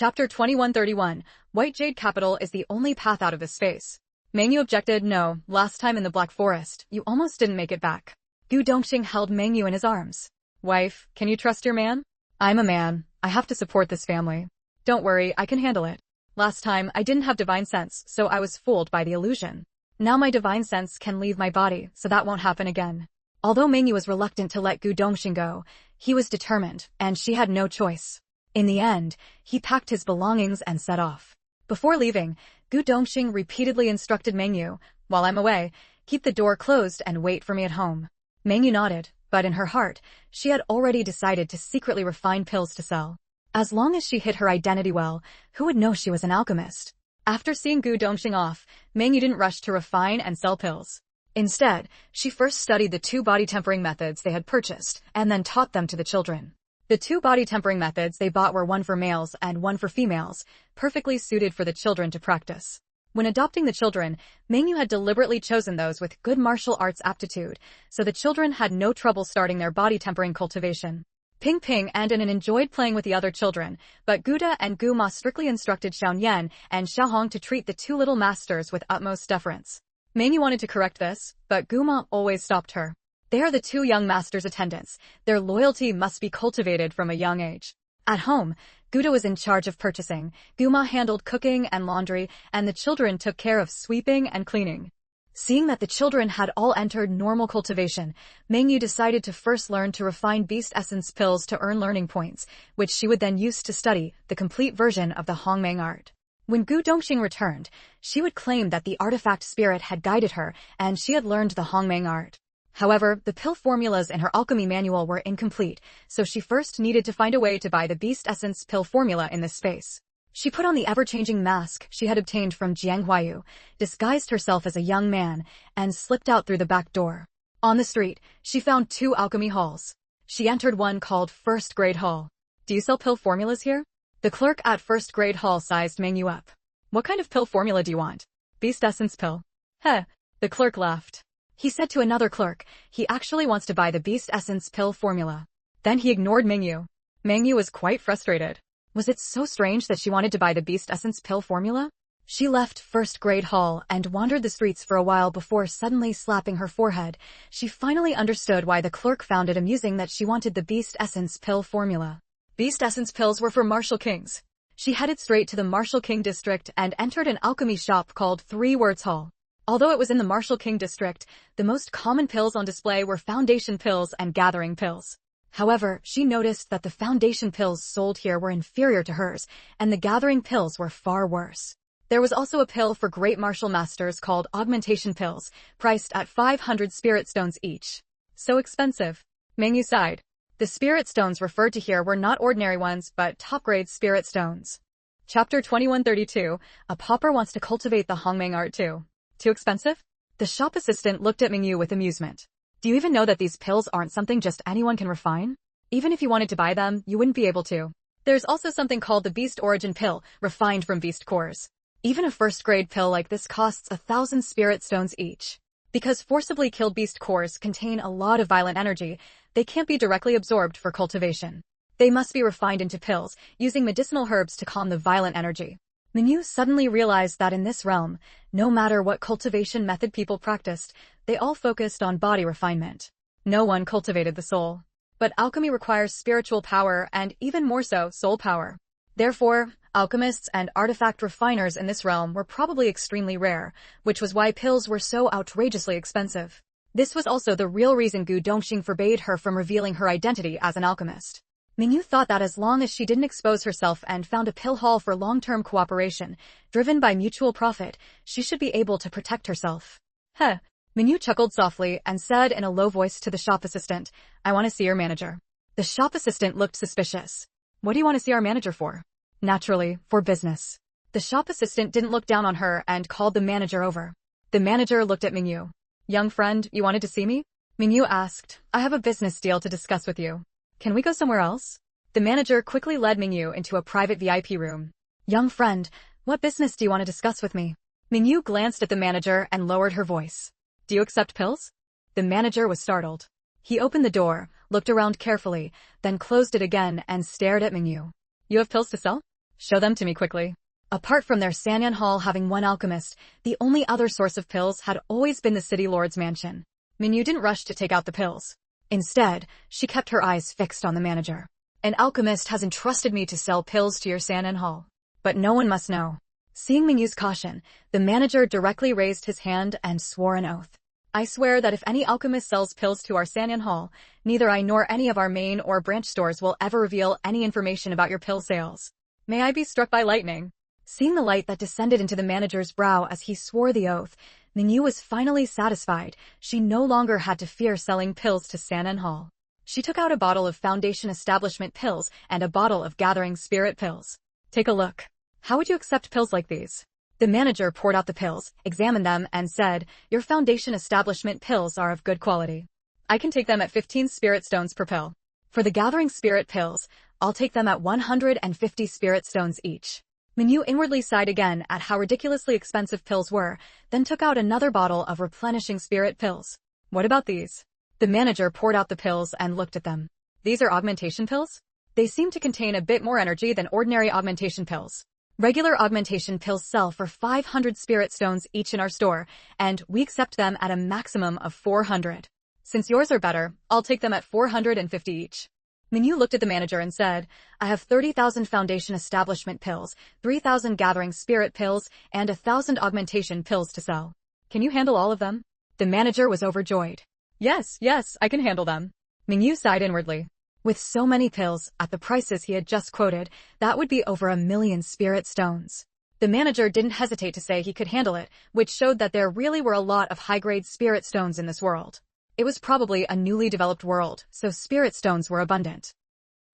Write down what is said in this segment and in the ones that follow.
Chapter 2131, White Jade Capital is the only path out of this space. Mengyu objected. No, last time in the Black Forest, you almost didn't make it back. Gu Dongxing held Mengyu in his arms. Wife, can you trust your man? I'm a man. I have to support this family. Don't worry, I can handle it. Last time, I didn't have divine sense, so I was fooled by the illusion. Now my divine sense can leave my body, so that won't happen again. Although Mengyu was reluctant to let Gu Dongxing go, he was determined, and she had no choice. In the end, he packed his belongings and set off. Before leaving, Gu Dongxing repeatedly instructed Mengyu, while I'm away, keep the door closed and wait for me at home. Mengyu nodded, but in her heart, she had already decided to secretly refine pills to sell. As long as she hid her identity well, who would know she was an alchemist? After seeing Gu Dongxing off, Mengyu didn't rush to refine and sell pills. Instead, she first studied the 2 body tempering methods they had purchased, and then taught them to the children. The 2 body tempering methods they bought were one for males and one for females, perfectly suited for the children to practice. When adopting the children, Mengyu had deliberately chosen those with good martial arts aptitude, so the children had no trouble starting their body tempering cultivation. Ping Ping and Anan enjoyed playing with the other children, but Guda and Gu Ma strictly instructed Xiaoyan and Xiaohong to treat the 2 little masters with utmost deference. Mengyu wanted to correct this, but Gu Ma always stopped her. They are the 2 young masters' attendants. Their loyalty must be cultivated from a young age. At home, Guda was in charge of purchasing, Gu Ma handled cooking and laundry, and the children took care of sweeping and cleaning. Seeing that the children had all entered normal cultivation, Mengyu decided to first learn to refine beast essence pills to earn learning points, which she would then use to study the complete version of the Hongmeng art. When Gu Dongxing returned, she would claim that the artifact spirit had guided her and she had learned the Hongmeng art. However, the pill formulas in her alchemy manual were incomplete, so she first needed to find a way to buy the beast essence pill formula in this space. She put on the ever-changing mask she had obtained from Jiang Huayu, disguised herself as a young man, and slipped out through the back door. On the street, she found 2 alchemy halls. She entered one called First Grade Hall. Do you sell pill formulas here? The clerk at First Grade Hall sized Mengyu up. What kind of pill formula do you want? Beast essence pill. Heh. The clerk laughed. He said to another clerk, he actually wants to buy the beast essence pill formula. Then he ignored Mengyu. Mengyu was quite frustrated. Was it so strange that she wanted to buy the beast essence pill formula? She left First Grade Hall and wandered the streets for a while before suddenly slapping her forehead. She finally understood why the clerk found it amusing that she wanted the beast essence pill formula. Beast essence pills were for martial kings. She headed straight to the Martial King district and entered an alchemy shop called 3 Words Hall. Although it was in the Martial King district, the most common pills on display were foundation pills and gathering pills. However, she noticed that the foundation pills sold here were inferior to hers, and the gathering pills were far worse. There was also a pill for great martial masters called augmentation pills, priced at 500 spirit stones each. So expensive. Mengyu sighed. The spirit stones referred to here were not ordinary ones, but top-grade spirit stones. Chapter 2132, A Pauper Wants to Cultivate the Hongmeng Art Too. Too expensive? The shop assistant looked at Mengyu with amusement. Do you even know that these pills aren't something just anyone can refine? Even if you wanted to buy them, you wouldn't be able to. There's also something called the Beast Origin Pill, refined from beast cores. Even a first-grade pill like this costs 1,000 spirit stones each. Because forcibly killed beast cores contain a lot of violent energy, they can't be directly absorbed for cultivation. They must be refined into pills, using medicinal herbs to calm the violent energy. Mengyu suddenly realized that in this realm, no matter what cultivation method people practiced, they all focused on body refinement. No one cultivated the soul. But alchemy requires spiritual power and even more so, soul power. Therefore, alchemists and artifact refiners in this realm were probably extremely rare, which was why pills were so outrageously expensive. This was also the real reason Gu Dongxing forbade her from revealing her identity as an alchemist. Mengyu thought that as long as she didn't expose herself and found a pill hall for long-term cooperation, driven by mutual profit, she should be able to protect herself. Heh. Mengyu chuckled softly and said in a low voice to the shop assistant, I want to see your manager. The shop assistant looked suspicious. What do you want to see our manager for? Naturally, for business. The shop assistant didn't look down on her and called the manager over. The manager looked at Mengyu. Young friend, you wanted to see me? Mengyu asked, I have a business deal to discuss with you. Can we go somewhere else? The manager quickly led Mengyu into a private VIP room. Young friend, what business do you want to discuss with me? Mengyu glanced at the manager and lowered her voice. Do you accept pills? The manager was startled. He opened the door, looked around carefully, then closed it again and stared at Mengyu. You have pills to sell? Show them to me quickly. Apart from their Sanyan Hall having one alchemist, the only other source of pills had always been the city lord's mansion. Minyu didn't rush to take out the pills. Instead, she kept her eyes fixed on the manager. An alchemist has entrusted me to sell pills to your Sanyan Hall. But no one must know. Seeing Minyu's caution, the manager directly raised his hand and swore an oath. I swear that if any alchemist sells pills to our Sanyan Hall, neither I nor any of our main or branch stores will ever reveal any information about your pill sales. May I be struck by lightning. Seeing the light that descended into the manager's brow as he swore the oath, Minyu was finally satisfied. She no longer had to fear selling pills to Sanyan Hall. She took out a bottle of Foundation Establishment pills and a bottle of Gathering Spirit pills. Take a look. How would you accept pills like these? The manager poured out the pills, examined them, and said, your Foundation Establishment pills are of good quality. I can take them at 15 spirit stones per pill. For the Gathering Spirit pills, I'll take them at 150 spirit stones each. Minyu inwardly sighed again at how ridiculously expensive pills were, then took out another bottle of replenishing spirit pills. What about these? The manager poured out the pills and looked at them. These are augmentation pills? They seem to contain a bit more energy than ordinary augmentation pills. Regular augmentation pills sell for 500 spirit stones each in our store, and we accept them at a maximum of 400. Since yours are better, I'll take them at 450 each. Minyu looked at the manager and said, I have 30,000 Foundation Establishment pills, 3,000 Gathering Spirit pills, and 1,000 augmentation pills to sell. Can you handle all of them? The manager was overjoyed. Yes, I can handle them. Minyu sighed inwardly. With so many pills, at the prices he had just quoted, that would be over 1 million spirit stones. The manager didn't hesitate to say he could handle it, which showed that there really were a lot of high-grade spirit stones in this world. It was probably a newly developed world, so spirit stones were abundant.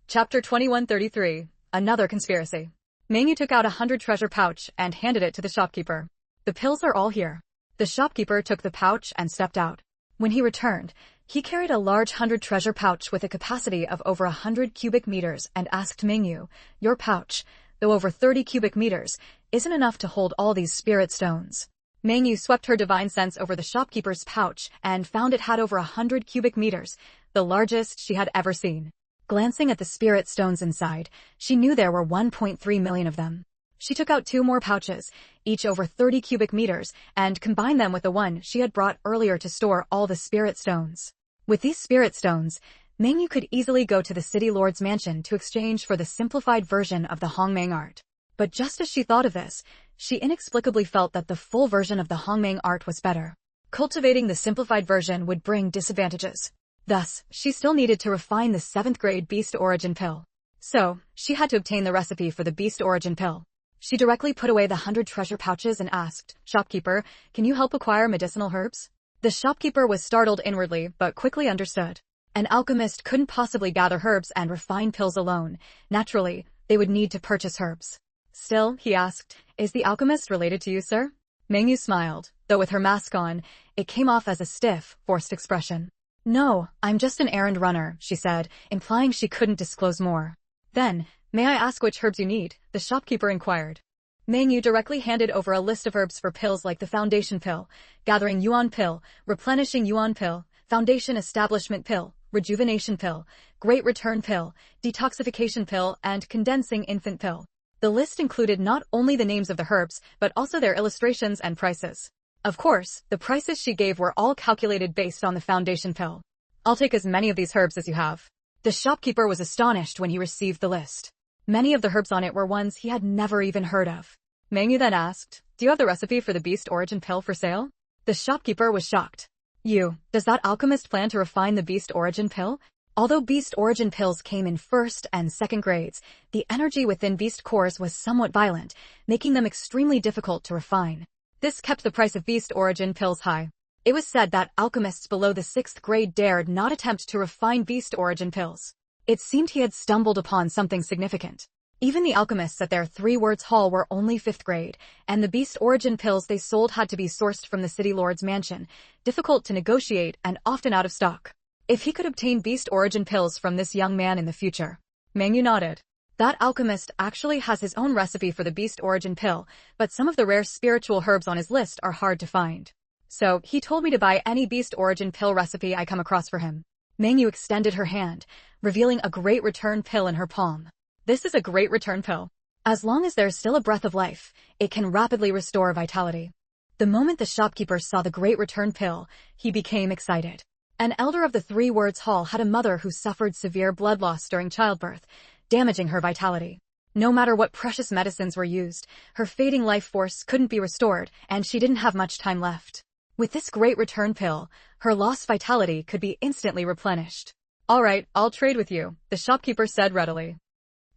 Chapter 2133. Another Conspiracy. Mangyu took out 100 treasure pouch and handed it to the shopkeeper. The pills are all here. The shopkeeper took the pouch and stepped out. When he returned, he carried a large 100 treasure pouch with a capacity of over 100 cubic meters and asked Mangyu, your pouch, though over 30 cubic meters, isn't enough to hold all these spirit stones. Mangyu swept her divine sense over the shopkeeper's pouch and found it had over 100 cubic meters, the largest she had ever seen. Glancing at the spirit stones inside, she knew there were 1.3 million of them. She took out 2 more pouches, each over 30 cubic meters, and combined them with the one she had brought earlier to store all the spirit stones. With these spirit stones, Mangyu could easily go to the city lord's mansion to exchange for the simplified version of the Hongmeng art. But just as she thought of this, she inexplicably felt that the full version of the Hongmeng art was better. Cultivating the simplified version would bring disadvantages. Thus, she still needed to refine the 7th grade Beast Origin pill. So, she had to obtain the recipe for the Beast Origin pill. She directly put away the 100 treasure pouches and asked, Shopkeeper, can you help acquire medicinal herbs? The shopkeeper was startled inwardly, but quickly understood. An alchemist couldn't possibly gather herbs and refine pills alone. Naturally, they would need to purchase herbs. Still, he asked, is the alchemist related to you, sir? Mangyu smiled, though with her mask on, it came off as a stiff, forced expression. No, I'm just an errand runner, she said, implying she couldn't disclose more. Then, may I ask which herbs you need? The shopkeeper inquired. Mangyu directly handed over a list of herbs for pills like the Foundation Pill, Gathering Yuan Pill, Replenishing Yuan Pill, Foundation Establishment Pill, Rejuvenation Pill, Great Return Pill, Detoxification Pill, and Condensing Infant Pill. The list included not only the names of the herbs, but also their illustrations and prices. Of course, the prices she gave were all calculated based on the Foundation Pill. I'll take as many of these herbs as you have. The shopkeeper was astonished when he received the list. Many of the herbs on it were ones he had never even heard of. Mangyu then asked, do you have the recipe for the Beast Origin Pill for sale? The shopkeeper was shocked. Does that alchemist plan to refine the Beast Origin Pill? Although Beast Origin pills came in 1st and 2nd grades, the energy within Beast cores was somewhat violent, making them extremely difficult to refine. This kept the price of Beast Origin pills high. It was said that alchemists below the 6th grade dared not attempt to refine Beast Origin pills. It seemed he had stumbled upon something significant. Even the alchemists at their 3 Words Hall were only 5th grade, and the Beast Origin pills they sold had to be sourced from the city lord's mansion, difficult to negotiate and often out of stock. If he could obtain Beast Origin pills from this young man in the future. Mangyu nodded. That alchemist actually has his own recipe for the Beast Origin pill, but some of the rare spiritual herbs on his list are hard to find. So, he told me to buy any Beast Origin pill recipe I come across for him. Mangyu extended her hand, revealing a Great Return pill in her palm. This is a Great Return pill. As long as there's still a breath of life, it can rapidly restore vitality. The moment the shopkeeper saw the great return pill, he became excited. An elder of the Three Words Hall had a mother who suffered severe blood loss during childbirth, damaging her vitality. No matter what precious medicines were used, her fading life force couldn't be restored, and she didn't have much time left. With this great return pill, her lost vitality could be instantly replenished. All right, I'll trade with you, the shopkeeper said readily.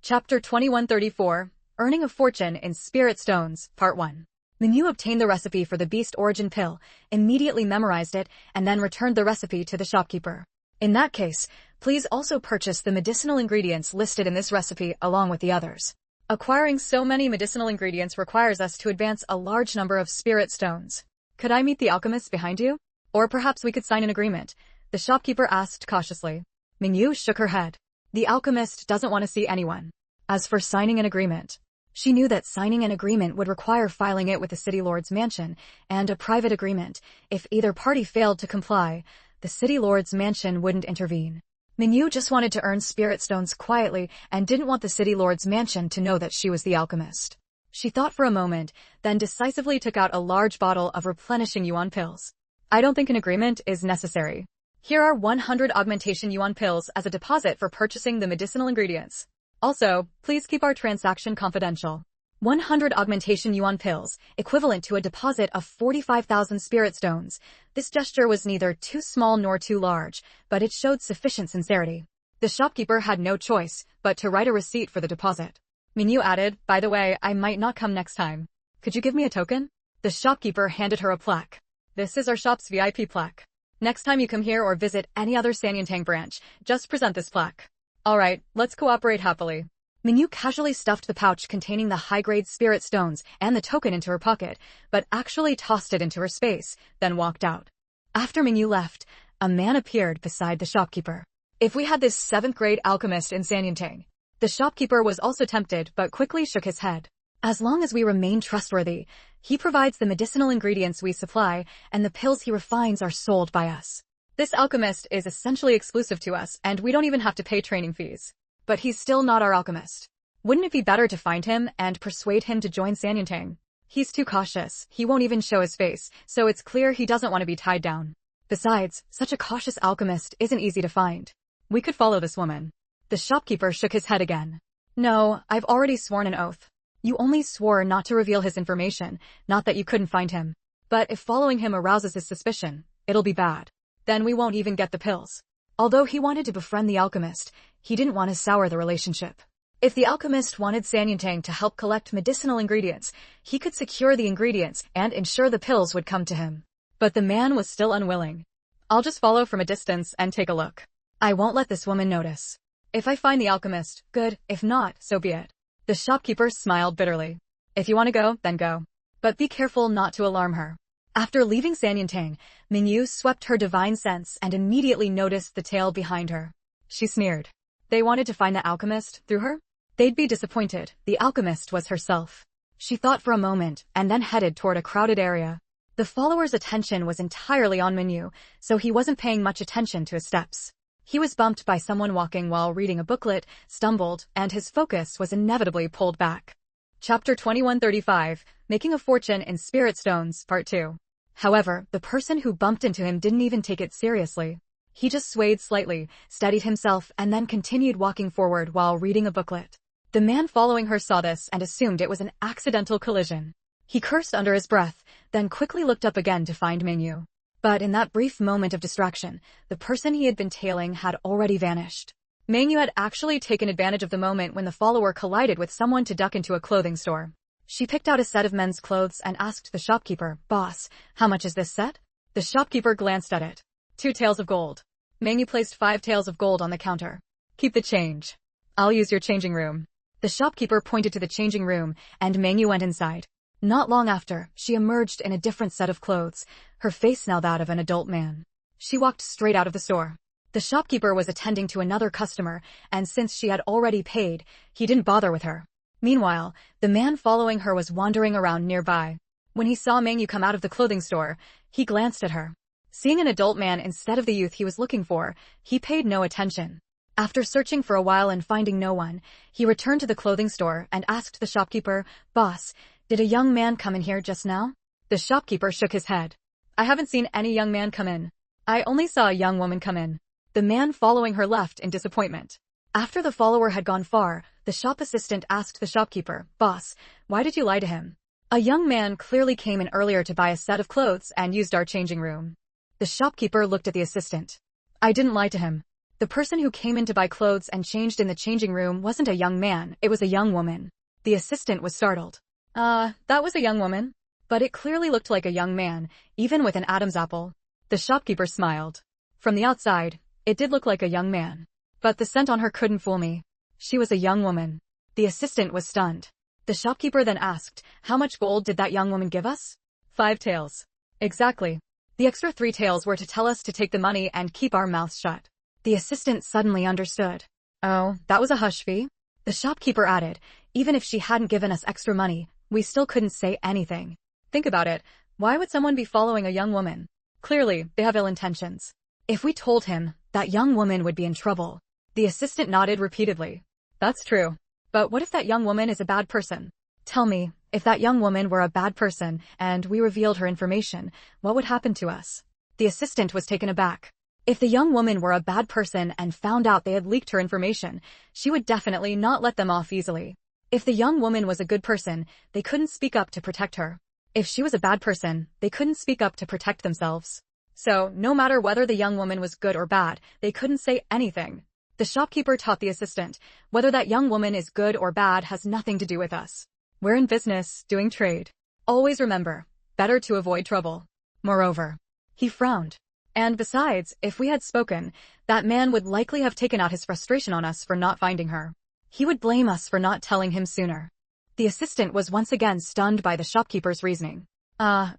Chapter 2134, Earning a Fortune in Spirit Stones, Part 1. Minyu obtained the recipe for the Beast Origin pill, immediately memorized it, and then returned the recipe to the shopkeeper. In that case, please also purchase the medicinal ingredients listed in this recipe along with the others. Acquiring so many medicinal ingredients requires us to advance a large number of spirit stones. Could I meet the alchemist behind you? Or perhaps we could sign an agreement, the shopkeeper asked cautiously. Minyu shook her head. The alchemist doesn't want to see anyone. As for signing an agreement, she knew that signing an agreement would require filing it with the City Lord's mansion, and a private agreement. If either party failed to comply, the City Lord's mansion wouldn't intervene. Minyu just wanted to earn spirit stones quietly and didn't want the City Lord's mansion to know that she was the alchemist. She thought for a moment, then decisively took out a large bottle of replenishing yuan pills. I don't think an agreement is necessary. Here are 100 augmentation yuan pills as a deposit for purchasing the medicinal ingredients. Also, please keep our transaction confidential. 100 augmentation yuan pills, equivalent to a deposit of 45,000 spirit stones. This gesture was neither too small nor too large, but it showed sufficient sincerity. The shopkeeper had no choice but to write a receipt for the deposit. Minyu added, by the way, I might not come next time. Could you give me a token? The shopkeeper handed her a plaque. This is our shop's VIP plaque. Next time you come here or visit any other Sanyantang branch, just present this plaque. Alright, let's cooperate happily. Minyu casually stuffed the pouch containing the high-grade spirit stones and the token into her pocket, but actually tossed it into her space, then walked out. After Minyu left, a man appeared beside the shopkeeper. If we had this 7th-grade alchemist in Sanyantang. The shopkeeper was also tempted but quickly shook his head. As long as we remain trustworthy, he provides the medicinal ingredients we supply, and the pills he refines are sold by us. This alchemist is essentially exclusive to us, and we don't even have to pay training fees. But he's still not our alchemist. Wouldn't it be better to find him and persuade him to join Sanyantang? He's too cautious, he won't even show his face, so it's clear he doesn't want to be tied down. Besides, such a cautious alchemist isn't easy to find. We could follow this woman. The shopkeeper shook his head again. No, I've already sworn an oath. You only swore not to reveal his information, not that you couldn't find him. But if following him arouses his suspicion, it'll be bad. Then we won't even get the pills. Although he wanted to befriend the alchemist, he didn't want to sour the relationship. If the alchemist wanted Sanyantang to help collect medicinal ingredients, he could secure the ingredients and ensure the pills would come to him. But the man was still unwilling. I'll just follow from a distance and take a look. I won't let this woman notice. If I find the alchemist, good. If not, so be it. The shopkeeper smiled bitterly. If you want to go, then go. But be careful not to alarm her. After leaving Sanyantang, Minyu swept her divine sense and immediately noticed the tail behind her. She sneered. They wanted to find the alchemist through her? They'd be disappointed. The alchemist was herself. She thought for a moment and then headed toward a crowded area. The follower's attention was entirely on Minyu, so he wasn't paying much attention to his steps. He was bumped by someone walking while reading a booklet, stumbled, and his focus was inevitably pulled back. Chapter 2135, Making a Fortune in Spirit Stones, Part 2. However, the person who bumped into him didn't even take it seriously. He just swayed slightly, steadied himself, and then continued walking forward while reading a booklet. The man following her saw this and assumed it was an accidental collision. He cursed under his breath, then quickly looked up again to find Minyu. But in that brief moment of distraction, the person he had been tailing had already vanished. Minyu had actually taken advantage of the moment when the follower collided with someone to duck into a clothing store. She picked out a set of men's clothes and asked the shopkeeper, "Boss, how much is this set?" The shopkeeper glanced at it. 2 taels of gold. Minyu placed 5 taels of gold on the counter. Keep the change. I'll use your changing room. The shopkeeper pointed to the changing room, and Minyu went inside. Not long after, she emerged in a different set of clothes, her face now that of an adult man. She walked straight out of the store. The shopkeeper was attending to another customer, and since she had already paid, he didn't bother with her. Meanwhile, the man following her was wandering around nearby. When he saw Minyu come out of the clothing store, he glanced at her. Seeing an adult man instead of the youth he was looking for, he paid no attention. After searching for a while and finding no one, he returned to the clothing store and asked the shopkeeper, "Boss, did a young man come in here just now?" The shopkeeper shook his head. "I haven't seen any young man come in. I only saw a young woman come in." The man following her left in disappointment. After the follower had gone far, the shop assistant asked the shopkeeper, "Boss, why did you lie to him? A young man clearly came in earlier to buy a set of clothes and used our changing room." The shopkeeper looked at the assistant. "I didn't lie to him. The person who came in to buy clothes and changed in the changing room wasn't a young man, it was a young woman." The assistant was startled. That was a young woman? But it clearly looked like a young man, even with an Adam's apple." The shopkeeper smiled. "From the outside, it did look like a young man. But the scent on her couldn't fool me. She was a young woman." The assistant was stunned. The shopkeeper then asked, "How much gold did that young woman give us?" 5 taels. "Exactly. The extra 3 taels were to tell us to take the money and keep our mouths shut." The assistant suddenly understood. "Oh, that was a hush fee?" The shopkeeper added, "Even if she hadn't given us extra money, we still couldn't say anything." Think about it. Why would someone be following a young woman? Clearly, they have ill intentions. If we told him, that young woman would be in trouble. The assistant nodded repeatedly. "That's true. But what if that young woman is a bad person? Tell me, if that young woman were a bad person and we revealed her information, what would happen to us?" The assistant was taken aback. If the young woman were a bad person and found out they had leaked her information, she would definitely not let them off easily. If the young woman was a good person, they couldn't speak up to protect her. If she was a bad person, they couldn't speak up to protect themselves. So, no matter whether the young woman was good or bad, they couldn't say anything. The shopkeeper taught the assistant, "Whether that young woman is good or bad has nothing to do with us. We're in business, doing trade. Always remember, better to avoid trouble." Moreover, he frowned. "And besides, if we had spoken, that man would likely have taken out his frustration on us for not finding her. He would blame us for not telling him sooner." The assistant was once again stunned by the shopkeeper's reasoning.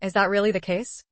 Is that really the case?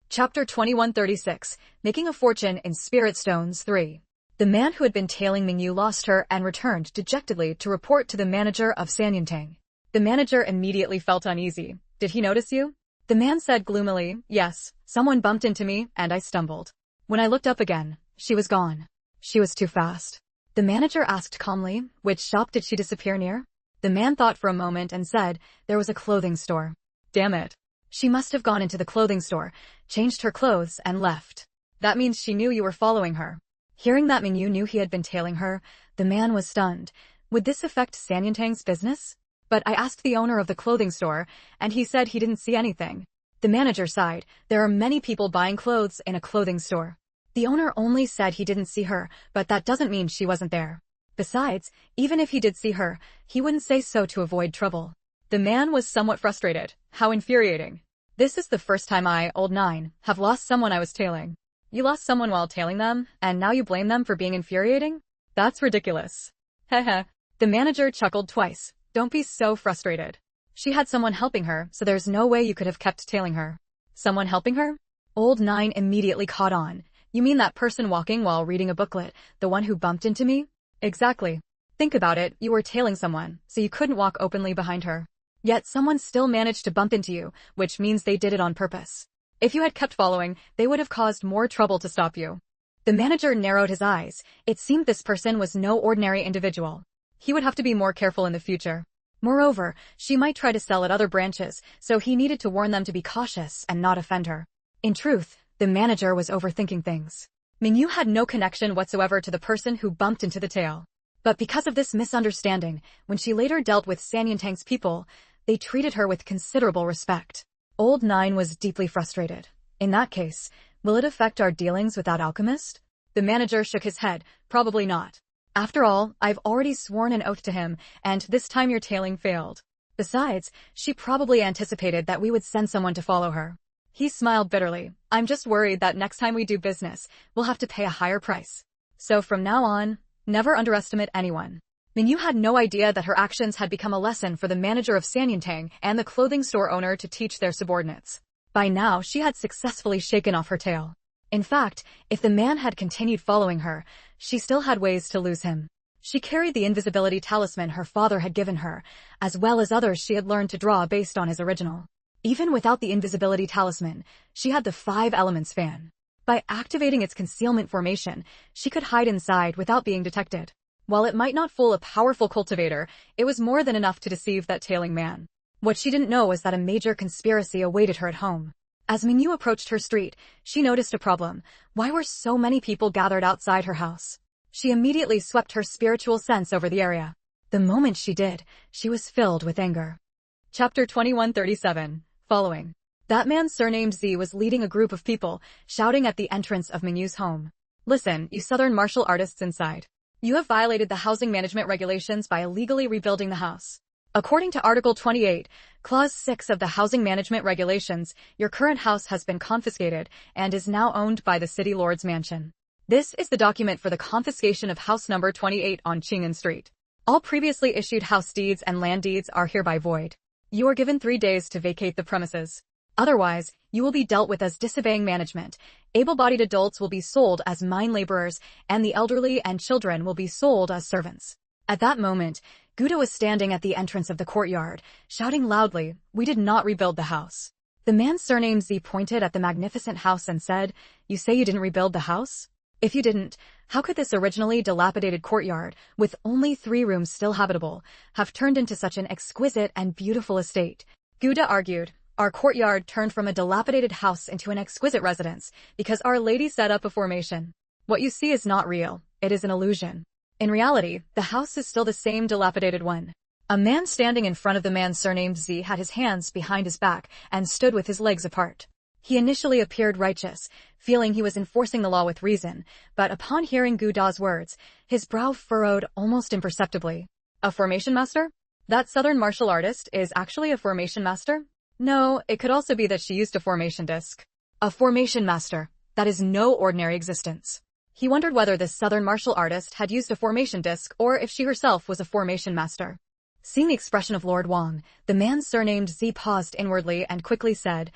Chapter 2136, Making a Fortune in Spirit Stones 3. The man who had been tailing Mingyu lost her and returned dejectedly to report to the manager of Sanyantang. The manager immediately felt uneasy. "Did he notice you?" The man said gloomily, "Yes, someone bumped into me and I stumbled. When I looked up again, she was gone. She was too fast." The manager asked calmly, "Which shop did she disappear near?" The man thought for a moment and said, "There was a clothing store." "Damn it. She must have gone into the clothing store, changed her clothes, and left. That means she knew you were following her." Hearing that Mingyu knew he had been tailing her, the man was stunned. Would this affect Sanyantang's business? "But I asked the owner of the clothing store, and he said he didn't see anything." The manager sighed. "There are many people buying clothes in a clothing store. The owner only said he didn't see her, but that doesn't mean she wasn't there. Besides, even if he did see her, he wouldn't say so to avoid trouble." The man was somewhat frustrated. How infuriating. "This is the first time I, old 9, have lost someone I was tailing." "You lost someone while tailing them, and now you blame them for being infuriating? That's ridiculous." Heh. The manager chuckled twice. "Don't be so frustrated. She had someone helping her, so there's no way you could have kept tailing her." "Someone helping her?" Old 9 immediately caught on. "You mean that person walking while reading a booklet, the one who bumped into me?" "Exactly. Think about it, you were tailing someone, so you couldn't walk openly behind her. Yet someone still managed to bump into you, which means they did it on purpose. If you had kept following, they would have caused more trouble to stop you." The manager narrowed his eyes. It seemed this person was no ordinary individual. He would have to be more careful in the future. Moreover, she might try to sell at other branches, so he needed to warn them to be cautious and not offend her. In truth, the manager was overthinking things. Mingyu had no connection whatsoever to the person who bumped into the tail. But because of this misunderstanding, when she later dealt with Sanyantang's people, they treated her with considerable respect. Old 9 was deeply frustrated. "In that case, will it affect our dealings with that alchemist?" The manager shook his head. "Probably not. After all, I've already sworn an oath to him, and this time your tailing failed. Besides, she probably anticipated that we would send someone to follow her." He smiled bitterly. "I'm just worried that next time we do business, we'll have to pay a higher price. So from now on, never underestimate anyone." Mingyu had no idea that her actions had become a lesson for the manager of Sanyantang and the clothing store owner to teach their subordinates. By now, she had successfully shaken off her tail. In fact, if the man had continued following her, she still had ways to lose him. She carried the invisibility talisman her father had given her, as well as others she had learned to draw based on his original. Even without the invisibility talisman, she had the 5 elements fan. By activating its concealment formation, she could hide inside without being detected. While it might not fool a powerful cultivator, it was more than enough to deceive that tailing man. What she didn't know was that a major conspiracy awaited her at home. As Mingyu approached her street, she noticed a problem. Why were so many people gathered outside her house? She immediately swept her spiritual sense over the area. The moment she did, she was filled with anger. Chapter 2137. Following. That man surnamed Z was leading a group of people, shouting at the entrance of Mingyu's home. Listen, you southern martial artists inside. You have violated the housing management regulations by illegally rebuilding the house. According to Article 28, Clause 6 of the Housing Management Regulations, your current house has been confiscated and is now owned by the City Lord's Mansion. This is the document for the confiscation of house number 28 on Qing'an Street. All previously issued house deeds and land deeds are hereby void. You are given 3 days to vacate the premises. Otherwise, you will be dealt with as disobeying management. Able-bodied adults will be sold as mine laborers, and the elderly and children will be sold as servants. At that moment, Guda was standing at the entrance of the courtyard, shouting loudly, "We did not rebuild the house." The man surnamed Z pointed at the magnificent house and said, "You say you didn't rebuild the house? If you didn't, how could this originally dilapidated courtyard, with only 3 rooms still habitable, have turned into such an exquisite and beautiful estate?" Guda argued, "Our courtyard turned from a dilapidated house into an exquisite residence, because Our Lady set up a formation. What you see is not real, it is an illusion. In reality, the house is still the same dilapidated one." A man standing in front of the man surnamed Z had his hands behind his back and stood with his legs apart. He initially appeared righteous, feeling he was enforcing the law with reason, but upon hearing Guda's words, his brow furrowed almost imperceptibly. A formation master? That southern martial artist is actually a formation master? No, it could also be that she used a formation disc. A formation master. That is no ordinary existence. He wondered whether this southern martial artist had used a formation disc or if she herself was a formation master. Seeing the expression of Lord Wang, the man surnamed Z paused inwardly and quickly said,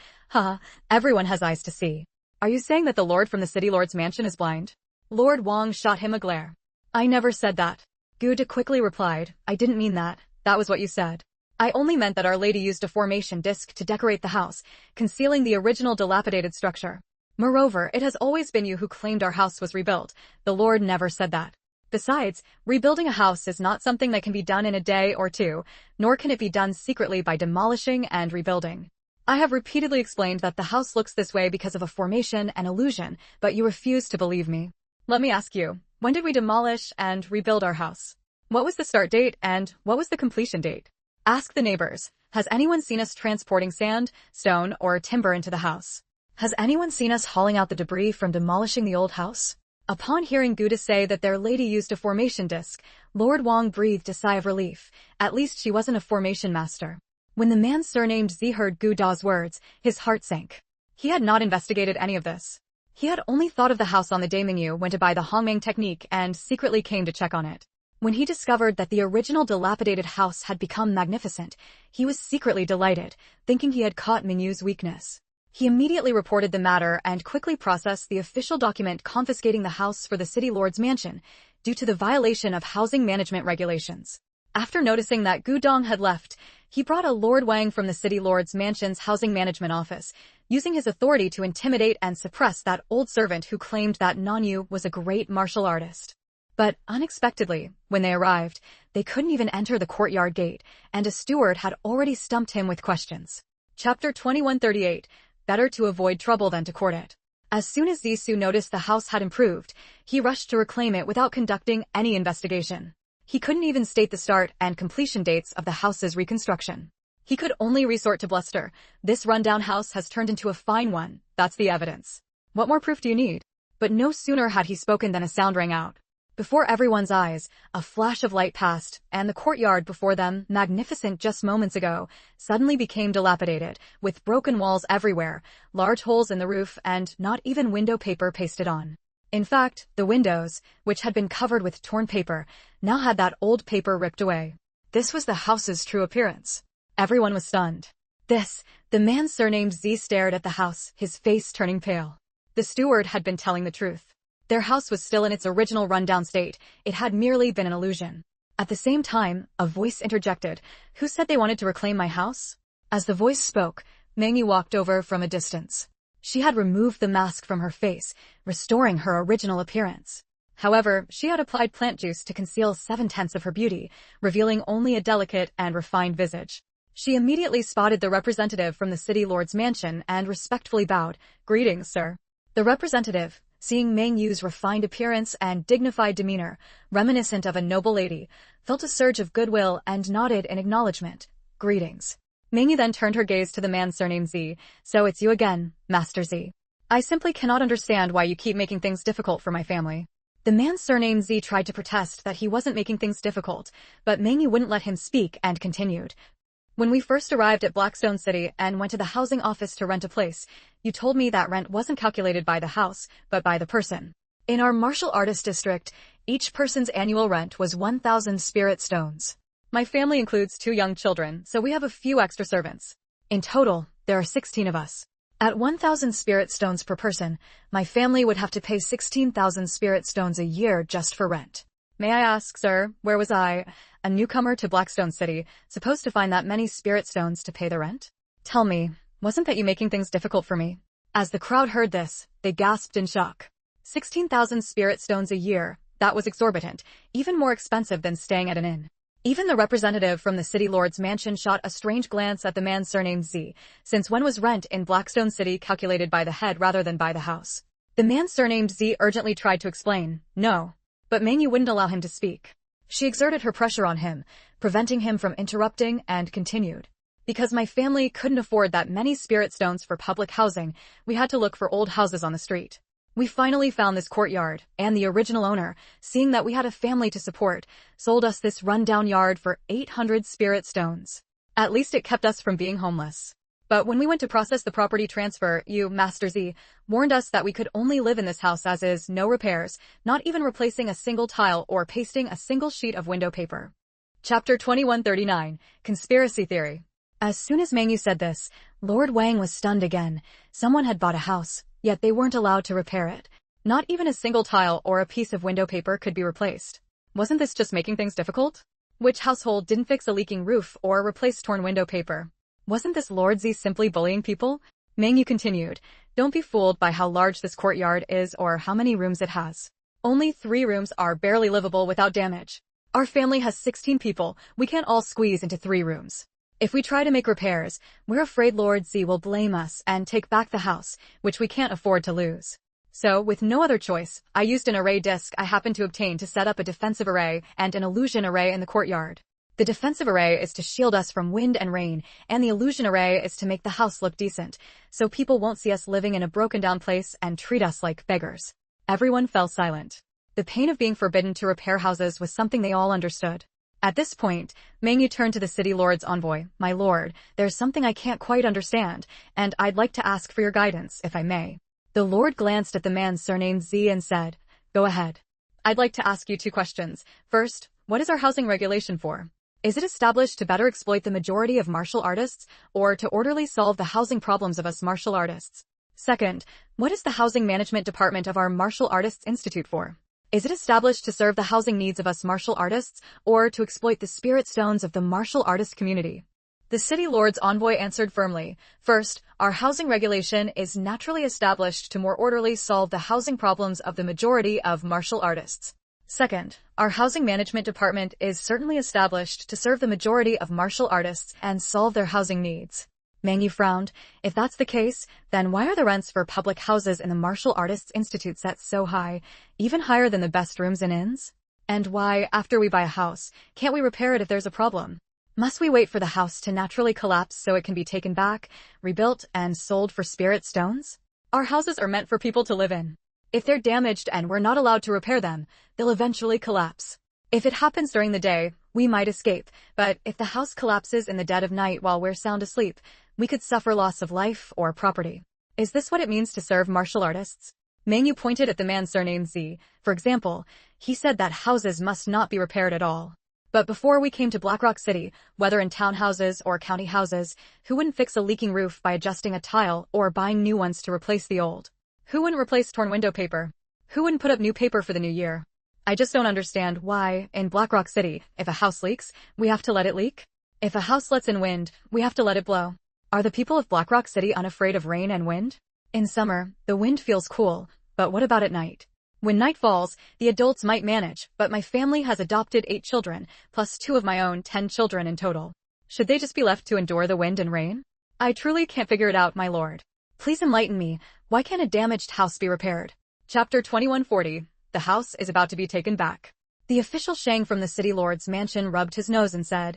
everyone has eyes to see. Are you saying that the lord from the City Lord's mansion is blind?" Lord Wang shot him a glare. "I never said that." Guda quickly replied, "I didn't mean that. That was what you said. I only meant that Our Lady used a formation disc to decorate the house, concealing the original dilapidated structure. Moreover, it has always been you who claimed our house was rebuilt. The Lord never said that. Besides, rebuilding a house is not something that can be done in a day or two, nor can it be done secretly by demolishing and rebuilding. I have repeatedly explained that the house looks this way because of a formation and illusion, but you refuse to believe me. Let me ask you, when did we demolish and rebuild our house? What was the start date and what was the completion date? Ask the neighbors. Has anyone seen us transporting sand, stone, or timber into the house? Has anyone seen us hauling out the debris from demolishing the old house?" Upon hearing Guda say that their lady used a formation disc, Lord Wang breathed a sigh of relief. At least she wasn't a formation master. When the man surnamed Z heard Guda's words, his heart sank. He had not investigated any of this. He had only thought of the house on the day Mingyu went to buy the Hongmeng technique and secretly came to check on it. When he discovered that the original dilapidated house had become magnificent, he was secretly delighted, thinking he had caught Mingyu's weakness. He immediately reported the matter and quickly processed the official document confiscating the house for the City Lord's mansion, due to the violation of housing management regulations. After noticing that Gu Dong had left, he brought a Lord Wang from the City Lord's mansion's housing management office, using his authority to intimidate and suppress that old servant who claimed that Nanyu was a great martial artist. But unexpectedly, when they arrived, they couldn't even enter the courtyard gate, and a steward had already stumped him with questions. Chapter 2138. Better to avoid trouble than to court it. As soon as Zisu noticed the house had improved, he rushed to reclaim it without conducting any investigation. He couldn't even state the start and completion dates of the house's reconstruction. He could only resort to bluster. This rundown house has turned into a fine one, that's the evidence. What more proof do you need? But no sooner had he spoken than a sound rang out. Before everyone's eyes, a flash of light passed, and the courtyard before them, magnificent just moments ago, suddenly became dilapidated, with broken walls everywhere, large holes in the roof, and not even window paper pasted on. In fact, the windows, which had been covered with torn paper, now had that old paper ripped away. This was the house's true appearance. Everyone was stunned. The man surnamed Z stared at the house, his face turning pale. The steward had been telling the truth. Their house was still in its original rundown state. It had merely been an illusion. At the same time, a voice interjected. "Who said they wanted to reclaim my house?" As the voice spoke, Mengyu walked over from a distance. She had removed the mask from her face, restoring her original appearance. However, she had applied plant juice to conceal 7/10 of her beauty, revealing only a delicate and refined visage. She immediately spotted the representative from the city lord's mansion and respectfully bowed. "Greetings, sir." The representative, seeing Meng Yu's refined appearance and dignified demeanor, reminiscent of a noble lady, felt a surge of goodwill and nodded in acknowledgement. "Greetings." Meng Yu then turned her gaze to the man surnamed Z. "So it's you again, Master Z. I simply cannot understand why you keep making things difficult for my family." The man surnamed Z tried to protest that he wasn't making things difficult, but Meng Yu wouldn't let him speak and continued. "When we first arrived at Blackstone City and went to the housing office to rent a place, you told me that rent wasn't calculated by the house, but by the person. In our martial artist district, each person's annual rent was 1,000 spirit stones. My family includes 2 young children, so we have a few extra servants. In total, there are 16 of us. At 1,000 spirit stones per person, my family would have to pay 16,000 spirit stones a year just for rent. May I ask, sir, where was I, a newcomer to Blackstone City, supposed to find that many spirit stones to pay the rent? Tell me, wasn't that you making things difficult for me?" As the crowd heard this, they gasped in shock. 16,000 spirit stones a year, that was exorbitant, even more expensive than staying at an inn. Even the representative from the city lord's mansion shot a strange glance at the man surnamed Z, since when was rent in Blackstone City calculated by the head rather than by the house? The man surnamed Z urgently tried to explain, "No." But Meng Yu wouldn't allow him to speak. She exerted her pressure on him, preventing him from interrupting, and continued. "Because my family couldn't afford that many spirit stones for public housing, we had to look for old houses on the street. We finally found this courtyard, and the original owner, seeing that we had a family to support, sold us this run-down yard for 800 spirit stones. At least it kept us from being homeless. But when we went to process the property transfer, you, Master Z, warned us that we could only live in this house as is, no repairs, not even replacing a single tile or pasting a single sheet of window paper." Chapter 2139, Conspiracy Theory. As soon as Meng Yu said this, Lord Wang was stunned again. Someone had bought a house, yet they weren't allowed to repair it. Not even a single tile or a piece of window paper could be replaced. Wasn't this just making things difficult? Which household didn't fix a leaking roof or replace torn window paper? Wasn't this Lord Z simply bullying people? Meng Yu continued, "Don't be fooled by how large this courtyard is or how many rooms it has. Only 3 rooms are barely livable without damage. Our family has 16 people, we can't all squeeze into 3 rooms. If we try to make repairs, we're afraid Lord Z will blame us and take back the house, which we can't afford to lose. So, with no other choice, I used an array disc I happened to obtain to set up a defensive array and an illusion array in the courtyard. The defensive array is to shield us from wind and rain, and the illusion array is to make the house look decent, so people won't see us living in a broken-down place and treat us like beggars." Everyone fell silent. The pain of being forbidden to repair houses was something they all understood. At this point, Meng Yu turned to the city lord's envoy. "My lord, there's something I can't quite understand, and I'd like to ask for your guidance, if I may." The lord glanced at the man surnamed Z and said, "Go ahead. I'd like to ask you 2 questions. First, what is our housing regulation for? Is it established to better exploit the majority of martial artists, or to orderly solve the housing problems of us martial artists? Second, what is the housing management department of our Martial Artists Institute for? Is it established to serve the housing needs of us martial artists, or to exploit the spirit stones of the martial artist community?" The city lord's envoy answered firmly, "First, our housing regulation is naturally established to more orderly solve the housing problems of the majority of martial artists. Second, our housing management department is certainly established to serve the majority of martial artists and solve their housing needs." Meng Yu frowned. "If that's the case, then why are the rents for public houses in the Martial Artists Institute set so high, even higher than the best rooms in inns? And why, after we buy a house, can't we repair it if there's a problem? Must we wait for the house to naturally collapse so it can be taken back, rebuilt, and sold for spirit stones? Our houses are meant for people to live in. If they're damaged and we're not allowed to repair them, they'll eventually collapse. If it happens during the day, we might escape, but if the house collapses in the dead of night while we're sound asleep, we could suffer loss of life or property. Is this what it means to serve martial artists?" Meng Yu pointed at the man surnamed Z. "For example, he said that houses must not be repaired at all. But before we came to Blackrock City, whether in townhouses or county houses, who wouldn't fix a leaking roof by adjusting a tile or buying new ones to replace the old? Who wouldn't replace torn window paper? Who wouldn't put up new paper for the new year? I just don't understand why, in Blackrock City, if a house leaks, we have to let it leak? If a house lets in wind, we have to let it blow. Are the people of Blackrock City unafraid of rain and wind? In summer, the wind feels cool, but what about at night? When night falls, the adults might manage, but my family has adopted 8 children, plus 2 of my own, 10 children in total. Should they just be left to endure the wind and rain? I truly can't figure it out, my lord. Please enlighten me. Why can't a damaged house be repaired? Chapter 2140. The house is about to be taken back. The official Shang from the city lord's mansion rubbed his nose and said,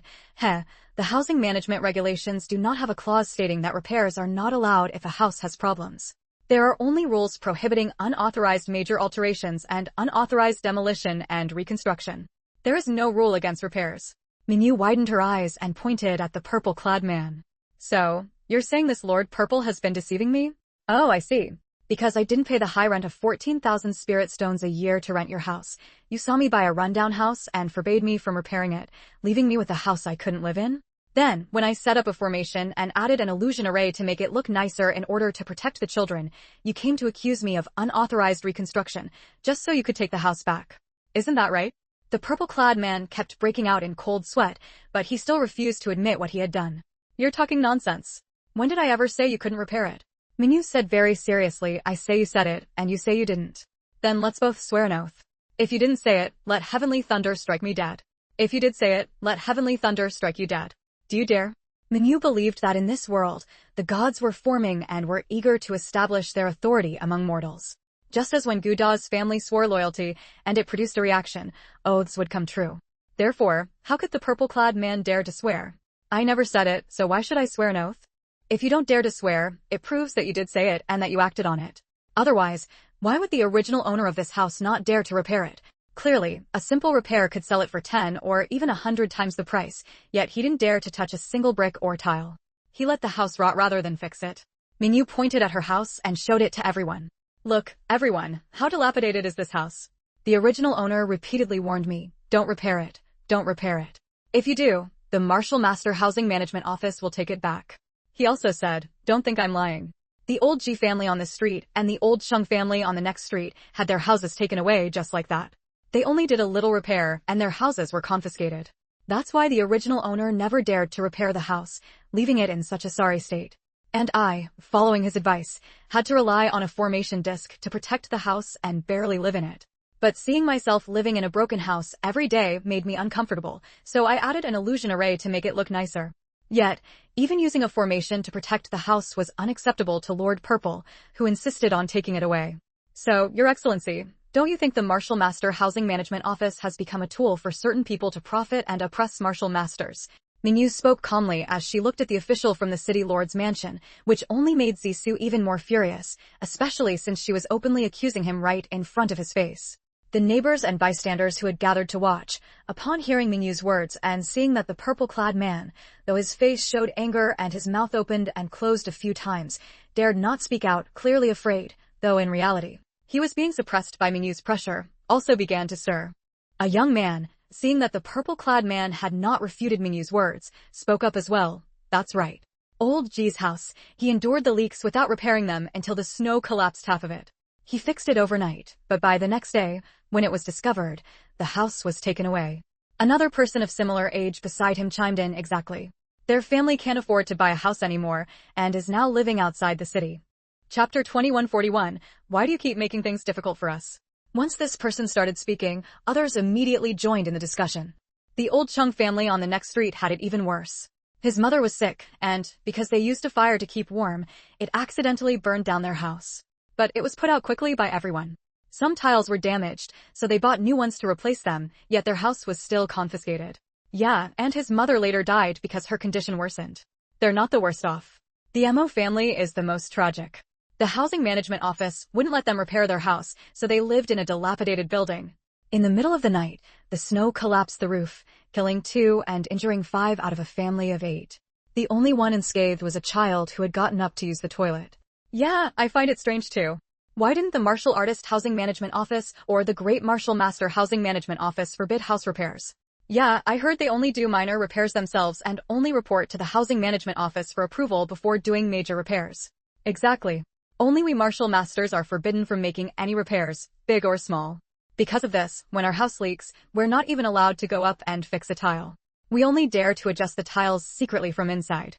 the housing management regulations do not have a clause stating that repairs are not allowed if a house has problems. There are only rules prohibiting unauthorized major alterations and unauthorized demolition and reconstruction. There is no rule against repairs. Minyu widened her eyes and pointed at the purple-clad man. So, you're saying this Lord Purple has been deceiving me? Oh, I see. Because I didn't pay the high rent of 14,000 spirit stones a year to rent your house. You saw me buy a rundown house and forbade me from repairing it, leaving me with a house I couldn't live in? Then, when I set up a formation and added an illusion array to make it look nicer in order to protect the children, you came to accuse me of unauthorized reconstruction, just so you could take the house back. Isn't that right? The purple-clad man kept breaking out in cold sweat, but he still refused to admit what he had done. You're talking nonsense. When did I ever say you couldn't repair it? Minyu said very seriously, I say you said it, and you say you didn't. Then let's both swear an oath. If you didn't say it, let heavenly thunder strike me dead. If you did say it, let heavenly thunder strike you dead. Do you dare? Minyu believed that in this world, the gods were forming and were eager to establish their authority among mortals. Just as when Guda's family swore loyalty, and it produced a reaction, oaths would come true. Therefore, how could the purple-clad man dare to swear? I never said it, so why should I swear an oath? If you don't dare to swear, it proves that you did say it and that you acted on it. Otherwise, why would the original owner of this house not dare to repair it? Clearly, a simple repair could sell it for 10 or even 100 times the price, yet he didn't dare to touch a single brick or tile. He let the house rot rather than fix it. Minyu pointed at her house and showed it to everyone. Look, everyone, how dilapidated is this house? The original owner repeatedly warned me, don't repair it, don't repair it. If you do, the Martial Master Housing Management Office will take it back. He also said, don't think I'm lying. The old Ji family on this street and the old Sheng family on the next street had their houses taken away just like that. They only did a little repair and their houses were confiscated. That's why the original owner never dared to repair the house, leaving it in such a sorry state. And I, following his advice, had to rely on a formation disc to protect the house and barely live in it. But seeing myself living in a broken house every day made me uncomfortable, so I added an illusion array to make it look nicer. Yet, even using a formation to protect the house was unacceptable to Lord Purple, who insisted on taking it away. So, Your Excellency, don't you think the Martial Master Housing Management Office has become a tool for certain people to profit and oppress martial masters? Minyu spoke calmly as she looked at the official from the city lord's mansion, which only made Zissou even more furious, especially since she was openly accusing him right in front of his face. The neighbors and bystanders who had gathered to watch, upon hearing Minyu's words and seeing that the purple-clad man, though his face showed anger and his mouth opened and closed a few times, dared not speak out, clearly afraid, though in reality, he was being suppressed by Minyu's pressure, also began to stir. A young man, seeing that the purple-clad man had not refuted Minyu's words, spoke up as well. That's right. Old Ji's house, he endured the leaks without repairing them until the snow collapsed half of it. He fixed it overnight, but by the next day, when it was discovered, the house was taken away. Another person of similar age beside him chimed in exactly. Their family can't afford to buy a house anymore, and is now living outside the city. Chapter 2141, Why do you keep making things difficult for us? Once this person started speaking, others immediately joined in the discussion. The old Chung family on the next street had it even worse. His mother was sick, and, because they used a fire to keep warm, it accidentally burned down their house. But it was put out quickly by everyone. Some tiles were damaged, so they bought new ones to replace them, yet their house was still confiscated. Yeah, and his mother later died because her condition worsened. They're not the worst off. The Mo family is the most tragic. The housing management office wouldn't let them repair their house, so they lived in a dilapidated building. In the middle of the night, the snow collapsed the roof, killing 2 and injuring 5 out of a family of 8. The only one unscathed was a child who had gotten up to use the toilet. Yeah, I find it strange too. Why didn't the Martial Artist Housing Management Office or the Great Martial Master Housing Management Office forbid house repairs? Yeah, I heard they only do minor repairs themselves and only report to the Housing Management Office for approval before doing major repairs. Exactly. Only we Martial Masters are forbidden from making any repairs, big or small. Because of this, when our house leaks, we're not even allowed to go up and fix a tile. We only dare to adjust the tiles secretly from inside.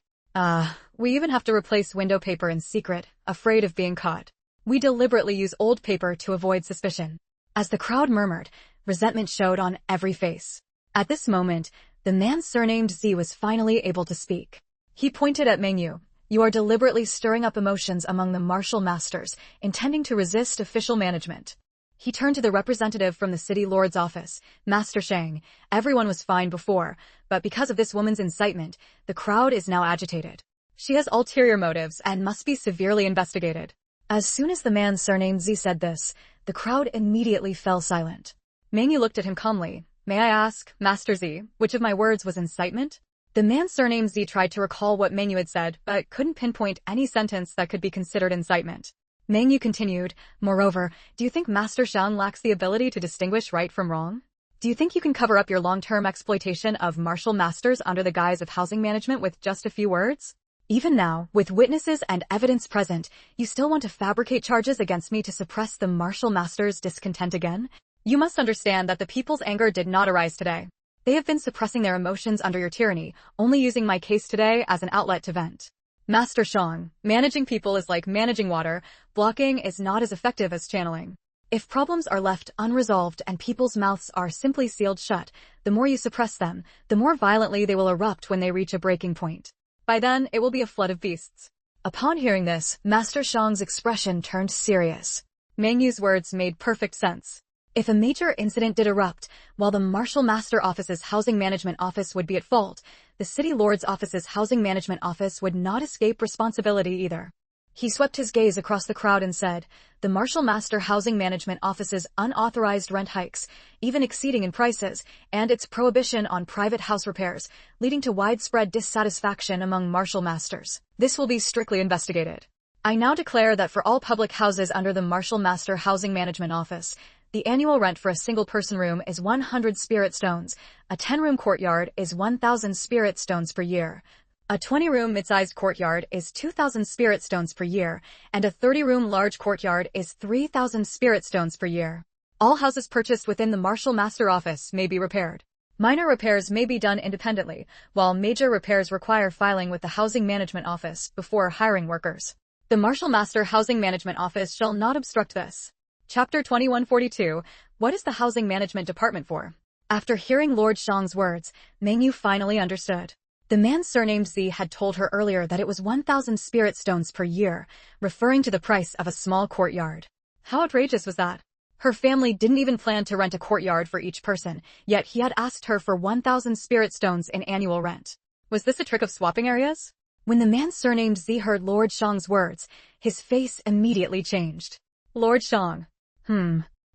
We even have to replace window paper in secret, afraid of being caught. We deliberately use old paper to avoid suspicion." As the crowd murmured, resentment showed on every face. At this moment, the man surnamed Z was finally able to speak. He pointed at Mengyu. "You are deliberately stirring up emotions among the martial masters, intending to resist official management." He turned to the representative from the city lord's office, Master Shang. Everyone was fine before, but because of this woman's incitement, the crowd is now agitated. She has ulterior motives and must be severely investigated. As soon as the man surnamed Z said this, the crowd immediately fell silent. Mengyu looked at him calmly. "May I ask, Master Z, which of my words was incitement?" The man surnamed Z tried to recall what Mengyu had said, but couldn't pinpoint any sentence that could be considered incitement. Mengyu continued, "Moreover, do you think Master Shang lacks the ability to distinguish right from wrong? Do you think you can cover up your long-term exploitation of martial masters under the guise of housing management with just a few words? Even now, with witnesses and evidence present, you still want to fabricate charges against me to suppress the martial masters' discontent again? You must understand that the people's anger did not arise today. They have been suppressing their emotions under your tyranny, only using my case today as an outlet to vent. Master Shang, managing people is like managing water. Blocking is not as effective as channeling. If problems are left unresolved and people's mouths are simply sealed shut, the more you suppress them, the more violently they will erupt when they reach a breaking point. By then, it will be a flood of beasts." Upon hearing this, Master Shang's expression turned serious. Mengyu's words made perfect sense. If a major incident did erupt, while the Martial Master Office's Housing Management Office would be at fault, the City Lord's Office's Housing Management Office would not escape responsibility either. He swept his gaze across the crowd and said, "The Martial Master Housing Management Office's unauthorized rent hikes, even exceeding in prices, and its prohibition on private house repairs, leading to widespread dissatisfaction among martial masters. This will be strictly investigated. I now declare that for all public houses under the Martial Master Housing Management Office, the annual rent for a single-person room is 100 spirit stones, a 10-room courtyard is 1,000 spirit stones per year, a 20-room mid-sized courtyard is 2,000 spirit stones per year, and a 30-room large courtyard is 3,000 spirit stones per year. All houses purchased within the Martial Master Office may be repaired. Minor repairs may be done independently, while major repairs require filing with the Housing Management Office before hiring workers. The Martial Master Housing Management Office shall not obstruct this." Chapter 2142, What is the Housing Management Department for? After hearing Lord Shang's words, Mengyu finally understood. The man surnamed Z had told her earlier that it was 1,000 spirit stones per year, referring to the price of a small courtyard. How outrageous was that? Her family didn't even plan to rent a courtyard for each person, yet he had asked her for 1,000 spirit stones in annual rent. Was this a trick of swapping areas? When the man surnamed Z heard Lord Shang's words, his face immediately changed. Lord Shang.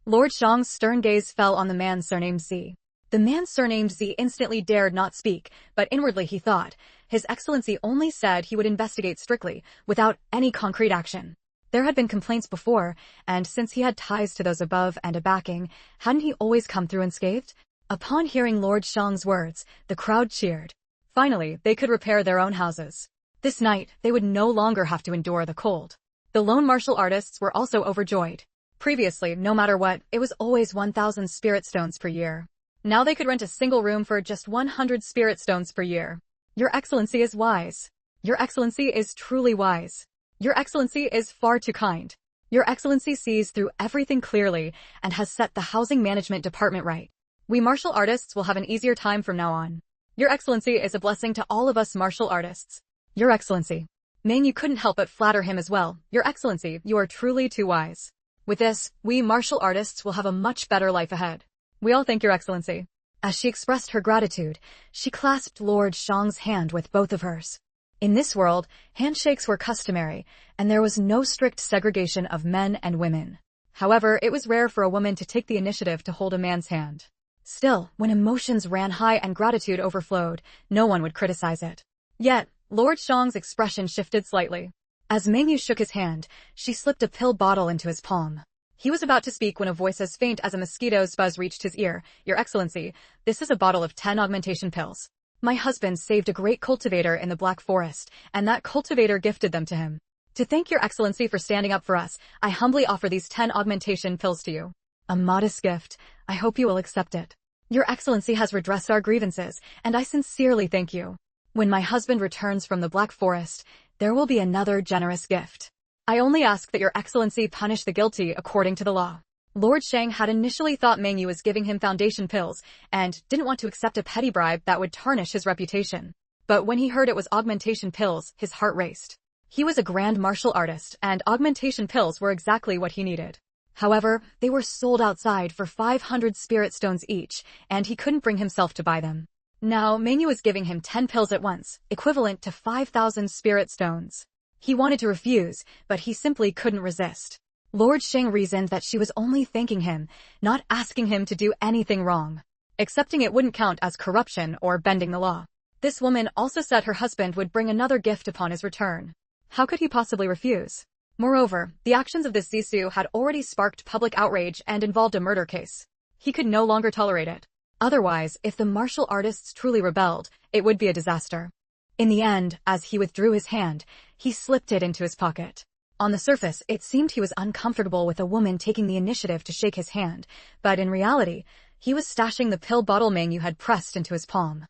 Lord Shang's stern gaze fell on the man surnamed Z. The man surnamed Z instantly dared not speak, but inwardly he thought, His Excellency only said he would investigate strictly, without any concrete action. There had been complaints before, and since he had ties to those above and a backing, hadn't he always come through unscathed? Upon hearing Lord Shang's words, the crowd cheered. Finally, they could repair their own houses. This night, they would no longer have to endure the cold. The lone martial artists were also overjoyed. Previously, no matter what, it was always 1,000 spirit stones per year. Now they could rent a single room for just 100 spirit stones per year. Your Excellency is wise. Your Excellency is truly wise. Your Excellency is far too kind. Your Excellency sees through everything clearly and has set the Housing Management Department right. We martial artists will have an easier time from now on. Your Excellency is a blessing to all of us martial artists. Your Excellency. Mengyu couldn't help but flatter him as well. Your Excellency, you are truly too wise. With this, we martial artists will have a much better life ahead. We all thank Your Excellency. As she expressed her gratitude, she clasped Lord Shang's hand with both of hers. In this world, handshakes were customary, and there was no strict segregation of men and women. However, it was rare for a woman to take the initiative to hold a man's hand. Still, when emotions ran high and gratitude overflowed, no one would criticize it. Yet, Lord Shang's expression shifted slightly. As Mengyu shook his hand, she slipped a pill bottle into his palm. He was about to speak when a voice as faint as a mosquito's buzz reached his ear. Your Excellency, this is a bottle of 10 augmentation pills. My husband saved a great cultivator in the Black Forest, and that cultivator gifted them to him. To thank Your Excellency for standing up for us, I humbly offer these 10 augmentation pills to you. A modest gift. I hope you will accept it. Your Excellency has redressed our grievances, and I sincerely thank you. When my husband returns from the Black Forest, there will be another generous gift. I only ask that your excellency punish the guilty according to the law. Lord Shang had initially thought Meng Yu was giving him foundation pills and didn't want to accept a petty bribe that would tarnish his reputation. But when he heard it was augmentation pills, his heart raced. He was a grand martial artist, and augmentation pills were exactly what he needed. However, they were sold outside for 500 spirit stones each, and he couldn't bring himself to buy them. Now, Meng Yu was giving him 10 pills at once, equivalent to 5,000 spirit stones. He wanted to refuse, but he simply couldn't resist. Lord Shang reasoned that she was only thanking him, not asking him to do anything wrong. Accepting it wouldn't count as corruption or bending the law. This woman also said her husband would bring another gift upon his return. How could he possibly refuse? Moreover, the actions of this Zissou had already sparked public outrage and involved a murder case. He could no longer tolerate it. Otherwise, if the martial artists truly rebelled, it would be a disaster. In the end, as he withdrew his hand, he slipped it into his pocket. On the surface, it seemed he was uncomfortable with a woman taking the initiative to shake his hand, but in reality, he was stashing the pill bottle Meng Yu had pressed into his palm.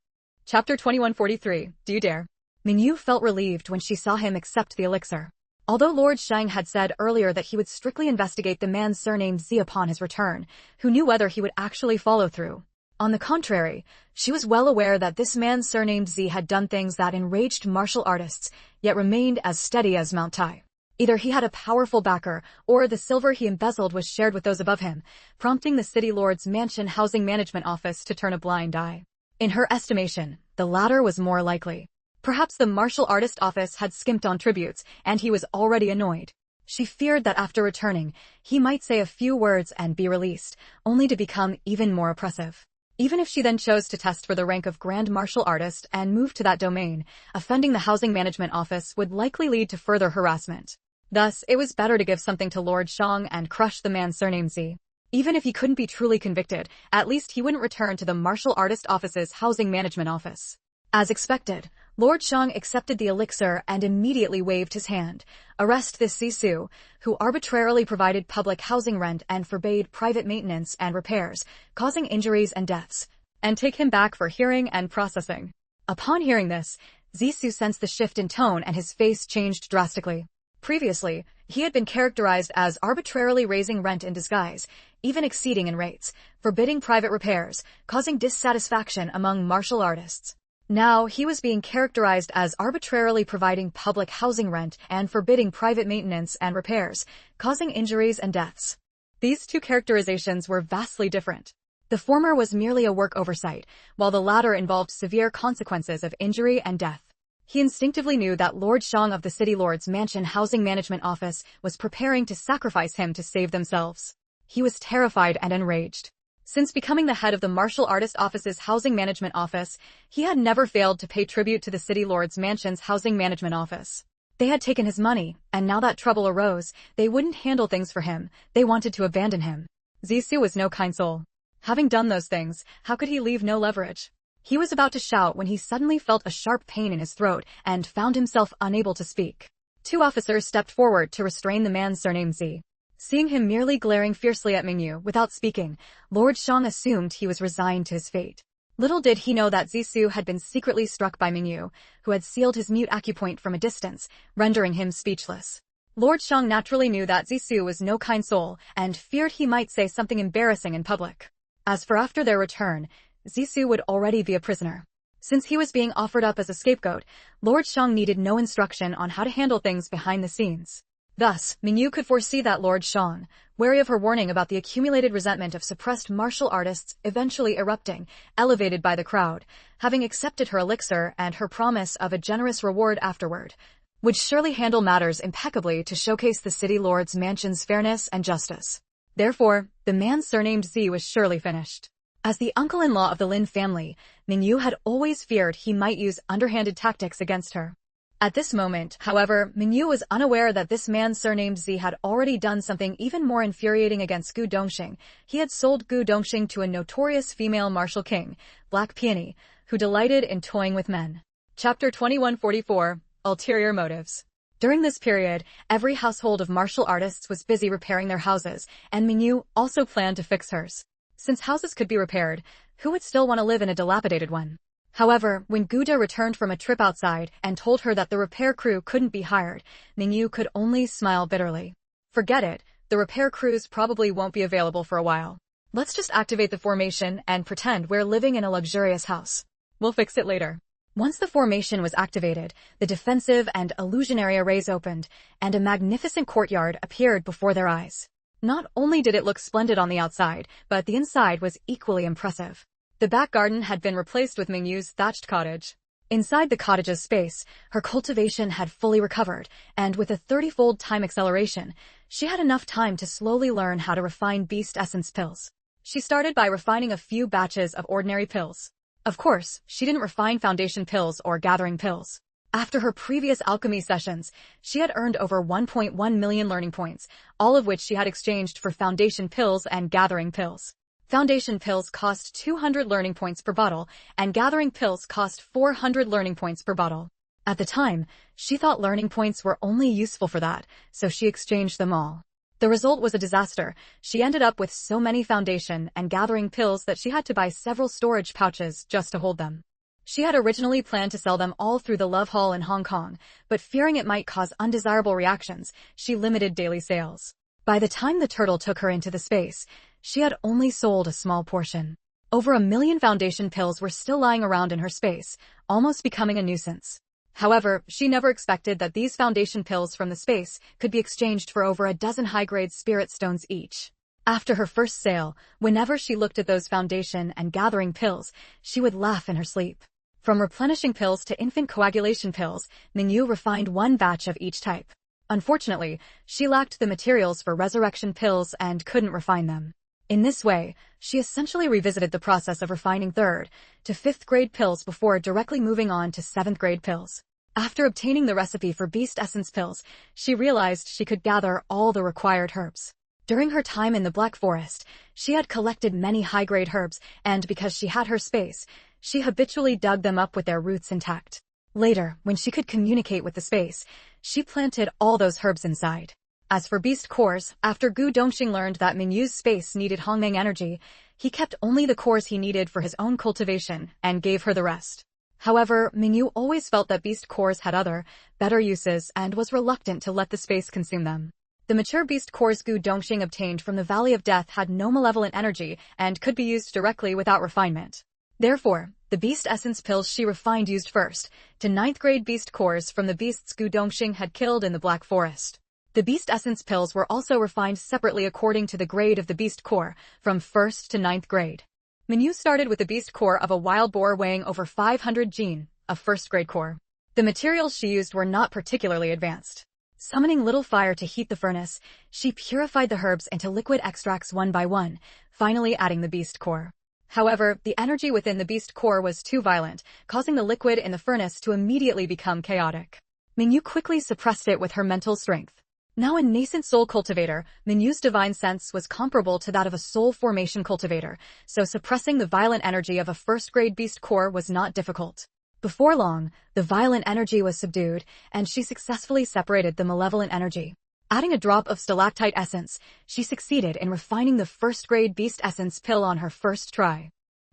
Chapter 2143, Do You Dare? Meng Yu felt relieved when she saw him accept the elixir. Although Lord Shang had said earlier that he would strictly investigate the man surnamed Z upon his return, who knew whether he would actually follow through. On the contrary, she was well aware that this man surnamed Z had done things that enraged martial artists, yet remained as steady as Mount Tai. Either he had a powerful backer, or the silver he embezzled was shared with those above him, prompting the city lord's mansion housing management office to turn a blind eye. In her estimation, the latter was more likely. Perhaps the martial artist office had skimped on tributes, and he was already annoyed. She feared that after returning, he might say a few words and be released, only to become even more oppressive. Even if she then chose to test for the rank of Grand Martial Artist and move to that domain, offending the housing management office would likely lead to further harassment. Thus, it was better to give something to Lord Shang and crush the man surnamed Z. Even if he couldn't be truly convicted, at least he wouldn't return to the martial artist office's housing management office. As expected, Lord Shang accepted the elixir and immediately waved his hand. Arrest this Zissou, who arbitrarily provided public housing rent and forbade private maintenance and repairs, causing injuries and deaths, and take him back for hearing and processing. Upon hearing this, Zissou sensed the shift in tone and his face changed drastically. Previously, he had been characterized as arbitrarily raising rent in disguise, even exceeding in rates, forbidding private repairs, causing dissatisfaction among martial artists. Now, he was being characterized as arbitrarily providing public housing rent and forbidding private maintenance and repairs, causing injuries and deaths. These two characterizations were vastly different. The former was merely a work oversight, while the latter involved severe consequences of injury and death. He instinctively knew that Lord Shang of the City Lord's Mansion Housing Management Office was preparing to sacrifice him to save themselves. He was terrified and enraged. Since becoming the head of the Martial Artist Office's Housing Management Office, he had never failed to pay tribute to the City Lord's Mansion's Housing Management Office. They had taken his money, and now that trouble arose, they wouldn't handle things for him. They wanted to abandon him. Zissou was no kind soul. Having done those things, how could he leave no leverage? He was about to shout when he suddenly felt a sharp pain in his throat and found himself unable to speak. Two officers stepped forward to restrain the man surnamed Z. Seeing him merely glaring fiercely at Meng Yu without speaking, Lord Shang assumed he was resigned to his fate. Little did he know that Zissou had been secretly struck by Meng Yu, who had sealed his mute acupoint from a distance, rendering him speechless. Lord Shang naturally knew that Zissou was no kind soul and feared he might say something embarrassing in public. As for after their return, Zissou would already be a prisoner. Since he was being offered up as a scapegoat, Lord Shang needed no instruction on how to handle things behind the scenes. Thus, Meng Yu could foresee that Lord Shang, wary of her warning about the accumulated resentment of suppressed martial artists eventually erupting, elevated by the crowd, having accepted her elixir and her promise of a generous reward afterward, would surely handle matters impeccably to showcase the City Lord's Mansion's fairness and justice. Therefore, the man surnamed Z was surely finished. As the uncle-in-law of the Lin family, Meng Yu had always feared he might use underhanded tactics against her. At this moment, however, Meng Yu was unaware that this man surnamed Z had already done something even more infuriating against Gu Dongxing. He had sold Gu Dongxing to a notorious female martial king, Black Peony, who delighted in toying with men. Chapter 2144, Ulterior Motives. During this period, every household of martial artists was busy repairing their houses, and Meng Yu also planned to fix hers. Since houses could be repaired, who would still want to live in a dilapidated one? However, when Guda returned from a trip outside and told her that the repair crew couldn't be hired, Mingyu could only smile bitterly. Forget it, the repair crews probably won't be available for a while. Let's just activate the formation and pretend we're living in a luxurious house. We'll fix it later. Once the formation was activated, the defensive and illusionary arrays opened, and a magnificent courtyard appeared before their eyes. Not only did it look splendid on the outside, but the inside was equally impressive. The back garden had been replaced with Mingyu's thatched cottage. Inside the cottage's space, her cultivation had fully recovered, and with a 30-fold time acceleration, she had enough time to slowly learn how to refine beast essence pills. She started by refining a few batches of ordinary pills. Of course, she didn't refine foundation pills or gathering pills. After her previous alchemy sessions, she had earned over 1.1 million learning points, all of which she had exchanged for foundation pills and gathering pills. Foundation pills cost 200 learning points per bottle, and gathering pills cost 400 learning points per bottle. At the time, she thought learning points were only useful for that, so she exchanged them all. The result was a disaster. She ended up with so many foundation and gathering pills that she had to buy several storage pouches just to hold them. She had originally planned to sell them all through the Love Hall in Hong Kong, but fearing it might cause undesirable reactions, she limited daily sales. By the time the turtle took her into the space, she had only sold a small portion. Over 1 million foundation pills were still lying around in her space, almost becoming a nuisance. However, she never expected that these foundation pills from the space could be exchanged for over a dozen high-grade spirit stones each. After her first sale, whenever she looked at those foundation and gathering pills, she would laugh in her sleep. From replenishing pills to infant coagulation pills, Mingyu refined one batch of each type. Unfortunately, she lacked the materials for resurrection pills and couldn't refine them. In this way, she essentially revisited the process of refining 3rd to 5th grade pills before directly moving on to 7th grade pills. After obtaining the recipe for beast essence pills, she realized she could gather all the required herbs. During her time in the Black Forest, she had collected many high-grade herbs, and because she had her space, she habitually dug them up with their roots intact. Later, when she could communicate with the space, she planted all those herbs inside. As for beast cores, after Gu Dongxing learned that Mingyu's space needed Hongmeng energy, he kept only the cores he needed for his own cultivation and gave her the rest. However, Mingyu always felt that beast cores had other, better uses and was reluctant to let the space consume them. The mature beast cores Gu Dongxing obtained from the Valley of Death had no malevolent energy and could be used directly without refinement. Therefore, the beast essence pills she refined used first to 9th grade beast cores from the beasts Gu Dongxing had killed in the Black Forest. The beast essence pills were also refined separately according to the grade of the beast core, from 1st to 9th grade. Mingyu started with the beast core of a wild boar weighing over 500 gene, a 1st grade core. The materials she used were not particularly advanced. Summoning little fire to heat the furnace, she purified the herbs into liquid extracts one by one, finally adding the beast core. However, the energy within the beast core was too violent, causing the liquid in the furnace to immediately become chaotic. Mingyu quickly suppressed it with her mental strength. Now a nascent soul cultivator, Minyu's divine sense was comparable to that of a soul formation cultivator, so suppressing the violent energy of a 1st grade beast core was not difficult. Before long, the violent energy was subdued, and she successfully separated the malevolent energy. Adding a drop of stalactite essence, she succeeded in refining the 1st grade beast essence pill on her first try.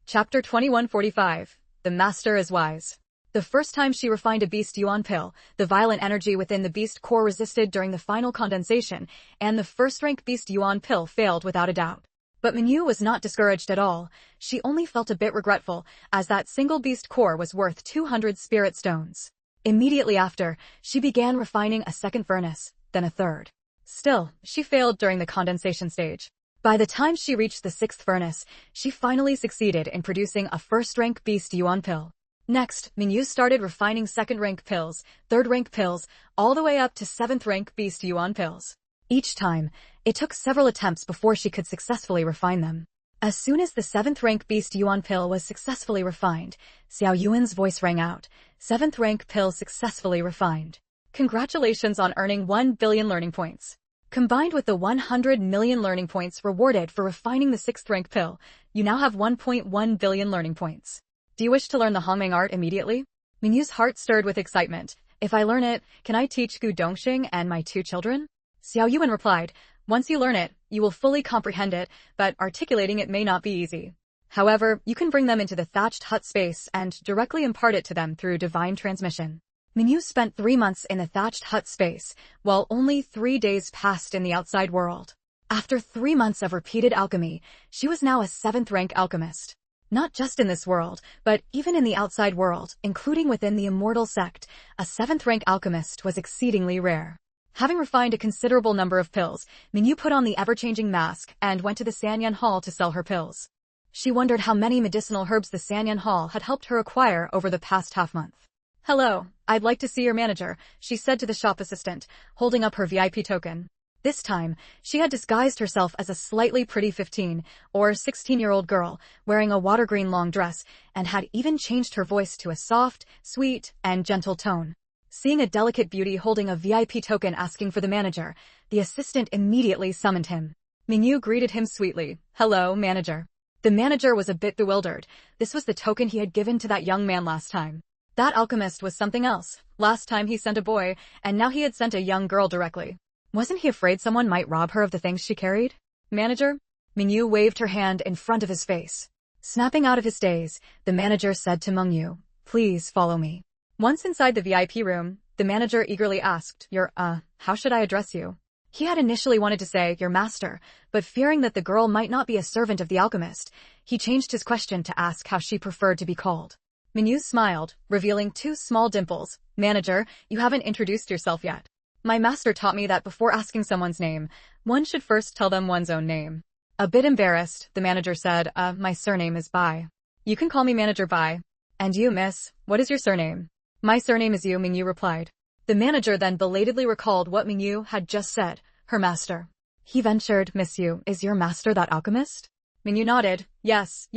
Chapter 2145. The Master is Wise. The first time she refined a beast yuan pill, the violent energy within the beast core resisted during the final condensation, and the 1st rank beast yuan pill failed without a doubt. But Mingyu was not discouraged at all. She only felt a bit regretful, as that single beast core was worth 200 spirit stones. Immediately after, she began refining a 2nd furnace, then a 3rd. Still, she failed during the condensation stage. By the time she reached the 6th furnace, she finally succeeded in producing a 1st rank beast yuan pill. Next, Mingyu started refining 2nd rank pills, 3rd rank pills, all the way up to 7th rank beast yuan pills. Each time, it took several attempts before she could successfully refine them. As soon as the 7th rank beast yuan pill was successfully refined, Xiao Yuan's voice rang out. 7th rank pill successfully refined. Congratulations on earning 1 billion learning points. Combined with the 100 million learning points rewarded for refining the 6th rank pill, you now have 1.1 billion learning points. Do you wish to learn the Hongmeng art immediately? Minyu's heart stirred with excitement. If I learn it, can I teach Gu Dongxing and my 2 children? Xiao Yuan replied, once you learn it, you will fully comprehend it, but articulating it may not be easy. However, you can bring them into the thatched hut space and directly impart it to them through divine transmission. Mingyu spent 3 months in the thatched hut space, while only 3 days passed in the outside world. After 3 months of repeated alchemy, she was now a 7th-rank alchemist. Not just in this world, but even in the outside world, including within the immortal sect, a 7th-rank alchemist was exceedingly rare. Having refined a considerable number of pills, Mingyu put on the ever-changing mask and went to the Sanyan Hall to sell her pills. She wondered how many medicinal herbs the Sanyan Hall had helped her acquire over the past half-month. "Hello, I'd like to see your manager," she said to the shop assistant, holding up her VIP token. This time, she had disguised herself as a slightly pretty 15 or 16-year-old girl, wearing a water-green long dress, and had even changed her voice to a soft, sweet, and gentle tone. Seeing a delicate beauty holding a VIP token asking for the manager, the assistant immediately summoned him. Mingyu greeted him sweetly. "Hello, manager." The manager was a bit bewildered. This was the token he had given to that young man last time. That alchemist was something else. Last time he sent a boy, and now he had sent a young girl directly. Wasn't he afraid someone might rob her of the things she carried? "Manager?" Mingyu waved her hand in front of his face. Snapping out of his daze, the manager said to Mingyu, "Please follow me." Once inside the VIP room, the manager eagerly asked, How should I address you?" He had initially wanted to say, "Your master," but fearing that the girl might not be a servant of the alchemist, he changed his question to ask how she preferred to be called. Mingyu smiled, revealing 2 small dimples. "Manager, you haven't introduced yourself yet." "My master taught me that before asking someone's name, one should first tell them one's own name." A bit embarrassed, the manager said, My surname is Bai." "You can call me Manager Bai." "And you, miss, what is your surname?" "My surname is Yu," Mingyu replied. The manager then belatedly recalled what Mingyu had just said, her master. He ventured, "Miss Yu, is your master that alchemist?" Mingyu nodded. Yes,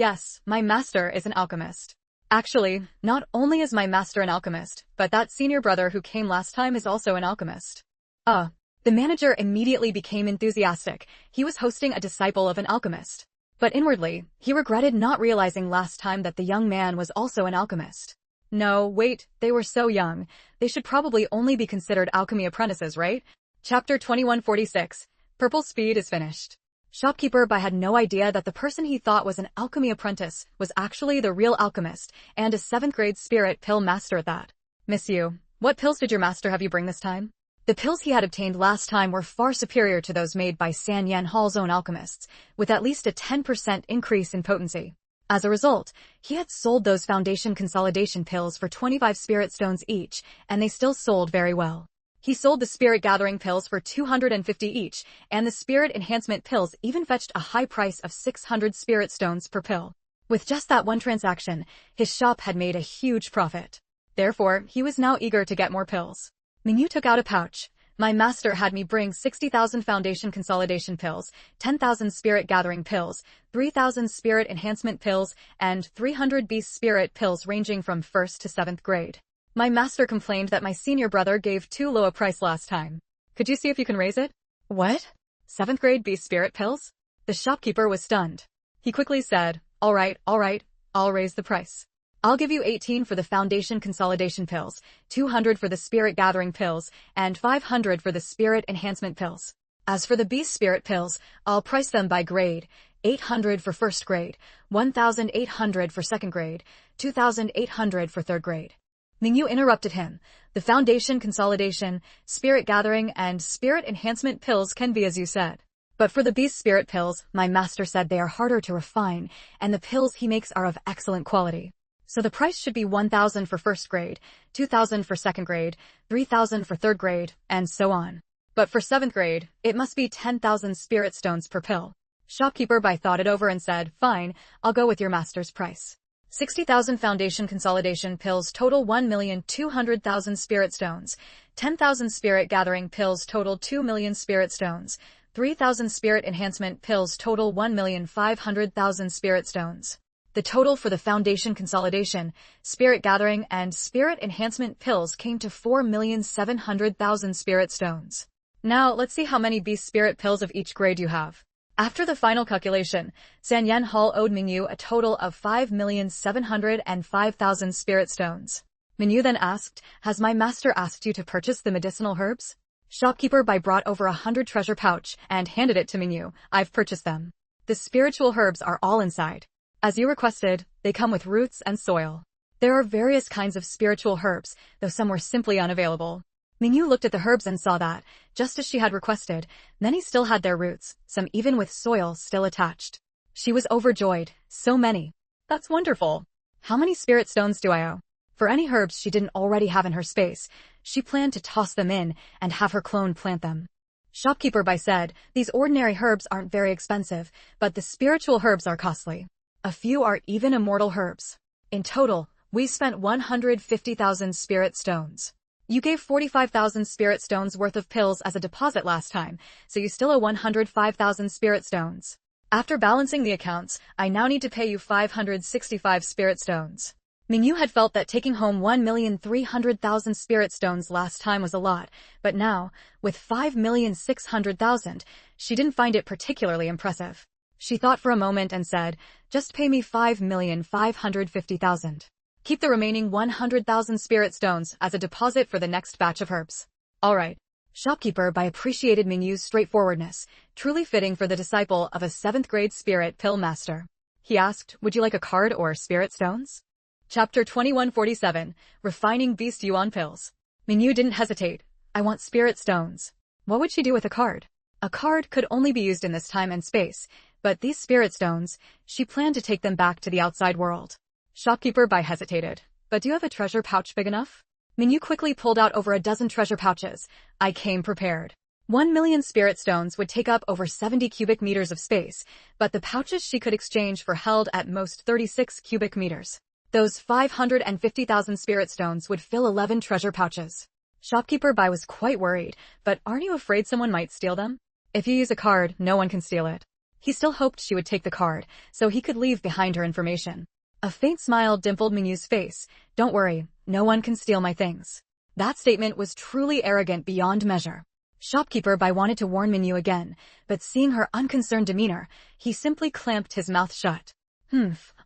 my master is an alchemist. Actually, not only is my master an alchemist, but that senior brother who came last time is also an alchemist." The manager immediately became enthusiastic. He was hosting a disciple of an alchemist. But inwardly, he regretted not realizing last time that the young man was also an alchemist. No, wait, they were so young. They should probably only be considered alchemy apprentices, right? Chapter 2146. Purple Speed is finished. Shopkeeper Bai had no idea that the person he thought was an alchemy apprentice was actually the real alchemist, and a 7th-grade spirit pill master at that. "Miss Yu, what pills did your master have you bring this time?" The pills he had obtained last time were far superior to those made by Sanyan Hall's own alchemists, with at least a 10% increase in potency. As a result, he had sold those foundation consolidation pills for 25 spirit stones each, and they still sold very well. He sold the spirit gathering pills for 250 each, and the spirit enhancement pills even fetched a high price of 600 spirit stones per pill. With just that one transaction, his shop had made a huge profit. Therefore, he was now eager to get more pills. Mingyu took out a pouch. "My master had me bring 60,000 foundation consolidation pills, 10,000 spirit gathering pills, 3,000 spirit enhancement pills, and 300 beast spirit pills ranging from 1st to 7th grade. My master complained that my senior brother gave too low a price last time. Could you see if you can raise it?" "What? 7th grade beast spirit pills?" The shopkeeper was stunned. He quickly said, All right, I'll raise the price. I'll give you 18 for the foundation consolidation pills, 200 for the spirit gathering pills, and 500 for the spirit enhancement pills. As for the beast spirit pills, I'll price them by grade, 800 for 1st grade, 1,800 for 2nd grade, 2,800 for 3rd grade. Mingyu interrupted him. "The foundation consolidation, spirit gathering, and spirit enhancement pills can be as you said. But for the beast spirit pills, my master said they are harder to refine, and the pills he makes are of excellent quality. So the price should be 1,000 for 1st grade, 2,000 for 2nd grade, 3,000 for 3rd grade, and so on. But for 7th grade, it must be 10,000 spirit stones per pill." Shopkeeper Bai thought it over and said, "Fine, I'll go with your master's price. 60,000 foundation consolidation pills total 1,200,000 spirit stones, 10,000 spirit gathering pills total 2 million spirit stones, 3,000 spirit enhancement pills total 1,500,000 spirit stones. The total for the foundation consolidation, spirit gathering, and spirit enhancement pills came to 4,700,000 spirit stones. Now, let's see how many beast spirit pills of each grade you have." After the final calculation, Sanyan Hall owed Mingyu a total of 5,705,000 spirit stones. Mingyu then asked, "Has my master asked you to purchase the medicinal herbs?" Shopkeeper Bai brought over 100 treasure pouch and handed it to Mingyu. "I've purchased them. The spiritual herbs are all inside." As you requested, they come with roots and soil. There are various kinds of spiritual herbs, though some were simply unavailable. Mingyu looked at the herbs and saw that, just as she had requested, many still had their roots, some even with soil still attached. She was overjoyed. So many. That's wonderful. How many spirit stones do I owe? For any herbs she didn't already have in her space, she planned to toss them in and have her clone plant them. Shopkeeper Bai said, these ordinary herbs aren't very expensive, but the spiritual herbs are costly. A few are even immortal herbs. In total, we spent 150,000 spirit stones. You gave 45,000 spirit stones worth of pills as a deposit last time, so you still owe 105,000 spirit stones. After balancing the accounts, I now need to pay you 565 spirit stones. Mingyu had felt that taking home 1,300,000 spirit stones last time was a lot, but now, with 5,600,000, she didn't find it particularly impressive. She thought for a moment and said, just pay me 5,550,000. Keep the remaining 100,000 spirit stones as a deposit for the next batch of herbs. All right. Shopkeeper Bai appreciated Mingyu's straightforwardness, truly fitting for the disciple of a 7th grade spirit pill master. He asked, would you like a card or spirit stones? Chapter 2147, Refining Beast Yuan Pills. Mingyu didn't hesitate. I want spirit stones. What would she do with a card? A card could only be used in this time and space, but these spirit stones, she planned to take them back to the outside world. Shopkeeper Bai hesitated. But do you have a treasure pouch big enough? Mingyu quickly pulled out over a dozen treasure pouches. I came prepared. 1 million spirit stones would take up over 70 cubic meters of space, but the pouches she could exchange for held at most 36 cubic meters. Those 550,000 spirit stones would fill 11 treasure pouches. Shopkeeper Bai was quite worried, but aren't you afraid someone might steal them? If you use a card, no one can steal it. He still hoped she would take the card, so he could leave behind her information. A faint smile dimpled Mingyu's face. Don't worry, no one can steal my things. That statement was truly arrogant beyond measure. Shopkeeper Bai wanted to warn Mingyu again, but seeing her unconcerned demeanor, he simply clamped his mouth shut.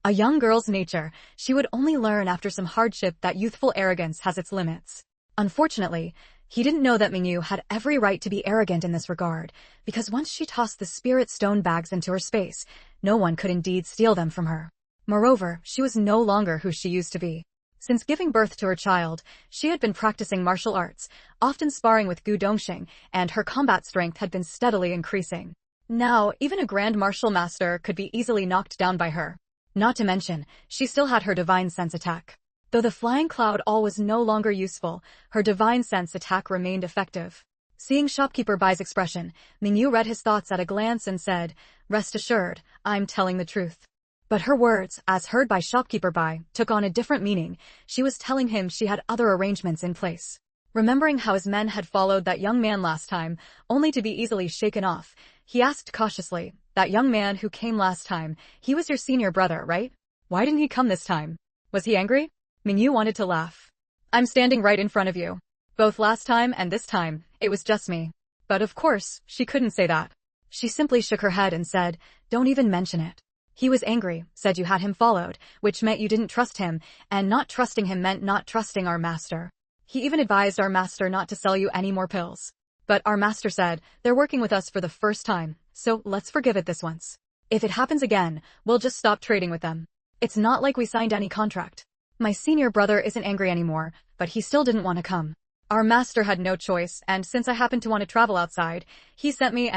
A young girl's nature, she would only learn after some hardship that youthful arrogance has its limits. Unfortunately, he didn't know that Mingyu had every right to be arrogant in this regard, because once she tossed the spirit stone bags into her space, no one could indeed steal them from her. Moreover, she was no longer who she used to be. Since giving birth to her child, she had been practicing martial arts, often sparring with Gu Dongxing, and her combat strength had been steadily increasing. Now, even a grand martial master could be easily knocked down by her. Not to mention, she still had her divine sense attack. Though the flying cloud all was no longer useful, her divine sense attack remained effective. Seeing Shopkeeper Bai's expression, Mingyu read his thoughts at a glance and said, rest assured, I'm telling the truth. But her words, as heard by Shopkeeper Bai, took on a different meaning. She was telling him she had other arrangements in place. Remembering how his men had followed that young man last time, only to be easily shaken off, he asked cautiously, that young man who came last time, he was your senior brother, right? Why didn't he come this time? Was he angry? Mingyu wanted to laugh. I'm standing right in front of you. Both last time and this time, it was just me. But of course, she couldn't say that. She simply shook her head and said, don't even mention it. He was angry, said you had him followed, which meant you didn't trust him, and not trusting him meant not trusting our master. He even advised our master not to sell you any more pills. But our master said, they're working with us for the first time, so let's forgive it this once. If it happens again, we'll just stop trading with them. It's not like we signed any contract. My senior brother isn't angry anymore, but he still didn't want to come. Our master had no choice, and since I happened to want to travel outside, he sent me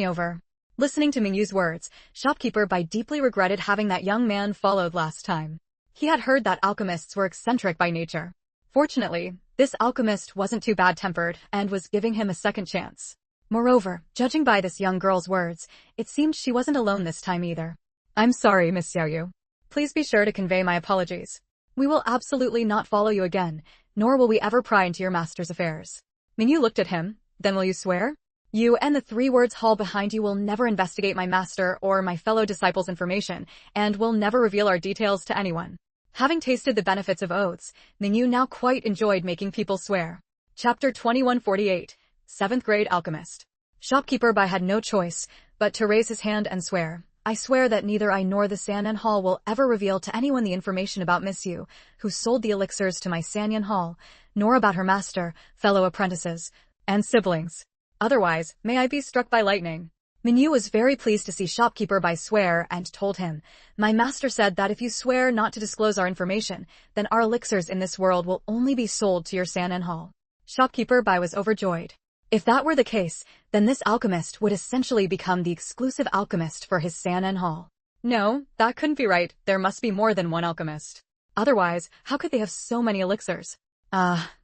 over. Listening to Mingyu's words, Shopkeeper Bai deeply regretted having that young man followed last time. He had heard that alchemists were eccentric by nature. Fortunately, this alchemist wasn't too bad-tempered and was giving him a second chance. Moreover, judging by this young girl's words, it seemed she wasn't alone this time either. I'm sorry, Miss Xiaoyu. Please be sure to convey my apologies. We will absolutely not follow you again, nor will we ever pry into your master's affairs. Mingyu looked at him. Then will you swear? You and the 3 words hall behind you will never investigate my master or my fellow disciples' information, and will never reveal our details to anyone. Having tasted the benefits of oaths, Mingyu now quite enjoyed making people swear. Chapter 2148, 7th Grade Alchemist. Shopkeeper Bai had no choice but to raise his hand and swear. I swear that neither I nor the Sanyan Hall will ever reveal to anyone the information about Miss Yu, who sold the elixirs to my Sanyan Hall, nor about her master, fellow apprentices, and siblings. Otherwise, may I be struck by lightning. Mingyu was very pleased to see Shopkeeper Bai swear and told him, "My master said that if you swear not to disclose our information, then our elixirs in this world will only be sold to your Sanan Hall." Shopkeeper Bai was overjoyed. If that were the case, then this alchemist would essentially become the exclusive alchemist for his Sanan Hall. No, that couldn't be right. There must be more than one alchemist. Otherwise, how could they have so many elixirs?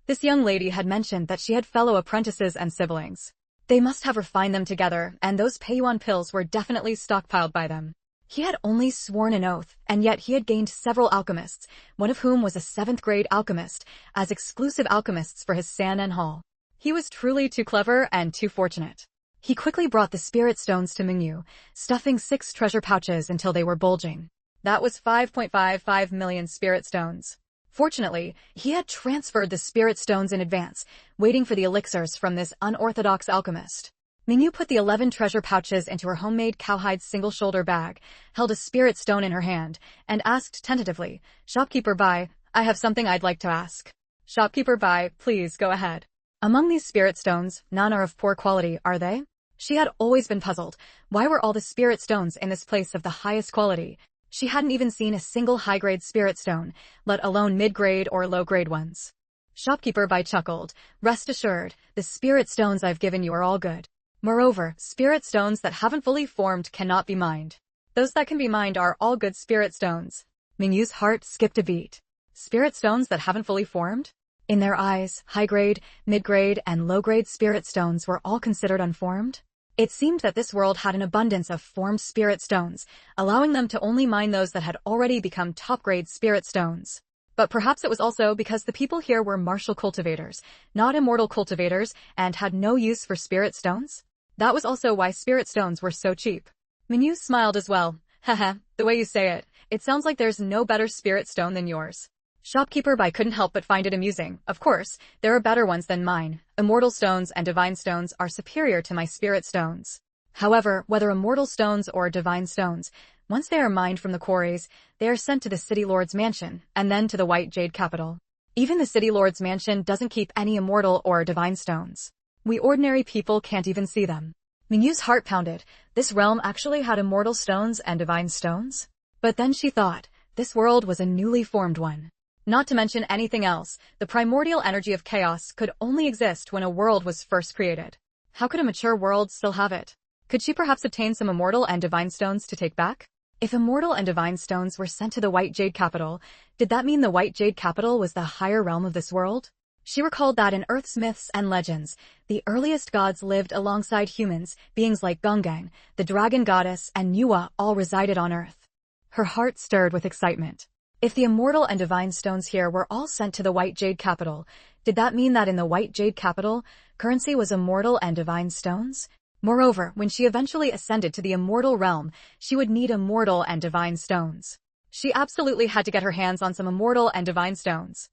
This young lady had mentioned that she had fellow apprentices and siblings. They must have refined them together, and those Peiyuan pills were definitely stockpiled by them. He had only sworn an oath, and yet he had gained several alchemists, one of whom was a 7th grade alchemist, as exclusive alchemists for his Sanan Hall. He was truly too clever and too fortunate. He quickly brought the spirit stones to Mingyu, stuffing 6 treasure pouches until they were bulging. That was 5.55 million spirit stones. Fortunately, he had transferred the spirit stones in advance, waiting for the elixirs from this unorthodox alchemist. Mingyu put the 11 treasure pouches into her homemade cowhide single-shoulder bag, held a spirit stone in her hand, and asked tentatively, "Shopkeeper Bai, I have something I'd like to ask." "Shopkeeper Bai, please go ahead." "Among these spirit stones, none are of poor quality, are they?" She had always been puzzled. Why were all the spirit stones in this place of the highest quality? She hadn't even seen a single high-grade spirit stone, let alone mid-grade or low-grade ones. Shopkeeper Bai chuckled. "Rest assured, the spirit stones I've given you are all good. Moreover, spirit stones that haven't fully formed cannot be mined. Those that can be mined are all good spirit stones." Mingyu's heart skipped a beat. Spirit stones that haven't fully formed? In their eyes, high-grade, mid-grade, and low-grade spirit stones were all considered unformed? It seemed that this world had an abundance of formed spirit stones, allowing them to only mine those that had already become top-grade spirit stones. But perhaps it was also because the people here were martial cultivators, not immortal cultivators, and had no use for spirit stones? That was also why spirit stones were so cheap. Mingyu smiled as well. "Haha, the way you say it, it sounds like there's no better spirit stone than yours." Shopkeeper Bai couldn't help but find it amusing. "Of course, there are better ones than mine. Immortal stones and divine stones are superior to my spirit stones. However, whether immortal stones or divine stones, once they are mined from the quarries, they are sent to the City Lord's mansion, and then to the White Jade capital. Even the City Lord's mansion doesn't keep any immortal or divine stones. We ordinary people can't even see them." Mingyu's heart pounded. This realm actually had immortal stones and divine stones? But then she thought, this world was a newly formed one. Not to mention anything else, the primordial energy of chaos could only exist when a world was first created. How could a mature world still have it? Could she perhaps obtain some immortal and divine stones to take back? If immortal and divine stones were sent to the White Jade capital, did that mean the White Jade capital was the higher realm of this world? She recalled that in Earth's myths and legends, the earliest gods lived alongside humans, beings like Gungang, the dragon goddess, and Nuwa all resided on Earth. Her heart stirred with excitement. If the immortal and divine stones here were all sent to the White Jade capital, did that mean that in the White Jade capital, currency was immortal and divine stones? Moreover, when she eventually ascended to the immortal realm, she would need immortal and divine stones. She absolutely had to get her hands on some immortal and divine stones.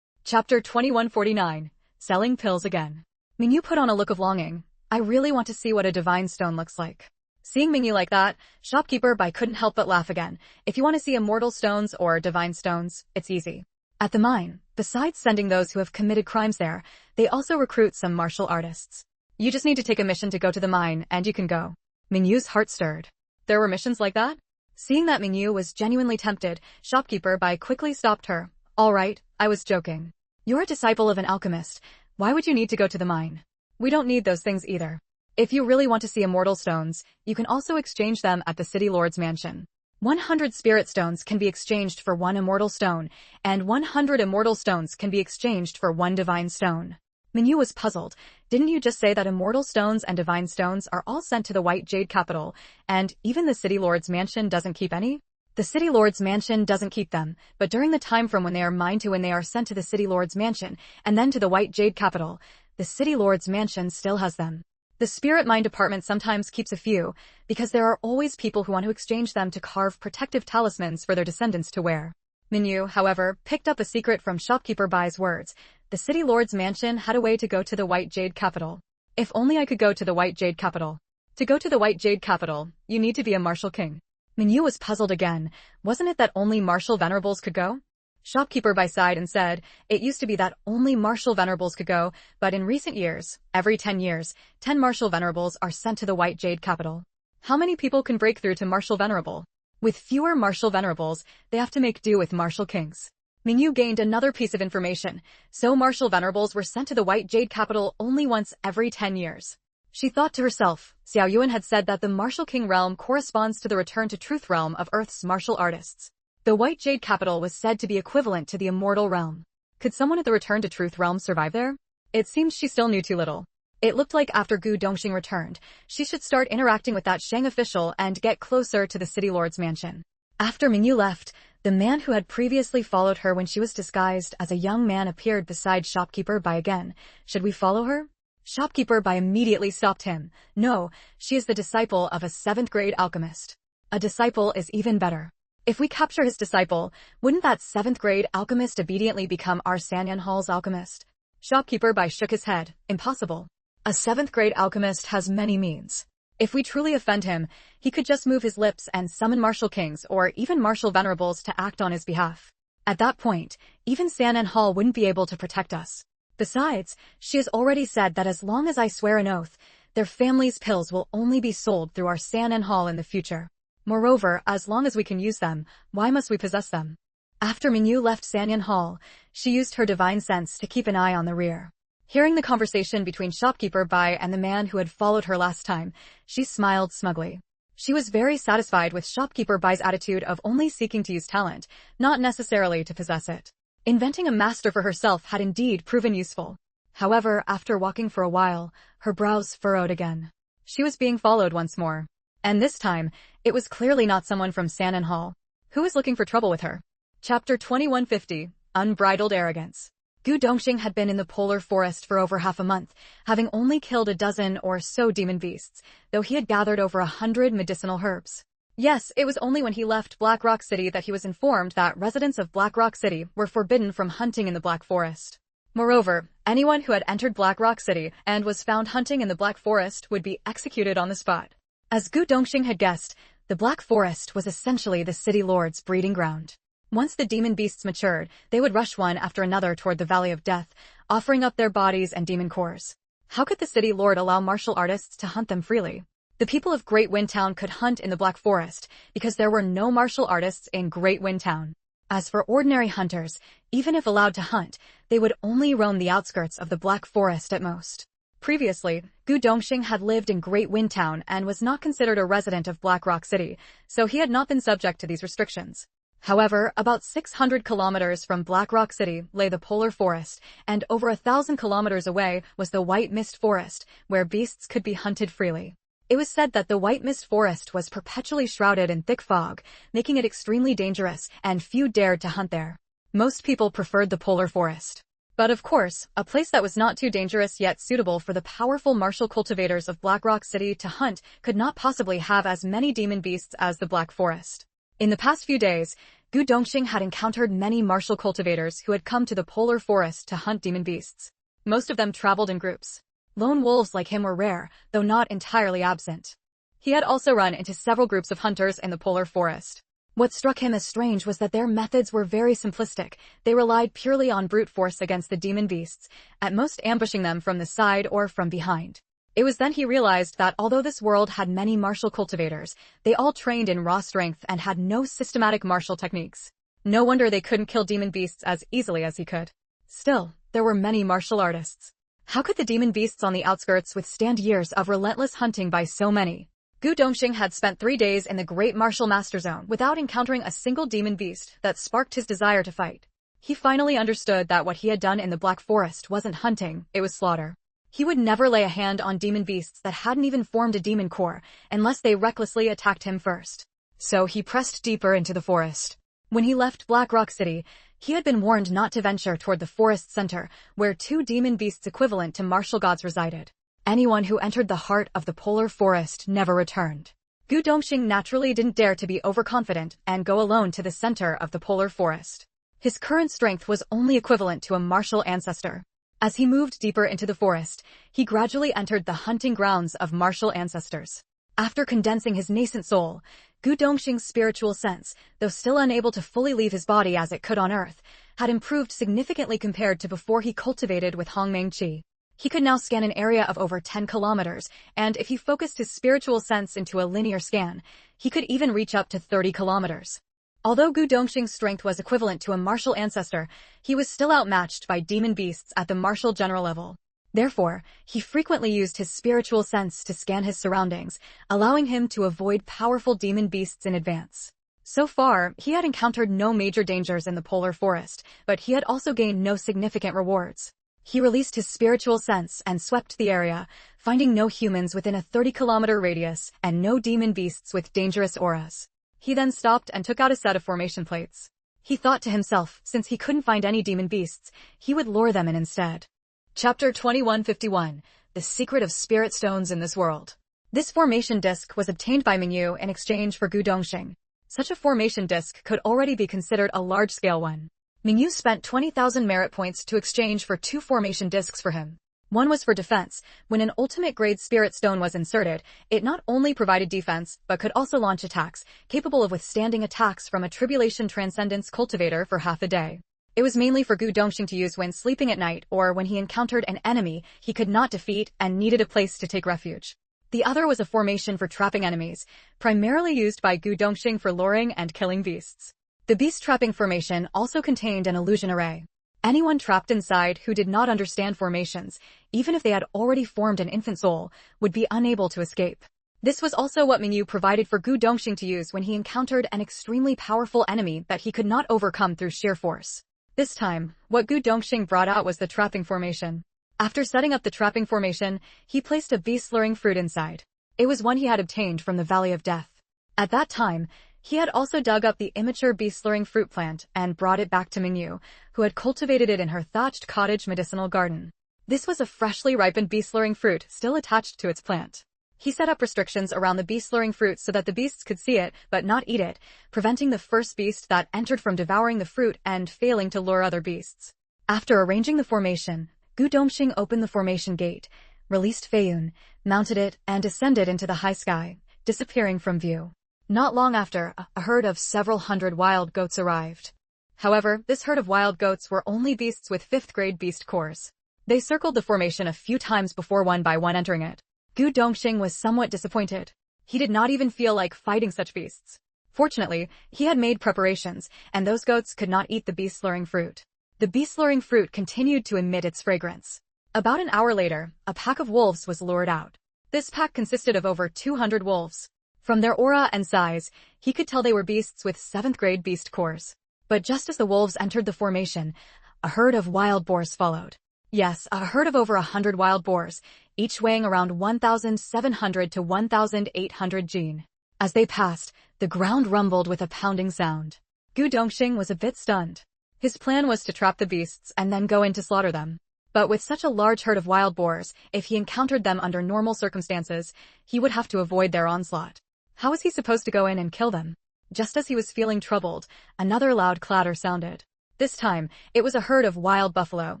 Chapter 2149. Selling Pills Again. Mingyu put on a look of longing. "I really want to see what a divine stone looks like." Seeing Mingyu like that, Shopkeeper Bai couldn't help but laugh again. "If you want to see immortal stones or divine stones, it's easy. At the mine, besides sending those who have committed crimes there, they also recruit some martial artists. You just need to take a mission to go to the mine, and you can go." Mingyu's heart stirred. There were missions like that? Seeing that Mingyu was genuinely tempted, Shopkeeper Bai quickly stopped her. "All right, I was joking. You're a disciple of an alchemist. Why would you need to go to the mine? We don't need those things either. If you really want to see immortal stones, you can also exchange them at the City Lord's mansion. 100 spirit stones can be exchanged for 1 immortal stone, and 100 immortal stones can be exchanged for 1 divine stone." Mingyu was puzzled. "Didn't you just say that immortal stones and divine stones are all sent to the White Jade capital, and even the City Lord's mansion doesn't keep any?" "The City Lord's mansion doesn't keep them, but during the time from when they are mined to when they are sent to the City Lord's mansion, and then to the White Jade capital, the City Lord's mansion still has them. The Spirit Mine Department sometimes keeps a few, because there are always people who want to exchange them to carve protective talismans for their descendants to wear." Mingyu, however, picked up a secret from Shopkeeper Bai's words. The City Lord's mansion had a way to go to the White Jade capital. If only I could go to the White Jade capital. To go to the White Jade capital, you need to be a martial king. Mingyu was puzzled again. Wasn't it that only martial venerables could go? Shopkeeper Bai sighed and said, "It used to be that only martial venerables could go, but in recent years, every 10 years, 10 martial venerables are sent to the White Jade capital." How many people can break through to martial venerable? With fewer martial venerables, they have to make do with martial kings. Mingyu gained another piece of information, so martial venerables were sent to the White Jade capital only once every 10 years. She thought to herself, Xiao Yuan had said that the martial king realm corresponds to the return to truth realm of Earth's martial artists. The White Jade capital was said to be equivalent to the immortal realm. Could someone at the return to truth realm survive there? It seemed she still knew too little. It looked like after Gu Dongxing returned, she should start interacting with that Shang official and get closer to the city lord's mansion. After Mingyu left, the man who had previously followed her when she was disguised as a young man appeared beside Shopkeeper Bai again. Should we follow her? Shopkeeper Bai immediately stopped him. No, she is the disciple of a 7th grade alchemist. A disciple is even better. If we capture his disciple, wouldn't that 7th grade alchemist obediently become our Sanyan Hall's alchemist? Shopkeeper Bai shook his head. Impossible. A 7th grade alchemist has many means. If we truly offend him, he could just move his lips and summon martial kings or even martial venerables to act on his behalf. At that point, even Sanyan Hall wouldn't be able to protect us. Besides, she has already said that as long as I swear an oath, their family's pills will only be sold through our Sanyan Hall in the future. Moreover, as long as we can use them, why must we possess them? After Mingyu left Sanyan Hall, she used her divine sense to keep an eye on the rear. Hearing the conversation between Shopkeeper Bai and the man who had followed her last time, she smiled smugly. She was very satisfied with Shopkeeper Bai's attitude of only seeking to use talent, not necessarily to possess it. Inventing a master for herself had indeed proven useful. However, after walking for a while, her brows furrowed again. She was being followed once more. And this time, it was clearly not someone from Sanyan Hall. Who was looking for trouble with her? Chapter 2150, Unbridled Arrogance. Gu Dongxing had been in the polar forest for over half a month, having only killed a dozen or so demon beasts, though he had gathered over 100 medicinal herbs. Yes, it was only when he left Black Rock City that he was informed that residents of Black Rock City were forbidden from hunting in the Black Forest. Moreover, anyone who had entered Black Rock City and was found hunting in the Black Forest would be executed on the spot. As Gu Dongxing had guessed, the Black Forest was essentially the city lord's breeding ground. Once the demon beasts matured, they would rush one after another toward the Valley of Death, offering up their bodies and demon cores. How could the city lord allow martial artists to hunt them freely? The people of Great Wind Town could hunt in the Black Forest because there were no martial artists in Great Wind Town. As for ordinary hunters, even if allowed to hunt, they would only roam the outskirts of the Black Forest at most. Previously, Gu Dongxing had lived in Great Wind Town and was not considered a resident of Black Rock City, so he had not been subject to these restrictions. However, about 600 kilometers from Black Rock City lay the Polar Forest, and over 1,000 kilometers away was the White Mist Forest, where beasts could be hunted freely. It was said that the White Mist Forest was perpetually shrouded in thick fog, making it extremely dangerous, and few dared to hunt there. Most people preferred the Polar Forest. But of course, a place that was not too dangerous yet suitable for the powerful martial cultivators of Black Rock City to hunt could not possibly have as many demon beasts as the Black Forest. In the past few days, Gu Dongxing had encountered many martial cultivators who had come to the Polar Forest to hunt demon beasts. Most of them traveled in groups. Lone wolves like him were rare, though not entirely absent. He had also run into several groups of hunters in the Polar Forest. What struck him as strange was that their methods were very simplistic. They relied purely on brute force against the demon beasts, at most ambushing them from the side or from behind. It was then he realized that although this world had many martial cultivators, they all trained in raw strength and had no systematic martial techniques. No wonder they couldn't kill demon beasts as easily as he could. Still, there were many martial artists. How could the demon beasts on the outskirts withstand years of relentless hunting by so many? Gu Dongxing had spent 3 days in the Great Martial Master Zone without encountering a single demon beast that sparked his desire to fight. He finally understood that what he had done in the Black Forest wasn't hunting, it was slaughter. He would never lay a hand on demon beasts that hadn't even formed a demon core, unless they recklessly attacked him first. So he pressed deeper into the forest. When he left Black Rock City, he had been warned not to venture toward the forest center, where 2 demon beasts equivalent to martial gods resided. Anyone who entered the heart of the Polar Forest never returned. Gu Dongxing naturally didn't dare to be overconfident and go alone to the center of the Polar Forest. His current strength was only equivalent to a martial ancestor. As he moved deeper into the forest, he gradually entered the hunting grounds of martial ancestors. After condensing his nascent soul, Gu Dongxing's spiritual sense, though still unable to fully leave his body as it could on Earth, had improved significantly compared to before he cultivated with Hongmeng Qi. He could now scan an area of over 10 kilometers, and if he focused his spiritual sense into a linear scan, he could even reach up to 30 kilometers. Although Gu Dongxing's strength was equivalent to a martial ancestor, he was still outmatched by demon beasts at the martial general level. Therefore, he frequently used his spiritual sense to scan his surroundings, allowing him to avoid powerful demon beasts in advance. So far, he had encountered no major dangers in the polar forest, but he had also gained no significant rewards. He released his spiritual sense and swept the area, finding no humans within a 30-kilometer radius and no demon beasts with dangerous auras. He then stopped and took out a set of formation plates. He thought to himself, since he couldn't find any demon beasts, he would lure them in instead. Chapter 2151, The Secret of Spirit Stones in This World. This formation disc was obtained by Mingyu in exchange for Gu Dongxing. Such a formation disc could already be considered a large-scale one. Mingyu spent 20,000 merit points to exchange for 2 formation discs for him. One was for defense. When an ultimate-grade spirit stone was inserted, it not only provided defense, but could also launch attacks, capable of withstanding attacks from a Tribulation Transcendence cultivator for half a day. It was mainly for Gu Dongxing to use when sleeping at night or when he encountered an enemy he could not defeat and needed a place to take refuge. The other was a formation for trapping enemies, primarily used by Gu Dongxing for luring and killing beasts. The beast trapping formation also contained an illusion array. Anyone trapped inside who did not understand formations, even if they had already formed an infant soul, would be unable to escape. This was also what Mingyu provided for Gu Dongxing to use when he encountered an extremely powerful enemy that he could not overcome through sheer force. This time, what Gu Dongxing brought out was the trapping formation. After setting up the trapping formation, he placed a beast-luring fruit inside. It was one he had obtained from the Valley of Death. At that time, he had also dug up the immature beast-luring fruit plant and brought it back to Mingyu, who had cultivated it in her thatched cottage medicinal garden. This was a freshly ripened beast-luring fruit still attached to its plant. He set up restrictions around the beast-luring fruit so that the beasts could see it but not eat it, preventing the first beast that entered from devouring the fruit and failing to lure other beasts. After arranging the formation, Gu Dongxing opened the formation gate, released Feiyun, mounted it, and ascended into the high sky, disappearing from view. Not long after, a herd of several hundred wild goats arrived. However, this herd of wild goats were only beasts with 5th-grade beast cores. They circled the formation a few times before one by one entering it. Gu Dongxing was somewhat disappointed. He did not even feel like fighting such beasts. Fortunately, he had made preparations, and those goats could not eat the beast-luring fruit. The beast-luring fruit continued to emit its fragrance. About an hour later, a pack of wolves was lured out. This pack consisted of over 200 wolves. From their aura and size, he could tell they were beasts with 7th-grade beast cores. But just as the wolves entered the formation, a herd of wild boars followed. Yes, a herd of over 100 wild boars, each weighing around 1,700 to 1,800 jin. As they passed, the ground rumbled with a pounding sound. Gu Dongxing was a bit stunned. His plan was to trap the beasts and then go in to slaughter them. But with such a large herd of wild boars, if he encountered them under normal circumstances, he would have to avoid their onslaught. How was he supposed to go in and kill them? Just as he was feeling troubled, another loud clatter sounded. This time, it was a herd of wild buffalo,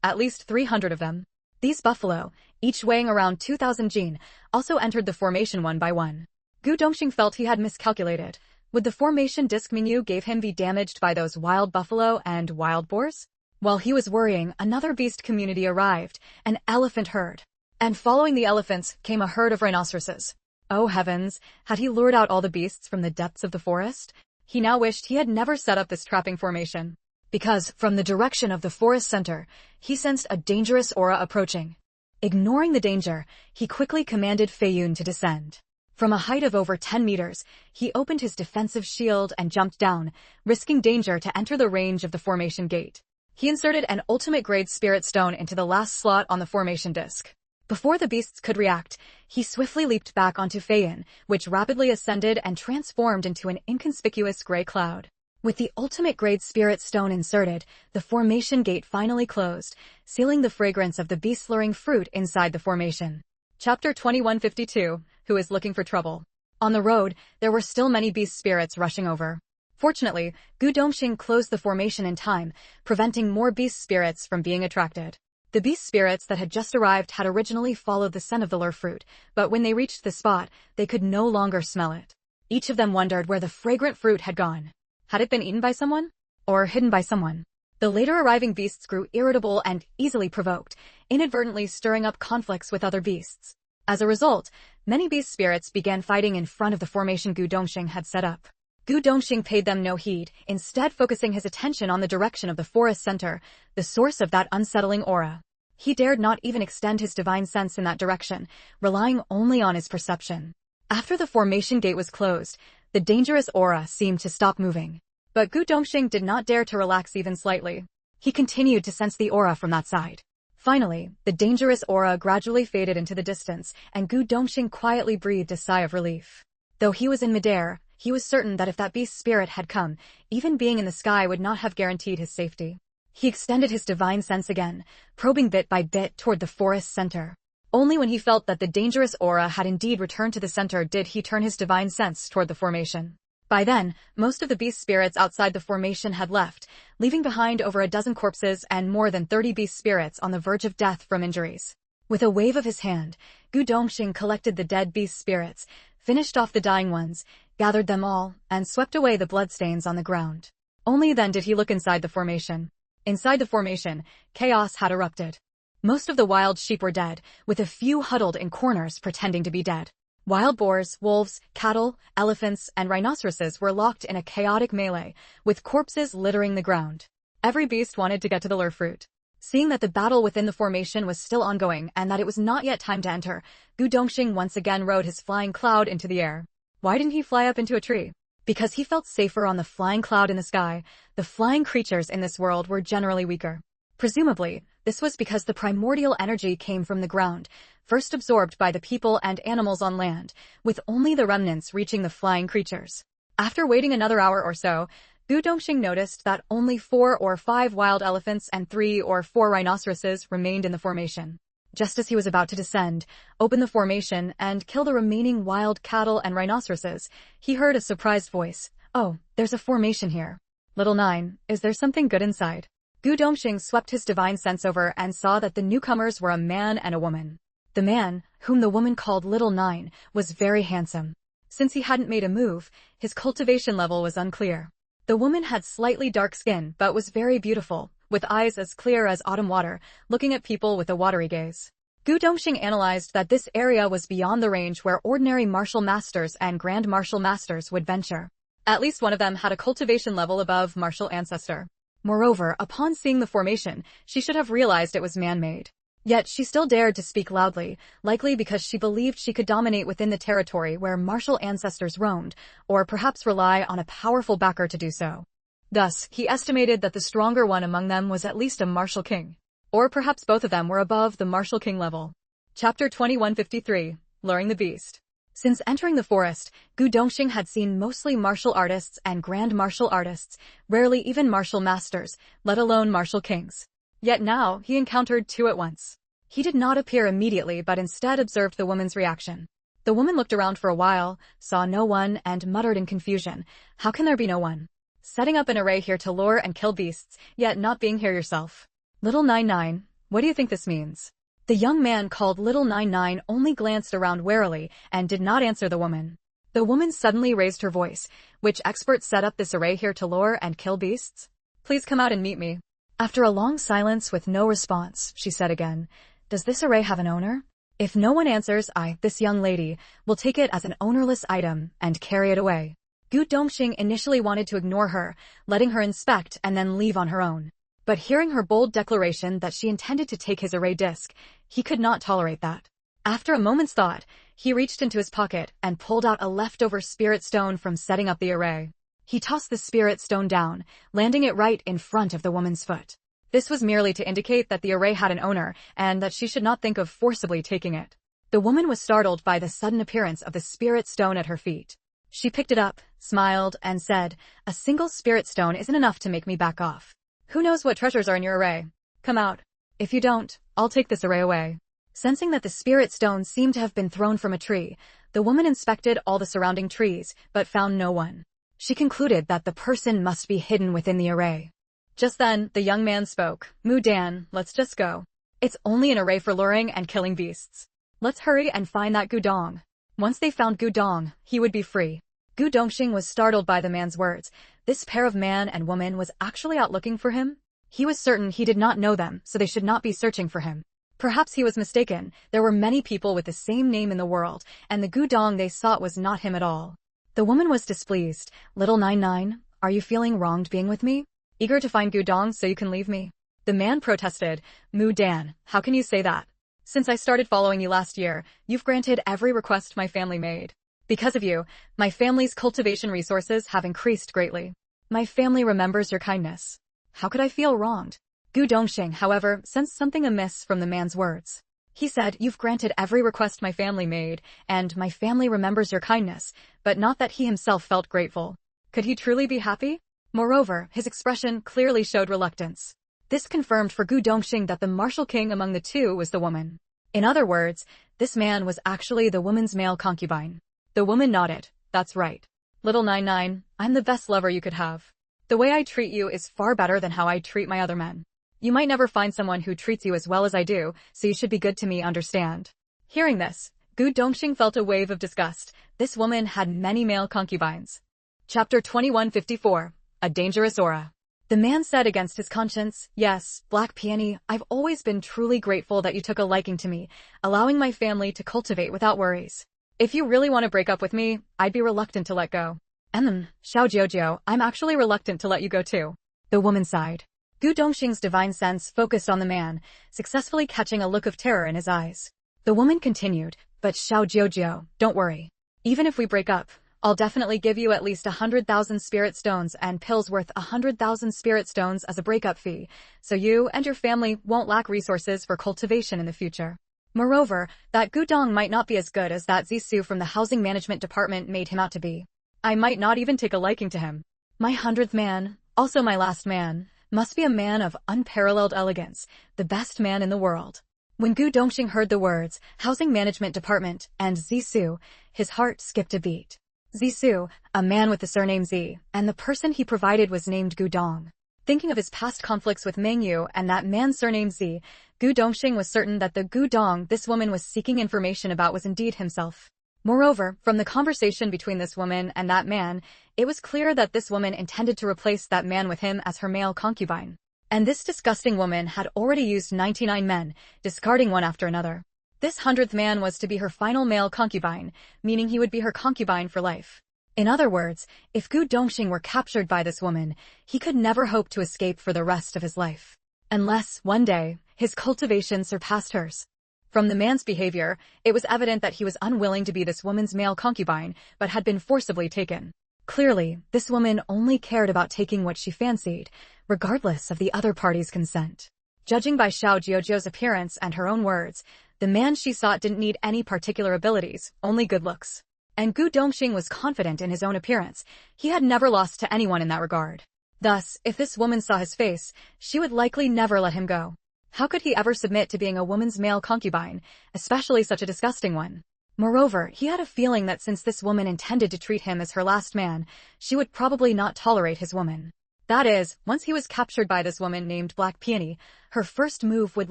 at least 300 of them. These buffalo, each weighing around 2,000 jin, also entered the formation one by one. Gu Dongxing felt he had miscalculated. Would the formation disc Mingyu gave him be damaged by those wild buffalo and wild boars? While he was worrying, another beast community arrived, an elephant herd. And following the elephants came a herd of rhinoceroses. Oh heavens, had he lured out all the beasts from the depths of the forest? He now wished he had never set up this trapping formation. Because, from the direction of the forest center, he sensed a dangerous aura approaching. Ignoring the danger, he quickly commanded Feiyun to descend. From a height of over 10 meters, he opened his defensive shield and jumped down, risking danger to enter the range of the formation gate. He inserted an ultimate-grade spirit stone into the last slot on the formation disc. Before the beasts could react, he swiftly leaped back onto Feiyun, which rapidly ascended and transformed into an inconspicuous gray cloud. With the ultimate-grade spirit stone inserted, the formation gate finally closed, sealing the fragrance of the beast-luring fruit inside the formation. Chapter 2152, Who is Looking for Trouble? On the road, there were still many beast spirits rushing over. Fortunately, Gu Dongxing closed the formation in time, preventing more beast spirits from being attracted. The beast spirits that had just arrived had originally followed the scent of the lure fruit, but when they reached the spot, they could no longer smell it. Each of them wondered where the fragrant fruit had gone. Had it been eaten by someone? Or hidden by someone? The later arriving beasts grew irritable and easily provoked, inadvertently stirring up conflicts with other beasts. As a result, many beast spirits began fighting in front of the formation Gu Dongxing had set up. Gu Dongxing paid them no heed, instead focusing his attention on the direction of the forest center, the source of that unsettling aura. He dared not even extend his divine sense in that direction, relying only on his perception. After the formation gate was closed, the dangerous aura seemed to stop moving. But Gu Dongxing did not dare to relax even slightly. He continued to sense the aura from that side. Finally, the dangerous aura gradually faded into the distance, and Gu Dongxing quietly breathed a sigh of relief. Though he was in midair, he was certain that if that beast spirit had come, even being in the sky would not have guaranteed his safety. He extended his divine sense again, probing bit by bit toward the forest center. Only when he felt that the dangerous aura had indeed returned to the center did he turn his divine sense toward the formation. By then, most of the beast spirits outside the formation had left, leaving behind over a dozen corpses and more than 30 beast spirits on the verge of death from injuries. With a wave of his hand, Gu Dongxing collected the dead beast spirits, finished off the dying ones, gathered them all, and swept away the bloodstains on the ground. Only then did he look inside the formation. Inside the formation, chaos had erupted. Most of the wild sheep were dead, with a few huddled in corners pretending to be dead. Wild boars, wolves, cattle, elephants, and rhinoceroses were locked in a chaotic melee, with corpses littering the ground. Every beast wanted to get to the lure fruit. Seeing that the battle within the formation was still ongoing and that it was not yet time to enter, Gu Dongxing once again rode his flying cloud into the air. Why didn't he fly up into a tree? Because he felt safer on the flying cloud in the sky. The flying creatures in this world were generally weaker. Presumably, this was because the primordial energy came from the ground, first absorbed by the people and animals on land, with only the remnants reaching the flying creatures. After waiting another hour or so, Gu Dongxing noticed that only 4 or 5 wild elephants and 3 or 4 rhinoceroses remained in the formation. Just as he was about to descend, open the formation, and kill the remaining wild cattle and rhinoceroses, he heard a surprised voice. "Oh, there's a formation here. Little Nine, is there something good inside?" Gu Dongxing swept his divine sense over and saw that the newcomers were a man and a woman. The man, whom the woman called Little Nine, was very handsome. Since he hadn't made a move, his cultivation level was unclear. The woman had slightly dark skin but was very beautiful, with eyes as clear as autumn water, looking at people with a watery gaze. Gu Dongxing analyzed that this area was beyond the range where ordinary martial masters and grand martial masters would venture. At least one of them had a cultivation level above martial ancestor. Moreover, upon seeing the formation, she should have realized it was man-made. Yet she still dared to speak loudly, likely because she believed she could dominate within the territory where martial ancestors roamed, or perhaps rely on a powerful backer to do so. Thus, he estimated that the stronger one among them was at least a martial king. Or perhaps both of them were above the martial king level. Chapter 2153, Luring the Beast. Since entering the forest, Gu Dongxing had seen mostly martial artists and grand martial artists, rarely even martial masters, let alone martial kings. Yet now, he encountered 2 at once. He did not appear immediately but instead observed the woman's reaction. The woman looked around for a while, saw no one, and muttered in confusion, "How can there be no one? Setting up an array here to lure and kill beasts, yet not being here yourself. Little 99, what do you think this means?" The young man called Little 99 only glanced around warily and did not answer the woman. The woman suddenly raised her voice. "Which expert set up this array here to lure and kill beasts? Please come out and meet me." After a long silence with no response, she said again, "Does this array have an owner? If no one answers, this young lady, will take it as an ownerless item and carry it away." Gu Dongxing initially wanted to ignore her, letting her inspect and then leave on her own. But hearing her bold declaration that she intended to take his array disc, he could not tolerate that. After a moment's thought, he reached into his pocket and pulled out a leftover spirit stone from setting up the array. He tossed the spirit stone down, landing it right in front of the woman's foot. This was merely to indicate that the array had an owner and that she should not think of forcibly taking it. The woman was startled by the sudden appearance of the spirit stone at her feet. She picked it up, smiled, and said, "A single spirit stone isn't enough to make me back off. Who knows what treasures are in your array? Come out. If you don't, I'll take this array away." Sensing that the spirit stone seemed to have been thrown from a tree, the woman inspected all the surrounding trees, but found no one. She concluded that the person must be hidden within the array. Just then, the young man spoke. "Mu Dan, let's just go. It's only an array for luring and killing beasts. Let's hurry and find that Gu Dong." Once they found Gu Dong, he would be free. Gu Dongxing was startled by the man's words. This pair of man and woman was actually out looking for him? He was certain he did not know them, so they should not be searching for him. Perhaps he was mistaken. There were many people with the same name in the world, and the Gudong they sought was not him at all. The woman was displeased. Little 99, are you feeling wronged being with me? Eager to find Gudong so you can leave me? The man protested. Mu Dan, how can you say that? Since I started following you last year, you've granted every request my family made. Because of you, my family's cultivation resources have increased greatly. My family remembers your kindness. How could I feel wronged? Gu Dongxing, however, sensed something amiss from the man's words. He said, you've granted every request my family made, and my family remembers your kindness, but not that he himself felt grateful. Could he truly be happy? Moreover, his expression clearly showed reluctance. This confirmed for Gu Dongxing that the martial king among the two was the woman. In other words, this man was actually the woman's male concubine. The woman nodded. That's right. Little 99, I'm the best lover you could have. The way I treat you is far better than how I treat my other men. You might never find someone who treats you as well as I do, so you should be good to me, understand? Hearing this, Gu Dongxing felt a wave of disgust. This woman had many male concubines. Chapter 2154, A Dangerous Aura. The man said against his conscience, yes, Black Peony, I've always been truly grateful that you took a liking to me, allowing my family to cultivate without worries. If you really want to break up with me, I'd be reluctant to let go. Xiao Jiujiu, I'm actually reluctant to let you go too. The woman sighed. Gu Dongxing's divine sense focused on the man, successfully catching a look of terror in his eyes. The woman continued, but Xiao Jiujiu, don't worry. Even if we break up, I'll definitely give you at least 100,000 spirit stones and pills worth 100,000 spirit stones as a breakup fee, so you and your family won't lack resources for cultivation in the future. Moreover, that Gudong might not be as good as that Zisu from the housing management department made him out to be. I might not even take a liking to him. My 100th man, also my last man, must be a man of unparalleled elegance, the best man in the world. When Gu Dongxing heard the words, housing management department, and Zisu, his heart skipped a beat. Zisu, a man with the surname Zi, and the person he provided was named Gudong. Thinking of his past conflicts with Mengyu and that man's surname Zi, Gu Dongxing was certain that the Gudong this woman was seeking information about was indeed himself. Moreover, from the conversation between this woman and that man, it was clear that this woman intended to replace that man with him as her male concubine. And this disgusting woman had already used 99 men, discarding one after another. This 100th man was to be her final male concubine, meaning he would be her concubine for life. In other words, if Gu Dongxing were captured by this woman, he could never hope to escape for the rest of his life. Unless, one day, his cultivation surpassed hers. From the man's behavior, it was evident that he was unwilling to be this woman's male concubine, but had been forcibly taken. Clearly, this woman only cared about taking what she fancied, regardless of the other party's consent. Judging by Xiao Jiujiu's appearance and her own words, the man she sought didn't need any particular abilities, only good looks. And Gu Dongxing was confident in his own appearance. He had never lost to anyone in that regard. Thus, if this woman saw his face, she would likely never let him go. How could he ever submit to being a woman's male concubine, especially such a disgusting one? Moreover, he had a feeling that since this woman intended to treat him as her last man, she would probably not tolerate his woman. That is, once he was captured by this woman named Black Peony, her first move would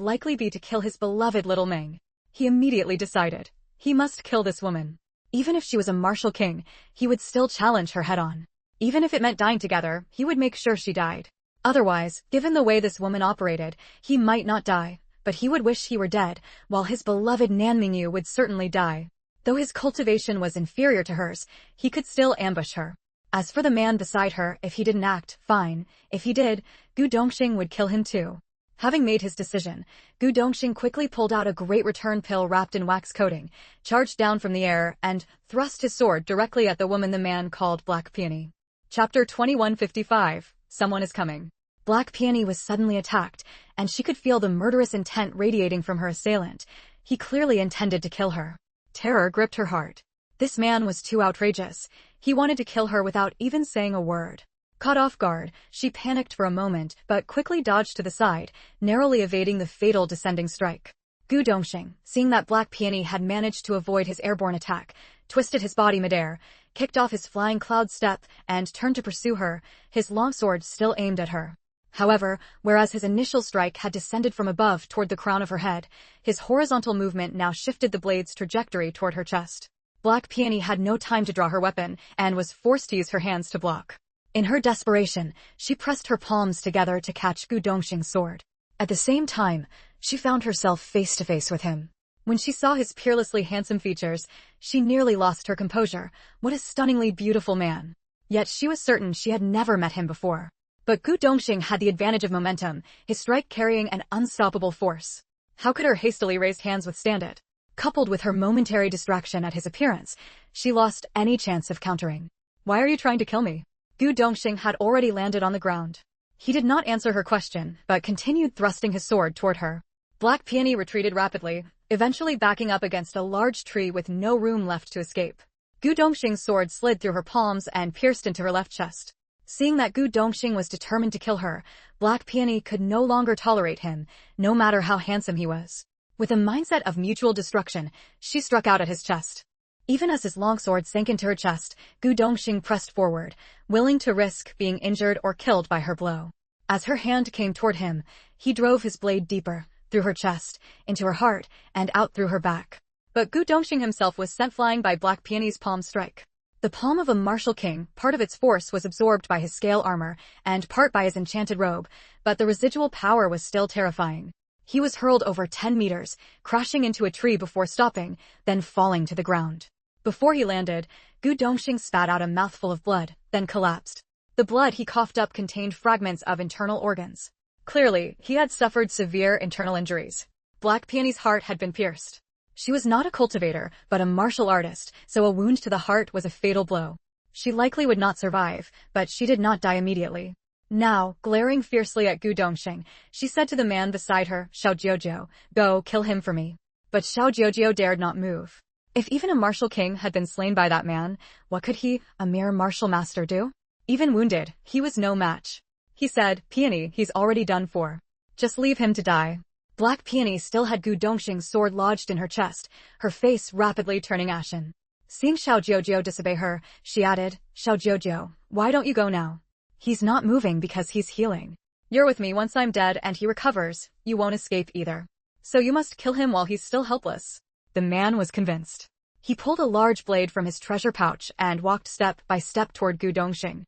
likely be to kill his beloved little Meng. He immediately decided. He must kill this woman. Even if she was a martial king, he would still challenge her head-on. Even if it meant dying together, he would make sure she died. Otherwise, given the way this woman operated, he might not die, but he would wish he were dead, while his beloved Nan Mingyu would certainly die. Though his cultivation was inferior to hers, he could still ambush her. As for the man beside her, if he didn't act, fine. If he did, Gu Dongxing would kill him too. Having made his decision, Gu Dongxing quickly pulled out a great return pill wrapped in wax coating, charged down from the air, and thrust his sword directly at the woman the man called Black Peony. Chapter 2155, Someone is Coming. Black Peony was suddenly attacked, and she could feel the murderous intent radiating from her assailant. He clearly intended to kill her. Terror gripped her heart. This man was too outrageous. He wanted to kill her without even saying a word. Caught off guard, she panicked for a moment, but quickly dodged to the side, narrowly evading the fatal descending strike. Gu Dongxing, seeing that Black Peony had managed to avoid his airborne attack, twisted his body midair, kicked off his flying cloud step, and turned to pursue her, his longsword still aimed at her. However, whereas his initial strike had descended from above toward the crown of her head, his horizontal movement now shifted the blade's trajectory toward her chest. Black Peony had no time to draw her weapon, and was forced to use her hands to block. In her desperation, she pressed her palms together to catch Gu Dongxing's sword. At the same time, she found herself face to face with him. When she saw his peerlessly handsome features, she nearly lost her composure. What a stunningly beautiful man. Yet she was certain she had never met him before. But Gu Dongxing had the advantage of momentum, his strike carrying an unstoppable force. How could her hastily raised hands withstand it? Coupled with her momentary distraction at his appearance, she lost any chance of countering. Why are you trying to kill me? Gu Dongxing had already landed on the ground. He did not answer her question, but continued thrusting his sword toward her. Black Peony retreated rapidly, eventually backing up against a large tree with no room left to escape. Gu Dongxing's sword slid through her palms and pierced into her left chest. Seeing that Gu Dongxing was determined to kill her, Black Peony could no longer tolerate him, no matter how handsome he was. With a mindset of mutual destruction, she struck out at his chest. Even as his longsword sank into her chest, Gu Dongxing pressed forward, willing to risk being injured or killed by her blow. As her hand came toward him, he drove his blade deeper, through her chest, into her heart, and out through her back. But Gu Dongxing himself was sent flying by Black Peony's palm strike. The palm of a martial king, part of its force was absorbed by his scale armor, and part by his enchanted robe, but the residual power was still terrifying. He was hurled over 10 meters, crashing into a tree before stopping, then falling to the ground. Before he landed, Gu Dongxing spat out a mouthful of blood, then collapsed. The blood he coughed up contained fragments of internal organs. Clearly, he had suffered severe internal injuries. Black Peony's heart had been pierced. She was not a cultivator, but a martial artist, so a wound to the heart was a fatal blow. She likely would not survive, but she did not die immediately. Now, glaring fiercely at Gu Dongxing, she said to the man beside her, Xiao Jiujiu, "Go, kill him for me." But Xiao Jiujiu dared not move. If even a martial king had been slain by that man, what could he, a mere martial master, do? Even wounded, he was no match. He said, "Peony, he's already done for. Just leave him to die." Black Peony still had Gu Dongxing's sword lodged in her chest, her face rapidly turning ashen. Seeing Xiao Jiujiu disobey her, she added, "Xiao Jiujiu, why don't you go now? He's not moving because he's healing. You're with me once I'm dead and he recovers, you won't escape either. So you must kill him while he's still helpless." The man was convinced. He pulled a large blade from his treasure pouch and walked step by step toward Gu Dongxing.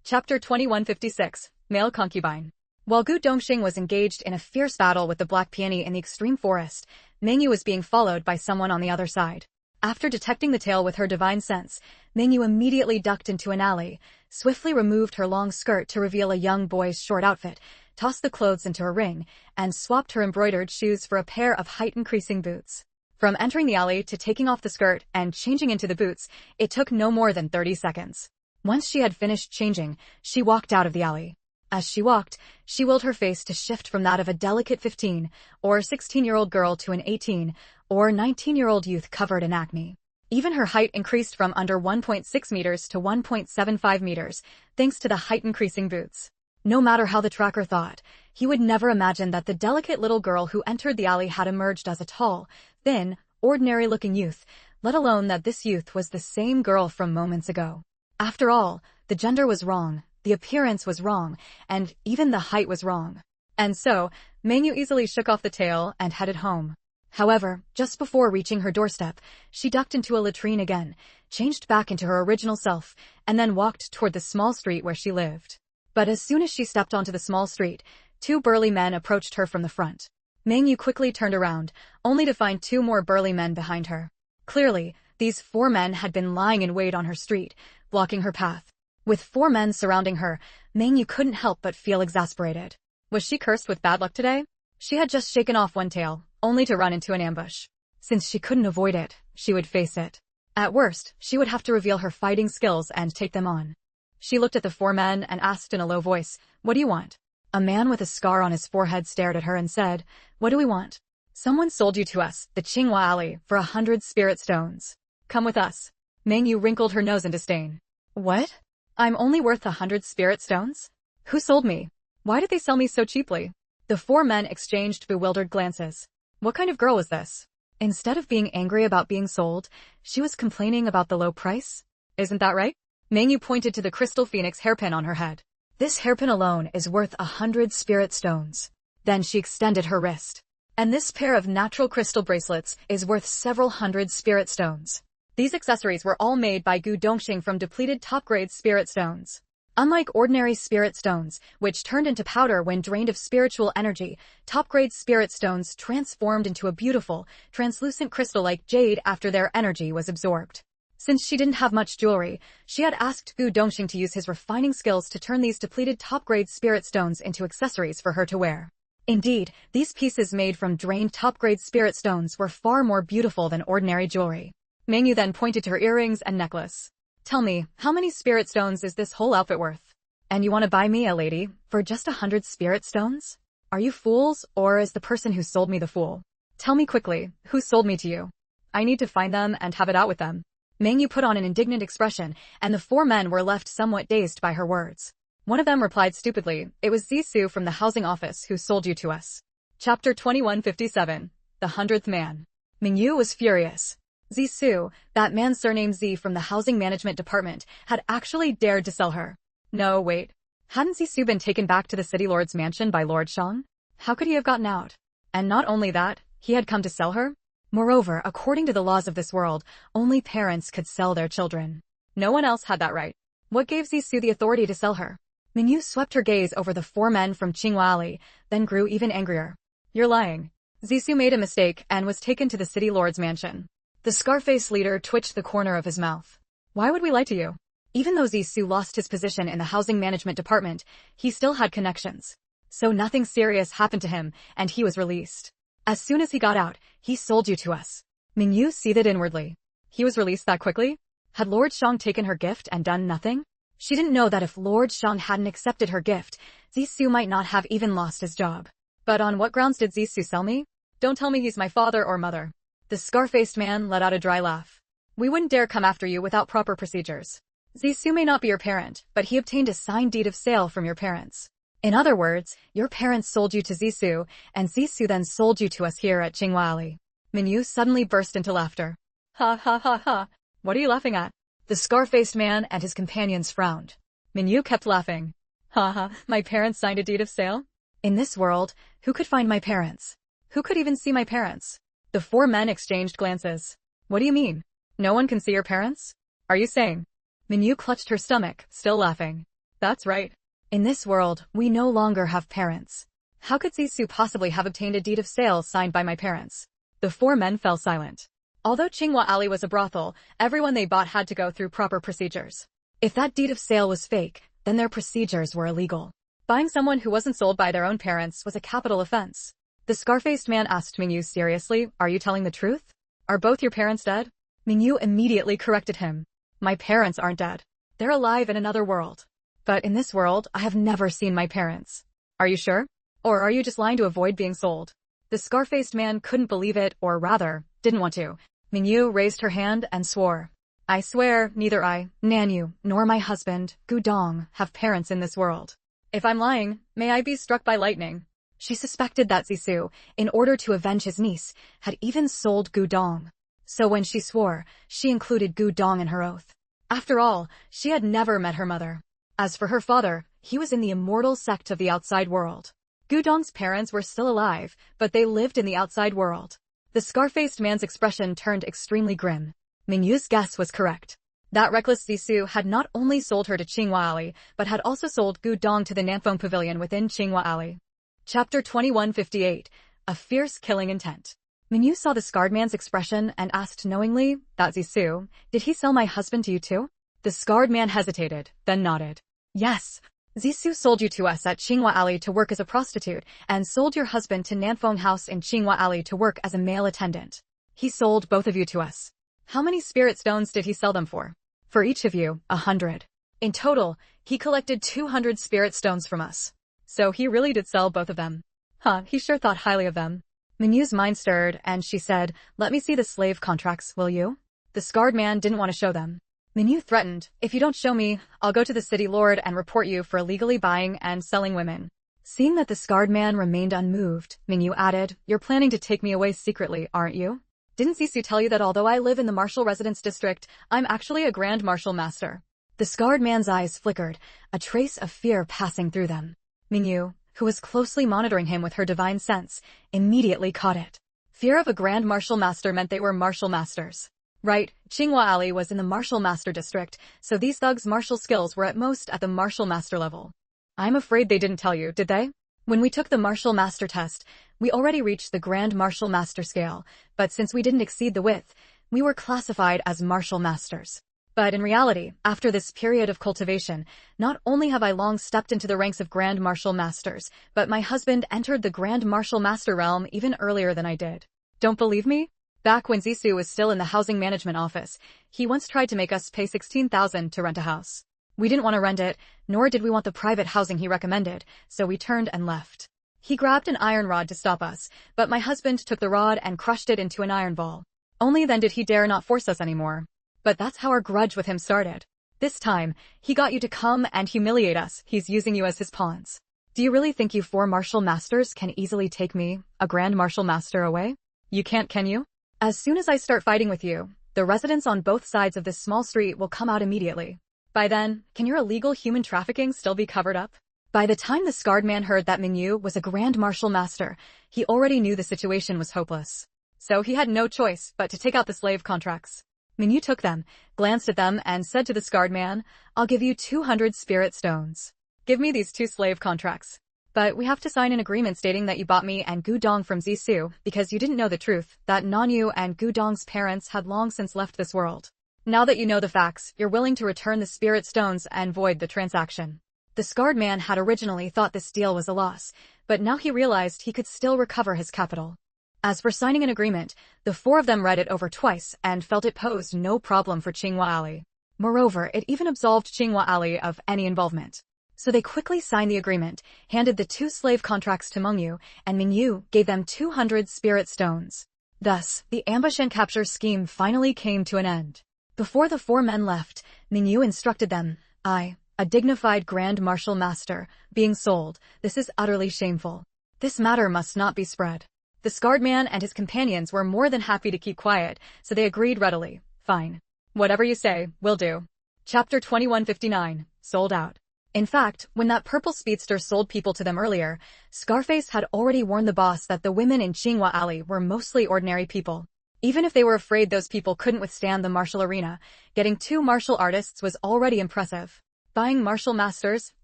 Chapter 2156, Male Concubine. While Gu Dongxing was engaged in a fierce battle with the Black Peony in the extreme forest, Mengyu was being followed by someone on the other side. After detecting the tail with her divine sense, Mengyu immediately ducked into an alley, swiftly removed her long skirt to reveal a young boy's short outfit, tossed the clothes into a ring, and swapped her embroidered shoes for a pair of height-increasing boots. From entering the alley to taking off the skirt and changing into the boots, it took no more than 30 seconds. Once she had finished changing, she walked out of the alley. As she walked, she willed her face to shift from that of a delicate 15 or 16-year-old girl to an 18 or 19-year-old youth covered in acne. Even her height increased from under 1.6 meters to 1.75 meters, thanks to the height-increasing boots. No matter how the tracker thought, he would never imagine that the delicate little girl who entered the alley had emerged as a tall, thin, ordinary-looking youth, let alone that this youth was the same girl from moments ago. After all, the gender was wrong, the appearance was wrong, and even the height was wrong. And so, Mengyu easily shook off the tail and headed home. However, just before reaching her doorstep, she ducked into a latrine again, changed back into her original self, and then walked toward the small street where she lived. But as soon as she stepped onto the small street, 2 burly men approached her from the front. Mengyu quickly turned around, only to find 2 more burly men behind her. Clearly, these 4 men had been lying in wait on her street, blocking her path. With 4 men surrounding her, Mengyu couldn't help but feel exasperated. Was she cursed with bad luck today? She had just shaken off one tail, only to run into an ambush. Since she couldn't avoid it, she would face it. At worst, she would have to reveal her fighting skills and take them on. She looked at the 4 men and asked in a low voice, "What do you want?" A man with a scar on his forehead stared at her and said, "What do we want?" "Someone sold you to us, the Qinghua Alley, for 100 spirit stones. Come with us." Mengyu wrinkled her nose in disdain. "What? I'm only worth 100 spirit stones? Who sold me? Why did they sell me so cheaply?" The 4 men exchanged bewildered glances. What kind of girl was this? Instead of being angry about being sold, she was complaining about the low price? Isn't that right? Mengyu pointed to the crystal phoenix hairpin on her head. "This hairpin alone is worth 100 spirit stones." Then she extended her wrist. "And this pair of natural crystal bracelets is worth several hundred spirit stones." These accessories were all made by Gu Dongxing from depleted top-grade spirit stones. Unlike ordinary spirit stones, which turned into powder when drained of spiritual energy, top-grade spirit stones transformed into a beautiful, translucent crystal like jade after their energy was absorbed. Since she didn't have much jewelry, she had asked Gu Dongxing to use his refining skills to turn these depleted top-grade spirit stones into accessories for her to wear. Indeed, these pieces made from drained top-grade spirit stones were far more beautiful than ordinary jewelry. Mengyu then pointed to her earrings and necklace. Tell me, how many spirit stones is this whole outfit worth? And you want to buy me, a lady, for just 100 spirit stones? Are you fools, or is the person who sold me the fool? Tell me quickly, who sold me to you? I need to find them and have it out with them. Mengyu put on an indignant expression, and the four men were left somewhat dazed by her words. One of them replied stupidly, it was Zisu from the housing office who sold you to us. Chapter 2157. The 100th Man. Mengyu was furious. Zisu, that man surnamed Z from the housing management department, had actually dared to sell her. No, wait. Hadn't Zisu been taken back to the city lord's mansion by Lord Shang? How could he have gotten out? And not only that, he had come to sell her? Moreover, according to the laws of this world, only parents could sell their children. No one else had that right. What gave Zisu the authority to sell her? Mengyu swept her gaze over the four men from Qinghua Alley, then grew even angrier. You're lying. Zisu made a mistake and was taken to the city lord's mansion. The Scarface leader twitched the corner of his mouth. Why would we lie to you? Even though Zisu lost his position in the housing management department, he still had connections. So nothing serious happened to him, and he was released. As soon as he got out, he sold you to us. Mengyu seethed inwardly. He was released that quickly? Had Lord Shang taken her gift and done nothing? She didn't know that if Lord Shang hadn't accepted her gift, Zisu might not have even lost his job. But on what grounds did Zisu sell me? Don't tell me he's my father or mother. The scar-faced man let out a dry laugh. We wouldn't dare come after you without proper procedures. Zisu may not be your parent, but he obtained a signed deed of sale from your parents. In other words, your parents sold you to Zisu, and Zisu then sold you to us here at Qinghua Alley. Mengyu suddenly burst into laughter. Ha ha ha ha. What are you laughing at? The scar-faced man and his companions frowned. Mengyu kept laughing. Ha ha, my parents signed a deed of sale? In this world, who could find my parents? Who could even see my parents? The four men exchanged glances. What do you mean? No one can see your parents? Are you saying? Mengyu clutched her stomach, still laughing. That's right. In this world, we no longer have parents. How could Zisu possibly have obtained a deed of sale signed by my parents? The four men fell silent. Although Qinghua Alley was a brothel, everyone they bought had to go through proper procedures. If that deed of sale was fake, then their procedures were illegal. Buying someone who wasn't sold by their own parents was a capital offense. The scar-faced man asked Mengyu seriously, are you telling the truth? Are both your parents dead? Mengyu immediately corrected him. My parents aren't dead. They're alive in another world. But in this world, I have never seen my parents. Are you sure? Or are you just lying to avoid being sold? The scar-faced man couldn't believe it, or rather, didn't want to. Mengyu raised her hand and swore. I swear, neither I, Nanyu, nor my husband, Gu Dong, have parents in this world. If I'm lying, may I be struck by lightning. She suspected that Zisu, in order to avenge his niece, had even sold Gu Dong. So when she swore, she included Gu Dong in her oath. After all, she had never met her mother. As for her father, he was in the immortal sect of the outside world. Gu Dong's parents were still alive, but they lived in the outside world. The scar-faced man's expression turned extremely grim. Mengyu's guess was correct. That reckless Zisu had not only sold her to Qinghua Alley, but had also sold Gu Dong to the Nanfeng Pavilion within Qinghua Alley. Chapter 2158. A Fierce Killing Intent. Mengyu saw the scarred man's expression and asked knowingly, that Zisu, did he sell my husband to you too? The scarred man hesitated, then nodded. Yes. Zisu sold you to us at Qinghua Alley to work as a prostitute, and sold your husband to Nanfeng House in Qinghua Alley to work as a male attendant. He sold both of you to us. How many spirit stones did he sell them for? For each of you, 100. In total, he collected 200 spirit stones from us. So he really did sell both of them. Huh, he sure thought highly of them. Menyu's mind stirred, and she said, let me see the slave contracts, will you? The scarred man didn't want to show them. Menyu threatened, if you don't show me, I'll go to the city lord and report you for illegally buying and selling women. Seeing that the scarred man remained unmoved, Menyu added, you're planning to take me away secretly, aren't you? Didn't Zisu tell you that although I live in the Martial Residence District, I'm actually a Grand Martial Master? The scarred man's eyes flickered, a trace of fear passing through them. Menyu, who was closely monitoring him with her divine sense, immediately caught it. Fear of a Grand Martial Master meant they were martial masters. Right, Tsinghua Alley was in the Martial Master District, so these thugs' martial skills were at most at the Martial Master level. I'm afraid they didn't tell you, did they? When we took the Martial Master test, we already reached the Grand Martial Master scale, but since we didn't exceed the width, we were classified as Martial Masters. But in reality, after this period of cultivation, not only have I long stepped into the ranks of Grand Martial Masters, but my husband entered the Grand Martial Master realm even earlier than I did. Don't believe me? Back when Zissou was still in the housing management office, he once tried to make us pay $16,000 to rent a house. We didn't want to rent it, nor did we want the private housing he recommended, so we turned and left. He grabbed an iron rod to stop us, but my husband took the rod and crushed it into an iron ball. Only then did he dare not force us anymore. But that's how our grudge with him started. This time, he got you to come and humiliate us. He's using you as his pawns. Do you really think you 4 martial masters can easily take me, a Grand Martial Master, away? You can't, can you? As soon as I start fighting with you, the residents on both sides of this small street will come out immediately. By then, can your illegal human trafficking still be covered up? By the time the scarred man heard that Mingyu was a Grand Martial Master, he already knew the situation was hopeless. So he had no choice but to take out the slave contracts. Mingyu took them, glanced at them, and said to the scarred man, "I'll give you 200 spirit stones. Give me these 2 slave contracts. But we have to sign an agreement stating that you bought me and Gudong from Zissou because you didn't know the truth, that Nanyu and Gudong's parents had long since left this world. Now that you know the facts, you're willing to return the spirit stones and void the transaction." The scarred man had originally thought this deal was a loss, but now he realized he could still recover his capital. As for signing an agreement, the 4 of them read it over twice and felt it posed no problem for Tsinghua Alley. Moreover, it even absolved Tsinghua Alley of any involvement. So they quickly signed the agreement, handed the 2 slave contracts to Mengyu, and Mingyu gave them 200 spirit stones. Thus, the ambush and capture scheme finally came to an end. Before the 4 men left, Mingyu instructed them, "I, a dignified Grand Martial Master, being sold, this is utterly shameful. This matter must not be spread." The scarred man and his companions were more than happy to keep quiet, so they agreed readily. "Fine. Whatever you say, we'll do." Chapter 2159, Sold Out. In fact, when that purple speedster sold people to them earlier, Scarface had already warned the boss that the women in Tsinghua Alley were mostly ordinary people. Even if they were afraid those people couldn't withstand the martial arena, getting 2 martial artists was already impressive. Buying martial masters,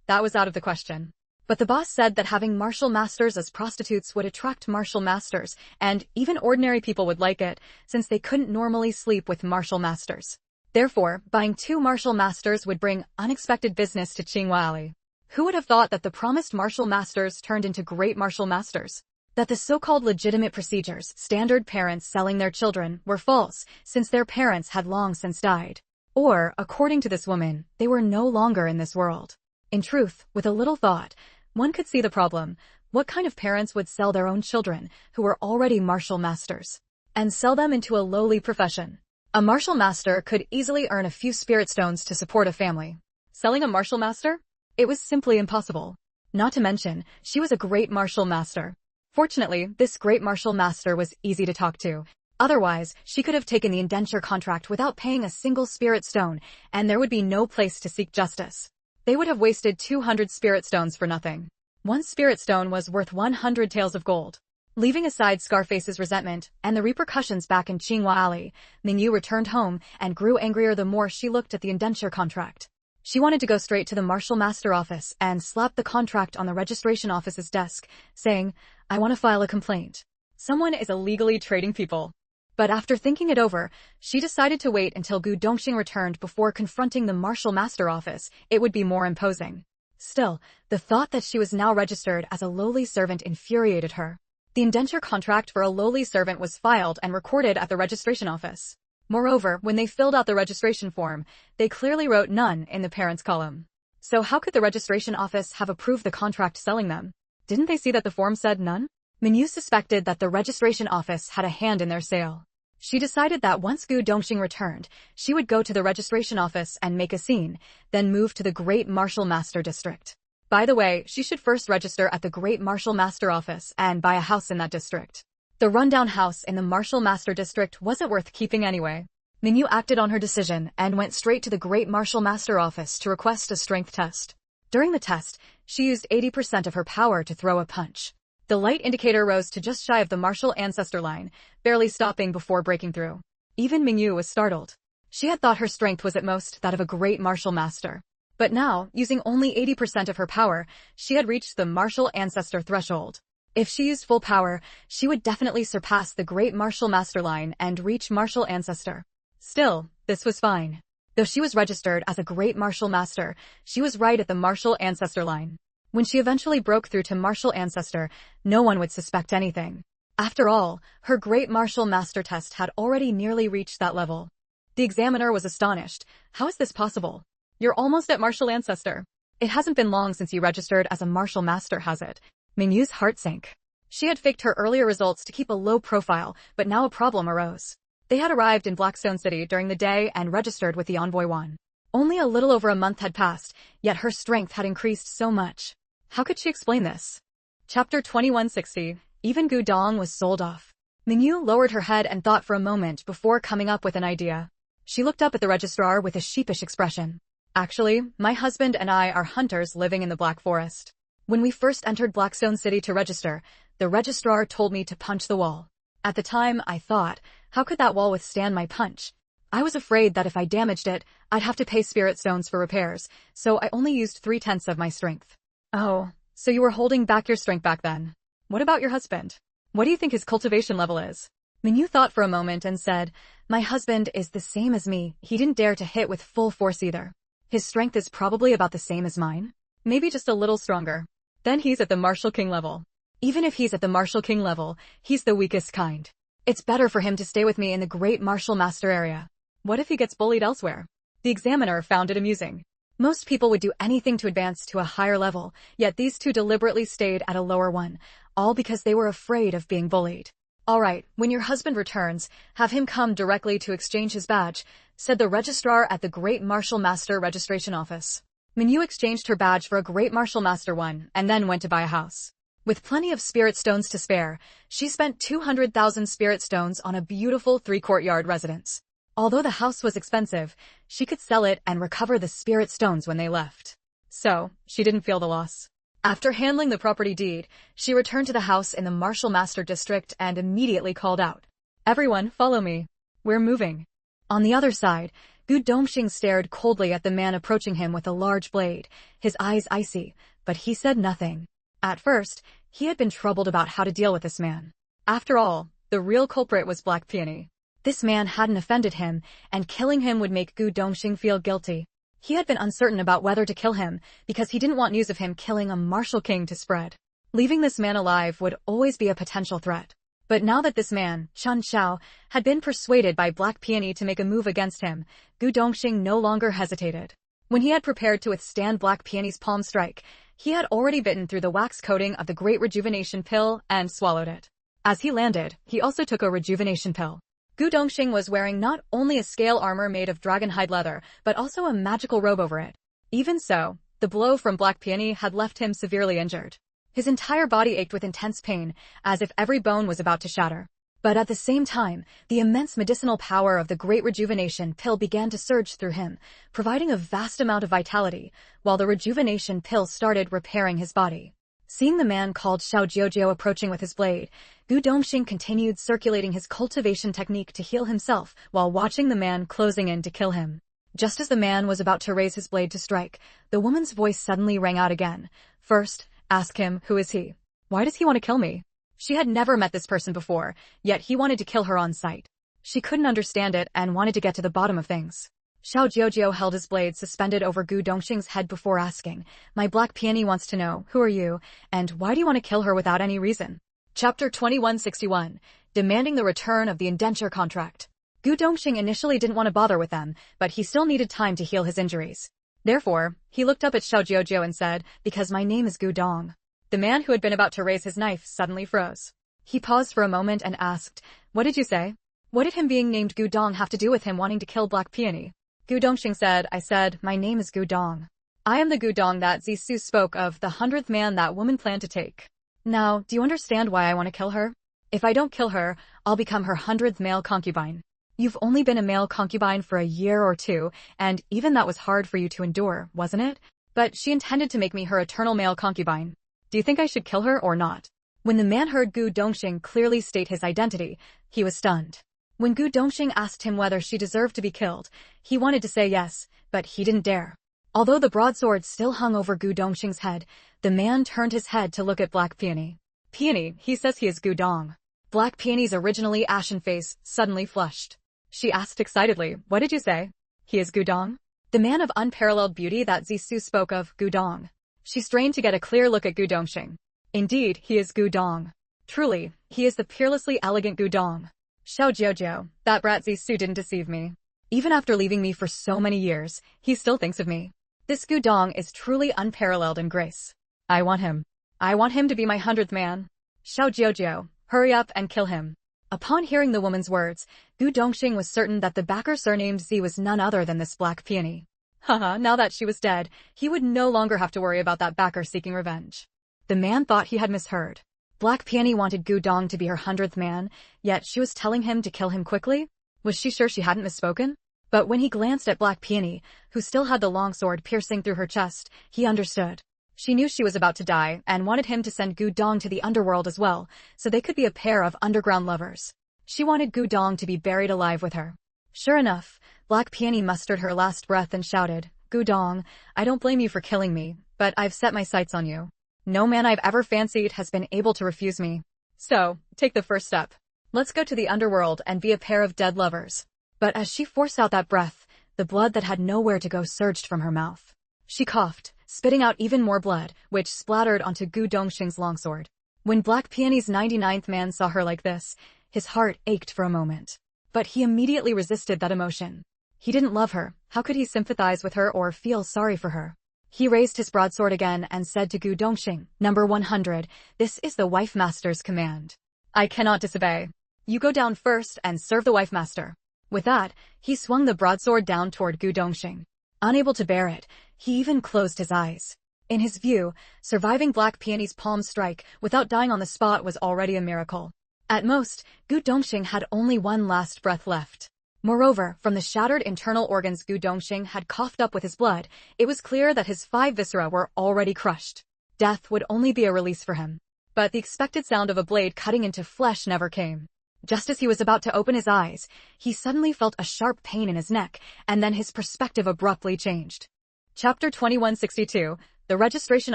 that was out of the question. But the boss said that having martial masters as prostitutes would attract martial masters, and even ordinary people would like it, since they couldn't normally sleep with martial masters. Therefore, buying 2 martial masters would bring unexpected business to Tsinghua Alley. Who would have thought that the promised martial masters turned into great martial masters? That the so-called legitimate procedures, standard parents selling their children, were false, since their parents had long since died. Or, according to this woman, they were no longer in this world. In truth, with a little thought, one could see the problem. What kind of parents would sell their own children, who were already martial masters, and sell them into a lowly profession? A martial master could easily earn a few spirit stones to support a family. Selling a martial master? It was simply impossible. Not to mention, she was a great martial master. Fortunately, this great martial master was easy to talk to. Otherwise, she could have taken the indenture contract without paying a single spirit stone, and there would be no place to seek justice. They would have wasted 200 spirit stones for nothing. 1 spirit stone was worth 100 taels of gold. Leaving aside Scarface's resentment and the repercussions back in Tsinghua Alley, Mingyu returned home and grew angrier the more she looked at the indenture contract. She wanted to go straight to the Martial Master office and slap the contract on the registration office's desk, saying, "I want to file a complaint. Someone is illegally trading people." But after thinking it over, she decided to wait until Gu Dongxing returned before confronting the Martial Master office. It would be more imposing. Still, the thought that she was now registered as a lowly servant infuriated her. The indenture contract for a lowly servant was filed and recorded at the registration office. Moreover, when they filled out the registration form, they clearly wrote none in the parents column. So how could the registration office have approved the contract selling them? Didn't they see that the form said none? Mingyu suspected that the registration office had a hand in their sale. She decided that once Gu Dongxing returned, she would go to the registration office and make a scene, then move to the Great Martial Master District. By the way, she should first register at the Great Martial Master office and buy a house in that district. The rundown house in the Martial Master District wasn't worth keeping anyway. Mingyu acted on her decision and went straight to the Great Martial Master office to request a strength test. During the test, she used 80% of her power to throw a punch. The light indicator rose to just shy of the martial ancestor line, barely stopping before breaking through. Even Mingyu was startled. She had thought her strength was at most that of a great martial master. But now, using only 80% of her power, she had reached the martial ancestor threshold. If she used full power, she would definitely surpass the great martial master line and reach martial ancestor. Still, this was fine. Though she was registered as a great martial master, she was right at the martial ancestor line. When she eventually broke through to martial ancestor, no one would suspect anything. After all, her great martial master test had already nearly reached that level. The examiner was astonished. How is this possible? You're almost at martial ancestor. It hasn't been long since you registered as a martial master, has it? Mingyu's heart sank. She had faked her earlier results to keep a low profile, but now a problem arose. They had arrived in Blackstone City during the day and registered with the Envoy 1. Only a little over a month had passed, yet her strength had increased so much. How could she explain this? Chapter 2160. Even Gu Dong was sold off. Mingyu lowered her head and thought for a moment before coming up with an idea. She looked up at the registrar with a sheepish expression. Actually, my husband and I are hunters living in the Black Forest. When we first entered Blackstone City to register, the registrar told me to punch the wall. At the time, I thought, how could that wall withstand my punch? I was afraid that if I damaged it, I'd have to pay spirit stones for repairs, so I only used 3/10 of my strength. Oh, so you were holding back your strength back then. What about your husband? What do you think his cultivation level is? Mingyu thought for a moment and said, my husband is the same as me. He didn't dare to hit with full force either. His strength is probably about the same as mine. Maybe just a little stronger. Then he's at the Martial King level. Even if he's at the Martial King level, he's the weakest kind. It's better for him to stay with me in the Great Martial Master area. What if he gets bullied elsewhere? The examiner found it amusing. Most people would do anything to advance to a higher level, yet these two deliberately stayed at a lower one, all because they were afraid of being bullied. All right, when your husband returns, have him come directly to exchange his badge, said the registrar at the Great Martial Master Registration Office. Mingyu exchanged her badge for a Great Martial Master one and then went to buy a house. With plenty of spirit stones to spare, she spent 200,000 spirit stones on a beautiful 3-courtyard residence. Although the house was expensive, she could sell it and recover the spirit stones when they left. So, she didn't feel the loss. After handling the property deed, she returned to the house in the Martial Master District and immediately called out, everyone, follow me. We're moving. On the other side, Gu Dongxing stared coldly at the man approaching him with a large blade, his eyes icy, but he said nothing. At first, he had been troubled about how to deal with this man. After all, the real culprit was Black Peony. This man hadn't offended him, and killing him would make Gu Dongxing feel guilty. He had been uncertain about whether to kill him, because he didn't want news of him killing a martial king to spread. Leaving this man alive would always be a potential threat. But now that this man, Chen Xiao, had been persuaded by Black Peony to make a move against him, Gu Dongxing no longer hesitated. When he had prepared to withstand Black Peony's palm strike, he had already bitten through the wax coating of the Great Rejuvenation Pill and swallowed it. As he landed, he also took a rejuvenation pill. Gu Dongxing was wearing not only a scale armor made of dragonhide leather, but also a magical robe over it. Even so, the blow from Black Peony had left him severely injured. His entire body ached with intense pain, as if every bone was about to shatter. But at the same time, the immense medicinal power of the Great Rejuvenation Pill began to surge through him, providing a vast amount of vitality, while the Rejuvenation Pill started repairing his body. Seeing the man called Xiao Jiujiu approaching with his blade, Gu Dongxing continued circulating his cultivation technique to heal himself while watching the man closing in to kill him. Just as the man was about to raise his blade to strike, the woman's voice suddenly rang out again. First, ask him, who is he? Why does he want to kill me? She had never met this person before, yet he wanted to kill her on sight. She couldn't understand it and wanted to get to the bottom of things. Xiao Jiujiu held his blade suspended over Gu Dongxing's head before asking, my Black Peony wants to know, who are you, and why do you want to kill her without any reason? Chapter 2161. Demanding the return of the indenture contract. Gu Dongxing initially didn't want to bother with them, but he still needed time to heal his injuries. Therefore, he looked up at Xiao Jiujiu and said, because my name is Gu Dong. The man who had been about to raise his knife suddenly froze. He paused for a moment and asked, what did you say? What did him being named Gu Dong have to do with him wanting to kill Black Peony? Gu Dongxing said, I said, my name is Gu Dong. I am the Gu Dong that Zisu spoke of, the 100th man that woman planned to take. Now, do you understand why I want to kill her? If I don't kill her, I'll become her 100th male concubine. You've only been a male concubine for a year or two, and even that was hard for you to endure, wasn't it? But she intended to make me her eternal male concubine. Do you think I should kill her or not? When the man heard Gu Dongxing clearly state his identity, he was stunned. When Gu Dongxing asked him whether she deserved to be killed, he wanted to say yes, but he didn't dare. Although the broadsword still hung over Gu Dongxing's head, the man turned his head to look at Black Peony. Peony, he says he is Gu Dong. Black Peony's originally ashen face suddenly flushed. She asked excitedly, what did you say? He is Gu Dong? The man of unparalleled beauty that Zisu spoke of, Gu Dong. She strained to get a clear look at Gu Dongxing. Indeed, he is Gu Dong. Truly, he is the peerlessly elegant Gu Dong. Xiao Jiujiu, that brat Zisu didn't deceive me. Even after leaving me for so many years, he still thinks of me. This Gu Dong is truly unparalleled in grace. I want him. I want him to be my 100th man. Xiao Jiujiu, hurry up and kill him. Upon hearing the woman's words, Gu Dongxing was certain that the backer surnamed Z was none other than this Black Peony. Haha, now that she was dead, he would no longer have to worry about that backer seeking revenge. The man thought he had misheard. Black Peony wanted Gu Dong to be her 100th man, yet she was telling him to kill him quickly? Was she sure she hadn't misspoken? But when he glanced at Black Peony, who still had the long sword piercing through her chest, he understood. She knew she was about to die and wanted him to send Gu Dong to the underworld as well, so they could be a pair of underground lovers. She wanted Gu Dong to be buried alive with her. Sure enough, Black Peony mustered her last breath and shouted, Gu Dong, I don't blame you for killing me, but I've set my sights on you. No man I've ever fancied has been able to refuse me. So, take the first step. Let's go to the underworld and be a pair of dead lovers. But as she forced out that breath, the blood that had nowhere to go surged from her mouth. She coughed, spitting out even more blood, which splattered onto Gu Dongxing's longsword. When Black Peony's 99th man saw her like this, his heart ached for a moment. But he immediately resisted that emotion. He didn't love her. How could he sympathize with her or feel sorry for her? He raised his broadsword again and said to Gu Dongxing, Number 100, this is the wife master's command. I cannot disobey. You go down first and serve the wife master. With that, he swung the broadsword down toward Gu Dongxing. Unable to bear it, he even closed his eyes. In his view, surviving Black Peony's palm strike without dying on the spot was already a miracle. At most, Gu Dongxing had only one last breath left. Moreover, from the shattered internal organs Gu Dongxing had coughed up with his blood, it was clear that his 5 viscera were already crushed. Death would only be a release for him. But the expected sound of a blade cutting into flesh never came. Just as he was about to open his eyes, he suddenly felt a sharp pain in his neck, and then his perspective abruptly changed. Chapter 2162, the registration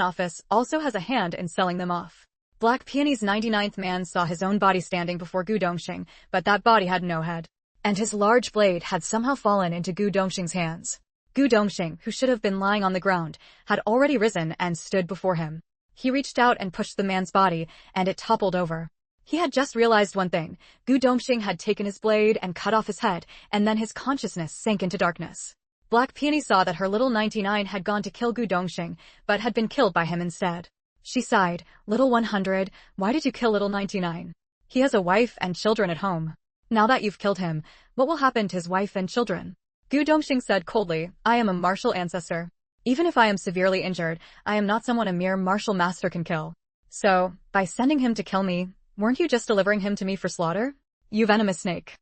office also has a hand in selling them off. Black Peony's 99th man saw his own body standing before Gu Dongxing, but that body had no head. And his large blade had somehow fallen into Gu Dongxing's hands. Gu Dongxing, who should have been lying on the ground, had already risen and stood before him. He reached out and pushed the man's body, and it toppled over. He had just realized one thing. Gu Dongxing had taken his blade and cut off his head, and then his consciousness sank into darkness. Black Peony saw that her little 99 had gone to kill Gu Dongxing, but had been killed by him instead. She sighed, Little 100, why did you kill little 99? He has a wife and children at home. Now that you've killed him, what will happen to his wife and children? Gu Dongxing said coldly, I am a martial ancestor. Even if I am severely injured, I am not someone a mere martial master can kill. So, by sending him to kill me, weren't you just delivering him to me for slaughter? You venomous snake.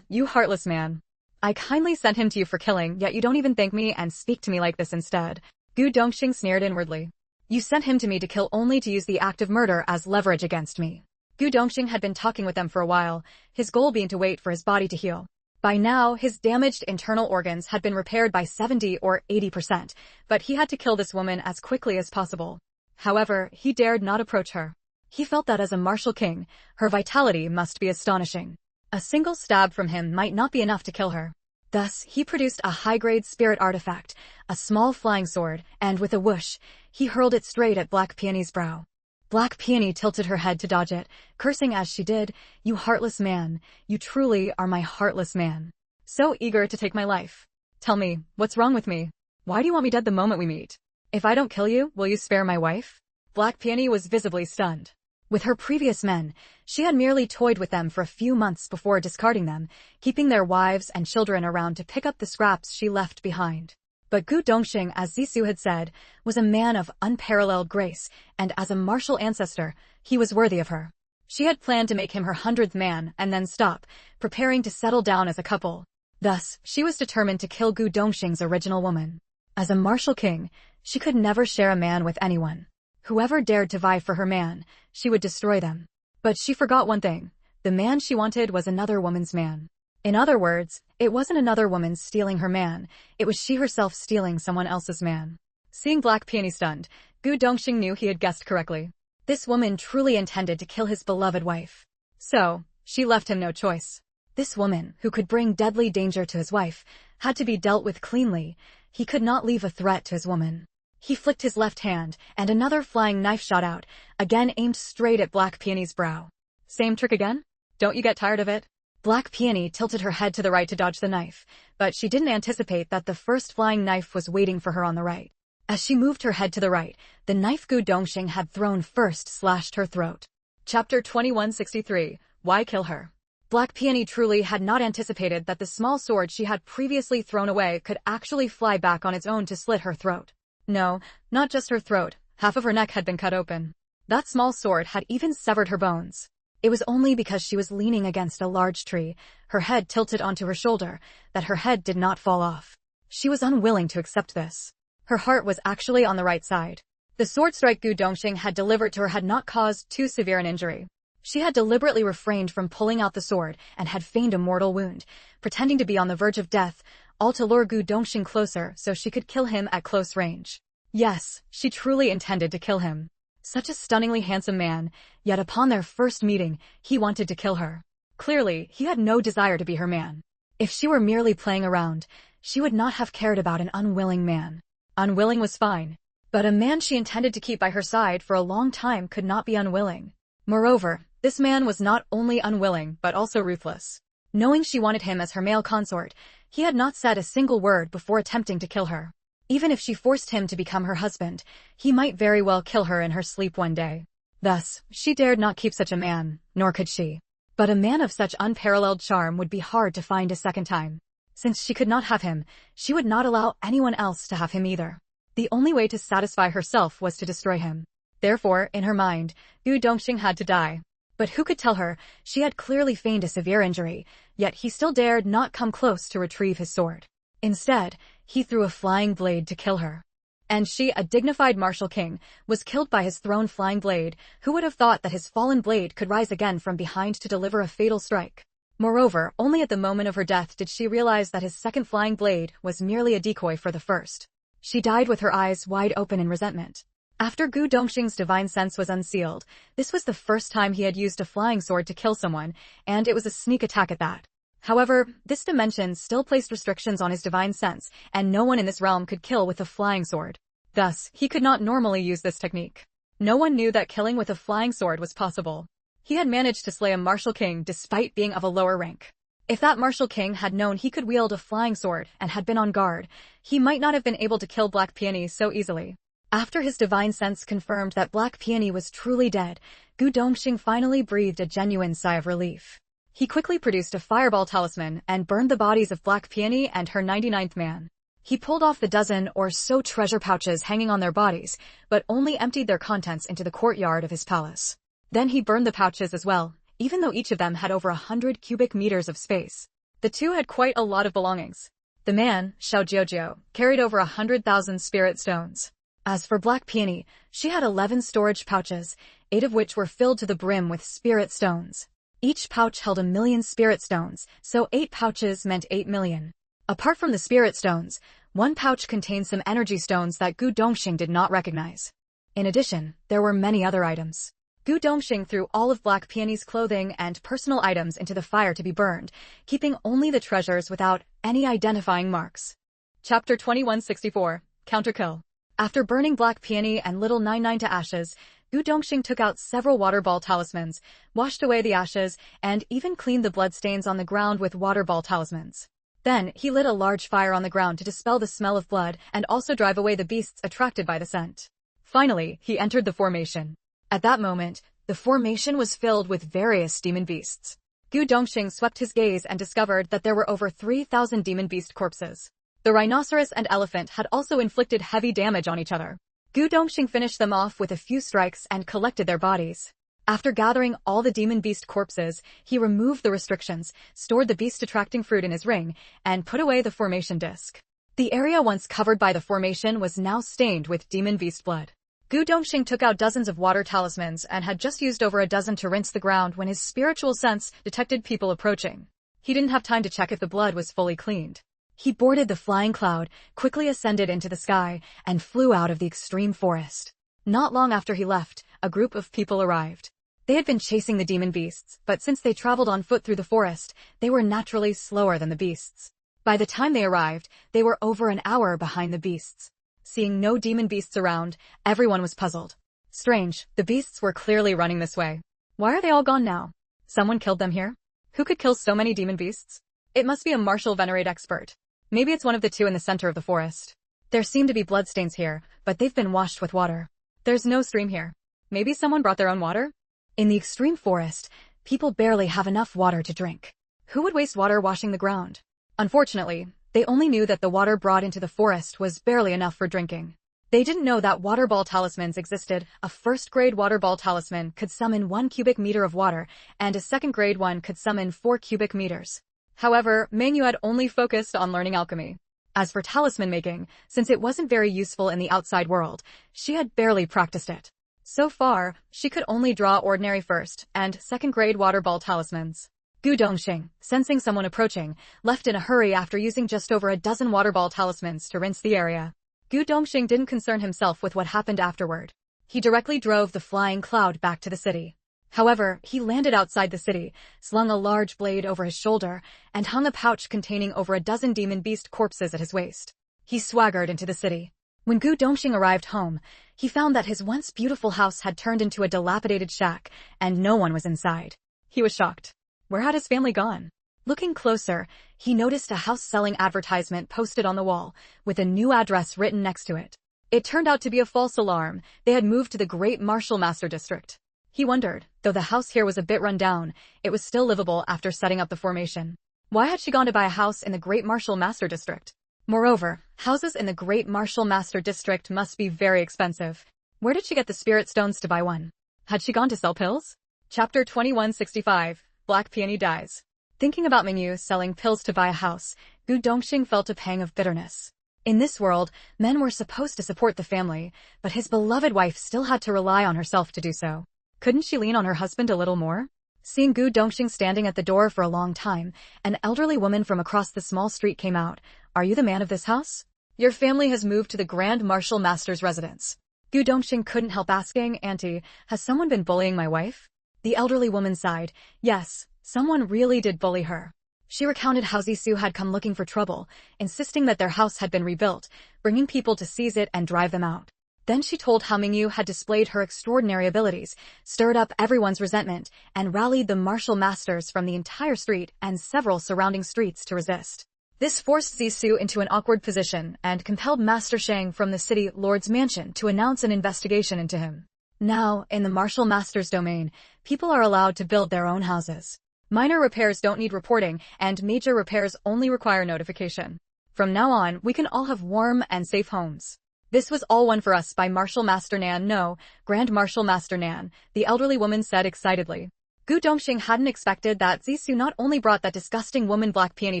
You heartless man. I kindly sent him to you for killing, yet you don't even thank me and speak to me like this instead. Gu Dongxing sneered inwardly. You sent him to me to kill only to use the act of murder as leverage against me. Gu Dongxing had been talking with them for a while, his goal being to wait for his body to heal. By now, his damaged internal organs had been repaired by 70 or 80%, but he had to kill this woman as quickly as possible. However, he dared not approach her. He felt that as a martial king, her vitality must be astonishing. A single stab from him might not be enough to kill her. Thus, he produced a high-grade spirit artifact, a small flying sword, and with a whoosh, he hurled it straight at Black Peony's brow. Black Peony tilted her head to dodge it, cursing as she did, You heartless man, you truly are my heartless man. So eager to take my life. Tell me, what's wrong with me? Why do you want me dead the moment we meet? If I don't kill you, will you spare my wife? Black Peony was visibly stunned. With her previous men, she had merely toyed with them for a few months before discarding them, keeping their wives and children around to pick up the scraps she left behind. But Gu Dongxing, as Zisu had said, was a man of unparalleled grace, and as a martial ancestor, he was worthy of her. She had planned to make him her 100th man and then stop, preparing to settle down as a couple. Thus, she was determined to kill Gu Dongxing's original woman. As a martial king, she could never share a man with anyone. Whoever dared to vie for her man, she would destroy them. But she forgot one thing. The The man she wanted was another woman's man. In other words, it wasn't another woman stealing her man, it was she herself stealing someone else's man. Seeing Black Peony stunned, Gu Dongxing knew he had guessed correctly. This woman truly intended to kill his beloved wife. So, she left him no choice. This woman, who could bring deadly danger to his wife, had to be dealt with cleanly. He could not leave a threat to his woman. He flicked his left hand, and another flying knife shot out, again aimed straight at Black Peony's brow. Same trick again? Don't you get tired of it? Black Peony tilted her head to the right to dodge the knife, but she didn't anticipate that the first flying knife was waiting for her on the right. As she moved her head to the right, the knife Gu Dongxing had thrown first slashed her throat. Chapter 2163. Why kill her? Black Peony truly had not anticipated that the small sword she had previously thrown away could actually fly back on its own to slit her throat. No, not just her throat, half of her neck had been cut open. That small sword had even severed her bones. It was only because she was leaning against a large tree, her head tilted onto her shoulder, that her head did not fall off. She was unwilling to accept this. Her heart was actually on the right side. The sword strike Gu Dongxing had delivered to her had not caused too severe an injury. She had deliberately refrained from pulling out the sword and had feigned a mortal wound, pretending to be on the verge of death, all to lure Gu Dongxing closer so she could kill him at close range. Yes, she truly intended to kill him. Such a stunningly handsome man, yet upon their first meeting, he wanted to kill her. Clearly, he had no desire to be her man. If she were merely playing around, she would not have cared about an unwilling man. Unwilling was fine. But a man she intended to keep by her side for a long time could not be unwilling. Moreover, this man was not only unwilling but also ruthless. Knowing she wanted him as her male consort, he had not said a single word before attempting to kill her. Even if she forced him to become her husband, he might very well kill her in her sleep one day. Thus, she dared not keep such a man, nor could she. But a man of such unparalleled charm would be hard to find a second time. Since she could not have him, she would not allow anyone else to have him either. The only way to satisfy herself was to destroy him. Therefore, in her mind, Gu Dongxing had to die. But who could tell her, she had clearly feigned a severe injury, yet he still dared not come close to retrieve his sword. Instead, he threw a flying blade to kill her. And she, a dignified martial king, was killed by his thrown flying blade. Who would have thought that his fallen blade could rise again from behind to deliver a fatal strike? Moreover, only at the moment of her death did she realize that his second flying blade was merely a decoy for the first. She died with her eyes wide open in resentment. After Gu Dongxing's divine sense was unsealed, this was the first time he had used a flying sword to kill someone, and it was a sneak attack at that. However, this dimension still placed restrictions on his divine sense, and no one in this realm could kill with a flying sword. Thus, he could not normally use this technique. No one knew that killing with a flying sword was possible. He had managed to slay a martial king despite being of a lower rank. If that martial king had known he could wield a flying sword and had been on guard, he might not have been able to kill Black Peony so easily. After his divine sense confirmed that Black Peony was truly dead, Gu Dongxing finally breathed a genuine sigh of relief. He quickly produced a fireball talisman and burned the bodies of Black Peony and her 99th man. He pulled off the dozen or so treasure pouches hanging on their bodies, but only emptied their contents into the courtyard of his palace. Then he burned the pouches as well, even though each of them had over 100 cubic meters of space. The two had quite a lot of belongings. The man, Xiao Jiujiu, carried over 100,000 spirit stones. As for Black Peony, she had 11 storage pouches, 8 of which were filled to the brim with spirit stones. Each pouch held 1,000,000 spirit stones, so 8 pouches meant 8 million. Apart from the spirit stones, one pouch contained some energy stones that Gu Dongxing did not recognize. In addition, there were many other items. Gu Dongxing threw all of Black Peony's clothing and personal items into the fire to be burned, keeping only the treasures without any identifying marks. Chapter 2164. Counterkill. After burning Black Peony and Little 99 to ashes, Gu Dongxing took out several water ball talismans, washed away the ashes, and even cleaned the bloodstains on the ground with water ball talismans. Then, he lit a large fire on the ground to dispel the smell of blood and also drive away the beasts attracted by the scent. Finally, he entered the formation. At that moment, the formation was filled with various demon beasts. Gu Dongxing swept his gaze and discovered that there were over 3,000 demon beast corpses. The rhinoceros and elephant had also inflicted heavy damage on each other. Gu Dongxing finished them off with a few strikes and collected their bodies. After gathering all the demon beast corpses, he removed the restrictions, stored the beast-attracting fruit in his ring, and put away the formation disc. The area once covered by the formation was now stained with demon beast blood. Gu Dongxing took out dozens of water talismans and had just used over a dozen to rinse the ground when his spiritual sense detected people approaching. He didn't have time to check if the blood was fully cleaned. He boarded the flying cloud, quickly ascended into the sky, and flew out of the extreme forest. Not long after he left, a group of people arrived. They had been chasing the demon beasts, but since they traveled on foot through the forest, they were naturally slower than the beasts. By the time they arrived, they were over an hour behind the beasts. Seeing no demon beasts around, everyone was puzzled. Strange, the beasts were clearly running this way. Why are they all gone now? Someone killed them here? Who could kill so many demon beasts? It must be a martial venerate expert. Maybe it's one of the two in the center of the forest. There seem to be bloodstains here, but they've been washed with water. There's no stream here. Maybe someone brought their own water? In the extreme forest, people barely have enough water to drink. Who would waste water washing the ground? Unfortunately, they only knew that the water brought into the forest was barely enough for drinking. They didn't know that water ball talismans existed. A first-grade water ball talisman could summon 1 cubic meter of water, and a second-grade one could summon 4 cubic meters. However, Mengyu had only focused on learning alchemy. As for talisman making, since it wasn't very useful in the outside world, she had barely practiced it. So far, she could only draw ordinary first and second-grade water ball talismans. Gu Dongxing, sensing someone approaching, left in a hurry after using just over a dozen water ball talismans to rinse the area. Gu Dongxing didn't concern himself with what happened afterward. He directly drove the flying cloud back to the city. However, he landed outside the city, slung a large blade over his shoulder, and hung a pouch containing over a dozen demon beast corpses at his waist. He swaggered into the city. When Gu Dongxing arrived home, he found that his once beautiful house had turned into a dilapidated shack, and no one was inside. He was shocked. Where had his family gone? Looking closer, he noticed a house-selling advertisement posted on the wall, with a new address written next to it. It turned out to be a false alarm. They had moved to the Great Martial Master District. He wondered, though the house here was a bit run down, it was still livable after setting up the formation. Why had she gone to buy a house in the Great Martial Master District? Moreover, houses in the Great Martial Master District must be very expensive. Where did she get the spirit stones to buy one? Had she gone to sell pills? Chapter 2165, Black Peony Dies. Thinking about Mengyu selling pills to buy a house, Gu Dongxing felt a pang of bitterness. In this world, men were supposed to support the family, but his beloved wife still had to rely on herself to do so. Couldn't she lean on her husband a little more? Seeing Gu Dongxing standing at the door for a long time, an elderly woman from across the small street came out. Are you the man of this house? Your family has moved to the Grand Martial Master's residence. Gu Dongxing couldn't help asking, Auntie, has someone been bullying my wife? The elderly woman sighed. Yes, someone really did bully her. She recounted how Zisu had come looking for trouble, insisting that their house had been rebuilt, bringing people to seize it and drive them out. Then she told how Mengyu had displayed her extraordinary abilities, stirred up everyone's resentment, and rallied the martial masters from the entire street and several surrounding streets to resist. This forced Zisu into an awkward position and compelled Master Shang from the city lord's mansion to announce an investigation into him. Now, in the martial master's domain, people are allowed to build their own houses. Minor repairs don't need reporting, and major repairs only require notification. From now on, we can all have warm and safe homes. This was all won for us by Martial Master Nan. No, Grand Martial Master Nan, the elderly woman said excitedly. Gu Dongxing hadn't expected that Zisu not only brought that disgusting woman Black Peony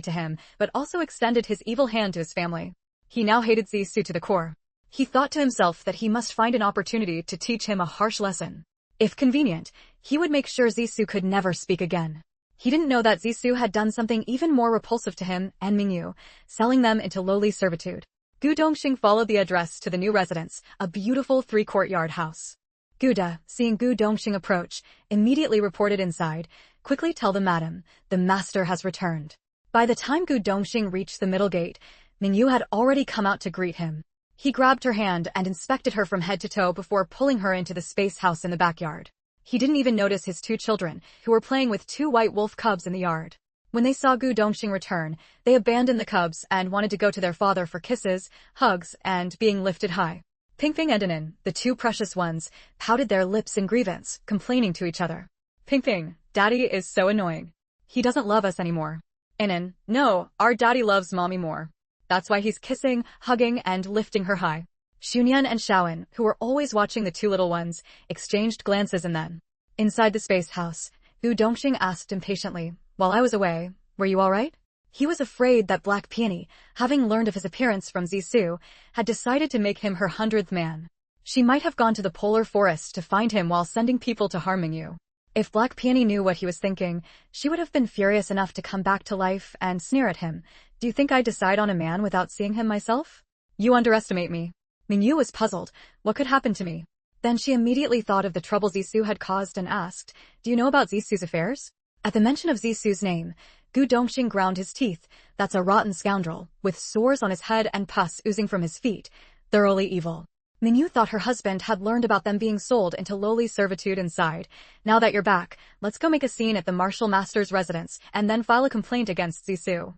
to him, but also extended his evil hand to his family. He now hated Zisu to the core. He thought to himself that he must find an opportunity to teach him a harsh lesson. If convenient, he would make sure Zisu could never speak again. He didn't know that Zisu had done something even more repulsive to him and Mengyu, selling them into lowly servitude. Gu Dongxing followed the address to the new residence, a beautiful 3-courtyard house. Guda, seeing Gu Dongxing approach, immediately reported inside, quickly tell the madam, the master has returned. By the time Gu Dongxing reached the middle gate, Mengyu had already come out to greet him. He grabbed her hand and inspected her from head to toe before pulling her into the space house in the backyard. He didn't even notice his 2 children, who were playing with 2 white wolf cubs in the yard. When they saw Gu Dongxing return, they abandoned the cubs and wanted to go to their father for kisses, hugs, and being lifted high. Pingping and Anin, the 2 precious ones, pouted their lips in grievance, complaining to each other. Pingping, Daddy is so annoying. He doesn't love us anymore. Anin, no, our daddy loves mommy more. That's why he's kissing, hugging, and lifting her high. Xunyan and Shaoan, who were always watching the 2 little ones, exchanged glances and then. Inside the space house, Gu Dongxing asked impatiently, while I was away, were you all right? He was afraid that Black Peony, having learned of his appearance from Zisu, had decided to make him her 100th man. She might have gone to the polar forest to find him while sending people to harm Mingyu. If Black Peony knew what he was thinking, she would have been furious enough to come back to life and sneer at him. Do you think I'd decide on a man without seeing him myself? You underestimate me. Mingyu was puzzled. What could happen to me? Then she immediately thought of the trouble Zissou had caused and asked, do you know about Zissou's affairs? At the mention of Zissou's name, Gu Dongxing ground his teeth. That's a rotten scoundrel, with sores on his head and pus oozing from his feet. Thoroughly evil. Mingyu thought her husband had learned about them being sold into lowly servitude and sighed. Now that you're back, let's go make a scene at the martial master's residence, and then file a complaint against Zissou.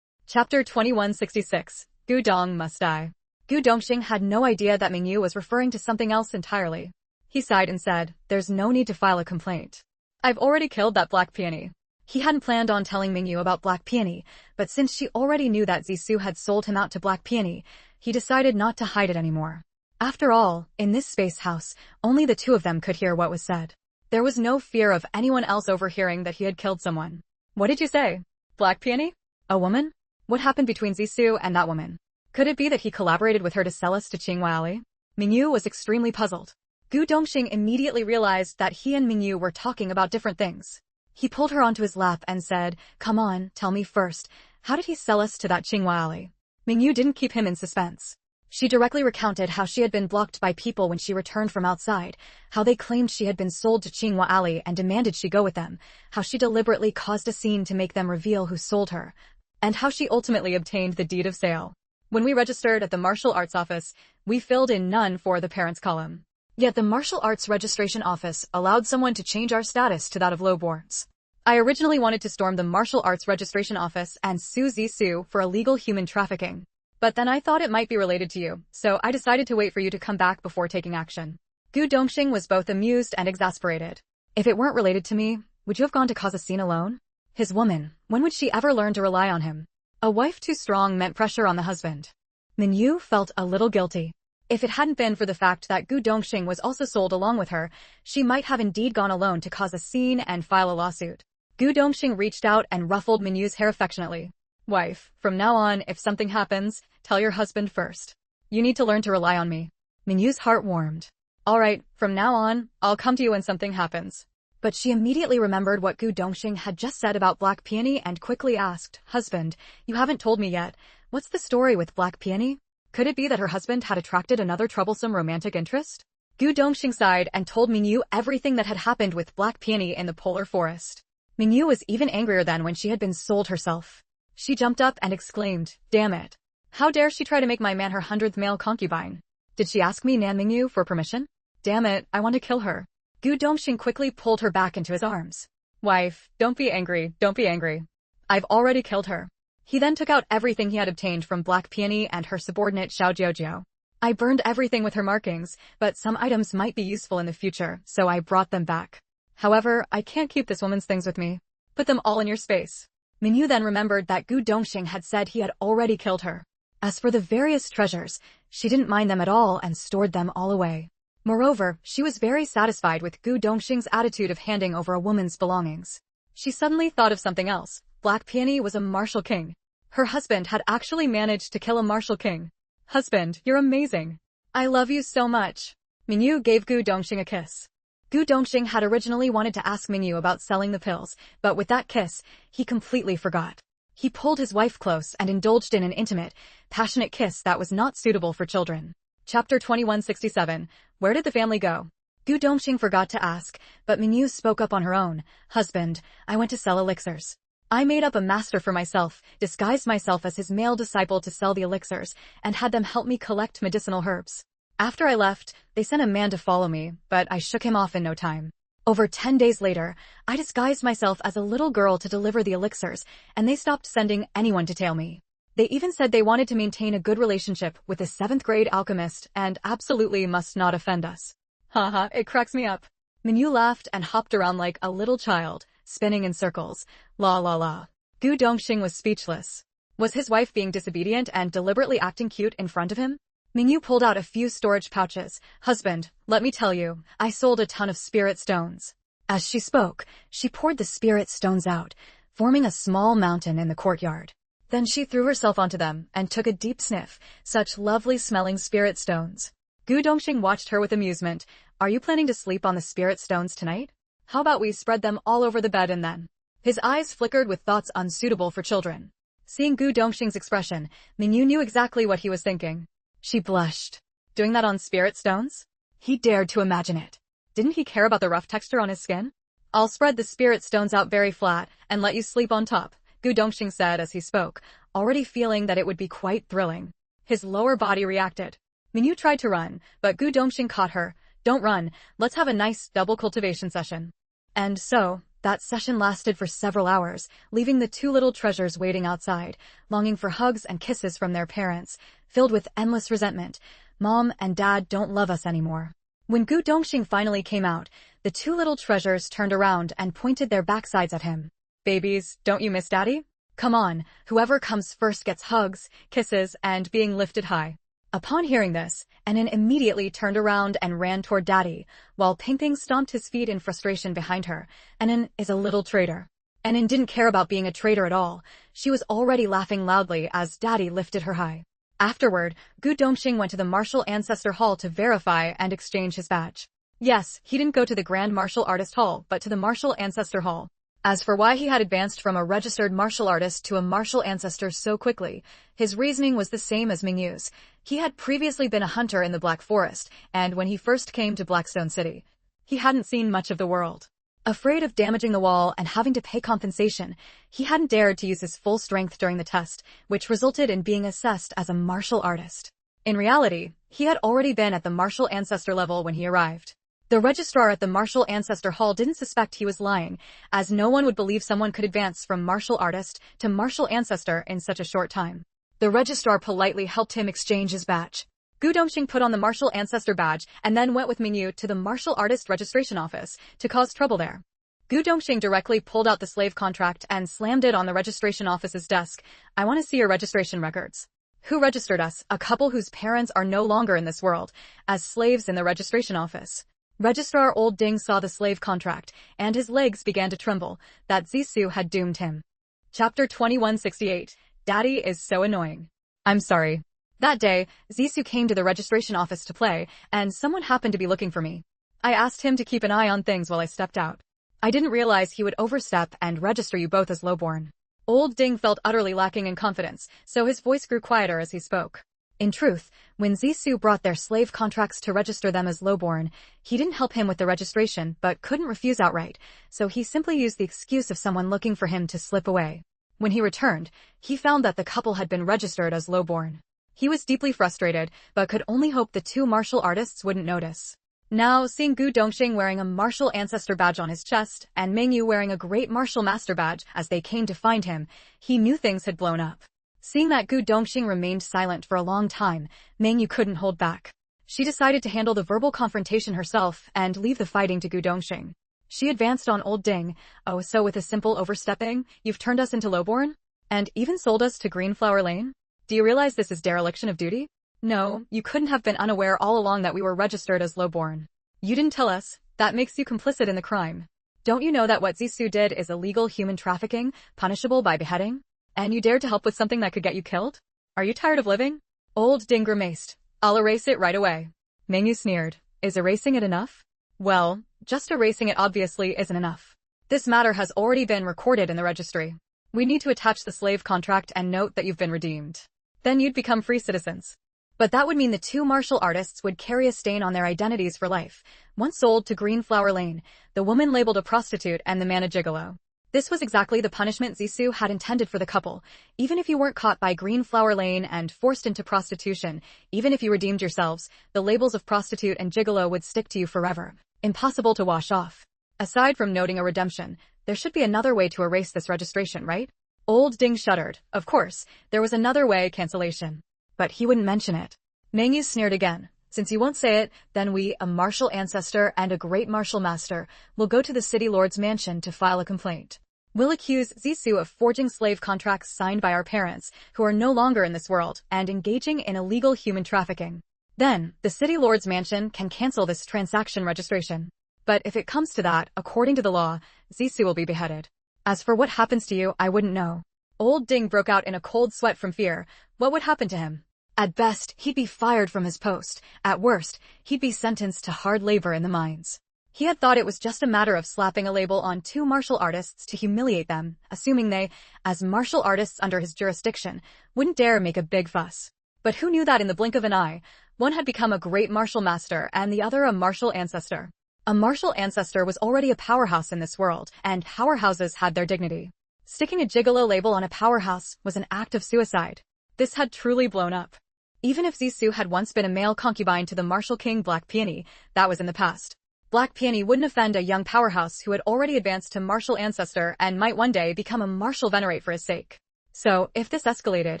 Chapter 2166. Gu Dong must die. Gu Dongxing had no idea that Mingyu was referring to something else entirely. He sighed and said, there's no need to file a complaint. I've already killed that Black Peony. He hadn't planned on telling Mingyu about Black Peony, but since she already knew that Zissou had sold him out to Black Peony, he decided not to hide it anymore. After all, in this space house, only the two of them could hear what was said. There was no fear of anyone else overhearing that he had killed someone. What did you say? Black Peony? A woman? What happened between Zissou and that woman? Could it be that he collaborated with her to sell us to Qinghua Alley? Mingyu was extremely puzzled. Gu Dongxing immediately realized that he and Mingyu were talking about different things. He pulled her onto his lap and said, come on, tell me first, how did he sell us to that Qinghua Alley? Mingyu didn't keep him in suspense. She directly recounted how she had been blocked by people when she returned from outside, how they claimed she had been sold to Qinghua Alley and demanded she go with them, how she deliberately caused a scene to make them reveal who sold her, and how she ultimately obtained the deed of sale. When we registered at the martial arts office, we filled in none for the parents column. Yet the martial arts registration office allowed someone to change our status to that of lowborns. I originally wanted to storm the martial arts registration office and sue Zissou for illegal human trafficking. But then I thought it might be related to you, so I decided to wait for you to come back before taking action. Gu Dongxing was both amused and exasperated. If it weren't related to me, would you have gone to cause a scene alone? His woman, when would she ever learn to rely on him? A wife too strong meant pressure on the husband. Mingyu felt a little guilty. If it hadn't been for the fact that Gu Dongxing was also sold along with her, she might have indeed gone alone to cause a scene and file a lawsuit. Gu Dongxing reached out and ruffled Minyu's hair affectionately. Wife, from now on, if something happens, tell your husband first. You need to learn to rely on me. Minyu's heart warmed. All right, from now on, I'll come to you when something happens. But she immediately remembered what Gu Dongxing had just said about Black Peony and quickly asked, husband, you haven't told me yet. What's the story with Black Peony? Could it be that her husband had attracted another troublesome romantic interest? Gu Dongxing sighed and told Mingyu everything that had happened with Black Peony in the polar forest. Mingyu was even angrier than when she had been sold herself. She jumped up and exclaimed, damn it. How dare she try to make my man her 100th male concubine? Did she ask me, Nan Mingyu, for permission? Damn it, I want to kill her. Gu Dongxing quickly pulled her back into his arms. Wife, don't be angry, don't be angry. I've already killed her. He then took out everything he had obtained from Black Peony and her subordinate Xiao Jiujiu. I burned everything with her markings, but some items might be useful in the future, so I brought them back. However, I can't keep this woman's things with me. Put them all in your space. Mingyu then remembered that Gu Dongxing had said he had already killed her. As for the various treasures, she didn't mind them at all and stored them all away. Moreover, she was very satisfied with Gu Dongxing's attitude of handing over a woman's belongings. She suddenly thought of something else. Black Peony was a martial king. Her husband had actually managed to kill a martial king. Husband, you're amazing. I love you so much. Mingyu gave Gu Dongxing a kiss. Gu Dongxing had originally wanted to ask Mingyu about selling the pills, but with that kiss, he completely forgot. He pulled his wife close and indulged in an intimate, passionate kiss that was not suitable for children. Chapter 2167. Where did the family go? Gu Dongxing forgot to ask, but Mingyu spoke up on her own. Husband, I went to sell elixirs. I made up a master for myself, disguised myself as his male disciple to sell the elixirs, and had them help me collect medicinal herbs. After I left, they sent a man to follow me, but I shook him off in no time. Over 10 days later, I disguised myself as a little girl to deliver the elixirs, and they stopped sending anyone to tail me. They even said they wanted to maintain a good relationship with a 7th grade alchemist and absolutely must not offend us. Haha, it cracks me up. Mingyu laughed and hopped around like a little child, spinning in circles. La la la. Gu Dongxing was speechless. Was his wife being disobedient and deliberately acting cute in front of him? Mingyu pulled out a few storage pouches. Husband, let me tell you, I sold a ton of spirit stones. As she spoke, she poured the spirit stones out, forming a small mountain in the courtyard. Then she threw herself onto them and took a deep sniff. Such lovely smelling spirit stones. Gu Dongxing watched her with amusement. Are you planning to sleep on the spirit stones tonight? How about we spread them all over the bed and then? His eyes flickered with thoughts unsuitable for children. Seeing Gu Dongxing's expression, Mingyu knew exactly what he was thinking. She blushed. Doing that on spirit stones? He dared to imagine it. Didn't he care about the rough texture on his skin? I'll spread the spirit stones out very flat and let you sleep on top, Gu Dongxing said as he spoke, already feeling that it would be quite thrilling. His lower body reacted. Mingyu tried to run, but Gu Dongxing caught her. Don't run, let's have a nice double cultivation session. And so, that session lasted for several hours, leaving the two little treasures waiting outside, longing for hugs and kisses from their parents, filled with endless resentment. Mom and Dad don't love us anymore. When Gu Dongxing finally came out, the two little treasures turned around and pointed their backsides at him. Babies, don't you miss Daddy? Come on, whoever comes first gets hugs, kisses, and being lifted high. Upon hearing this, Anin immediately turned around and ran toward Daddy, while Pingping stomped his feet in frustration behind her. Anin is a little traitor. Anin didn't care about being a traitor at all. She was already laughing loudly as Daddy lifted her high. Afterward, Gu Dongxing went to the Martial Ancestor Hall to verify and exchange his badge. Yes, he didn't go to the Grand Martial Artist Hall, but to the Martial Ancestor Hall. As for why he had advanced from a registered martial artist to a martial ancestor so quickly, his reasoning was the same as Mingyu's. He had previously been a hunter in the Black Forest, and when he first came to Blackstone City, he hadn't seen much of the world. Afraid of damaging the wall and having to pay compensation, he hadn't dared to use his full strength during the test, which resulted in being assessed as a martial artist. In reality, he had already been at the martial ancestor level when he arrived. The registrar at the Martial Ancestor Hall didn't suspect he was lying, as no one would believe someone could advance from martial artist to martial ancestor in such a short time. The registrar politely helped him exchange his badge. Gu Dongxing put on the martial ancestor badge and then went with Mingyu to the martial artist registration office to cause trouble there. Gu Dongxing directly pulled out the slave contract and slammed it on the registration office's desk. I want to see your registration records. Who registered us? A couple whose parents are no longer in this world, as slaves in the registration office. Registrar Old Ding saw the slave contract, and his legs began to tremble. That Zissou had doomed him. Chapter 2168. Daddy is so annoying. I'm sorry. That day, Zissou came to the registration office to play, and someone happened to be looking for me. I asked him to keep an eye on things while I stepped out. I didn't realize he would overstep and register you both as lowborn. Old Ding felt utterly lacking in confidence, so his voice grew quieter as he spoke. In truth, when Zissou brought their slave contracts to register them as lowborn, he didn't help him with the registration but couldn't refuse outright, so he simply used the excuse of someone looking for him to slip away. When he returned, he found that the couple had been registered as lowborn. He was deeply frustrated, but could only hope the two martial artists wouldn't notice. Now, seeing Gu Dongxing wearing a martial ancestor badge on his chest and Mingyu wearing a great martial master badge as they came to find him, he knew things had blown up. Seeing that Gu Dongxing remained silent for a long time, Mingyu couldn't hold back. She decided to handle the verbal confrontation herself and leave the fighting to Gu Dongxing. She advanced on Old Ding. Oh, so with a simple overstepping, you've turned us into lowborn? And even sold us to Greenflower Lane? Do you realize this is dereliction of duty? No, you couldn't have been unaware all along that we were registered as lowborn. You didn't tell us. That makes you complicit in the crime. Don't you know that what Zissou did is illegal human trafficking, punishable by beheading? And you dared to help with something that could get you killed? Are you tired of living? Old Ding grimaced. I'll erase it right away. Mingyu sneered. Is erasing it enough? Well, just erasing it obviously isn't enough. This matter has already been recorded in the registry. We need to attach the slave contract and note that you've been redeemed. Then you'd become free citizens. But that would mean the two martial artists would carry a stain on their identities for life. Once sold to Greenflower Lane, the woman labeled a prostitute and the man a gigolo. This was exactly the punishment Zissou had intended for the couple. Even if you weren't caught by Greenflower Lane and forced into prostitution, even if you redeemed yourselves, the labels of prostitute and gigolo would stick to you forever. Impossible to wash off. Aside from noting a redemption, there should be another way to erase this registration, right? Old Ding shuddered. Of course, there was another way, cancellation. But he wouldn't mention it. Mingyu sneered again. Since you won't say it, then we, a martial ancestor and a great martial master, will go to the city lord's mansion to file a complaint. We'll accuse Zissou of forging slave contracts signed by our parents, who are no longer in this world, and engaging in illegal human trafficking. Then, the city lord's mansion can cancel this transaction registration. But if it comes to that, according to the law, Zissou will be beheaded. As for what happens to you, I wouldn't know. Old Ding broke out in a cold sweat from fear. What would happen to him? At best, he'd be fired from his post. At worst, he'd be sentenced to hard labor in the mines. He had thought it was just a matter of slapping a label on two martial artists to humiliate them, assuming they, as martial artists under his jurisdiction, wouldn't dare make a big fuss. But who knew that in the blink of an eye, one had become a great martial master and the other a martial ancestor. A martial ancestor was already a powerhouse in this world, and powerhouses had their dignity. Sticking a gigolo label on a powerhouse was an act of suicide. This had truly blown up. Even if Zissou had once been a male concubine to the martial king Black Peony, that was in the past. Black Peony wouldn't offend a young powerhouse who had already advanced to martial ancestor and might one day become a martial venerate for his sake. So, if this escalated,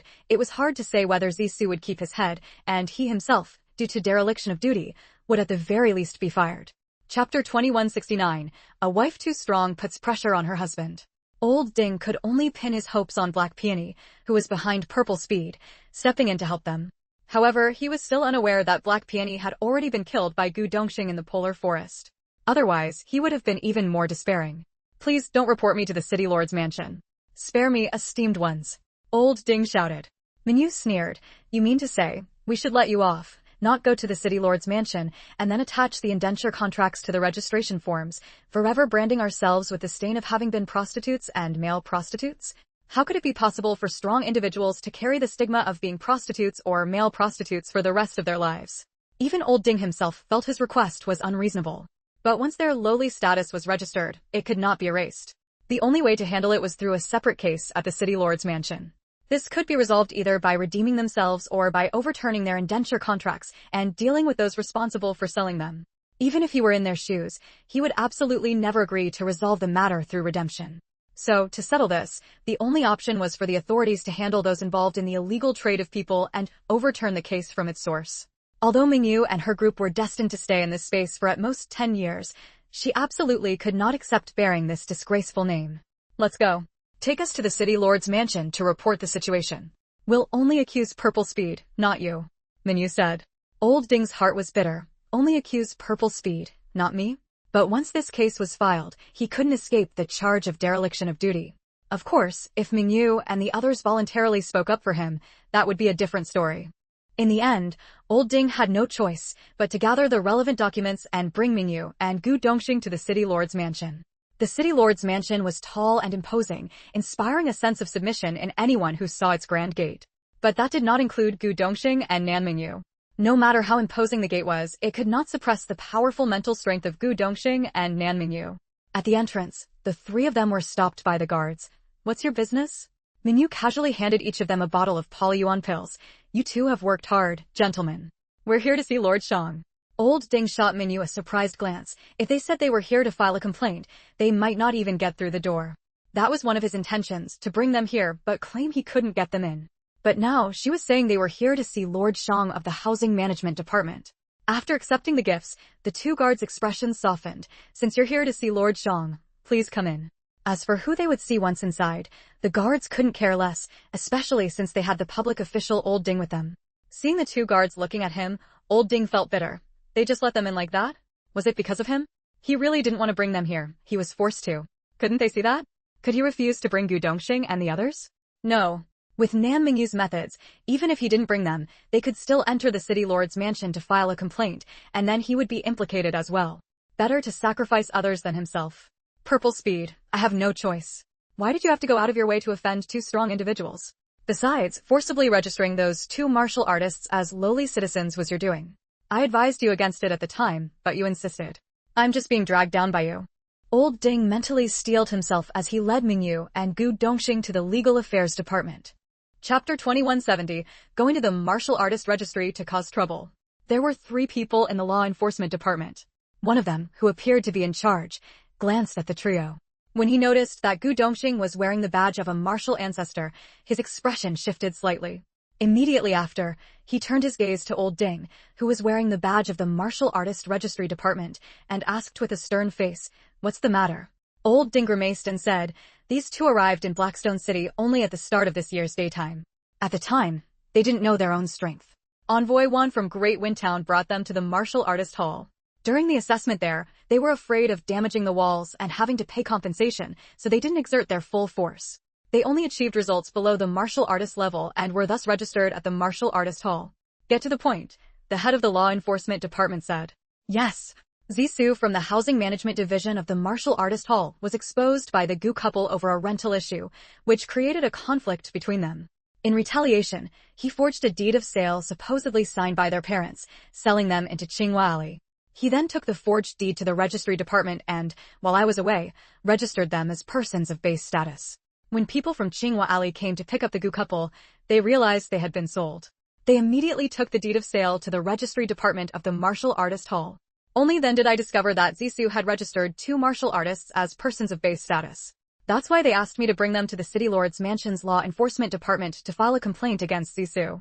it was hard to say whether Zissou would keep his head, and he himself, due to dereliction of duty, would at the very least be fired. Chapter 2169, A Wife Too Strong Puts Pressure on Her Husband. Old Ding could only pin his hopes on Black Peony, who was behind Purple Speed, stepping in to help them. However, he was still unaware that Black Peony had already been killed by Gu Dongxing in the polar forest. Otherwise, he would have been even more despairing. Please don't report me to the City Lord's mansion. Spare me, esteemed ones. Old Ding shouted. Minyu sneered. You mean to say, we should let you off, not go to the City Lord's mansion, and then attach the indenture contracts to the registration forms, forever branding ourselves with the stain of having been prostitutes and male prostitutes? How could it be possible for strong individuals to carry the stigma of being prostitutes or male prostitutes for the rest of their lives? Even Old Ding himself felt his request was unreasonable. But once their lowly status was registered, it could not be erased. The only way to handle it was through a separate case at the City Lord's mansion. This could be resolved either by redeeming themselves or by overturning their indenture contracts and dealing with those responsible for selling them. Even if he were in their shoes, he would absolutely never agree to resolve the matter through redemption. So, to settle this, the only option was for the authorities to handle those involved in the illegal trade of people and overturn the case from its source. Although Mingyu and her group were destined to stay in this space for at most 10 years, she absolutely could not accept bearing this disgraceful name. Let's go. Take us to the City Lord's mansion to report the situation. We'll only accuse Purple Speed, not you, Mingyu said. Old Ding's heart was bitter. Only accuse Purple Speed, not me? But once this case was filed, he couldn't escape the charge of dereliction of duty. Of course, if Mingyu and the others voluntarily spoke up for him, that would be a different story. In the end, Old Ding had no choice but to gather the relevant documents and bring Mingyu and Gu Dongxing to the City Lord's mansion. The City Lord's mansion was tall and imposing, inspiring a sense of submission in anyone who saw its grand gate. But that did not include Gu Dongxing and Nan Mingyu. No matter how imposing the gate was, it could not suppress the powerful mental strength of Gu Dongxing and Nan Mingyu. At the entrance, the three of them were stopped by the guards. What's your business? Mingyu casually handed each of them a bottle of polyyuan pills. You two have worked hard, gentlemen. We're here to see Lord Shang. Old Ding shot Mingyu a surprised glance. If they said they were here to file a complaint, they might not even get through the door. That was one of his intentions, to bring them here, but claim he couldn't get them in. But now, she was saying they were here to see Lord Shang of the Housing Management Department. After accepting the gifts, the two guards' expressions softened. Since you're here to see Lord Shang, please come in. As for who they would see once inside, the guards couldn't care less, especially since they had the public official Old Ding with them. Seeing the two guards looking at him, Old Ding felt bitter. They just let them in like that? Was it because of him? He really didn't want to bring them here. He was forced to. Couldn't they see that? Could he refuse to bring Gu Dongxing and the others? No. With Nan Mingyu's methods, even if he didn't bring them, they could still enter the City Lord's mansion to file a complaint, and then he would be implicated as well. Better to sacrifice others than himself. Purple Speed, I have no choice. Why did you have to go out of your way to offend two strong individuals? Besides, forcibly registering those two martial artists as lowly citizens was your doing. I advised you against it at the time, but you insisted. I'm just being dragged down by you. Old Ding mentally steeled himself as he led Mingyu and Gu Dongxing to the Legal Affairs Department. Chapter 2170, Going to the Martial Artist Registry to Cause Trouble. There were 3 people in the Law Enforcement Department. One of them, who appeared to be in charge, glanced at the trio. When he noticed that Gu Dongxing was wearing the badge of a martial ancestor, his expression shifted slightly. Immediately after, he turned his gaze to Old Ding, who was wearing the badge of the Martial Artist Registry Department, and asked with a stern face, "What's the matter?" Old Ding grimaced and said, "These two arrived in Blackstone City only at the start of this year's daytime. At the time, they didn't know their own strength. Envoy 1 from Great Wind Town brought them to the Martial Artist Hall. During the assessment there, they were afraid of damaging the walls and having to pay compensation, so they didn't exert their full force. They only achieved results below the martial artist level and were thus registered at the martial artist hall. Get to the point, the head of the law enforcement department said. Yes. Zissou from the housing management division of the martial artist hall was exposed by the Gu couple over a rental issue, which created a conflict between them. In retaliation, he forged a deed of sale supposedly signed by their parents, selling them into Tsinghua Alley. He then took the forged deed to the registry department and, while I was away, registered them as persons of base status. When people from Tsinghua Alley came to pick up the Gu couple, they realized they had been sold. They immediately took the deed of sale to the registry department of the martial artist hall. Only then did I discover that Zissou had registered 2 martial artists as persons of base status. That's why they asked me to bring them to the City Lord's Mansion's law enforcement department to file a complaint against Zissou.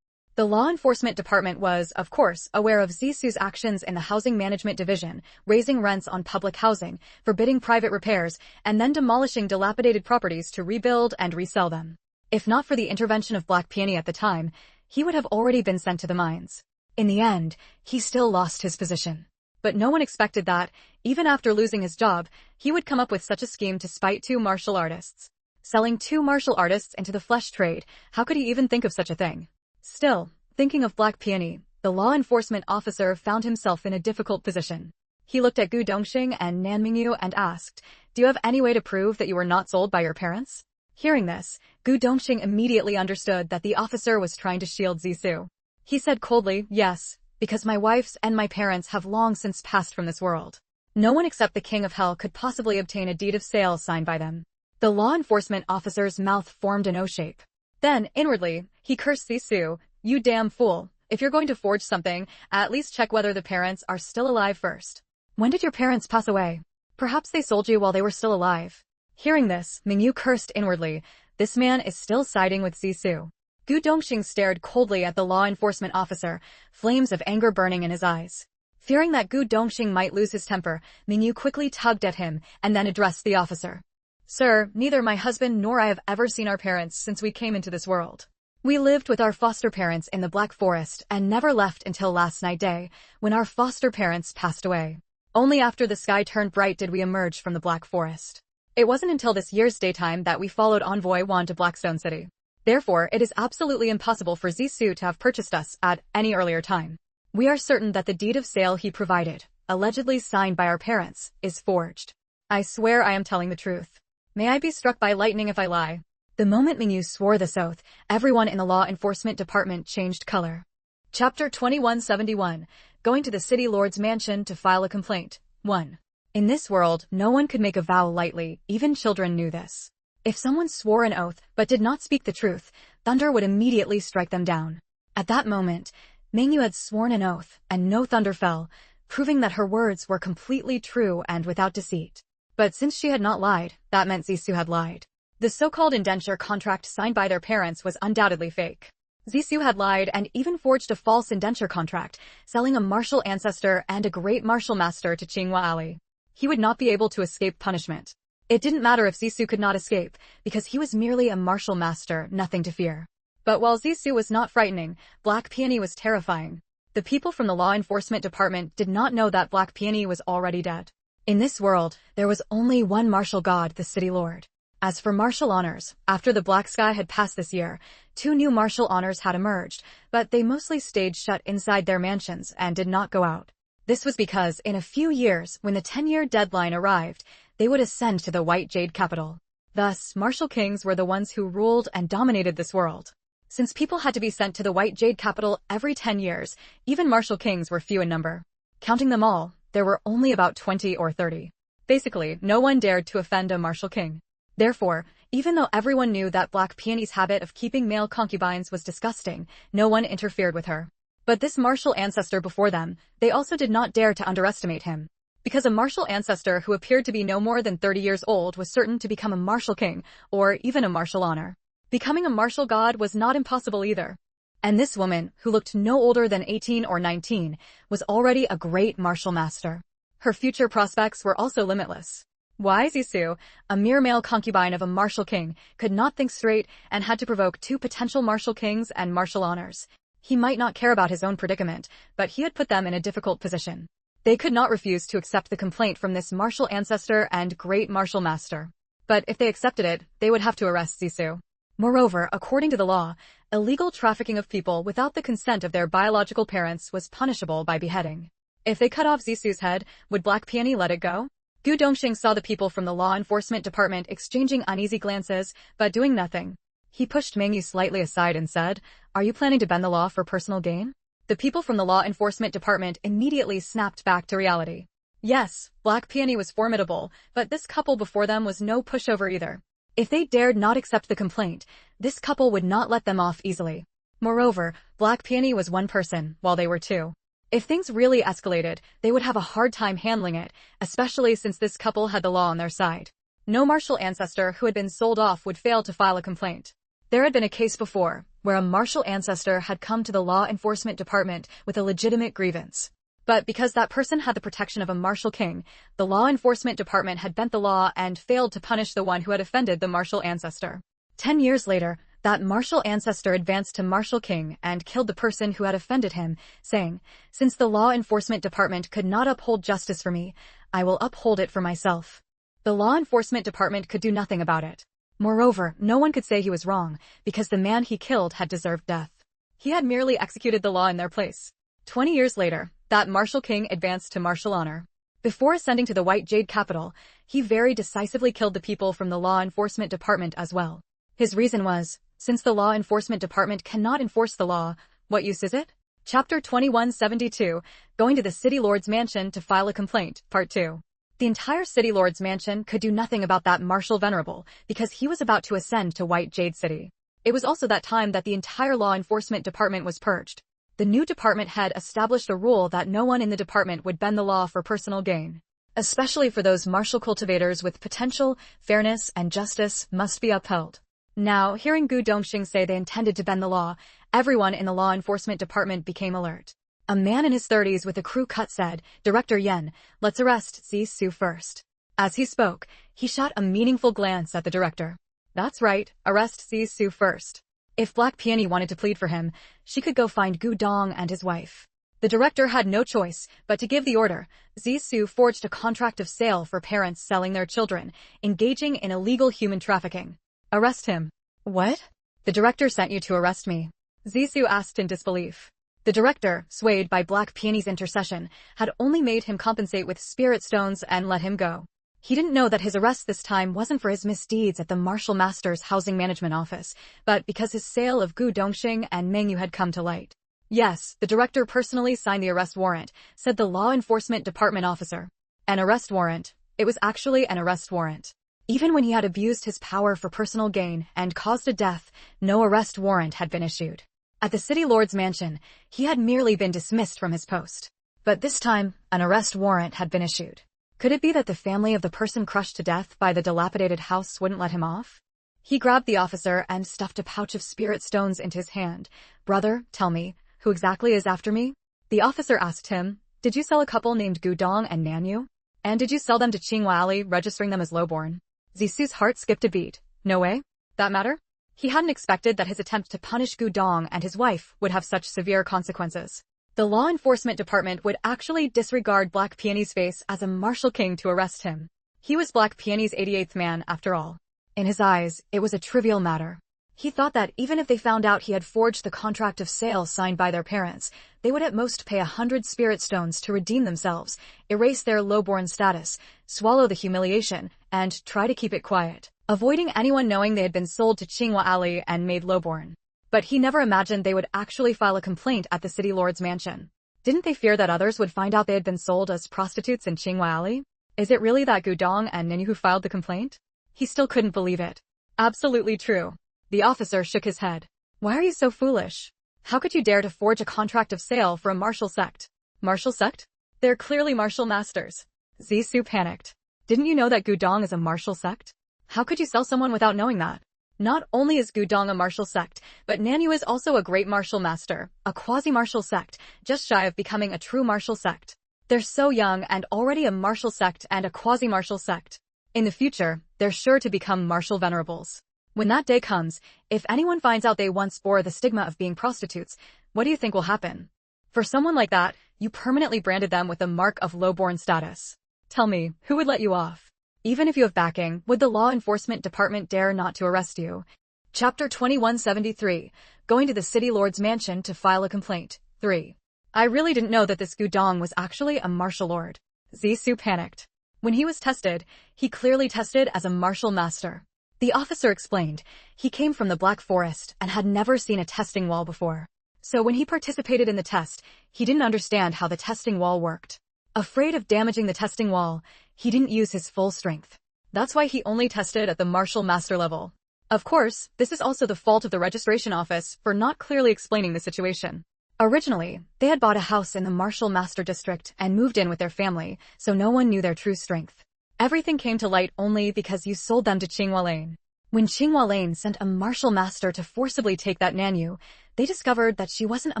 The law enforcement department was, of course, aware of Zissou's actions in the housing management division, raising rents on public housing, forbidding private repairs, and then demolishing dilapidated properties to rebuild and resell them. If not for the intervention of Black Peony at the time, he would have already been sent to the mines. In the end, he still lost his position. But no one expected that, even after losing his job, he would come up with such a scheme to spite 2 martial artists. Selling 2 martial artists into the flesh trade, how could he even think of such a thing? Still, thinking of Black Peony, the law enforcement officer found himself in a difficult position. He looked at Gu Dongxing and Nan Mingyu and asked, "Do you have any way to prove that you were not sold by your parents?" Hearing this, Gu Dongxing immediately understood that the officer was trying to shield Zissou. He said coldly, "Yes, because my wife's and my parents have long since passed from this world. No one except the King of Hell could possibly obtain a deed of sale signed by them." The law enforcement officer's mouth formed an O shape. Then, inwardly, he cursed Zissou, "You damn fool. If you're going to forge something, at least check whether the parents are still alive first. When did your parents pass away? Perhaps they sold you while they were still alive." Hearing this, Mingyu cursed inwardly, "This man is still siding with Zissou." Gu Dongxing stared coldly at the law enforcement officer, flames of anger burning in his eyes. Fearing that Gu Dongxing might lose his temper, Mingyu quickly tugged at him and then addressed the officer. "Sir, neither my husband nor I have ever seen our parents since we came into this world. We lived with our foster parents in the Black Forest and never left until last night day, when our foster parents passed away. Only after the sky turned bright did we emerge from the Black Forest. It wasn't until this year's daytime that we followed Envoy Wan to Blackstone City. Therefore, it is absolutely impossible for Zissou to have purchased us at any earlier time. We are certain that the deed of sale he provided, allegedly signed by our parents, is forged. I swear I am telling the truth. May I be struck by lightning if I lie." The moment Mingyu swore this oath, everyone in the law enforcement department changed color. Chapter 2171, Going to the City Lord's Mansion to File a Complaint. 1. In this world, no one could make a vow lightly, even children knew this. If someone swore an oath but did not speak the truth, thunder would immediately strike them down. At that moment, Mingyu had sworn an oath, and no thunder fell, proving that her words were completely true and without deceit. But since she had not lied, that meant Zissou had lied. The so-called indenture contract signed by their parents was undoubtedly fake. Zissou had lied and even forged a false indenture contract, selling a martial ancestor and a great martial master to Tsinghua Alley. He would not be able to escape punishment. It didn't matter if Zissou could not escape, because he was merely a martial master, nothing to fear. But while Zissou was not frightening, Black Peony was terrifying. The people from the law enforcement department did not know that Black Peony was already dead. In this world, there was only one martial god, the City Lord. As for martial honors, after the Black Sky had passed this year, 2 new martial honors had emerged, but they mostly stayed shut inside their mansions and did not go out. This was because, in a few years, when the 10-year deadline arrived, they would ascend to the White Jade capital. Thus, martial kings were the ones who ruled and dominated this world. Since people had to be sent to the White Jade capital every 10 years, even martial kings were few in number. Counting them all, there were only about 20 or 30. Basically, no one dared to offend a martial king. Therefore, even though everyone knew that Black Peony's habit of keeping male concubines was disgusting, no one interfered with her. But this martial ancestor before them, they also did not dare to underestimate him. Because a martial ancestor who appeared to be no more than 30 years old was certain to become a martial king, or even a martial honor. Becoming a martial god was not impossible either. And this woman, who looked no older than 18 or 19, was already a great martial master. Her future prospects were also limitless. Why Zissou, a mere male concubine of a martial king, could not think straight and had to provoke 2 potential martial kings and martial honors. He might not care about his own predicament, but he had put them in a difficult position. They could not refuse to accept the complaint from this martial ancestor and great martial master. But if they accepted it, they would have to arrest Zissou. Moreover, according to the law, illegal trafficking of people without the consent of their biological parents was punishable by beheading. If they cut off Zissou's head, would Black Peony let it go? Gu Dongxing saw the people from the law enforcement department exchanging uneasy glances, but doing nothing. He pushed Mengyu slightly aside and said, "Are you planning to bend the law for personal gain?" The people from the law enforcement department immediately snapped back to reality. Yes, Black Peony was formidable, but this couple before them was no pushover either. If they dared not accept the complaint, this couple would not let them off easily. Moreover, Black Peony was one person, while they were two. If things really escalated, they would have a hard time handling it, especially since this couple had the law on their side. No martial ancestor who had been sold off would fail to file a complaint. There had been a case before, where a martial ancestor had come to the law enforcement department with a legitimate grievance. But because that person had the protection of a martial king, the law enforcement department had bent the law and failed to punish the one who had offended the martial ancestor. 10 years later, that martial ancestor advanced to martial king and killed the person who had offended him, saying, "Since the law enforcement department could not uphold justice for me, I will uphold it for myself." The law enforcement department could do nothing about it. Moreover, no one could say he was wrong, because the man he killed had deserved death. He had merely executed the law in their place. 20 years later, that martial king advanced to martial honor. Before ascending to the White Jade capital, he very decisively killed the people from the law enforcement department as well. His reason was, since the law enforcement department cannot enforce the law, what use is it? Chapter 2172, Going to the City Lord's Mansion to File a Complaint, Part 2. The entire City Lord's Mansion could do nothing about that martial venerable, because he was about to ascend to White Jade City. It was also that time that the entire law enforcement department was purged. The new department head established a rule that no one in the department would bend the law for personal gain. Especially for those martial cultivators with potential, fairness, and justice must be upheld. Now, hearing Gu Dongxing say they intended to bend the law, everyone in the law enforcement department became alert. A man in his 30s with a crew cut said, "Director Yen, let's arrest Zissou first." As he spoke, he shot a meaningful glance at the director. That's right, arrest Zissou first. If Black Peony wanted to plead for him, she could go find Gu Dong and his wife. The director had no choice but to give the order. Zissou forged a contract of sale for parents selling their children, engaging in illegal human trafficking. Arrest him. What? The director sent you to arrest me? Zissou asked in disbelief. The director, swayed by Black Peony's intercession, had only made him compensate with spirit stones and let him go. He didn't know that his arrest this time wasn't for his misdeeds at the Martial Master's Housing Management Office, but because his sale of Gu Dongxing and Mengyu had come to light. Yes, the director personally signed the arrest warrant, said the law enforcement department officer. An arrest warrant. It was actually an arrest warrant. Even when he had abused his power for personal gain and caused a death, no arrest warrant had been issued. At the City Lord's mansion, he had merely been dismissed from his post. But this time, an arrest warrant had been issued. Could it be that the family of the person crushed to death by the dilapidated house wouldn't let him off? He grabbed the officer and stuffed a pouch of spirit stones into his hand. "Brother, tell me, who exactly is after me?" The officer asked him, "Did you sell a couple named Gudong and Nanyu? And did you sell them to Qinghua Ali, registering them as lowborn?" Zissou's heart skipped a beat. No way? That matter? He hadn't expected that his attempt to punish Gudong and his wife would have such severe consequences. The law enforcement department would actually disregard Black Peony's face as a martial king to arrest him. He was Black Peony's 88th man, after all. In his eyes, it was a trivial matter. He thought that even if they found out he had forged the contract of sale signed by their parents, they would at most pay 100 spirit stones to redeem themselves, erase their lowborn status, swallow the humiliation, and try to keep it quiet, avoiding anyone knowing they had been sold to Qinghua Ali and made lowborn. But he never imagined they would actually file a complaint at the City Lord's mansion. Didn't they fear that others would find out they had been sold as prostitutes in Qinghua Ali? Is it really that Gudong and Ninyu who filed the complaint? He still couldn't believe it. Absolutely true. The officer shook his head. Why are you so foolish? How could you dare to forge a contract of sale for a martial sect? Martial sect? They're clearly martial masters. Zissou panicked. Didn't you know that Gudong is a martial sect? How could you sell someone without knowing that? Not only is Gudong a martial sect, but Nanyu is also a great martial master, a quasi-martial sect, just shy of becoming a true martial sect. They're so young and already a martial sect and a quasi-martial sect. In the future, they're sure to become martial venerables. When that day comes, if anyone finds out they once bore the stigma of being prostitutes, what do you think will happen? For someone like that, you permanently branded them with the mark of lowborn status. Tell me, who would let you off? Even if you have backing, would the law enforcement department dare not to arrest you? Chapter 2173, Going to the City Lord's Mansion to File a Complaint, 3. I really didn't know that this Gudong was actually a martial lord. Zissou panicked. When he was tested, he clearly tested as a martial master. The officer explained, he came from the Black Forest and had never seen a testing wall before. So when he participated in the test, he didn't understand how the testing wall worked. Afraid of damaging the testing wall, he didn't use his full strength. That's why he only tested at the martial master level. Of course, this is also the fault of the registration office for not clearly explaining the situation. Originally, they had bought a house in the martial master district and moved in with their family, so no one knew their true strength. Everything came to light only because you sold them to Qinghua Lane. When Qinghua Lane sent a martial master to forcibly take that Nanyu, they discovered that she wasn't a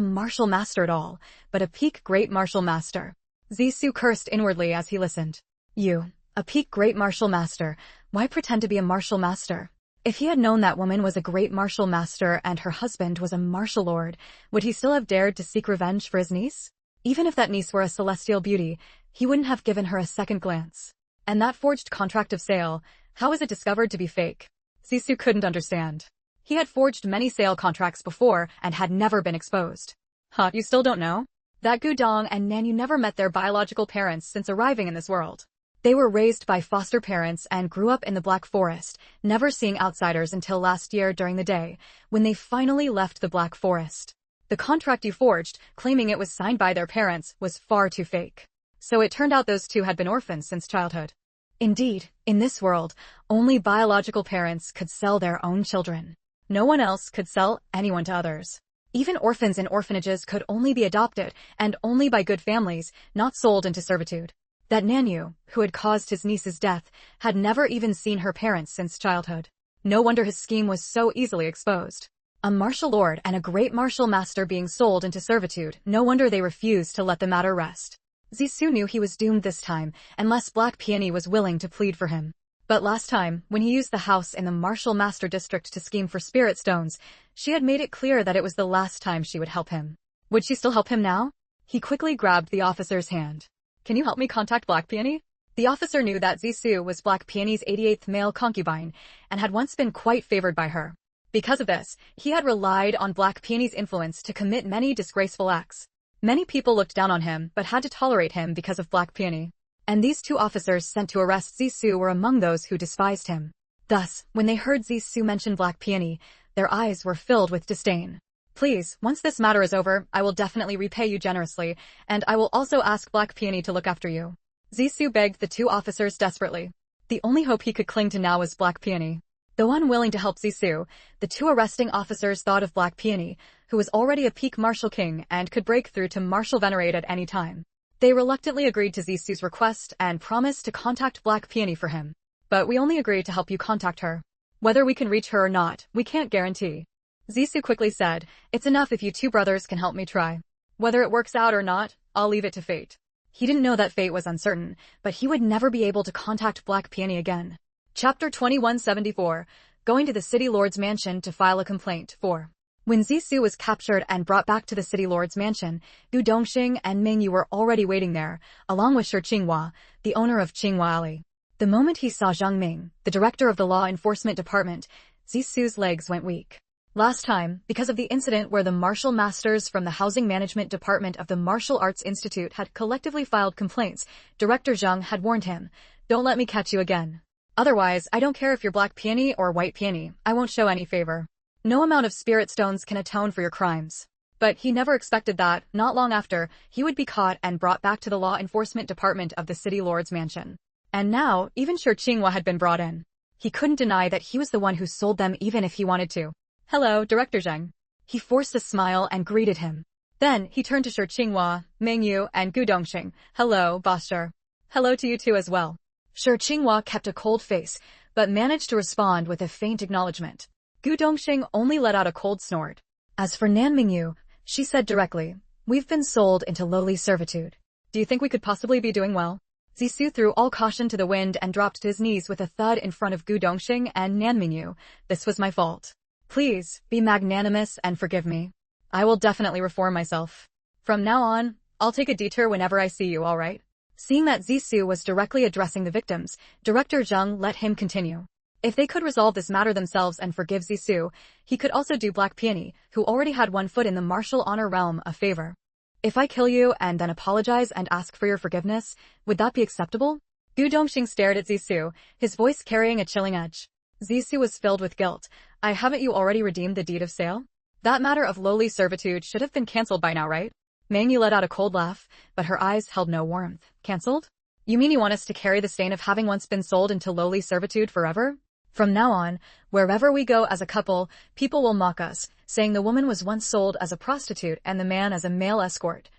martial master at all, but a peak great martial master. Zissou cursed inwardly as he listened. You, a peak great martial master, why pretend to be a martial master? If he had known that woman was a great martial master and her husband was a martial lord, would he still have dared to seek revenge for his niece? Even if that niece were a celestial beauty, he wouldn't have given her a second glance. And that forged contract of sale, how was it discovered to be fake? Zissou couldn't understand. He had forged many sale contracts before and had never been exposed. Huh, you still don't know? That Gudong and Nanyu never met their biological parents since arriving in this world. They were raised by foster parents and grew up in the Black Forest, never seeing outsiders until last year during the day, when they finally left the Black Forest. The contract you forged, claiming it was signed by their parents, was far too fake. So it turned out those two had been orphans since childhood. Indeed, in this world, only biological parents could sell their own children. No one else could sell anyone to others. Even orphans in orphanages could only be adopted, and only by good families, not sold into servitude. That Nanyu, who had caused his niece's death, had never even seen her parents since childhood. No wonder his scheme was so easily exposed. A martial lord and a great martial master being sold into servitude, no wonder they refused to let the matter rest. Zissou knew he was doomed this time, unless Black Peony was willing to plead for him. But last time, when he used the house in the martial master district to scheme for spirit stones, she had made it clear that it was the last time she would help him. Would she still help him now? He quickly grabbed the officer's hand. Can you help me contact Black Peony? The officer knew that Zissou was Black Peony's 88th male concubine, and had once been quite favored by her. Because of this, he had relied on Black Peony's influence to commit many disgraceful acts. Many people looked down on him, but had to tolerate him because of Black Peony. And these two officers sent to arrest Zissou were among those who despised him. Thus, when they heard Zissou mention Black Peony, their eyes were filled with disdain. Please, once this matter is over, I will definitely repay you generously, and I will also ask Black Peony to look after you. Zissou begged the two officers desperately. The only hope he could cling to now was Black Peony. Though unwilling to help Zissou, the two arresting officers thought of Black Peony, who was already a peak martial king and could break through to martial venerate at any time. They reluctantly agreed to Zissou's request and promised to contact Black Peony for him. But we only agreed to help you contact her. Whether we can reach her or not, we can't guarantee. Zissou quickly said, it's enough if you two brothers can help me try. Whether it works out or not, I'll leave it to fate. He didn't know that fate was uncertain, but he would never be able to contact Black Peony again. Chapter 2174, Going to the City Lord's Mansion to File a Complaint, 4. When Zissou was captured and brought back to the City Lord's Mansion, Gu Dongxing and Mingyu were already waiting there, along with Shi Qinghua, the owner of Qinghua Alley. The moment he saw Zhang Ming, the director of the Law Enforcement Department, Zissou's legs went weak. Last time, because of the incident where the martial masters from the Housing Management Department of the Martial Arts Institute had collectively filed complaints, Director Zhang had warned him, don't let me catch you again. Otherwise, I don't care if you're Black Peony or White Peony, I won't show any favor. No amount of spirit stones can atone for your crimes. But he never expected that, not long after, he would be caught and brought back to the Law Enforcement Department of the City Lord's Mansion. And now, even Shi Qinghua had been brought in. He couldn't deny that he was the one who sold them even if he wanted to. Hello, Director Zhang. He forced a smile and greeted him. Then, he turned to Shi Qinghua, Mingyu, and Gu Dongxing. Hello, Boss Shi. Hello to you two as well. Shi Qinghua kept a cold face, but managed to respond with a faint acknowledgement. Gu Dongxing only let out a cold snort. As for Nan Mingyu, she said directly, we've been sold into lowly servitude. Do you think we could possibly be doing well? Zissou threw all caution to the wind and dropped to his knees with a thud in front of Gu Dongxing and Nan Mingyu. This was my fault. Please, be magnanimous and forgive me. I will definitely reform myself. From now on, I'll take a detour whenever I see you, alright? Seeing that Zissou was directly addressing the victims, Director Zheng let him continue. If they could resolve this matter themselves and forgive Zissou, he could also do Black Peony, who already had one foot in the martial honor realm, a favor. If I kill you and then apologize and ask for your forgiveness, would that be acceptable? Gu Dongxing stared at Zissou, his voice carrying a chilling edge. Zissou was filled with guilt. Haven't you already redeemed the deed of sale? That matter of lowly servitude should have been cancelled by now, right? Mangyu let out a cold laugh, but her eyes held no warmth. Cancelled? You mean you want us to carry the stain of having once been sold into lowly servitude forever? From now on, wherever we go as a couple, people will mock us, saying the woman was once sold as a prostitute and the man as a male escort.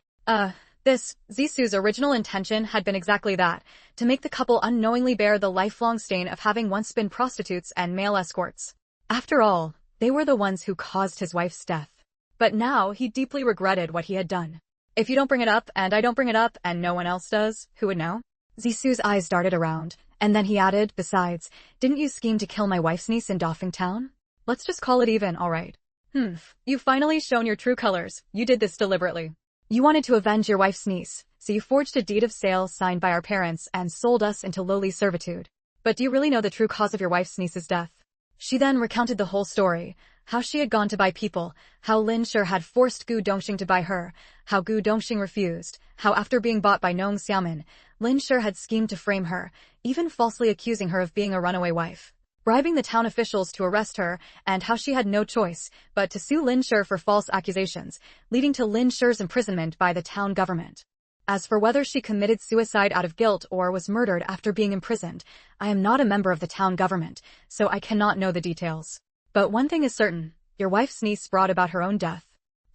Zissou's original intention had been exactly that, to make the couple unknowingly bear the lifelong stain of having once been prostitutes and male escorts. After all, they were the ones who caused his wife's death. But now he deeply regretted what he had done. If you don't bring it up and I don't bring it up and no one else does, who would know? Zissou's eyes darted around, and then he added, besides, didn't you scheme to kill my wife's niece in Dafeng Town? Let's just call it even, alright. You've finally shown your true colors. You did this deliberately. You wanted to avenge your wife's niece, so you forged a deed of sale signed by our parents and sold us into lowly servitude. But do you really know the true cause of your wife's niece's death? She then recounted the whole story, how she had gone to buy people, how Lin Shi had forced Gu Dongxing to buy her, how Gu Dongxing refused, how after being bought by Nong Xiaomin, Lin Shi had schemed to frame her, even falsely accusing her of being a runaway wife, bribing the town officials to arrest her, and how she had no choice but to sue Lin Shi for false accusations, leading to Lin Shi's imprisonment by the town government. As for whether she committed suicide out of guilt or was murdered after being imprisoned, I am not a member of the town government, so I cannot know the details. But one thing is certain, your wife's niece brought about her own death.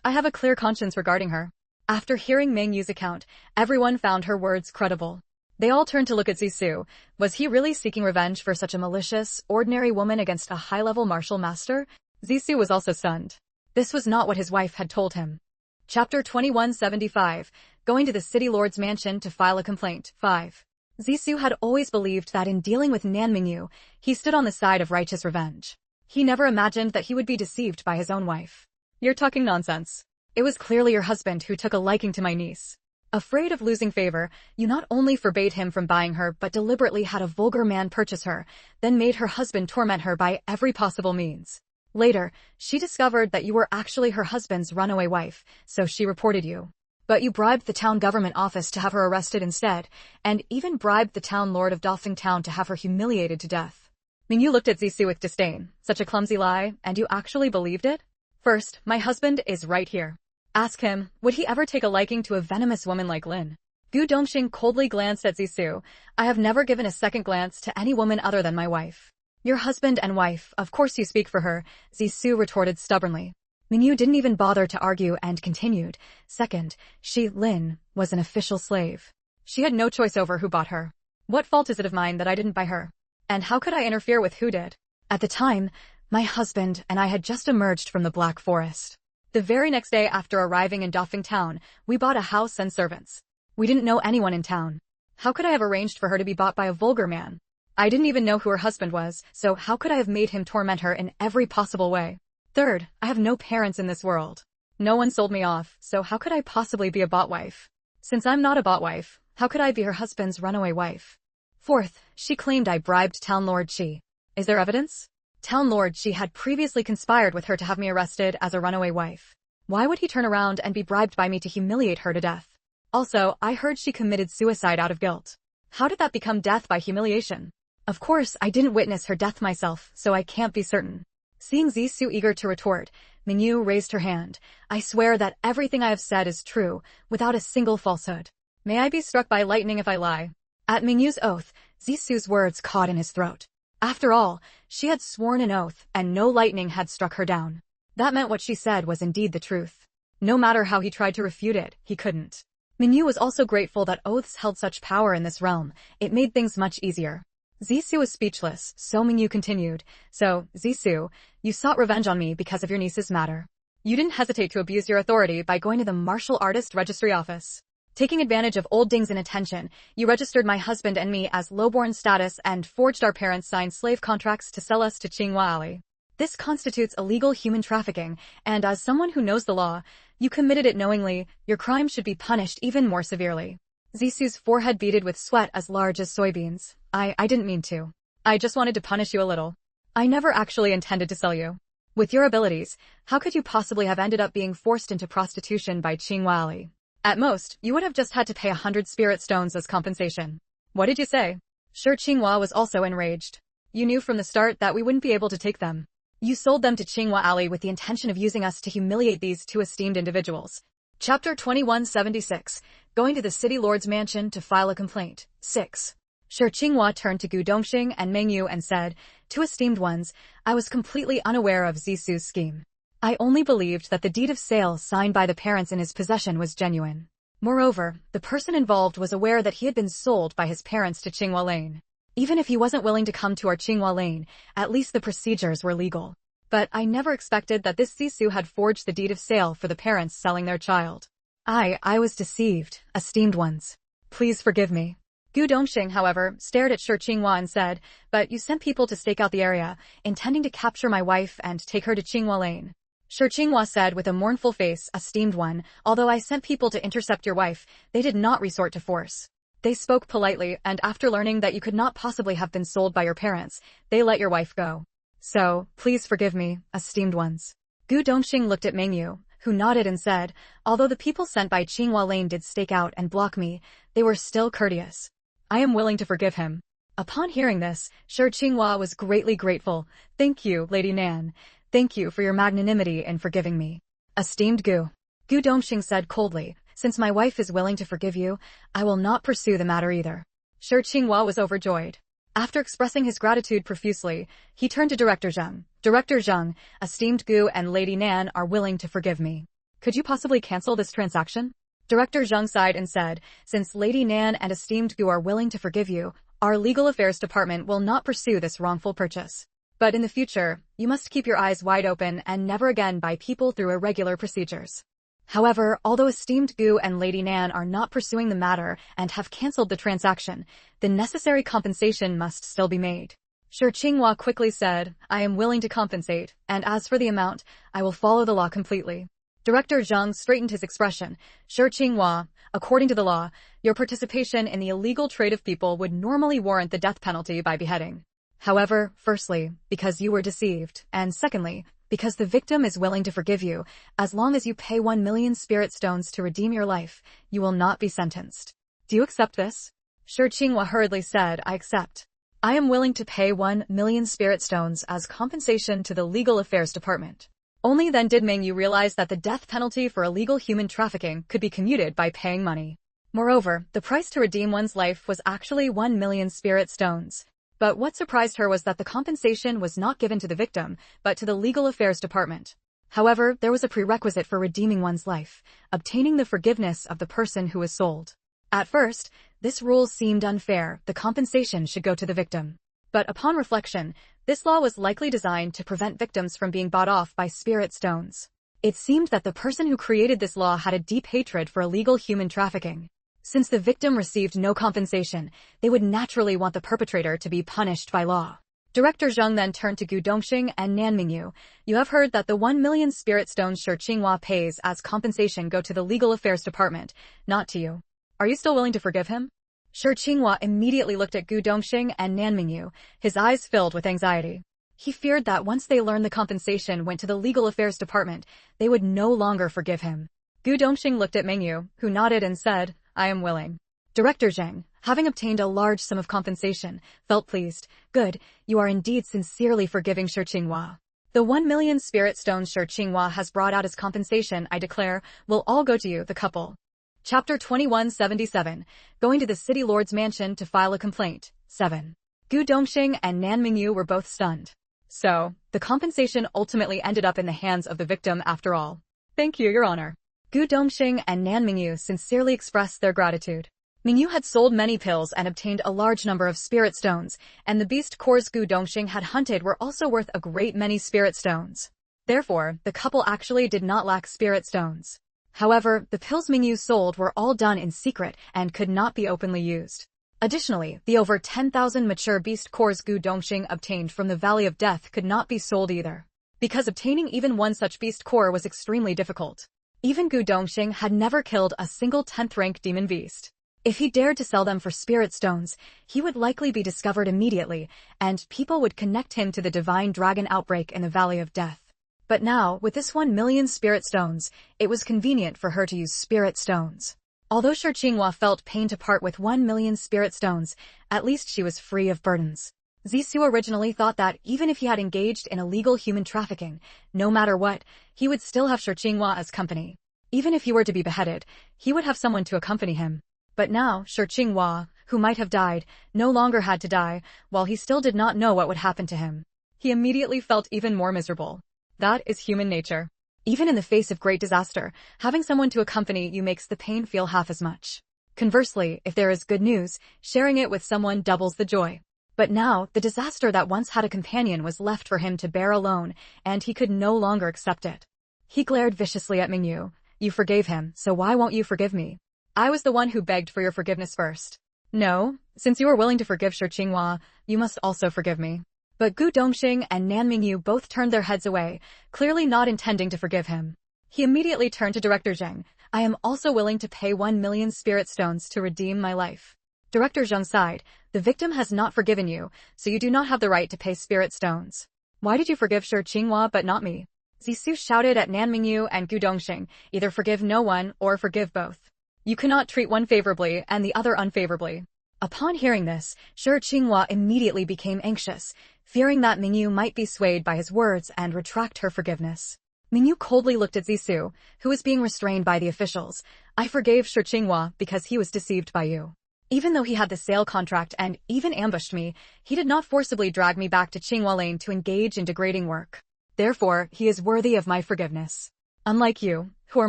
I have a clear conscience regarding her. After hearing Meng Yu's account, everyone found her words credible. They all turned to look at Zissou. Was he really seeking revenge for such a malicious, ordinary woman against a high-level martial master? Zissou was also stunned. This was not what his wife had told him. Chapter 2175, Going to the City Lord's Mansion to File a Complaint, 5. Zissou had always believed that in dealing with Nan Mingyu, he stood on the side of righteous revenge. He never imagined that he would be deceived by his own wife. You're talking nonsense. It was clearly your husband who took a liking to my niece. Afraid of losing favor, you not only forbade him from buying her but deliberately had a vulgar man purchase her, then made her husband torment her by every possible means. Later, she discovered that you were actually her husband's runaway wife, so she reported you. But you bribed the town government office to have her arrested instead, and even bribed the town lord of Dafeng Town to have her humiliated to death. Mingyu looked at Zissou with disdain. Such a clumsy lie, and you actually believed it? First, my husband is right here. Ask him, would he ever take a liking to a venomous woman like Lin? Gu Dongxing coldly glanced at Zissou. I have never given a second glance to any woman other than my wife. Your husband and wife, of course you speak for her, Zissou retorted stubbornly. Mingyu didn't even bother to argue and continued. Second, she, Lin, was an official slave. She had no choice over who bought her. What fault is it of mine that I didn't buy her? And how could I interfere with who did? At the time, my husband and I had just emerged from the Black Forest. The very next day after arriving in Dafeng Town, we bought a house and servants. We didn't know anyone in town. How could I have arranged for her to be bought by a vulgar man? I didn't even know who her husband was, so how could I have made him torment her in every possible way? Third, I have no parents in this world. No one sold me off, so how could I possibly be a bought wife? Since I'm not a bought wife, how could I be her husband's runaway wife? Fourth, she claimed I bribed Town Lord Shi. Is there evidence? Town Lord Shi had previously conspired with her to have me arrested as a runaway wife. Why would he turn around and be bribed by me to humiliate her to death? Also, I heard she committed suicide out of guilt. How did that become death by humiliation? Of course, I didn't witness her death myself, so I can't be certain. Seeing Zissou eager to retort, Mingyu raised her hand. I swear that everything I have said is true, without a single falsehood. May I be struck by lightning if I lie? At Mingyu's oath, Zissou's words caught in his throat. After all, she had sworn an oath, and no lightning had struck her down. That meant what she said was indeed the truth. No matter how he tried to refute it, he couldn't. Mingyu was also grateful that oaths held such power in this realm. It made things much easier. Zissou was speechless, so Mingyu continued. So, Zissou, you sought revenge on me because of your niece's matter. You didn't hesitate to abuse your authority by going to the martial artist registry office. Taking advantage of old Ding's inattention, you registered my husband and me as lowborn status and forged our parents' signed slave contracts to sell us to Qinghua Alley. This constitutes illegal human trafficking, and as someone who knows the law, you committed it knowingly. Your crime should be punished even more severely. Zisu's forehead beaded with sweat as large as soybeans. I didn't mean to. I just wanted to punish you a little. I never actually intended to sell you. With your abilities, how could you possibly have ended up being forced into prostitution by Qinghua Ali? At most, you would have just had to pay 100 spirit stones as compensation. What did you say? Sure, Qinghua was also enraged. You knew from the start that we wouldn't be able to take them. You sold them to Qinghua Ali with the intention of using us to humiliate these two esteemed individuals. Chapter 2176. Going to the city lord's mansion to file a complaint. 6. Sure, Qinghua turned to Gu Dongxing and Meng Yu and said, "Two esteemed ones, I was completely unaware of Zisu's scheme. I only believed that the deed of sale signed by the parents in his possession was genuine. Moreover, the person involved was aware that he had been sold by his parents to Qinghua Lane. Even if he wasn't willing to come to our Qinghua Lane, at least the procedures were legal. But I never expected that this Zisu had forged the deed of sale for the parents selling their child. I was deceived, esteemed ones. Please forgive me." Gu Dongxing, however, stared at Shi Qinghua and said, "But you sent people to stake out the area, intending to capture my wife and take her to Qinghua Lane." Shi Qinghua said with a mournful face, "Esteemed one, although I sent people to intercept your wife, they did not resort to force. They spoke politely, and after learning that you could not possibly have been sold by your parents, they let your wife go. So, please forgive me, esteemed ones." Gu Dongxing looked at Meng Yu, who nodded and said, "Although the people sent by Qinghua Lane did stake out and block me, they were still courteous. I am willing to forgive him." Upon hearing this, Shi Qinghua was greatly grateful. "Thank you, Lady Nan. Thank you for your magnanimity in forgiving me." "Esteemed Gu," Gu Dongxing said coldly, "since my wife is willing to forgive you, I will not pursue the matter either." Shi Qinghua was overjoyed. After expressing his gratitude profusely, he turned to Director Zheng. "Director Zheng, esteemed Gu and Lady Nan are willing to forgive me. Could you possibly cancel this transaction?" Director Zheng sighed and said, "Since Lady Nan and esteemed Gu are willing to forgive you, our legal affairs department will not pursue this wrongful purchase. But in the future, you must keep your eyes wide open and never again buy people through irregular procedures." However, although esteemed Gu and Lady Nan are not pursuing the matter and have cancelled the transaction, the necessary compensation must still be made. Shi Qinghua quickly said, "I am willing to compensate, and as for the amount, I will follow the law completely." Director Zheng straightened his expression. "Shi Qinghua, according to the law, your participation in the illegal trade of people would normally warrant the death penalty by beheading. However, firstly, because you were deceived, and secondly, because the victim is willing to forgive you, as long as you pay 1 million spirit stones to redeem your life, you will not be sentenced. Do you accept this?" Shi Qinghua hurriedly said, "I accept. I am willing to pay 1 million spirit stones as compensation to the Legal Affairs Department." Only then did Meng Yu realize that the death penalty for illegal human trafficking could be commuted by paying money. Moreover, the price to redeem one's life was actually 1 million spirit stones. But what surprised her was that the compensation was not given to the victim, but to the Legal Affairs Department. However, there was a prerequisite for redeeming one's life: obtaining the forgiveness of the person who was sold. At first, this rule seemed unfair. The compensation should go to the victim. But upon reflection, this law was likely designed to prevent victims from being bought off by spirit stones. It seemed that the person who created this law had a deep hatred for illegal human trafficking. Since the victim received no compensation, they would naturally want the perpetrator to be punished by law. Director Zheng then turned to Gu Dongxing and Nan Mingyu. "You have heard that the 1 million spirit stones Shi Qinghua pays as compensation go to the Legal Affairs Department, not to you. Are you still willing to forgive him?" Shi Qinghua immediately looked at Gu Dongxing and Nan Mingyu, his eyes filled with anxiety. He feared that once they learned the compensation went to the Legal Affairs Department, they would no longer forgive him. Gu Dongxing looked at Meng Yu, who nodded and said, "I am willing." Director Zheng, having obtained a large sum of compensation, felt pleased. "Good, you are indeed sincerely forgiving Shi Qinghua. The 1 million spirit stones Shi Qinghua has brought out as compensation, I declare, will all go to you, the couple." Chapter 2177. Going to the city lord's mansion to file a complaint. 7. Gu Dongxing and Nan Mingyu were both stunned. So, the compensation ultimately ended up in the hands of the victim after all. "Thank you, Your Honor." Gu Dongxing and Nan Mingyu sincerely expressed their gratitude. Mingyu had sold many pills and obtained a large number of spirit stones, and the beast cores Gu Dongxing had hunted were also worth a great many spirit stones. Therefore, the couple actually did not lack spirit stones. However, the pills Mingyu sold were all done in secret and could not be openly used. Additionally, the over 10,000 mature beast cores Gu Dongxing obtained from the Valley of Death could not be sold either, because obtaining even one such beast core was extremely difficult. Even Gu Dongxing had never killed a single 10th rank demon beast. If he dared to sell them for spirit stones, he would likely be discovered immediately, and people would connect him to the divine dragon outbreak in the Valley of Death. But now, with this 1,000,000 spirit stones, it was convenient for her to use spirit stones. Although Shi Qinghua felt pain to part with 1,000,000 spirit stones, at least she was free of burdens. Zissou originally thought that even if he had engaged in illegal human trafficking, no matter what, he would still have Shi Qinghua as company. Even if he were to be beheaded, he would have someone to accompany him. But now, Shi Qinghua, who might have died, no longer had to die, while he still did not know what would happen to him. He immediately felt even more miserable. That is human nature. Even in the face of great disaster, having someone to accompany you makes the pain feel half as much. Conversely, if there is good news, sharing it with someone doubles the joy. But now, the disaster that once had a companion was left for him to bear alone, and he could no longer accept it. He glared viciously at Mingyu. You forgave him, so why won't you forgive me? I was the one who begged for your forgiveness first. No, since you were willing to forgive Shi Qinghua, you must also forgive me. But Gu Dongxing and Nan Mingyu both turned their heads away, clearly not intending to forgive him. He immediately turned to Director Zheng. I am also willing to pay 1,000,000 spirit stones to redeem my life. Director Zheng sighed. The victim has not forgiven you, so you do not have the right to pay spirit stones. Why did you forgive Shi Qinghua but not me? Zissou shouted at Nan Mingyu and Gu Dongxing. Either forgive no one or forgive both. You cannot treat one favorably and the other unfavorably. Upon hearing this, Shi Qinghua immediately became anxious, fearing that Mingyu might be swayed by his words and retract her forgiveness. Mingyu coldly looked at Zissou, who was being restrained by the officials. I forgave Shi Qinghua because he was deceived by you. Even though he had the sale contract and even ambushed me, he did not forcibly drag me back to Qinghua Lane to engage in degrading work. Therefore, he is worthy of my forgiveness. Unlike you, who are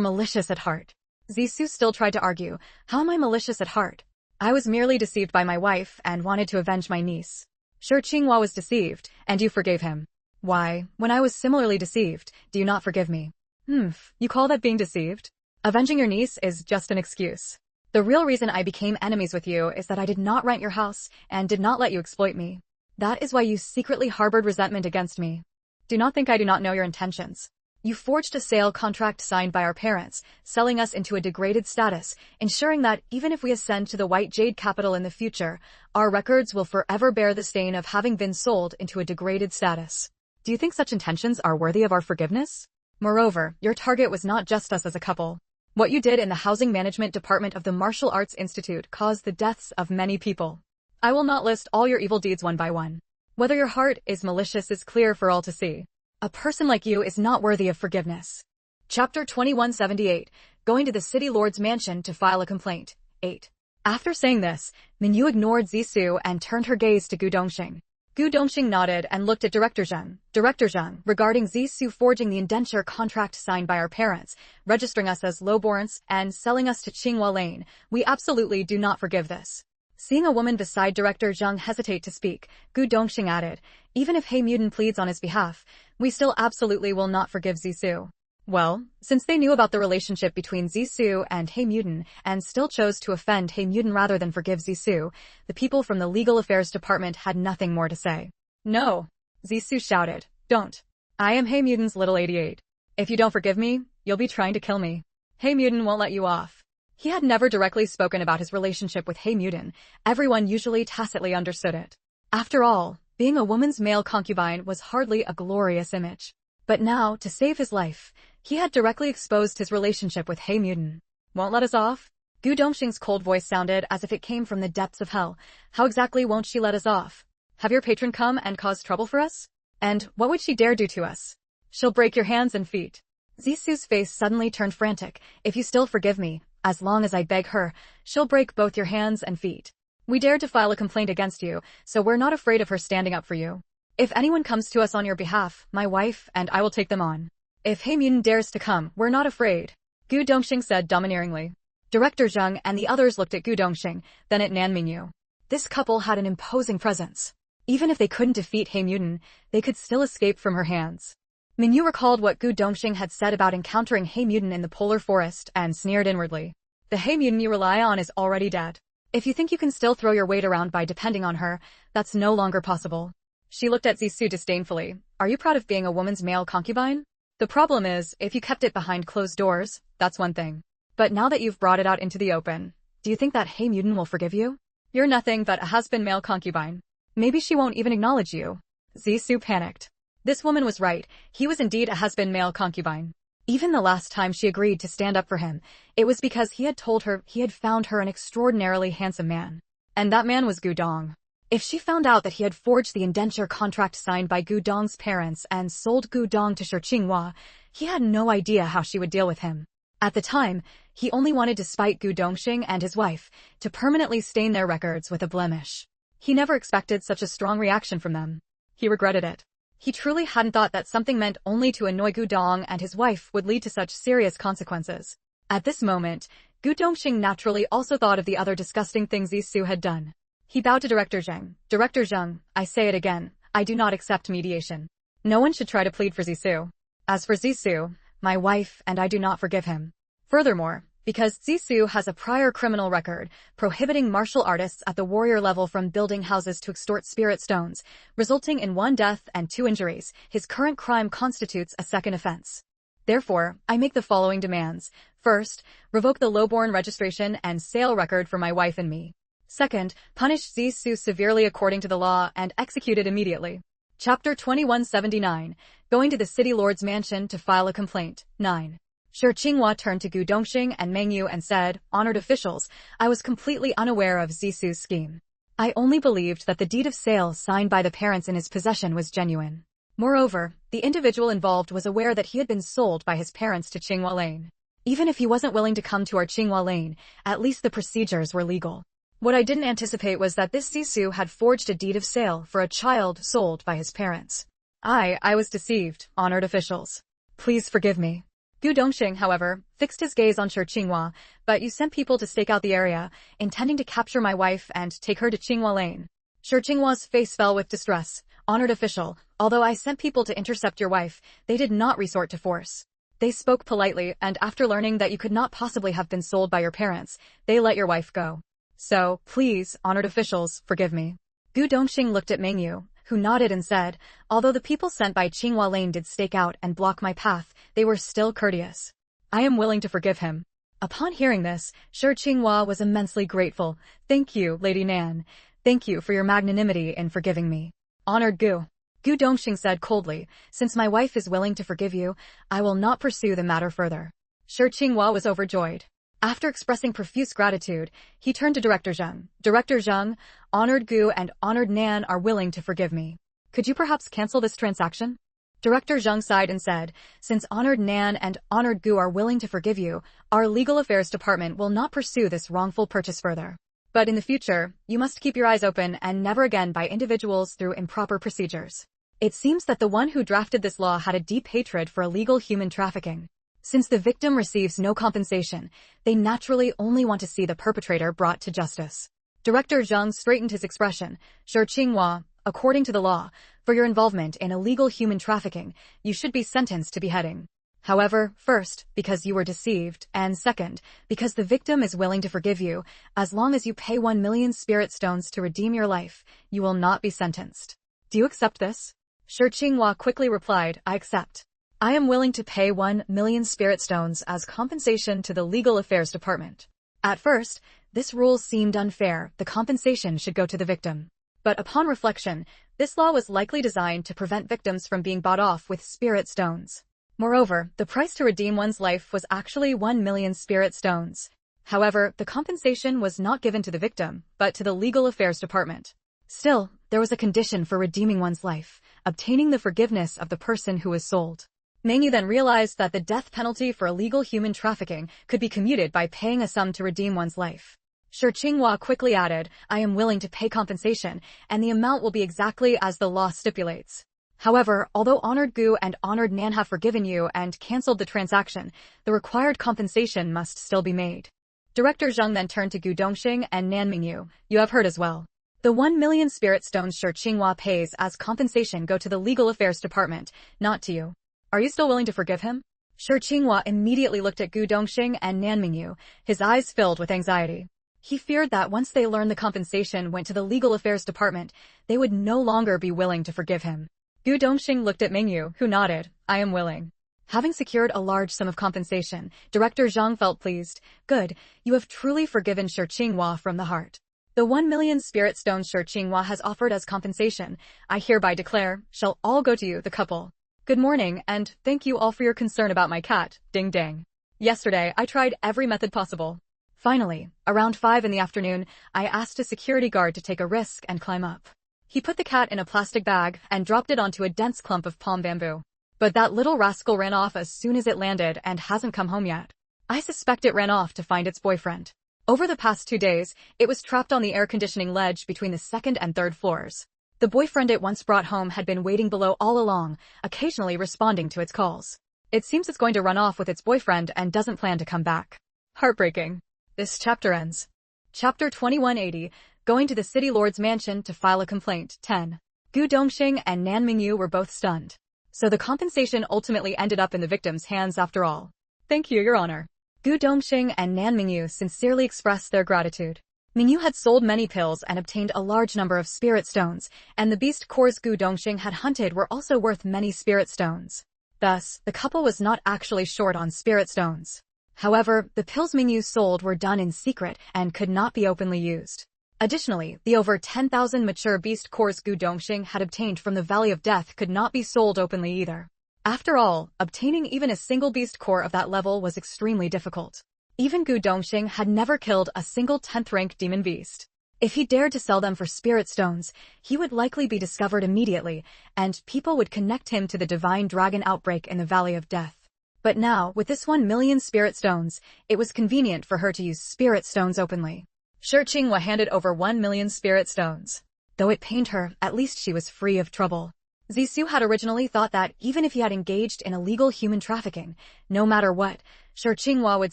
malicious at heart. Zissou still tried to argue. How am I malicious at heart? I was merely deceived by my wife and wanted to avenge my niece. Shi Qinghua was deceived, and you forgave him. Why, when I was similarly deceived, do you not forgive me? You call that being deceived? Avenging your niece is just an excuse. The real reason I became enemies with you is that I did not rent your house and did not let you exploit me. That is why you secretly harbored resentment against me. Do not think I do not know your intentions. You forged a sale contract signed by our parents, selling us into a degraded status, ensuring that even if we ascend to the White Jade capital in the future, our records will forever bear the stain of having been sold into a degraded status. Do you think such intentions are worthy of our forgiveness? Moreover, your target was not just us as a couple. What you did in the Housing Management Department of the Martial Arts Institute caused the deaths of many people. I will not list all your evil deeds one by one. Whether your heart is malicious is clear for all to see. A person like you is not worthy of forgiveness. Chapter 2178, Going to the City Lord's Mansion to File a Complaint, 8. After saying this, Mingyu ignored Zissou and turned her gaze to Gu Dongxing. Gu Dongxing nodded and looked at Director Zheng. Director Zheng, regarding Zissou forging the indenture contract signed by our parents, registering us as lowborns, and selling us to Qinghua Lane, we absolutely do not forgive this. Seeing a woman beside Director Zheng hesitate to speak, Gu Dongxing added, even if He Muden pleads on his behalf, we still absolutely will not forgive Zissou. Well, since they knew about the relationship between Zissou and He Muden and still chose to offend He Muden rather than forgive Zissou, the people from the Legal Affairs Department had nothing more to say. No! Zissou shouted. Don't. I am He Muden's little 88. If you don't forgive me, you'll be trying to kill me. He Muden won't let you off. He had never directly spoken about his relationship with He Muden. Everyone usually tacitly understood it. After all, being a woman's male concubine was hardly a glorious image. But now, to save his life, he had directly exposed his relationship with He Muden. Won't let us off? Gu Dongxing's cold voice sounded as if it came from the depths of hell. How exactly won't she let us off? Have your patron come and cause trouble for us? And what would she dare do to us? She'll break your hands and feet. Zissou's face suddenly turned frantic. If you still forgive me, as long as I beg her, she'll break both your hands and feet. We dared to file a complaint against you, so we're not afraid of her standing up for you. If anyone comes to us on your behalf, my wife and I will take them on. If He Muden dares to come, we're not afraid. Gu Dongxing said domineeringly. Director Zheng and the others looked at Gu Dongxing, then at Nan Mingyu. This couple had an imposing presence. Even if they couldn't defeat He Muden, they could still escape from her hands. Mingyu recalled what Gu Dongxing had said about encountering He Muden in the polar forest and sneered inwardly. The He Muden you rely on is already dead. If you think you can still throw your weight around by depending on her, that's no longer possible. She looked at Zissou disdainfully. Are you proud of being a woman's male concubine? The problem is, if you kept it behind closed doors, that's one thing. But now that you've brought it out into the open, Do you think that Hey Mutant will forgive you? You're nothing but a has-been male concubine. Maybe she won't even acknowledge you. Zissou panicked. This woman was right. He was indeed a has-been male concubine. Even the last time she agreed to stand up for him, it was because he had told her he had found her an extraordinarily handsome man. And that man was Gu Dong. If she found out that he had forged the indenture contract signed by Gu Dong's parents and sold Gu Dong to Shi Qinghua, he had no idea how she would deal with him. At the time, he only wanted to spite Gu Dongxing and his wife, to permanently stain their records with a blemish. He never expected such a strong reaction from them. He regretted it. He truly hadn't thought that something meant only to annoy Gu Dong and his wife would lead to such serious consequences. At this moment, Gu Dongxing naturally also thought of the other disgusting things Zissou had done. He bowed to Director Zheng. Director Zheng, I say it again, I do not accept mediation. No one should try to plead for Zissou. As for Zissou, my wife and I do not forgive him. Furthermore, because Zissou has a prior criminal record, prohibiting martial artists at the warrior level from building houses to extort spirit stones, resulting in 1 death and 2 injuries, his current crime constitutes a second offense. Therefore, I make the following demands. First, revoke the lowborn registration and sale record for my wife and me. Second, punish Zissou severely according to the law and execute it immediately. Chapter 2179, Going to the City Lord's Mansion to File a Complaint, 9. Shi Qinghua turned to Gu Dongxing and Meng Yu and said, Honored officials, I was completely unaware of Zissou's scheme. I only believed that the deed of sale signed by the parents in his possession was genuine. Moreover, the individual involved was aware that he had been sold by his parents to Qinghua Lane. Even if he wasn't willing to come to our Qinghua Lane, at least the procedures were legal. What I didn't anticipate was that this Zissou had forged a deed of sale for a child sold by his parents. I was deceived, honored officials. Please forgive me. Gu Dongxing, however, fixed his gaze on Shi Qinghua, but you sent people to stake out the area, intending to capture my wife and take her to Qinghua Lane. Shi Qinghua's face fell with distress. Honored official, although I sent people to intercept your wife, they did not resort to force. They spoke politely, and after learning that you could not possibly have been sold by your parents, they let your wife go. So, please, honored officials, forgive me. Gu Dongxing looked at Meng Yu, who nodded and said, although the people sent by Qinghua Lane did stake out and block my path, they were still courteous. I am willing to forgive him. Upon hearing this, Shi Qinghua was immensely grateful. Thank you, Lady Nan. Thank you for your magnanimity in forgiving me. Honored Gu. Gu Dongxing said coldly, since my wife is willing to forgive you, I will not pursue the matter further. Shi Qinghua was overjoyed. After expressing profuse gratitude, he turned to Director Zheng. Director Zheng, Honored Gu and Honored Nan are willing to forgive me. Could you perhaps cancel this transaction? Director Zheng sighed and said, since Honored Nan and Honored Gu are willing to forgive you, our Legal Affairs Department will not pursue this wrongful purchase further. But in the future, you must keep your eyes open and never again buy individuals through improper procedures. It seems that the one who drafted this law had a deep hatred for illegal human trafficking. Since the victim receives no compensation, they naturally only want to see the perpetrator brought to justice. Director Zheng straightened his expression. Shi Qinghua, according to the law, for your involvement in illegal human trafficking, you should be sentenced to beheading. However, first, because you were deceived, and second, because the victim is willing to forgive you, as long as you pay 1 million spirit stones to redeem your life, you will not be sentenced. Do you accept this? Shi Qinghua quickly replied, I accept. I am willing to pay 1 million spirit stones as compensation to the Legal Affairs Department. At first, this rule seemed unfair. The compensation should go to the victim. But upon reflection, this law was likely designed to prevent victims from being bought off with spirit stones. Moreover, the price to redeem one's life was actually 1 million spirit stones. However, the compensation was not given to the victim, but to the Legal Affairs Department. Still, there was a condition for redeeming one's life, obtaining the forgiveness of the person who was sold. Meng Yu then realized that the death penalty for illegal human trafficking could be commuted by paying a sum to redeem one's life. Shi Qinghua quickly added, I am willing to pay compensation, and the amount will be exactly as the law stipulates. However, although Honored Gu and Honored Nan have forgiven you and cancelled the transaction, the required compensation must still be made. Director Zheng then turned to Gu Dongxing and Nan Meng Yu. You have heard as well. The 1 million spirit stones Shi Qinghua pays as compensation go to the Legal Affairs Department, not to you. Are you still willing to forgive him? Shi Qinghua immediately looked at Gu Dongxing and Nan Meng Yu, his eyes filled with anxiety. He feared that once they learned the compensation went to the Legal Affairs Department, they would no longer be willing to forgive him. Gu Dongxing looked at Meng Yu, who nodded, I am willing. Having secured a large sum of compensation, Director Zhang felt pleased. Good, you have truly forgiven Shi Qinghua from the heart. The 1 million spirit stones Shi Qinghua has offered as compensation, I hereby declare, shall all go to you, the couple. Good morning, and thank you all for your concern about my cat, ding dang. Yesterday, I tried every method possible. Finally, around 5 in the afternoon, I asked a security guard to take a risk and climb up. He put the cat in a plastic bag and dropped it onto a dense clump of palm bamboo. But that little rascal ran off as soon as it landed and hasn't come home yet. I suspect it ran off to find its boyfriend. Over the past 2 days, it was trapped on the air conditioning ledge between the 2nd and 3rd floors. The boyfriend it once brought home had been waiting below all along, occasionally responding to its calls. It seems it's going to run off with its boyfriend and doesn't plan to come back. Heartbreaking. This chapter ends. Chapter 2180, Going to the City Lord's Mansion to File a Complaint, 10. Gu Dongxing and Nan Mingyu were both stunned. So the compensation ultimately ended up in the victim's hands after all. Thank you, Your Honor. Gu Dongxing and Nan Mingyu sincerely expressed their gratitude. Mingyu had sold many pills and obtained a large number of spirit stones, and the beast cores Gu Dongxing had hunted were also worth many spirit stones. Thus, the couple was not actually short on spirit stones. However, the pills Mingyu sold were done in secret and could not be openly used. Additionally, the over 10,000 mature beast cores Gu Dongxing had obtained from the Valley of Death could not be sold openly either. After all, obtaining even a single beast core of that level was extremely difficult. Even Gu Dongxing had never killed a single 10th-rank demon beast. If he dared to sell them for spirit stones, he would likely be discovered immediately, and people would connect him to the divine dragon outbreak in the Valley of Death. But now, with this 1 million spirit stones, it was convenient for her to use spirit stones openly. Shi Qinghua handed over 1 million spirit stones. Though it pained her, at least she was free of trouble. Zixu had originally thought that even if he had engaged in illegal human trafficking, no matter what, Shi Qinghua would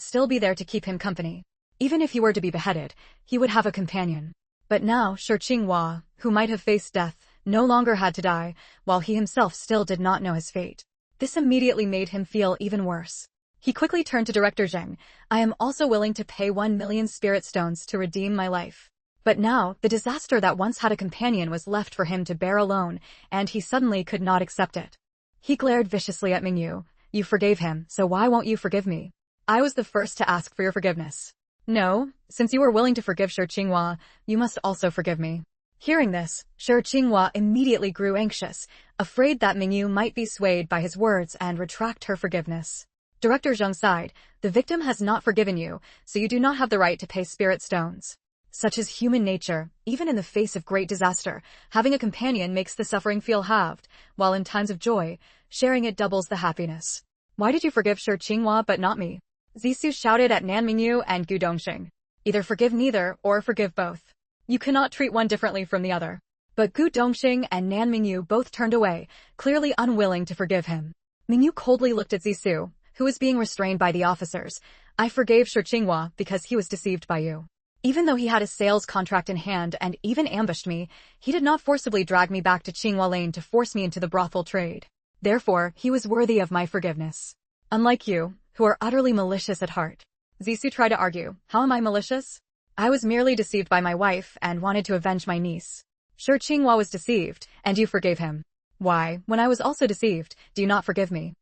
still be there to keep him company. Even if he were to be beheaded, he would have a companion. But now Shi Qinghua, who might have faced death, no longer had to die, while he himself still did not know his fate. This immediately made him feel even worse. He quickly turned to Director Zheng. I am also willing to pay 1 million spirit stones to redeem my life. But now, the disaster that once had a companion was left for him to bear alone, and he suddenly could not accept it. He glared viciously at Mingyu. You forgave him, so why won't you forgive me? I was the first to ask for your forgiveness. No, since you were willing to forgive Shi Qinghua, you must also forgive me. Hearing this, Shi Qinghua immediately grew anxious, afraid that Mingyu might be swayed by his words and retract her forgiveness. Director Zheng sighed. The victim has not forgiven you, so you do not have the right to pay spirit stones. Such is human nature. Even in the face of great disaster, having a companion makes the suffering feel halved, while in times of joy, sharing it doubles the happiness. Why did you forgive Shi Qinghua but not me? Zixu shouted at Nan Mingyu and Gu Dongxing. Either forgive neither, or forgive both. You cannot treat one differently from the other. But Gu Dongxing and Nan Mingyu both turned away, clearly unwilling to forgive him. Mingyu coldly looked at Zixu, who was being restrained by the officers. I forgave Shi Qinghua because he was deceived by you. Even though he had a sales contract in hand and even ambushed me, he did not forcibly drag me back to Qinghua Lane to force me into the brothel trade. Therefore, he was worthy of my forgiveness. Unlike you, who are utterly malicious at heart. Zixu tried to argue. How am I malicious? I was merely deceived by my wife and wanted to avenge my niece. Shi Qinghua was deceived, and you forgave him. Why, when I was also deceived, do you not forgive me?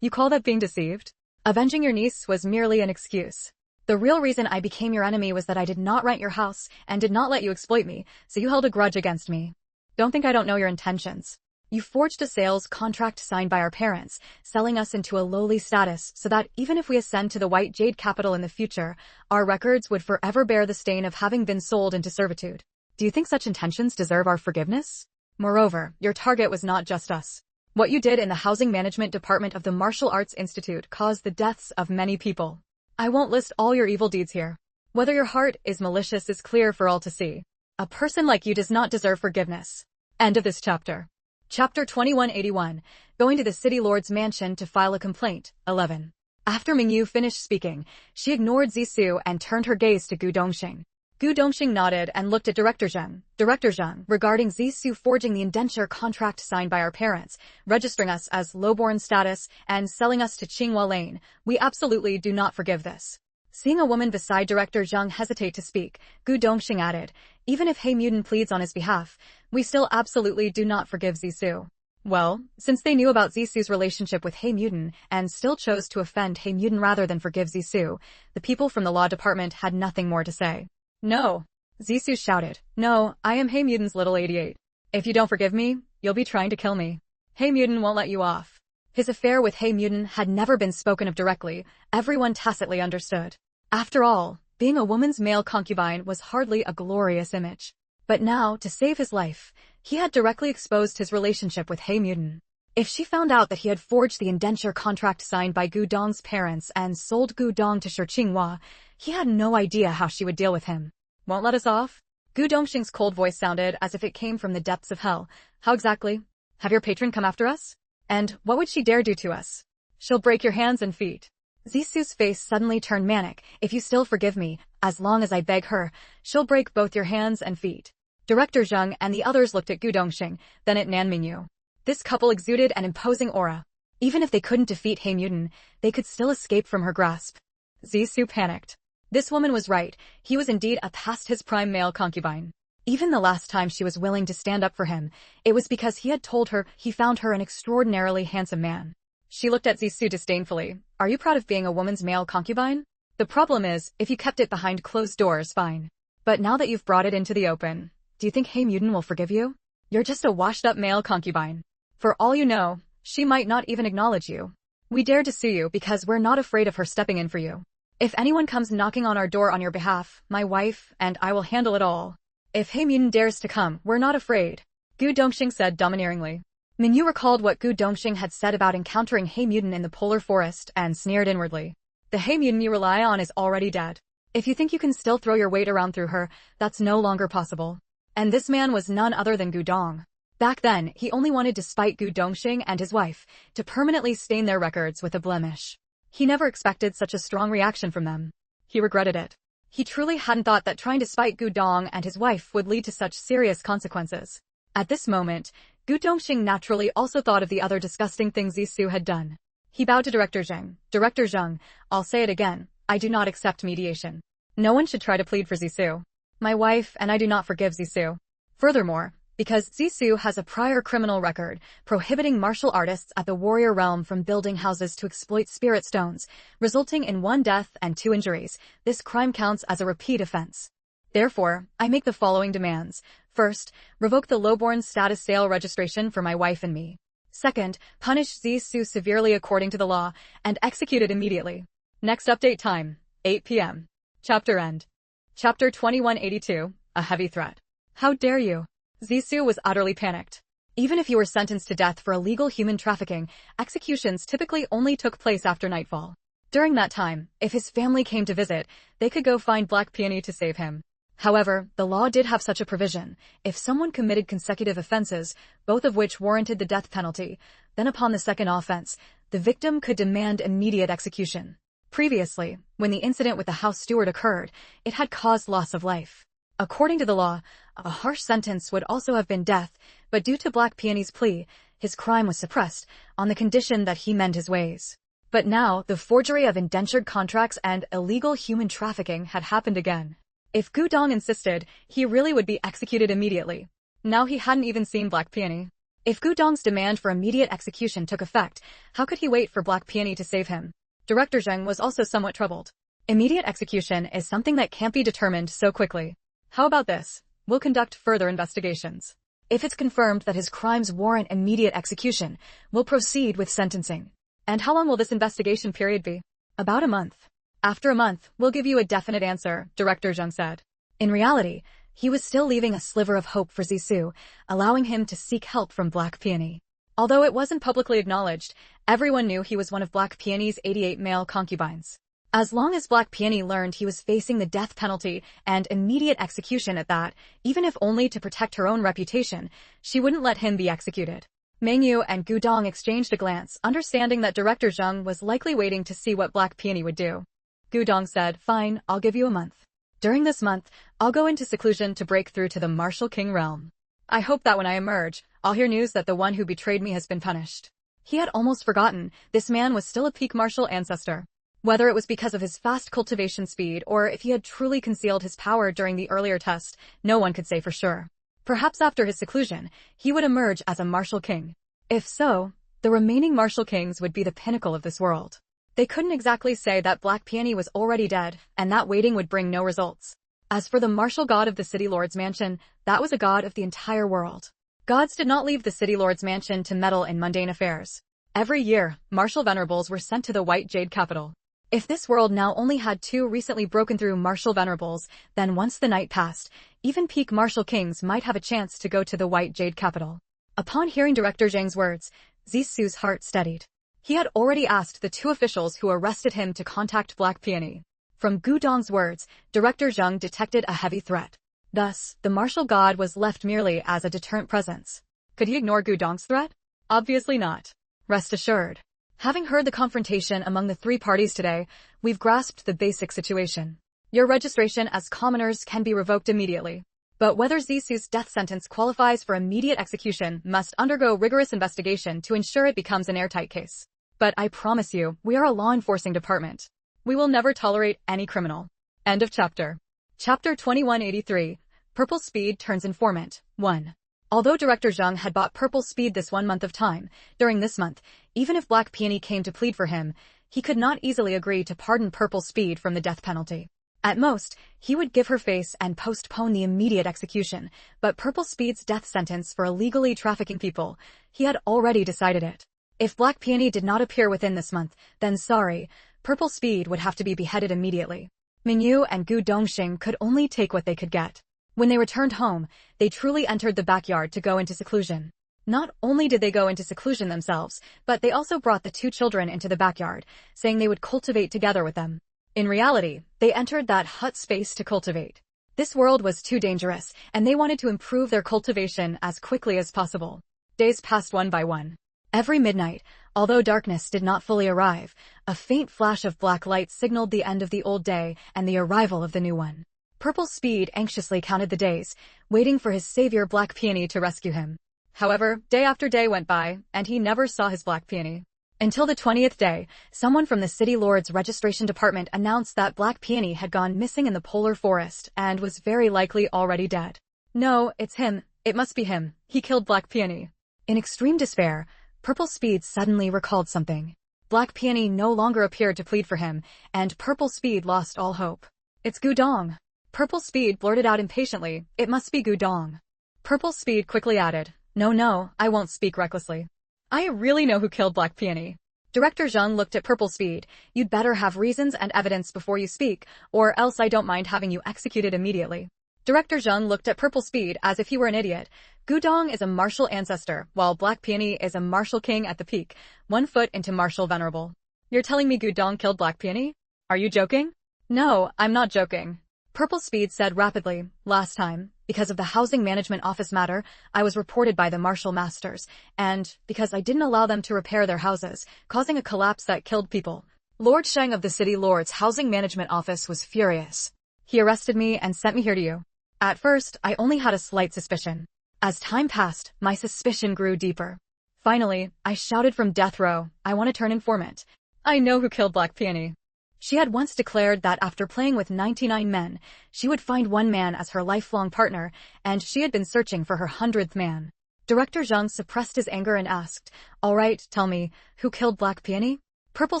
You call that being deceived? Avenging your niece was merely an excuse. The real reason I became your enemy was that I did not rent your house and did not let you exploit me, so you held a grudge against me. Don't think I don't know your intentions. You forged a sales contract signed by our parents, selling us into a lowly status so that even if we ascend to the White Jade capital in the future, our records would forever bear the stain of having been sold into servitude. Do you think such intentions deserve our forgiveness? Moreover, your target was not just us. What you did in the Housing Management Department of the Martial Arts Institute caused the deaths of many people. I won't list all your evil deeds here. Whether your heart is malicious is clear for all to see. A person like you does not deserve forgiveness. End of this chapter. Chapter 2181, Going to the City Lord's Mansion to File a Complaint, 11. After Mingyu finished speaking, she ignored Zixu and turned her gaze to Gu Dongxing. Gu Dongxing nodded and looked at Director Zheng. Director Zheng, regarding Zixu forging the indenture contract signed by our parents, registering us as lowborn status, and selling us to Qinghua Lane, we absolutely do not forgive this. Seeing a woman beside Director Zheng hesitate to speak, Gu Dongxing added, even if He Mudan pleads on his behalf, we still absolutely do not forgive Zixu. Well, since they knew about Zisu's relationship with Hey Mutant and still chose to offend Hey Mutant rather than forgive Zisu, the people from the law department had nothing more to say. No! Zisu shouted. No, I am Hey Mutant's little 88. If you don't forgive me, you'll be trying to kill me. Hey Mutant won't let you off. His affair with Hey Mutant had never been spoken of directly, everyone tacitly understood. After all, being a woman's male concubine was hardly a glorious image. But now, to save his life, he had directly exposed his relationship with Hey Mutant. If she found out that he had forged the indenture contract signed by Gu Dong's parents and sold Gu Dong to Shi Qinghua, he had no idea how she would deal with him. Won't let us off? Gu Dongxing's cold voice sounded as if it came from the depths of hell. How exactly? Have your patron come after us? And what would she dare do to us? She'll break your hands and feet. Zisu's face suddenly turned manic. If you still forgive me, as long as I beg her, she'll break both your hands and feet. Director Zheng and the others looked at Gu Dongxing, then at Nan Mingyu. This couple exuded an imposing aura. Even if they couldn't defeat Hey Mutant, they could still escape from her grasp. Zisu panicked. This woman was right, he was indeed a past his prime male concubine. Even the last time she was willing to stand up for him, it was because he had told her he found her an extraordinarily handsome man. She looked at Zisu disdainfully. Are you proud of being a woman's male concubine? The problem is, if you kept it behind closed doors, fine. But now that you've brought it into the open, do you think Hey Mutant will forgive you? You're just a washed-up male concubine. For all you know, she might not even acknowledge you. We dare to sue you because we're not afraid of her stepping in for you. If anyone comes knocking on our door on your behalf, my wife and I will handle it all. If Hey Mutant dares to come, we're not afraid. Gu Dongxing said domineeringly. Mingyu recalled what Gu Dongxing had said about encountering Hey Mutant in the polar forest and sneered inwardly. The Hey Mutant you rely on is already dead. If you think you can still throw your weight around through her, that's no longer possible. And this man was none other than Gu Dong. Back then, he only wanted to spite Gu Dongxing and his wife, to permanently stain their records with a blemish. He never expected such a strong reaction from them. He regretted it. He truly hadn't thought that trying to spite Gu Dong and his wife would lead to such serious consequences. At this moment, Gu Dongxing naturally also thought of the other disgusting things Zisu had done. He bowed to Director Zheng. Director Zheng, I'll say it again, I do not accept mediation. No one should try to plead for Zisu. My wife and I do not forgive Zisu. Furthermore, because Zisu has a prior criminal record prohibiting martial artists at the warrior realm from building houses to exploit spirit stones, resulting in 1 death and 2 injuries, this crime counts as a repeat offense. Therefore, I make the following demands. First, revoke the lowborn status sale registration for my wife and me. Second, punish Zisu severely according to the law and execute it immediately. Next update time, 8 p.m. Chapter end. Chapter 2182, a heavy threat. How dare you? Zisu was utterly panicked. Even if you were sentenced to death for illegal human trafficking, executions typically only took place after nightfall. During that time, if his family came to visit, they could go find Black Peony to save him. However, the law did have such a provision. If someone committed consecutive offenses, both of which warranted the death penalty, then upon the second offense, the victim could demand immediate execution. Previously, when the incident with the house steward occurred, it had caused loss of life. According to the law, a harsh sentence would also have been death, but due to Black Peony's plea, his crime was suppressed, on the condition that he mend his ways. But now, the forgery of indentured contracts and illegal human trafficking had happened again. If Gu Dong insisted, he really would be executed immediately. Now he hadn't even seen Black Peony. If Gu Dong's demand for immediate execution took effect, how could he wait for Black Peony to save him? Director Zheng was also somewhat troubled. Immediate execution is something that can't be determined so quickly. How about this? We'll conduct further investigations. If it's confirmed that his crimes warrant immediate execution, we'll proceed with sentencing. And how long will this investigation period be? About a month. After a month, we'll give you a definite answer, Director Zheng said. In reality, he was still leaving a sliver of hope for Zisu, allowing him to seek help from Black Peony. Although it wasn't publicly acknowledged, everyone knew he was one of Black Peony's 88 male concubines. As long as Black Peony learned he was facing the death penalty and immediate execution at that, even if only to protect her own reputation, she wouldn't let him be executed. Mengyu and Gu Dong exchanged a glance, understanding that Director Zheng was likely waiting to see what Black Peony would do. Gu Dong said, "Fine, I'll give you a month. During this month, I'll go into seclusion to break through to the Martial King realm. I hope that when I emerge, I'll hear news that the one who betrayed me has been punished." He had almost forgotten, this man was still a peak martial ancestor. Whether it was because of his fast cultivation speed or if he had truly concealed his power during the earlier test, no one could say for sure. Perhaps after his seclusion, he would emerge as a martial king. If so, the remaining martial kings would be the pinnacle of this world. They couldn't exactly say that Black Peony was already dead, and that waiting would bring no results. As for the martial god of the City Lord's mansion, that was a god of the entire world. Gods did not leave the City Lord's mansion to meddle in mundane affairs. Every year, martial venerables were sent to the White Jade capital. If this world now only had 2 recently broken through martial venerables, then once the night passed, even peak martial kings might have a chance to go to the White Jade capital. Upon hearing Director Zhang's words, Zisu's heart steadied. He had already asked the 2 officials who arrested him to contact Black Peony. From Gu Dong's words, Director Zhang detected a heavy threat. Thus, the martial god was left merely as a deterrent presence. Could he ignore Gu Dong's threat? Obviously not. Rest assured. Having heard the confrontation among the 3 parties today, we've grasped the basic situation. Your registration as commoners can be revoked immediately. But whether Zisu's death sentence qualifies for immediate execution must undergo rigorous investigation to ensure it becomes an airtight case. But I promise you, we are a law enforcing department. We will never tolerate any criminal. End of chapter. Chapter 2183, Purple Speed Turns Informant, 1. Although Director Zhang had bought Purple Speed this 1 month of time, during this month, even if Black Peony came to plead for him, he could not easily agree to pardon Purple Speed from the death penalty. At most, he would give her face and postpone the immediate execution, but Purple Speed's death sentence for illegally trafficking people, he had already decided it. If Black Peony did not appear within this month, then sorry, Purple Speed would have to be beheaded immediately. Mingyu and Gu Dongxing could only take what they could get. When they returned home, they truly entered the backyard to go into seclusion. Not only did they go into seclusion themselves, but they also brought the 2 children into the backyard, saying they would cultivate together with them. In reality, they entered that hut space to cultivate. This world was too dangerous, and they wanted to improve their cultivation as quickly as possible. Days passed one by one. Every midnight, although darkness did not fully arrive, a faint flash of black light signaled the end of the old day and the arrival of the new one. Purple Speed anxiously counted the days, waiting for his savior Black Peony to rescue him. However, day after day went by, and he never saw his Black Peony. Until the 20th day, someone from the City Lord's registration department announced that Black Peony had gone missing in the polar forest and was very likely already dead. No, it's him. It must be him. He killed Black Peony. In extreme despair, Purple Speed suddenly recalled something. Black Peony no longer appeared to plead for him, and Purple Speed lost all hope. It's Gu Dong. Purple Speed blurted out impatiently, it must be Gu Dong. Purple Speed quickly added, no, I won't speak recklessly. I really know who killed Black Peony. Director Zhang looked at Purple Speed. You'd better have reasons and evidence before you speak, or else I don't mind having you executed immediately. Director Zhang looked at Purple Speed as if he were an idiot. Gu Dong is a martial ancestor, while Black Peony is a martial king at the peak, 1 foot into martial venerable. You're telling me Gu Dong killed Black Peony? Are you joking? No, I'm not joking. Purple Speed said rapidly, last time, because of the housing management office matter, I was reported by the martial masters, and because I didn't allow them to repair their houses, causing a collapse that killed people. Lord Sheng of the City Lord's housing management office was furious. He arrested me and sent me here to you. At first, I only had a slight suspicion. As time passed, my suspicion grew deeper. Finally, I shouted from death row, I want to turn informant. I know who killed Black Peony. She had once declared that after playing with 99 men, she would find 1 man as her lifelong partner, and she had been searching for her 100th man. Director Zhang suppressed his anger and asked, all right, tell me, who killed Black Peony? Purple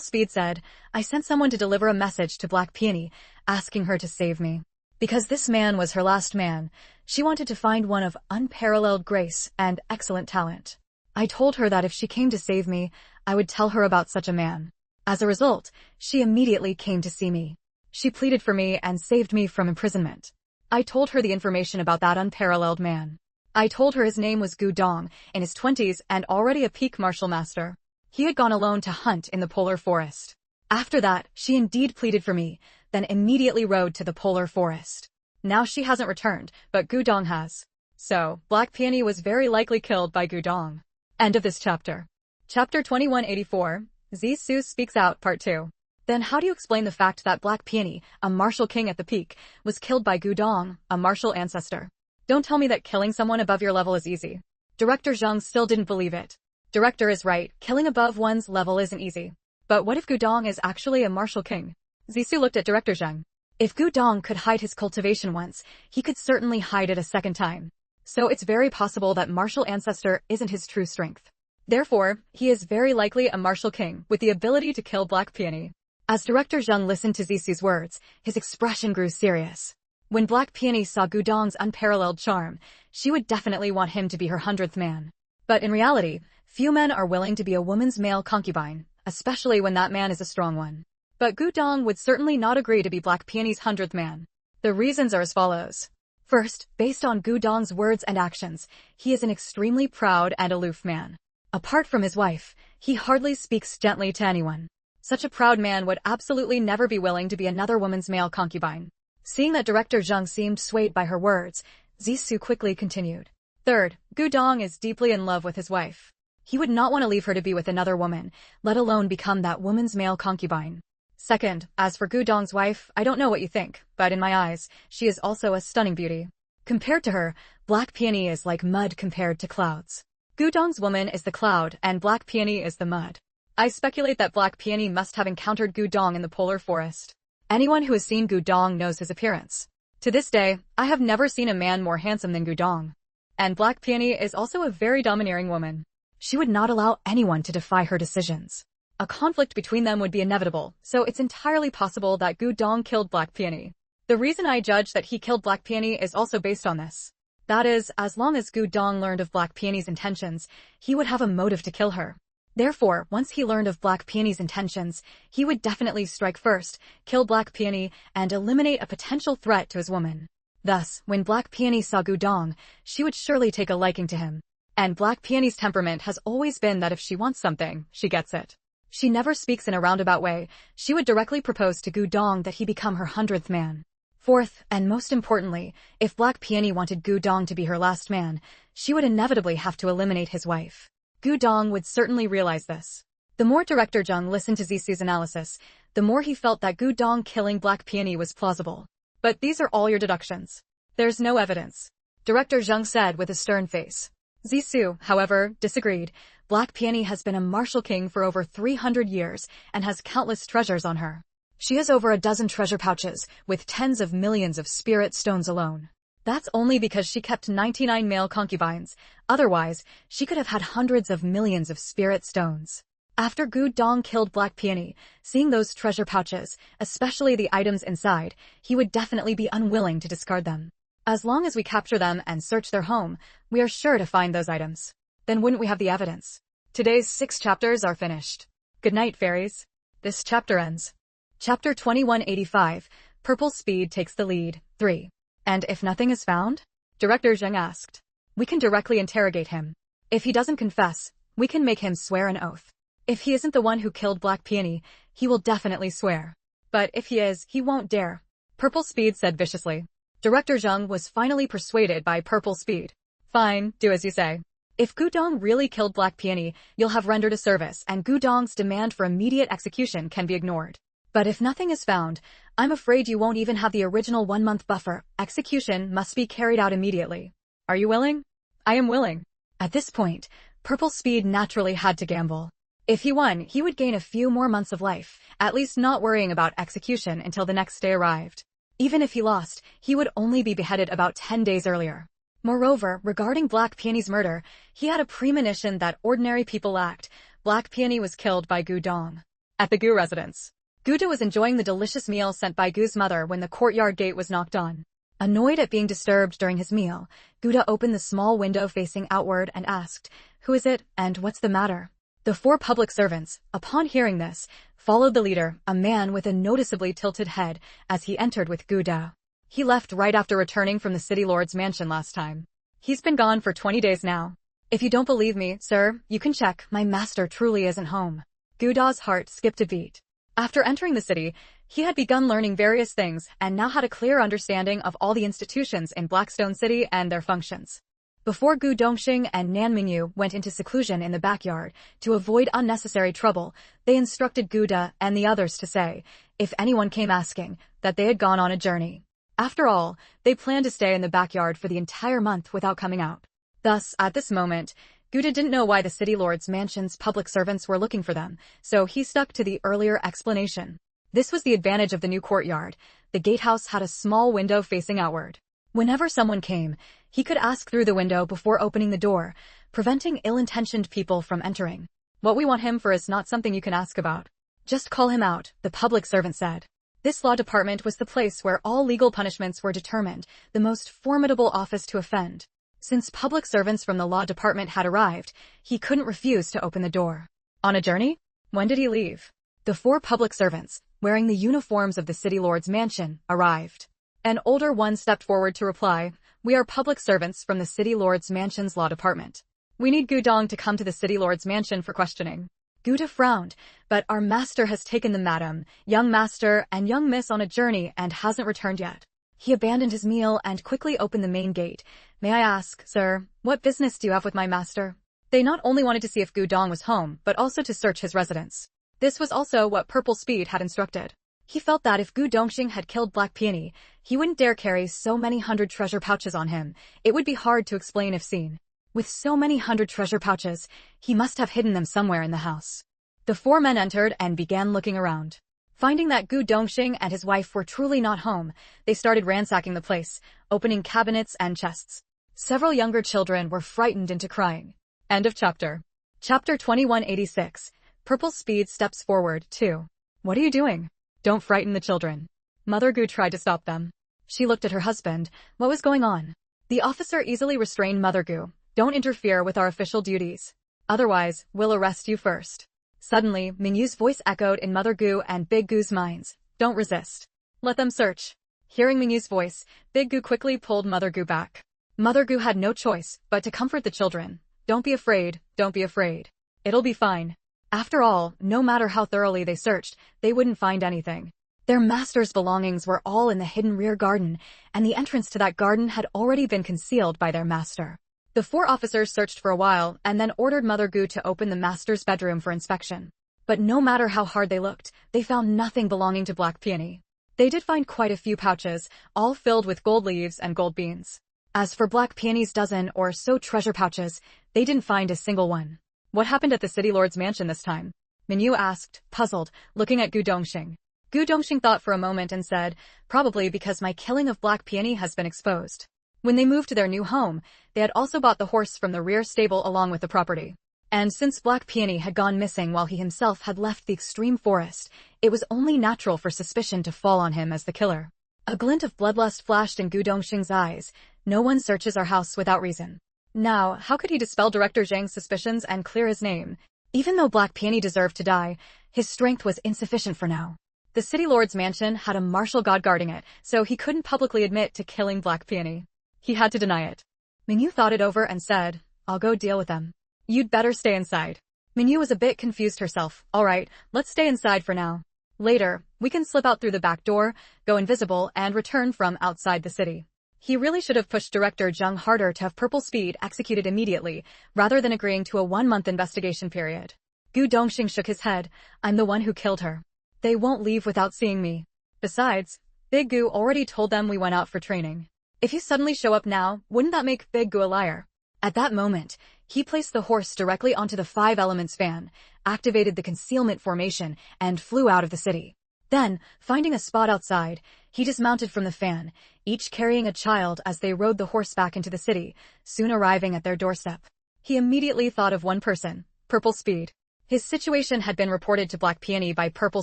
Speed said, I sent someone to deliver a message to Black Peony, asking her to save me. Because this man was her last man, she wanted to find one of unparalleled grace and excellent talent. I told her that if she came to save me, I would tell her about such a man. As a result, she immediately came to see me. She pleaded for me and saved me from imprisonment. I told her the information about that unparalleled man. I told her his name was Gu Dong, in his 20s and already a peak martial master. He had gone alone to hunt in the polar forest. After that, she indeed pleaded for me, then immediately rode to the polar forest. Now she hasn't returned, but Gu Dong has. So, Black Peony was very likely killed by Gu Dong. End of this chapter. Chapter 2184, Zisu Speaks Out, Part 2. Then how do you explain the fact that Black Peony, a martial king at the peak, was killed by Gu Dong, a martial ancestor? Don't tell me that killing someone above your level is easy. Director Zhang still didn't believe it. Director is right, killing above one's level isn't easy. But what if Gu Dong is actually a martial king? Zisu looked at Director Zhang. If Gu Dong could hide his cultivation once, he could certainly hide it a second time. So it's very possible that martial ancestor isn't his true strength. Therefore, he is very likely a martial king with the ability to kill Black Peony. As Director Zheng listened to Zisu's words, his expression grew serious. When Black Peony saw Gudong's unparalleled charm, she would definitely want him to be her 100th man. But in reality, few men are willing to be a woman's male concubine, especially when that man is a strong one. But Gudong would certainly not agree to be Black Peony's 100th man. The reasons are as follows. First, based on Gudong's words and actions, he is an extremely proud and aloof man. Apart from his wife, he hardly speaks gently to anyone. Such a proud man would absolutely never be willing to be another woman's male concubine. Seeing that Director Zheng seemed swayed by her words, Zisu quickly continued. Third, Gudong is deeply in love with his wife. He would not want to leave her to be with another woman, let alone become that woman's male concubine. Second, as for Gudong's wife, I don't know what you think, but in my eyes, she is also a stunning beauty. Compared to her, Black Peony is like mud compared to clouds. Gudong's woman is the cloud, and Black Peony is the mud. I speculate that Black Peony must have encountered Gudong in the polar forest. Anyone who has seen Gudong knows his appearance. To this day, I have never seen a man more handsome than Gudong. And Black Peony is also a very domineering woman. She would not allow anyone to defy her decisions. A conflict between them would be inevitable, so it's entirely possible that Gudong killed Black Peony. The reason I judge that he killed Black Peony is also based on this. That is, as long as Gudong learned of Black Peony's intentions, he would have a motive to kill her. Therefore, once he learned of Black Peony's intentions, he would definitely strike first, kill Black Peony, and eliminate a potential threat to his woman. Thus, when Black Peony saw Gudong, she would surely take a liking to him. And Black Peony's temperament has always been that if she wants something, she gets it. She never speaks in a roundabout way. She would directly propose to Gudong that he become her 100th man. Fourth, and most importantly, if Black Peony wanted Gudong to be her last man, she would inevitably have to eliminate his wife. Gudong would certainly realize this. The more Director Zheng listened to Zisu's analysis, the more he felt that Gudong killing Black Peony was plausible. But these are all your deductions. There's no evidence, Director Zheng said with a stern face. Zisu, however, disagreed. Black Peony has been a martial king for over 300 years and has countless treasures on her. She has over a dozen treasure pouches, with tens of millions of spirit stones alone. That's only because she kept 99 male concubines. Otherwise, she could have had hundreds of millions of spirit stones. After Gudong killed Black Peony, seeing those treasure pouches, especially the items inside, he would definitely be unwilling to discard them. As long as we capture them and search their home, we are sure to find those items. Then wouldn't we have the evidence? Today's 6 chapters are finished. Good night, fairies. This chapter ends. Chapter 2185, Purple Speed takes the lead, 3. And if nothing is found? Director Zheng asked. We can directly interrogate him. If he doesn't confess, we can make him swear an oath. If he isn't the one who killed Black Peony, he will definitely swear. But if he is, he won't dare. Purple Speed said viciously. Director Zheng was finally persuaded by Purple Speed. Fine, do as you say. If Gudong really killed Black Peony, you'll have rendered a service, and Gudong's demand for immediate execution can be ignored. But if nothing is found, I'm afraid you won't even have the original 1-month buffer. Execution must be carried out immediately. Are you willing? I am willing. At this point, Purple Speed naturally had to gamble. If he won, he would gain a few more months of life, at least not worrying about execution until the next day arrived. Even if he lost, he would only be beheaded about 10 days earlier. Moreover, regarding Black Peony's murder, he had a premonition that ordinary people lacked. Black Peony was killed by Gudong. At the Gu residence, Guda was enjoying the delicious meal sent by Gu's mother when the courtyard gate was knocked on. Annoyed at being disturbed during his meal, Guda opened the small window facing outward and asked, "Who is it, and what's the matter?" The 4 public servants, upon hearing this, followed the leader, a man with a noticeably tilted head, as he entered with Guda. He left right after returning from the city lord's mansion last time. He's been gone for 20 days now. If you don't believe me, sir, you can check. My master truly isn't home. Guda's heart skipped a beat. After entering the city, he had begun learning various things and now had a clear understanding of all the institutions in Blackstone City and their functions. Before Gu Dongxing and Nan Mingyu went into seclusion in the backyard to avoid unnecessary trouble, they instructed Guda and the others to say, if anyone came asking, that they had gone on a journey. After all, they planned to stay in the backyard for the entire month without coming out. Thus, at this moment, Guda didn't know why the city lord's mansion's public servants were looking for them, so he stuck to the earlier explanation. This was the advantage of the new courtyard. The gatehouse had a small window facing outward. Whenever someone came, he could ask through the window before opening the door, preventing ill-intentioned people from entering. What we want him for is not something you can ask about. Just call him out, the public servant said. This law department was the place where all legal punishments were determined, the most formidable office to offend. Since public servants from the law department had arrived, he couldn't refuse to open the door. On a journey? When did he leave? The 4 public servants, wearing the uniforms of the city lord's mansion, arrived. An older one stepped forward to reply, "We are public servants from the city lord's mansion's law department. We need Gudong to come to the city lord's mansion for questioning." Guda frowned, "But our master has taken them, madam, young master and young miss, on a journey and hasn't returned yet." He abandoned his meal and quickly opened the main gate. "May I ask, sir, what business do you have with my master?" They not only wanted to see if Gudong was home, but also to search his residence. This was also what Purple Speed had instructed. He felt that if Gu Dongxing had killed Black Peony, he wouldn't dare carry so many hundred treasure pouches on him. It would be hard to explain if seen. With so many hundred treasure pouches, he must have hidden them somewhere in the house. The 4 men entered and began looking around. Finding that Gu Dongxing and his wife were truly not home, they started ransacking the place, opening cabinets and chests. Several younger children were frightened into crying. End of chapter. Chapter 2186. Purple Speed steps forward, too. "What are you doing? Don't frighten the children." Mother Gu tried to stop them. She looked at her husband. What was going on? The officer easily restrained Mother Gu. "Don't interfere with our official duties. Otherwise, we'll arrest you first." Suddenly, Mingyu's voice echoed in Mother Gu and Big Gu's minds. "Don't resist. Let them search." Hearing Mingyu's voice, Big Gu quickly pulled Mother Gu back. Mother Gu had no choice but to comfort the children. "Don't be afraid, don't be afraid. It'll be fine." After all, no matter how thoroughly they searched, they wouldn't find anything. Their master's belongings were all in the hidden rear garden, and the entrance to that garden had already been concealed by their master. The 4 officers searched for a while and then ordered Mother Gu to open the master's bedroom for inspection. But no matter how hard they looked, they found nothing belonging to Black Peony. They did find quite a few pouches, all filled with gold leaves and gold beans. As for Black Peony's dozen or so treasure pouches, they didn't find a single one. "What happened at the city lord's mansion this time?" Minyu asked, puzzled, looking at Gu Dongxing. Gu Dongxing thought for a moment and said, "Probably because my killing of Black Peony has been exposed." When they moved to their new home, they had also bought the horse from the rear stable along with the property. And since Black Peony had gone missing while he himself had left the extreme forest, it was only natural for suspicion to fall on him as the killer. A glint of bloodlust flashed in Gu Dongxing's eyes. "No one searches our house without reason." Now, how could he dispel Director Zhang's suspicions and clear his name? Even though Black Peony deserved to die, his strength was insufficient for now. The city lord's mansion had a martial god guarding it, so he couldn't publicly admit to killing Black Peony. He had to deny it. Mingyu thought it over and said, "I'll go deal with them. You'd better stay inside." Mingyu was a bit confused herself. "All right, let's stay inside for now. Later, we can slip out through the back door, go invisible, and return from outside the city." He really should have pushed Director Zhang harder to have Purple Speed executed immediately, rather than agreeing to a 1-month investigation period. Gu Dongxing shook his head. "I'm the one who killed her. They won't leave without seeing me. Besides, Big Gu already told them we went out for training. If you suddenly show up now, wouldn't that make Big Gu a liar?" At that moment, he placed the horse directly onto the 5 Elements fan, activated the concealment formation, and flew out of the city. Then, finding a spot outside, he dismounted from the fan, each carrying a child as they rode the horse back into the city, soon arriving at their doorstep. He immediately thought of one person, Purple Speed. His situation had been reported to Black Peony by Purple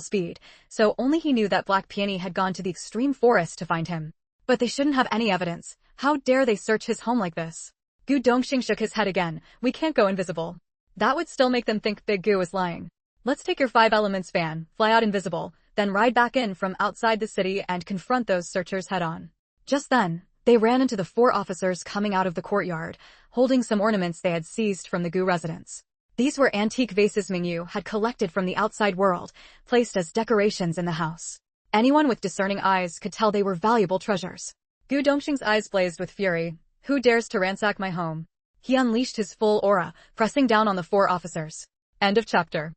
Speed, so only he knew that Black Peony had gone to the extreme forest to find him. But they shouldn't have any evidence. How dare they search his home like this? Gu Dongxing shook his head again. "We can't go invisible. That would still make them think Big Gu is lying. Let's take your 5 Elements fan, fly out invisible, then ride back in from outside the city and confront those searchers head-on." Just then, they ran into the 4 officers coming out of the courtyard, holding some ornaments they had seized from the Gu residence. These were antique vases Mingyu had collected from the outside world, placed as decorations in the house. Anyone with discerning eyes could tell they were valuable treasures. Gu Dongxing's eyes blazed with fury. "Who dares to ransack my home?" He unleashed his full aura, pressing down on the 4 officers. End of chapter.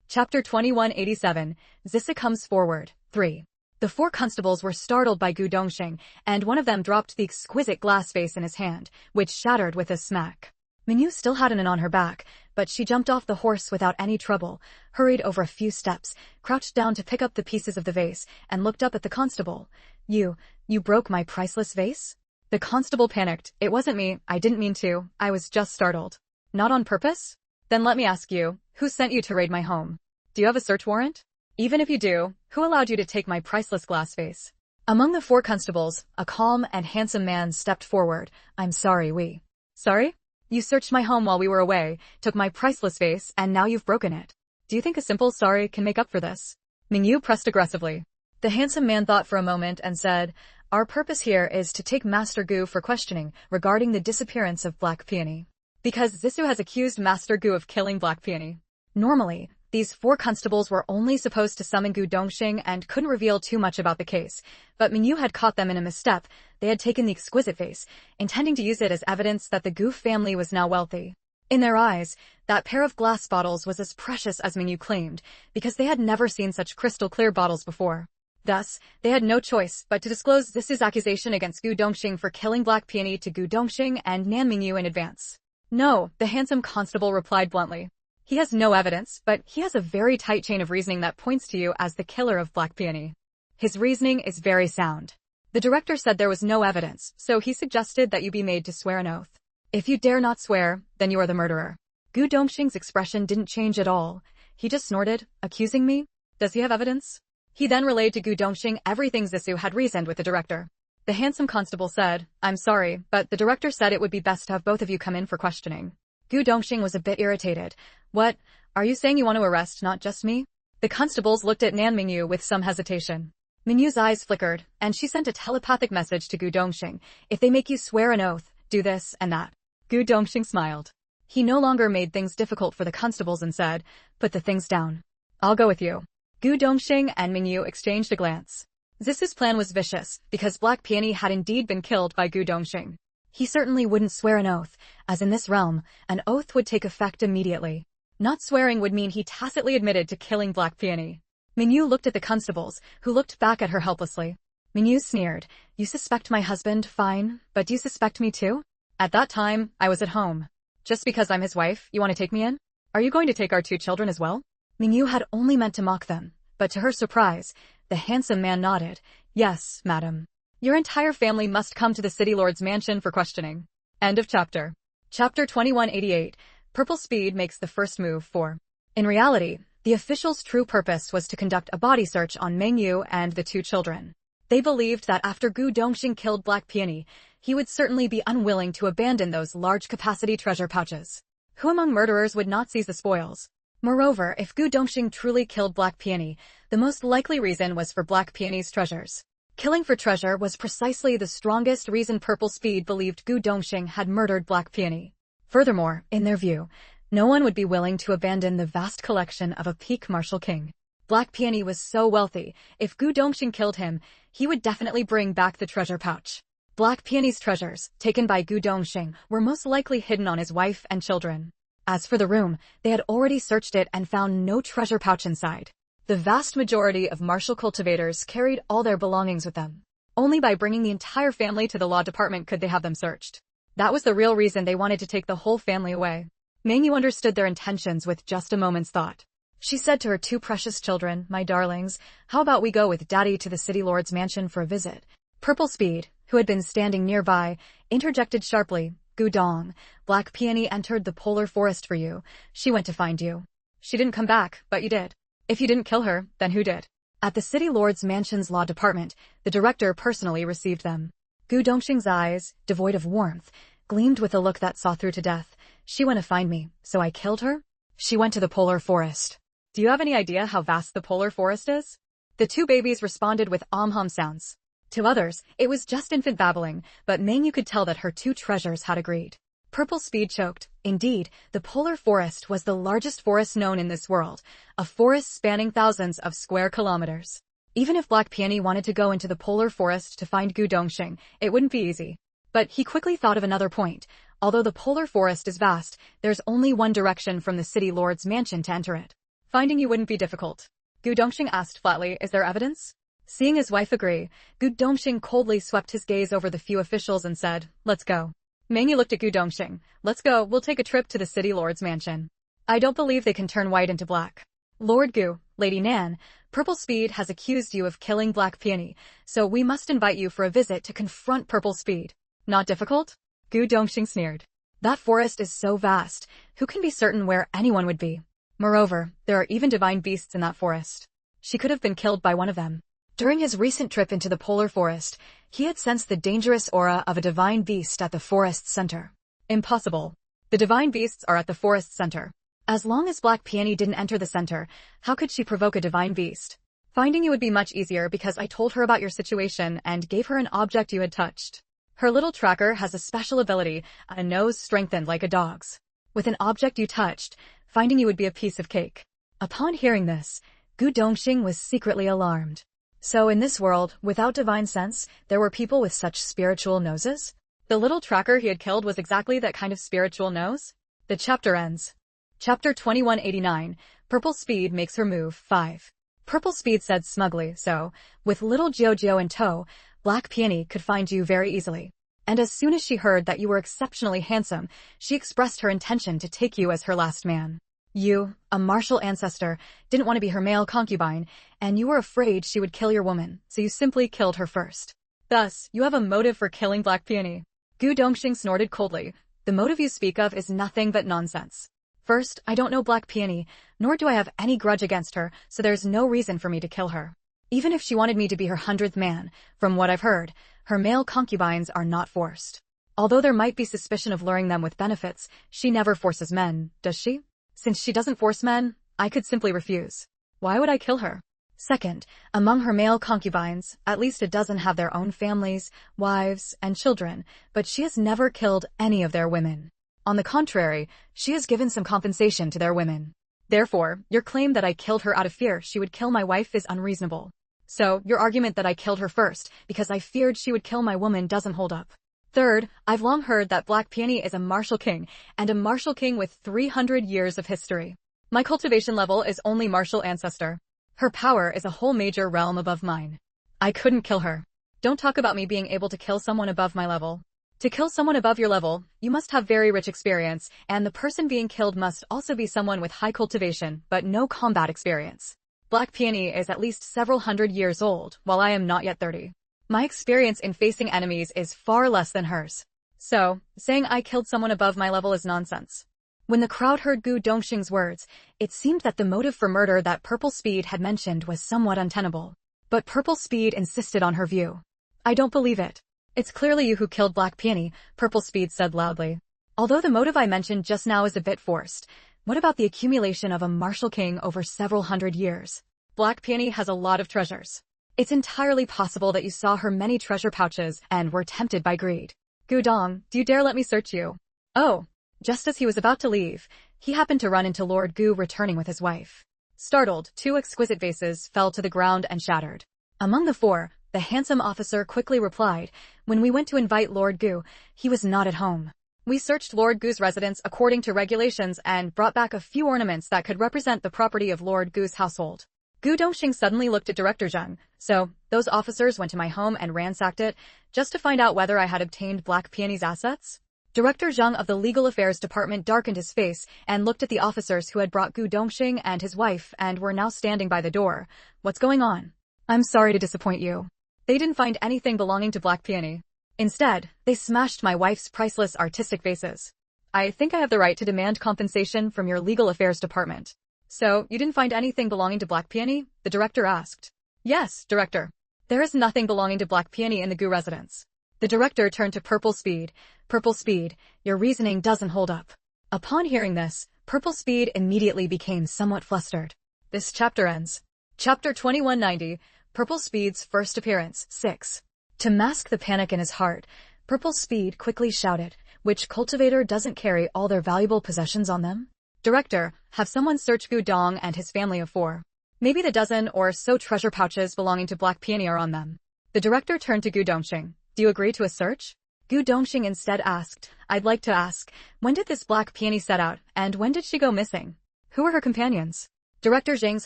Chapter 2187, Zissa Comes Forward, 3. The 4 constables were startled by Gu Dongxing, and one of them dropped the exquisite glass vase in his hand, which shattered with a smack. Mingyu still had an on her back, but she jumped off the horse without any trouble, hurried over a few steps, crouched down to pick up the pieces of the vase, and looked up at the constable. You broke my priceless vase?" The constable panicked. It wasn't me, I didn't mean to, I was just startled. Not on purpose? Then let me ask you, who sent you to raid my home? Do you have a search warrant? Even if you do, who allowed you to take my priceless glass vase? Among the 4 constables, a calm and handsome man stepped forward. I'm sorry, Sorry? You searched my home while we were away, took my priceless vase, and now you've broken it. Do you think a simple sorry can make up for this? Mingyu pressed aggressively. The handsome man thought for a moment and said, our purpose here is to take Master Gu for questioning regarding the disappearance of Black Peony. Because Zissou has accused Master Gu of killing Black Peony. Normally, these 4 constables were only supposed to summon Gu Dongxing and couldn't reveal too much about the case, but Mingyu had caught them in a misstep. They had taken the exquisite vase, intending to use it as evidence that the Gu family was now wealthy. In their eyes, that pair of glass bottles was as precious as Mingyu claimed, because they had never seen such crystal-clear bottles before. Thus, they had no choice but to disclose Zissou's accusation against Gu Dongxing for killing Black Peony to Gu Dongxing and Nan Mingyu in advance. No, the handsome constable replied bluntly. He has no evidence, but he has a very tight chain of reasoning that points to you as the killer of Black Peony. His reasoning is very sound. The director said there was no evidence, so he suggested that you be made to swear an oath. If you dare not swear, then you are the murderer. Gu Dongxing's expression didn't change at all. He just snorted, accusing me? Does he have evidence? He then relayed to Gu Dongxing everything Zissou had reasoned with the director. The handsome constable said, I'm sorry, but the director said it would be best to have both of you come in for questioning. Gu Dongxing was a bit irritated. What? Are you saying you want to arrest not just me? The constables looked at Nan Mingyu with some hesitation. Mingyu's eyes flickered, and she sent a telepathic message to Gu Dongxing. If they make you swear an oath, do this and that. Gu Dongxing smiled. He no longer made things difficult for the constables and said, put the things down. I'll go with you. Gu Dongxing and Mingyu exchanged a glance. Zissou's plan was vicious, because Black Peony had indeed been killed by Gu Dongxing. He certainly wouldn't swear an oath, as in this realm, an oath would take effect immediately. Not swearing would mean he tacitly admitted to killing Black Peony. Mingyu looked at the constables, who looked back at her helplessly. Mingyu sneered, you suspect my husband, fine, but do you suspect me too? At that time, I was at home. Just because I'm his wife, you want to take me in? Are you going to take our 2 children as well? Mingyu had only meant to mock them, but to her surprise, the handsome man nodded. Yes, madam. Your entire family must come to the City Lord's mansion for questioning. End of chapter. Chapter 2188. Purple Speed makes the first move for. In reality, the officials' true purpose was to conduct a body search on Mengyu and the 2 children. They believed that after Gu Dongxing killed Black Peony, he would certainly be unwilling to abandon those large-capacity treasure pouches. Who among murderers would not seize the spoils? Moreover, if Gu Dongxing truly killed Black Peony, the most likely reason was for Black Peony's treasures. Killing for treasure was precisely the strongest reason Purple Speed believed Gu Dongxing had murdered Black Peony. Furthermore, in their view, no one would be willing to abandon the vast collection of a peak martial king. Black Peony was so wealthy, if Gu Dongxing killed him, he would definitely bring back the treasure pouch. Black Peony's treasures, taken by Gu Dongxing, were most likely hidden on his wife and children. As for the room, they had already searched it and found no treasure pouch inside. The vast majority of martial cultivators carried all their belongings with them. Only by bringing the entire family to the law department could they have them searched. That was the real reason they wanted to take the whole family away. Mengyu understood their intentions with just a moment's thought. She said to her 2 precious children, my darlings, how about we go with Daddy to the City Lord's mansion for a visit? Purple Speed, who had been standing nearby, interjected sharply, Gu Dong, Black Peony entered the polar forest for you. She went to find you. She didn't come back, but you did. If you didn't kill her, then who did? At the City Lord's mansion's law department, the director personally received them. Gu Dongxing's eyes, devoid of warmth, gleamed with a look that saw through to death. She went to find me, so I killed her? She went to the polar forest. Do you have any idea how vast the polar forest is? The 2 babies responded with hum sounds. To others, it was just infant babbling, but Mengyu could tell that her 2 treasures had agreed. Purple Speed choked. Indeed, the polar forest was the largest forest known in this world, a forest spanning thousands of square kilometers. Even if Black Peony wanted to go into the polar forest to find Gu Dongxing, it wouldn't be easy. But he quickly thought of another point. Although the polar forest is vast, there's only one direction from the City Lord's mansion to enter it. Finding you wouldn't be difficult. Gu Dongxing asked flatly, is there evidence? Seeing his wife agree, Gu Dongxing coldly swept his gaze over the few officials and said, let's go. Mengyu looked at Gu Dongxing. Let's go, we'll take a trip to the City Lord's mansion. I don't believe they can turn white into black. Lord Gu, Lady Nan, Purple Speed has accused you of killing Black Peony, so we must invite you for a visit to confront Purple Speed. Not difficult? Gu Dongxing sneered. That forest is so vast, who can be certain where anyone would be? Moreover, there are even divine beasts in that forest. She could have been killed by one of them. During his recent trip into the polar forest, he had sensed the dangerous aura of a divine beast at the forest's center. Impossible. The divine beasts are at the forest's center. As long as Black Peony didn't enter the center, how could she provoke a divine beast? Finding you would be much easier because I told her about your situation and gave her an object you had touched. Her little tracker has a special ability, a nose strengthened like a dog's. With an object you touched, finding you would be a piece of cake. Upon hearing this, Gu Dongxing was secretly alarmed. So in this world, without divine sense, there were people with such spiritual noses? The little tracker he had killed was exactly that kind of spiritual nose? The chapter ends. Chapter 2189, Purple Speed Makes Her Move, 5. Purple Speed said smugly, so, with little Jojo in tow, Black Peony could find you very easily. And as soon as she heard that you were exceptionally handsome, she expressed her intention to take you as her last man. You, a martial ancestor, didn't want to be her male concubine, and you were afraid she would kill your woman, so you simply killed her first. Thus, you have a motive for killing Black Peony. Gu Dongxing snorted coldly. The motive you speak of is nothing but nonsense. First, I don't know Black Peony, nor do I have any grudge against her, so there's no reason for me to kill her. Even if she wanted me to be her 100th man, from what I've heard, her male concubines are not forced. Although there might be suspicion of luring them with benefits, she never forces men, does she? Since she doesn't force men, I could simply refuse. Why would I kill her? Second, among her male concubines, at least a dozen have their own families, wives, and children, but she has never killed any of their women. On the contrary, she has given some compensation to their women. Therefore, your claim that I killed her out of fear she would kill my wife is unreasonable. So, your argument that I killed her first, because I feared she would kill my woman doesn't hold up. Third, I've long heard that Black Peony is a martial king, and a martial king with 300 years of history. My cultivation level is only martial ancestor. Her power is a whole major realm above mine. I couldn't kill her. Don't talk about me being able to kill someone above my level. To kill someone above your level, you must have very rich experience, and the person being killed must also be someone with high cultivation, but no combat experience. Black Peony is at least several hundred years old, while I am not yet 30. My experience in facing enemies is far less than hers. So, saying I killed someone above my level is nonsense. When the crowd heard Gu Dongxing's words, it seemed that the motive for murder that Purple Speed had mentioned was somewhat untenable. But Purple Speed insisted on her view. I don't believe it. It's clearly you who killed Black Peony, Purple Speed said loudly. Although the motive I mentioned just now is a bit forced, what about the accumulation of a martial king over several hundred years? Black Peony has a lot of treasures. It's entirely possible that you saw her many treasure pouches and were tempted by greed. Gu Dong, do you dare let me search you? Oh. Just as he was about to leave, he happened to run into Lord Gu returning with his wife. Startled, 2 exquisite vases fell to the ground and shattered. Among the 4, the handsome officer quickly replied, when we went to invite Lord Gu, he was not at home. We searched Lord Gu's residence according to regulations and brought back a few ornaments that could represent the property of Lord Gu's household. Gu Dongxing suddenly looked at Director Zheng. So, those officers went to my home and ransacked it, just to find out whether I had obtained Black Peony's assets? Director Zheng of the Legal Affairs Department darkened his face and looked at the officers who had brought Gu Dongxing and his wife and were now standing by the door. What's going on? I'm sorry to disappoint you. They didn't find anything belonging to Black Peony. Instead, they smashed my wife's priceless artistic vases. I think I have the right to demand compensation from your Legal Affairs Department. So, you didn't find anything belonging to Black Peony? The director asked. Yes, Director. There is nothing belonging to Black Peony in the Gu residence. The director turned to Purple Speed. Purple Speed, your reasoning doesn't hold up. Upon hearing this, Purple Speed immediately became somewhat flustered. This chapter ends. Chapter 2190, Purple Speed's First Appearance, 6. To mask the panic in his heart, Purple Speed quickly shouted, which cultivator doesn't carry all their valuable possessions on them? Director, have someone search Gu Dong and his family of 4. Maybe the dozen or so treasure pouches belonging to Black Peony are on them. The director turned to Gu Dongxing. Do you agree to a search? Gu Dongxing instead asked, I'd like to ask, when did this Black Peony set out, and when did she go missing? Who were her companions? Director Zhang's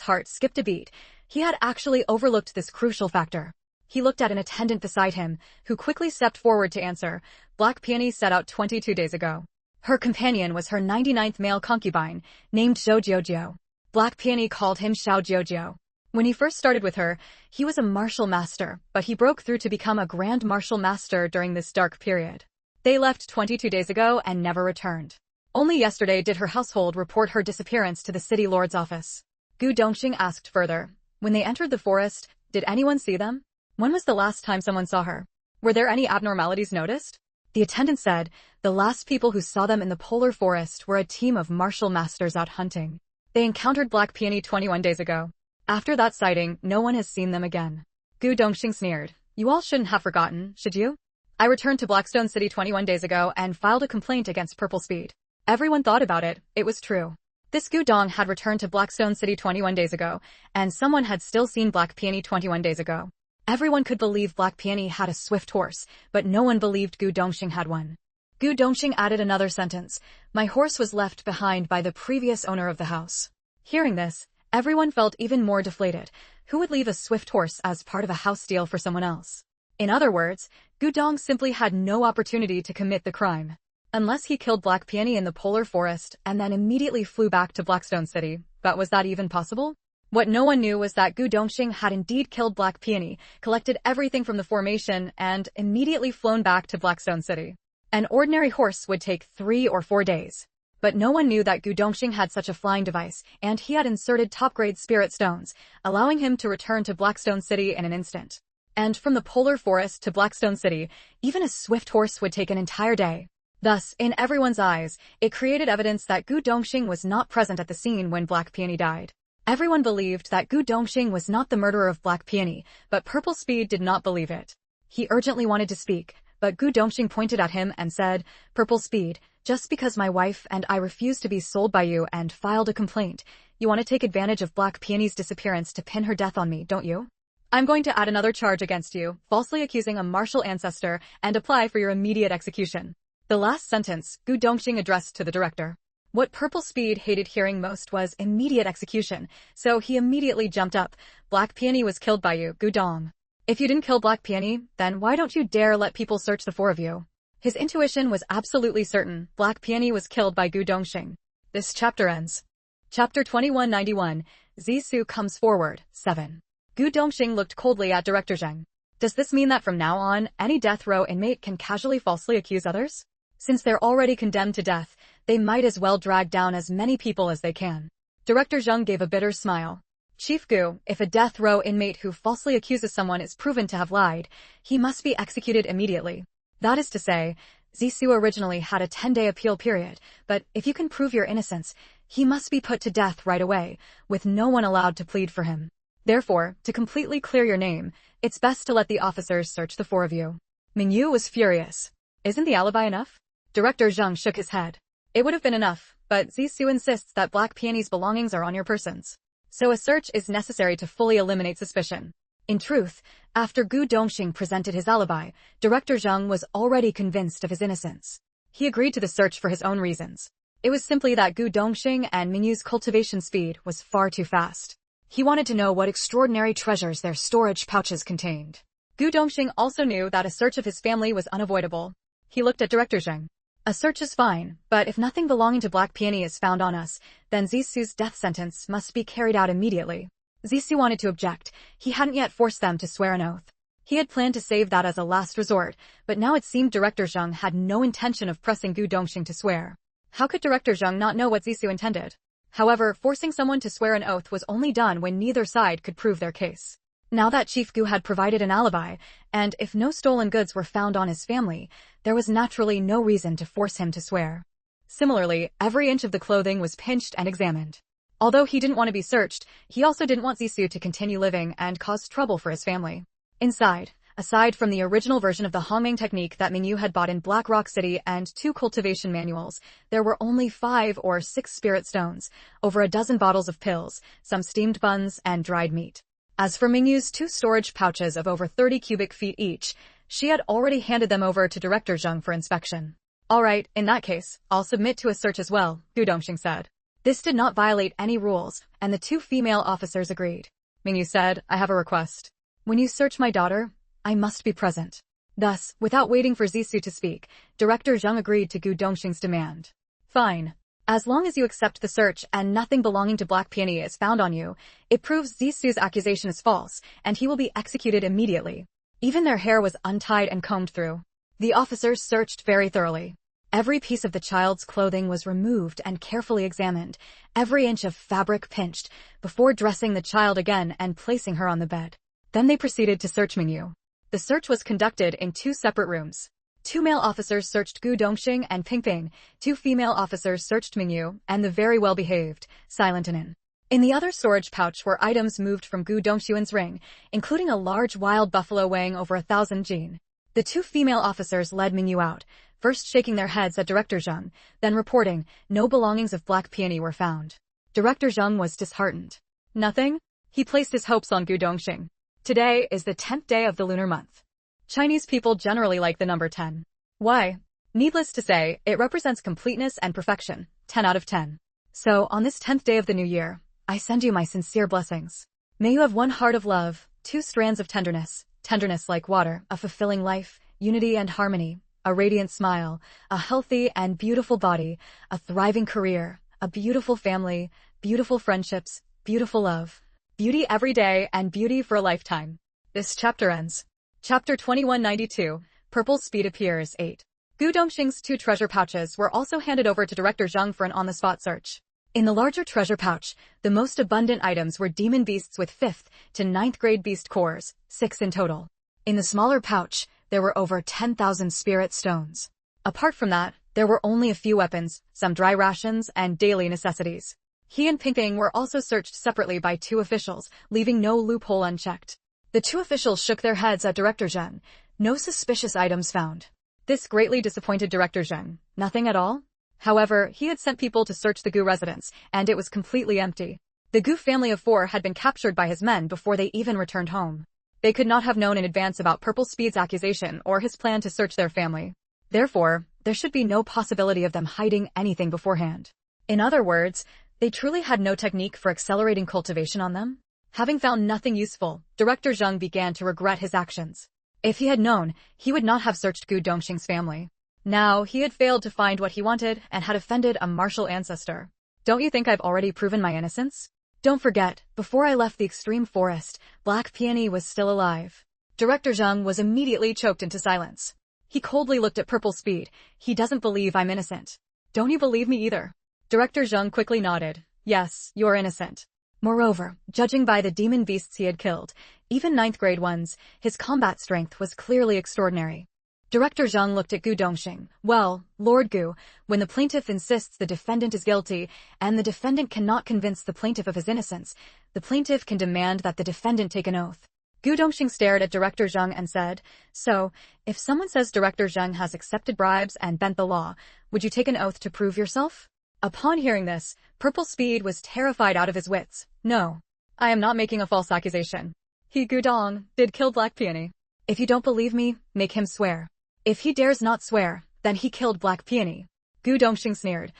heart skipped a beat. He had actually overlooked this crucial factor. He looked at an attendant beside him, who quickly stepped forward to answer. Black Peony set out 22 days ago. Her companion was her 99th male concubine, named Zhou Jiujiu. Black Peony called him Xiao Jiujiu. When he first started with her, he was a martial master, but he broke through to become a grand martial master during this dark period. They left 22 days ago and never returned. Only yesterday did her household report her disappearance to the city lord's office. Gu Dongxing asked further, when they entered the forest, did anyone see them? When was the last time someone saw her? Were there any abnormalities noticed? The attendant said, the last people who saw them in the polar forest were a team of martial masters out hunting. They encountered Black Peony 21 days ago. After that sighting, no one has seen them again. Gu Dongxing sneered. You all shouldn't have forgotten, should you? I returned to Blackstone City 21 days ago and filed a complaint against Purple Speed. Everyone thought about it, it was true. This Gu Dong had returned to Blackstone City 21 days ago, and someone had still seen Black Peony 21 days ago. Everyone could believe Black Peony had a swift horse, but no one believed Gu Dongxing had one. Gu Dongxing added another sentence. My horse was left behind by the previous owner of the house. Hearing this, everyone felt even more deflated. Who would leave a swift horse as part of a house deal for someone else? In other words, Gu Dong simply had no opportunity to commit the crime. Unless he killed Black Peony in the polar forest and then immediately flew back to Blackstone City. But was that even possible? What no one knew was that Gu Dongxing had indeed killed Black Peony, collected everything from the formation, and immediately flown back to Blackstone City. An ordinary horse would take 3 or 4 days. But no one knew that Gu Dongxing had such a flying device, and he had inserted top-grade spirit stones, allowing him to return to Blackstone City in an instant. And from the polar forest to Blackstone City, even a swift horse would take an entire day. Thus, in everyone's eyes, it created evidence that Gu Dongxing was not present at the scene when Black Peony died. Everyone believed that Gu Dongxing was not the murderer of Black Peony, but Purple Speed did not believe it. He urgently wanted to speak, but Gu Dongxing pointed at him and said, Purple Speed, just because my wife and I refused to be sold by you and filed a complaint, you want to take advantage of Black Peony's disappearance to pin her death on me, don't you? I'm going to add another charge against you, falsely accusing a martial ancestor, and apply for your immediate execution. The last sentence, Gu Dongxing addressed to the director. What Purple Speed hated hearing most was immediate execution, so he immediately jumped up. Black Peony was killed by you, Gu Dong. If you didn't kill Black Peony, then why don't you dare let people search the 4 of you? His intuition was absolutely certain. Black Peony was killed by Gu Dongxing. This chapter ends. Chapter 2191, Zisu comes forward, 7. Gu Dongxing looked coldly at Director Zheng. Does this mean that from now on, any death row inmate can casually falsely accuse others? Since they're already condemned to death, they might as well drag down as many people as they can. Director Zheng gave a bitter smile. Chief Gu, if a death row inmate who falsely accuses someone is proven to have lied, he must be executed immediately. That is to say, Zisu originally had a 10-day appeal period, but if you can prove your innocence, he must be put to death right away, with no one allowed to plead for him. Therefore, to completely clear your name, it's best to let the officers search the 4 of you. Mingyu was furious. Isn't the alibi enough? Director Zheng shook his head. It would have been enough, but Zisu insists that Black Peony's belongings are on your persons. So a search is necessary to fully eliminate suspicion. In truth, after Gu Dongxing presented his alibi, Director Zheng was already convinced of his innocence. He agreed to the search for his own reasons. It was simply that Gu Dongxing and Mingyu's cultivation speed was far too fast. He wanted to know what extraordinary treasures their storage pouches contained. Gu Dongxing also knew that a search of his family was unavoidable. He looked at Director Zheng. A search is fine, but if nothing belonging to Black Peony is found on us, then Zisu's death sentence must be carried out immediately. Zisu wanted to object. He hadn't yet forced them to swear an oath. He had planned to save that as a last resort, but now it seemed Director Zheng had no intention of pressing Gu Dongxing to swear. How could Director Zheng not know what Zisu intended? However, forcing someone to swear an oath was only done when neither side could prove their case. Now that Chief Gu had provided an alibi, and if no stolen goods were found on his family, there was naturally no reason to force him to swear. Similarly, every inch of the clothing was pinched and examined. Although he didn't want to be searched, he also didn't want Zisu to continue living and cause trouble for his family. Inside, aside from the original version of the Hongming technique that Mingyu had bought in Black Rock City and 2 cultivation manuals, there were only 5 or 6 spirit stones, over a dozen bottles of pills, some steamed buns, and dried meat. As for Mingyu's 2 storage pouches of over 30 cubic feet each, she had already handed them over to Director Zheng for inspection. Alright, in that case, I'll submit to a search as well, Gu Dongxing said. This did not violate any rules, and the 2 female officers agreed. Mingyu said, I have a request. When you search my daughter, I must be present. Thus, without waiting for Zisu to speak, Director Zheng agreed to Gu Dongxing's demand. Fine. As long as you accept the search and nothing belonging to Black Peony is found on you, it proves Zisu's accusation is false, and he will be executed immediately. Even their hair was untied and combed through. The officers searched very thoroughly. Every piece of the child's clothing was removed and carefully examined, every inch of fabric pinched, before dressing the child again and placing her on the bed. Then they proceeded to search Mingyu. The search was conducted in 2 separate rooms. 2 male officers searched Gu Dongxing and Pingping, 2 female officers searched Mingyu and the very well-behaved, Silent Inin. In the other storage pouch were items moved from Gu Dongxuan's ring, including a large wild buffalo weighing over 1,000 jin. The 2 female officers led Mingyu out, first shaking their heads at Director Zheng, then reporting no belongings of Black Peony were found. Director Zheng was disheartened. Nothing? He placed his hopes on Gu Dongxing. Today is the 10th day of the lunar month. Chinese people generally like the number 10. Why? Needless to say, it represents completeness and perfection, 10 out of 10. So, on this 10th day of the new year, I send you my sincere blessings. May you have one heart of love, 2 strands of tenderness, tenderness like water, a fulfilling life, unity and harmony, a radiant smile, a healthy and beautiful body, a thriving career, a beautiful family, beautiful friendships, beautiful love. Beauty every day and beauty for a lifetime. This chapter ends. Chapter 2192, Purple Speed appears 8. Gu Dongxing's 2 treasure pouches were also handed over to Director Zheng for an on-the-spot search. In the larger treasure pouch, the most abundant items were demon beasts with 5th to 9th grade beast cores, 6 in total. In the smaller pouch, there were over 10,000 spirit stones. Apart from that, there were only a few weapons, some dry rations, and daily necessities. He and Pingping were also searched separately by 2 officials, leaving no loophole unchecked. The 2 officials shook their heads at Director Zheng. No suspicious items found. This greatly disappointed Director Zheng. Nothing at all? However, he had sent people to search the Gu residence, and it was completely empty. The Gu family of 4 had been captured by his men before they even returned home. They could not have known in advance about Purple Speed's accusation or his plan to search their family. Therefore, there should be no possibility of them hiding anything beforehand. In other words, they truly had no technique for accelerating cultivation on them? Having found nothing useful, Director Zheng began to regret his actions. If he had known, he would not have searched Gu Dongxing's family. Now, he had failed to find what he wanted and had offended a martial ancestor. Don't you think I've already proven my innocence? Don't forget, before I left the extreme forest, Black Peony was still alive. Director Zheng was immediately choked into silence. He coldly looked at Purple Speed. He doesn't believe I'm innocent. Don't you believe me either? Director Zheng quickly nodded. Yes, you're innocent. Moreover, judging by the demon beasts he had killed, even 9th grade ones, his combat strength was clearly extraordinary. Director Zheng looked at Gu Dongxing. Well, Lord Gu, when the plaintiff insists the defendant is guilty, and the defendant cannot convince the plaintiff of his innocence, the plaintiff can demand that the defendant take an oath. Gu Dongxing stared at Director Zheng and said, so, if someone says Director Zheng has accepted bribes and bent the law, would you take an oath to prove yourself? Upon hearing this, Purple Speed was terrified out of his wits. No. I am not making a false accusation. He, Gu Dong, did kill Black Peony. If you don't believe me, make him swear. If he dares not swear, then he killed Black Peony. Gu Dongxing sneered.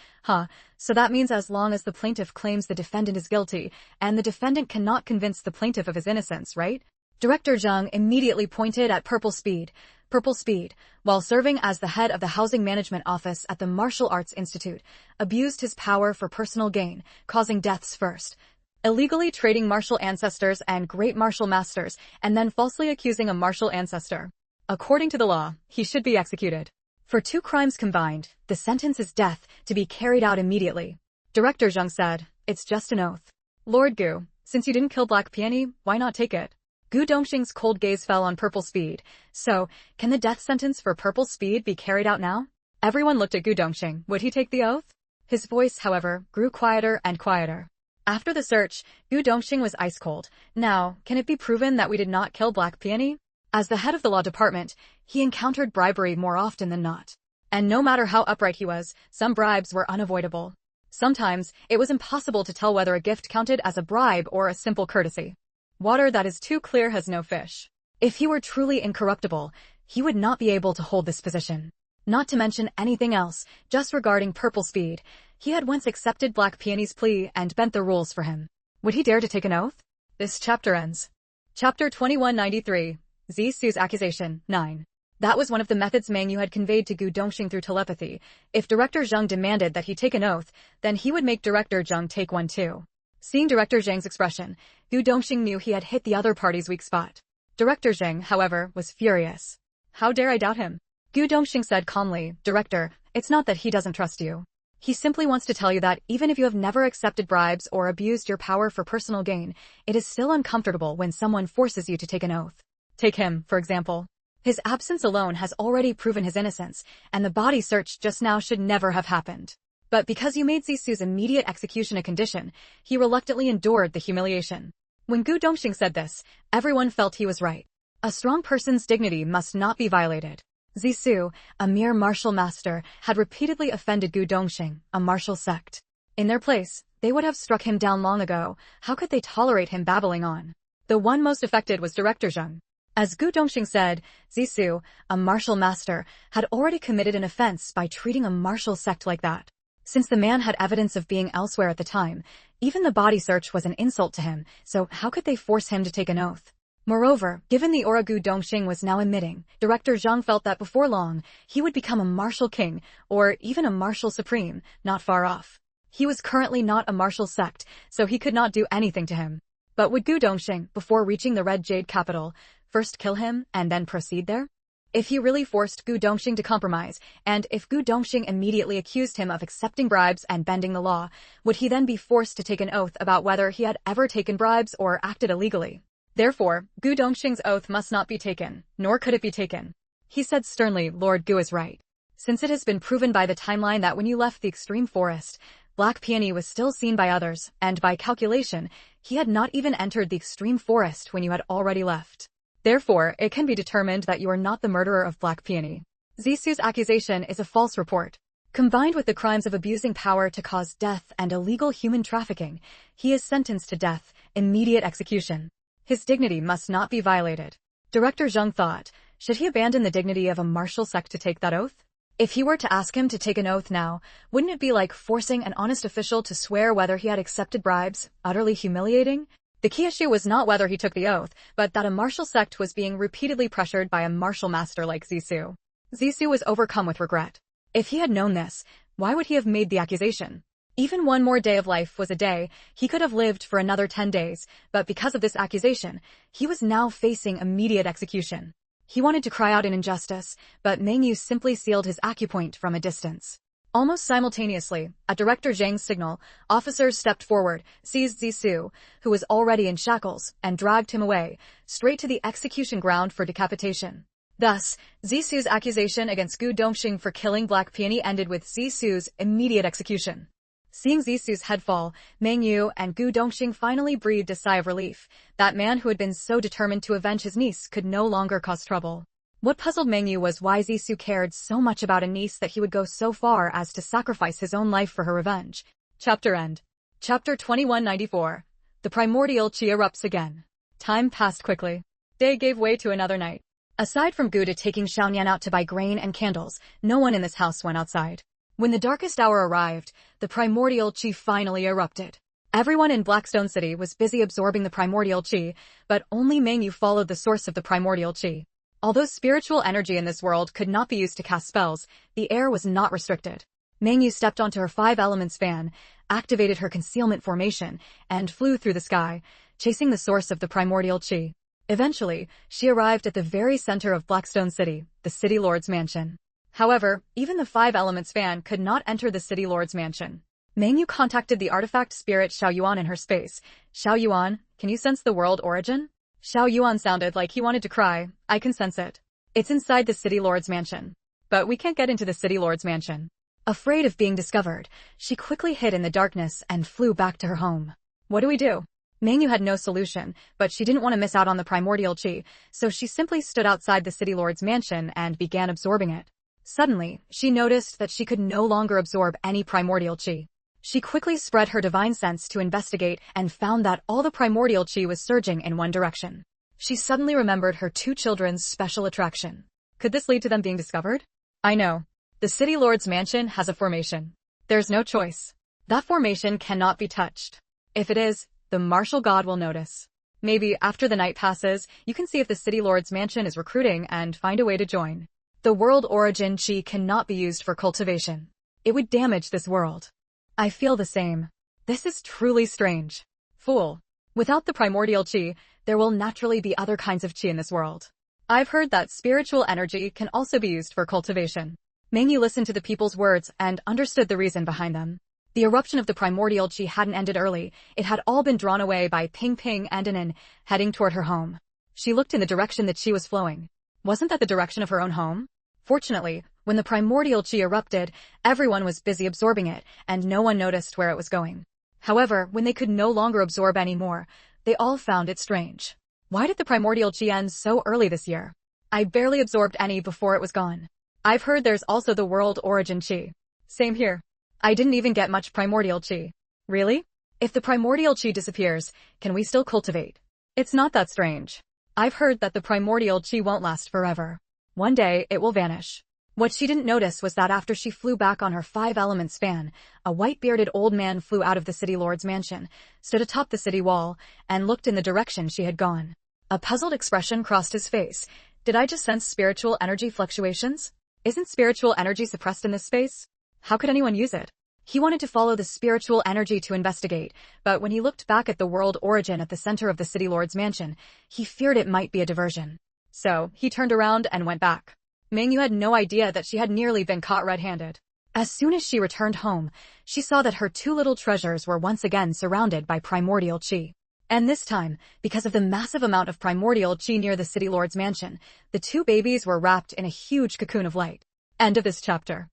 So that means as long as the plaintiff claims the defendant is guilty, and the defendant cannot convince the plaintiff of his innocence, right? Director Zheng immediately pointed at Purple Speed. Purple Speed, while serving as the head of the Housing Management Office at the Martial Arts Institute, abused his power for personal gain, causing deaths first, illegally trading martial ancestors and great martial masters, and then falsely accusing a martial ancestor. According to the law, he should be executed. For 2 crimes combined, the sentence is death, to be carried out immediately. Director Zheng said, it's just an oath. Lord Gu, since you didn't kill Black Peony, why not take it? Gu Dongxing's cold gaze fell on Purple Speed. So, can the death sentence for Purple Speed be carried out now? Everyone looked at Gu Dongxing. Would he take the oath? His voice, however, grew quieter and quieter. After the search, Gu Dongxing was ice cold. Now, can it be proven that we did not kill Black Peony? As the head of the law department, he encountered bribery more often than not. And no matter how upright he was, some bribes were unavoidable. Sometimes, it was impossible to tell whether a gift counted as a bribe or a simple courtesy. Water that is too clear has no fish. If he were truly incorruptible, he would not be able to hold this position. Not to mention anything else, just regarding Purple Speed, he had once accepted Black Peony's plea and bent the rules for him. Would he dare to take an oath? This chapter ends. Chapter 2193. Zisu's accusation, 9. That was one of the methods Meng Yu had conveyed to Gu Dongxing through telepathy. If Director Zhang demanded that he take an oath, then he would make Director Zhang take one too. Seeing Director Zhang's expression, Gu Dongxing knew he had hit the other party's weak spot. Director Zhang, however, was furious. How dare I doubt him? Gu Dongxing said calmly, Director, it's not that he doesn't trust you. He simply wants to tell you that even if you have never accepted bribes or abused your power for personal gain, it is still uncomfortable when someone forces you to take an oath. Take him, for example. His absence alone has already proven his innocence, and the body search just now should never have happened. But because you made Zisu's immediate execution a condition, he reluctantly endured the humiliation. When Gu Dongxing said this, everyone felt he was right. A strong person's dignity must not be violated. Zisu, a mere martial master, had repeatedly offended Gu Dongxing, a martial sect. In their place, they would have struck him down long ago. How could they tolerate him babbling on? The one most affected was Director Zhang. As Gu Dongxing said, Zisu, a martial master, had already committed an offense by treating a martial sect like that. Since the man had evidence of being elsewhere at the time, even the body search was an insult to him, so how could they force him to take an oath? Moreover, given the aura Gu Dongxing was now emitting, Director Zhang felt that before long, he would become a martial king, or even a martial supreme, not far off. He was currently not a martial sect, so he could not do anything to him. But would Gu Dongxing, before reaching the Red Jade capital, first kill him and then proceed there? If he really forced Gu Dongxing to compromise, and if Gu Dongxing immediately accused him of accepting bribes and bending the law, would he then be forced to take an oath about whether he had ever taken bribes or acted illegally? Therefore, Gu Dongxing's oath must not be taken, nor could it be taken. He said sternly, Lord Gu is right. Since it has been proven by the timeline that when you left the extreme forest, Black Peony was still seen by others, and by calculation, he had not even entered the extreme forest when you had already left. Therefore, it can be determined that you are not the murderer of Black Peony. Zisu's accusation is a false report. Combined with the crimes of abusing power to cause death and illegal human trafficking, he is sentenced to death, immediate execution. His dignity must not be violated. Director Zhang thought, should he abandon the dignity of a martial sect to take that oath? If he were to ask him to take an oath now, wouldn't it be like forcing an honest official to swear whether he had accepted bribes, utterly humiliating? The key issue was not whether he took the oath, but that a martial sect was being repeatedly pressured by a martial master like Zisu. Zisu was overcome with regret. If he had known this, why would he have made the accusation? Even one more day of life was a day. He could have lived for another 10 days, but because of this accusation, he was now facing immediate execution. He wanted to cry out in injustice, but Meng Yu simply sealed his acupoint from a distance. Almost simultaneously, at Director Zhang's signal, officers stepped forward, seized Zisu, who was already in shackles, and dragged him away, straight to the execution ground for decapitation. Thus, Zisu's accusation against Gu Dongxing for killing Black Peony ended with Zisu's immediate execution. Seeing Zisu's head fall, Meng Yu and Gu Dongxing finally breathed a sigh of relief. That man who had been so determined to avenge his niece could no longer cause trouble. What puzzled Meng Yu was why Zisu cared so much about a niece that he would go so far as to sacrifice his own life for her revenge. Chapter end. Chapter 2194. The primordial chi erupts again. Time passed quickly. Day gave way to another night. Aside from Gu taking Xiaonian out to buy grain and candles, no one in this house went outside. When the darkest hour arrived, the primordial chi finally erupted. Everyone in Blackstone City was busy absorbing the primordial chi, but only Meng Yu followed the source of the primordial chi. Although spiritual energy in this world could not be used to cast spells, the air was not restricted. Meng Yu stepped onto her 5 elements fan, activated her concealment formation, and flew through the sky, chasing the source of the primordial chi. Eventually, she arrived at the very center of Blackstone City, the City Lord's mansion. However, even the 5 elements fan could not enter the City Lord's mansion. Meng Yu contacted the artifact spirit Xiao Yuan in her space. Xiao Yuan, can you sense the world origin? Xiao Yuan sounded like he wanted to cry. I can sense it. It's inside the City Lord's mansion. But we can't get into the City Lord's mansion. Afraid of being discovered, she quickly hid in the darkness and flew back to her home. What do we do? Meng Yu had no solution, but she didn't want to miss out on the primordial chi, so she simply stood outside the City Lord's mansion and began absorbing it. Suddenly, she noticed that she could no longer absorb any primordial chi. She quickly spread her divine sense to investigate and found that all the primordial chi was surging in one direction. She suddenly remembered her 2 children's special attraction. Could this lead to them being discovered? I know. The City Lord's mansion has a formation. There's no choice. That formation cannot be touched. If it is, the martial god will notice. Maybe after the night passes, you can see if the City Lord's mansion is recruiting and find a way to join. The world origin chi cannot be used for cultivation. It would damage this world. I feel the same. This is truly strange. Fool. Without the primordial chi, there will naturally be other kinds of chi in this world. I've heard that spiritual energy can also be used for cultivation. Mengyu listened to the people's words and understood the reason behind them. The eruption of the primordial chi hadn't ended early. It had all been drawn away by Ping Ping and Anin, heading toward her home. She looked in the direction the chi was flowing. Wasn't that the direction of her own home? Fortunately, when the primordial chi erupted, everyone was busy absorbing it, and no one noticed where it was going. However, when they could no longer absorb any more, they all found it strange. Why did the primordial chi end so early this year? I barely absorbed any before it was gone. I've heard there's also the world origin chi. Same here. I didn't even get much primordial chi. Really? If the primordial chi disappears, can we still cultivate? It's not that strange. I've heard that the primordial chi won't last forever. One day, it will vanish. What she didn't notice was that after she flew back on her 5-element fan, a white-bearded old man flew out of the city lord's mansion, stood atop the city wall, and looked in the direction she had gone. A puzzled expression crossed his face. Did I just sense spiritual energy fluctuations? Isn't spiritual energy suppressed in this space? How could anyone use it? He wanted to follow the spiritual energy to investigate, but when he looked back at the world origin at the center of the city lord's mansion, he feared it might be a diversion. So, he turned around and went back. Mengyu had no idea that she had nearly been caught red-handed. As soon as she returned home, she saw that her two little treasures were once again surrounded by primordial chi. And this time, because of the massive amount of primordial chi near the city lord's mansion, the two babies were wrapped in a huge cocoon of light. End of this chapter.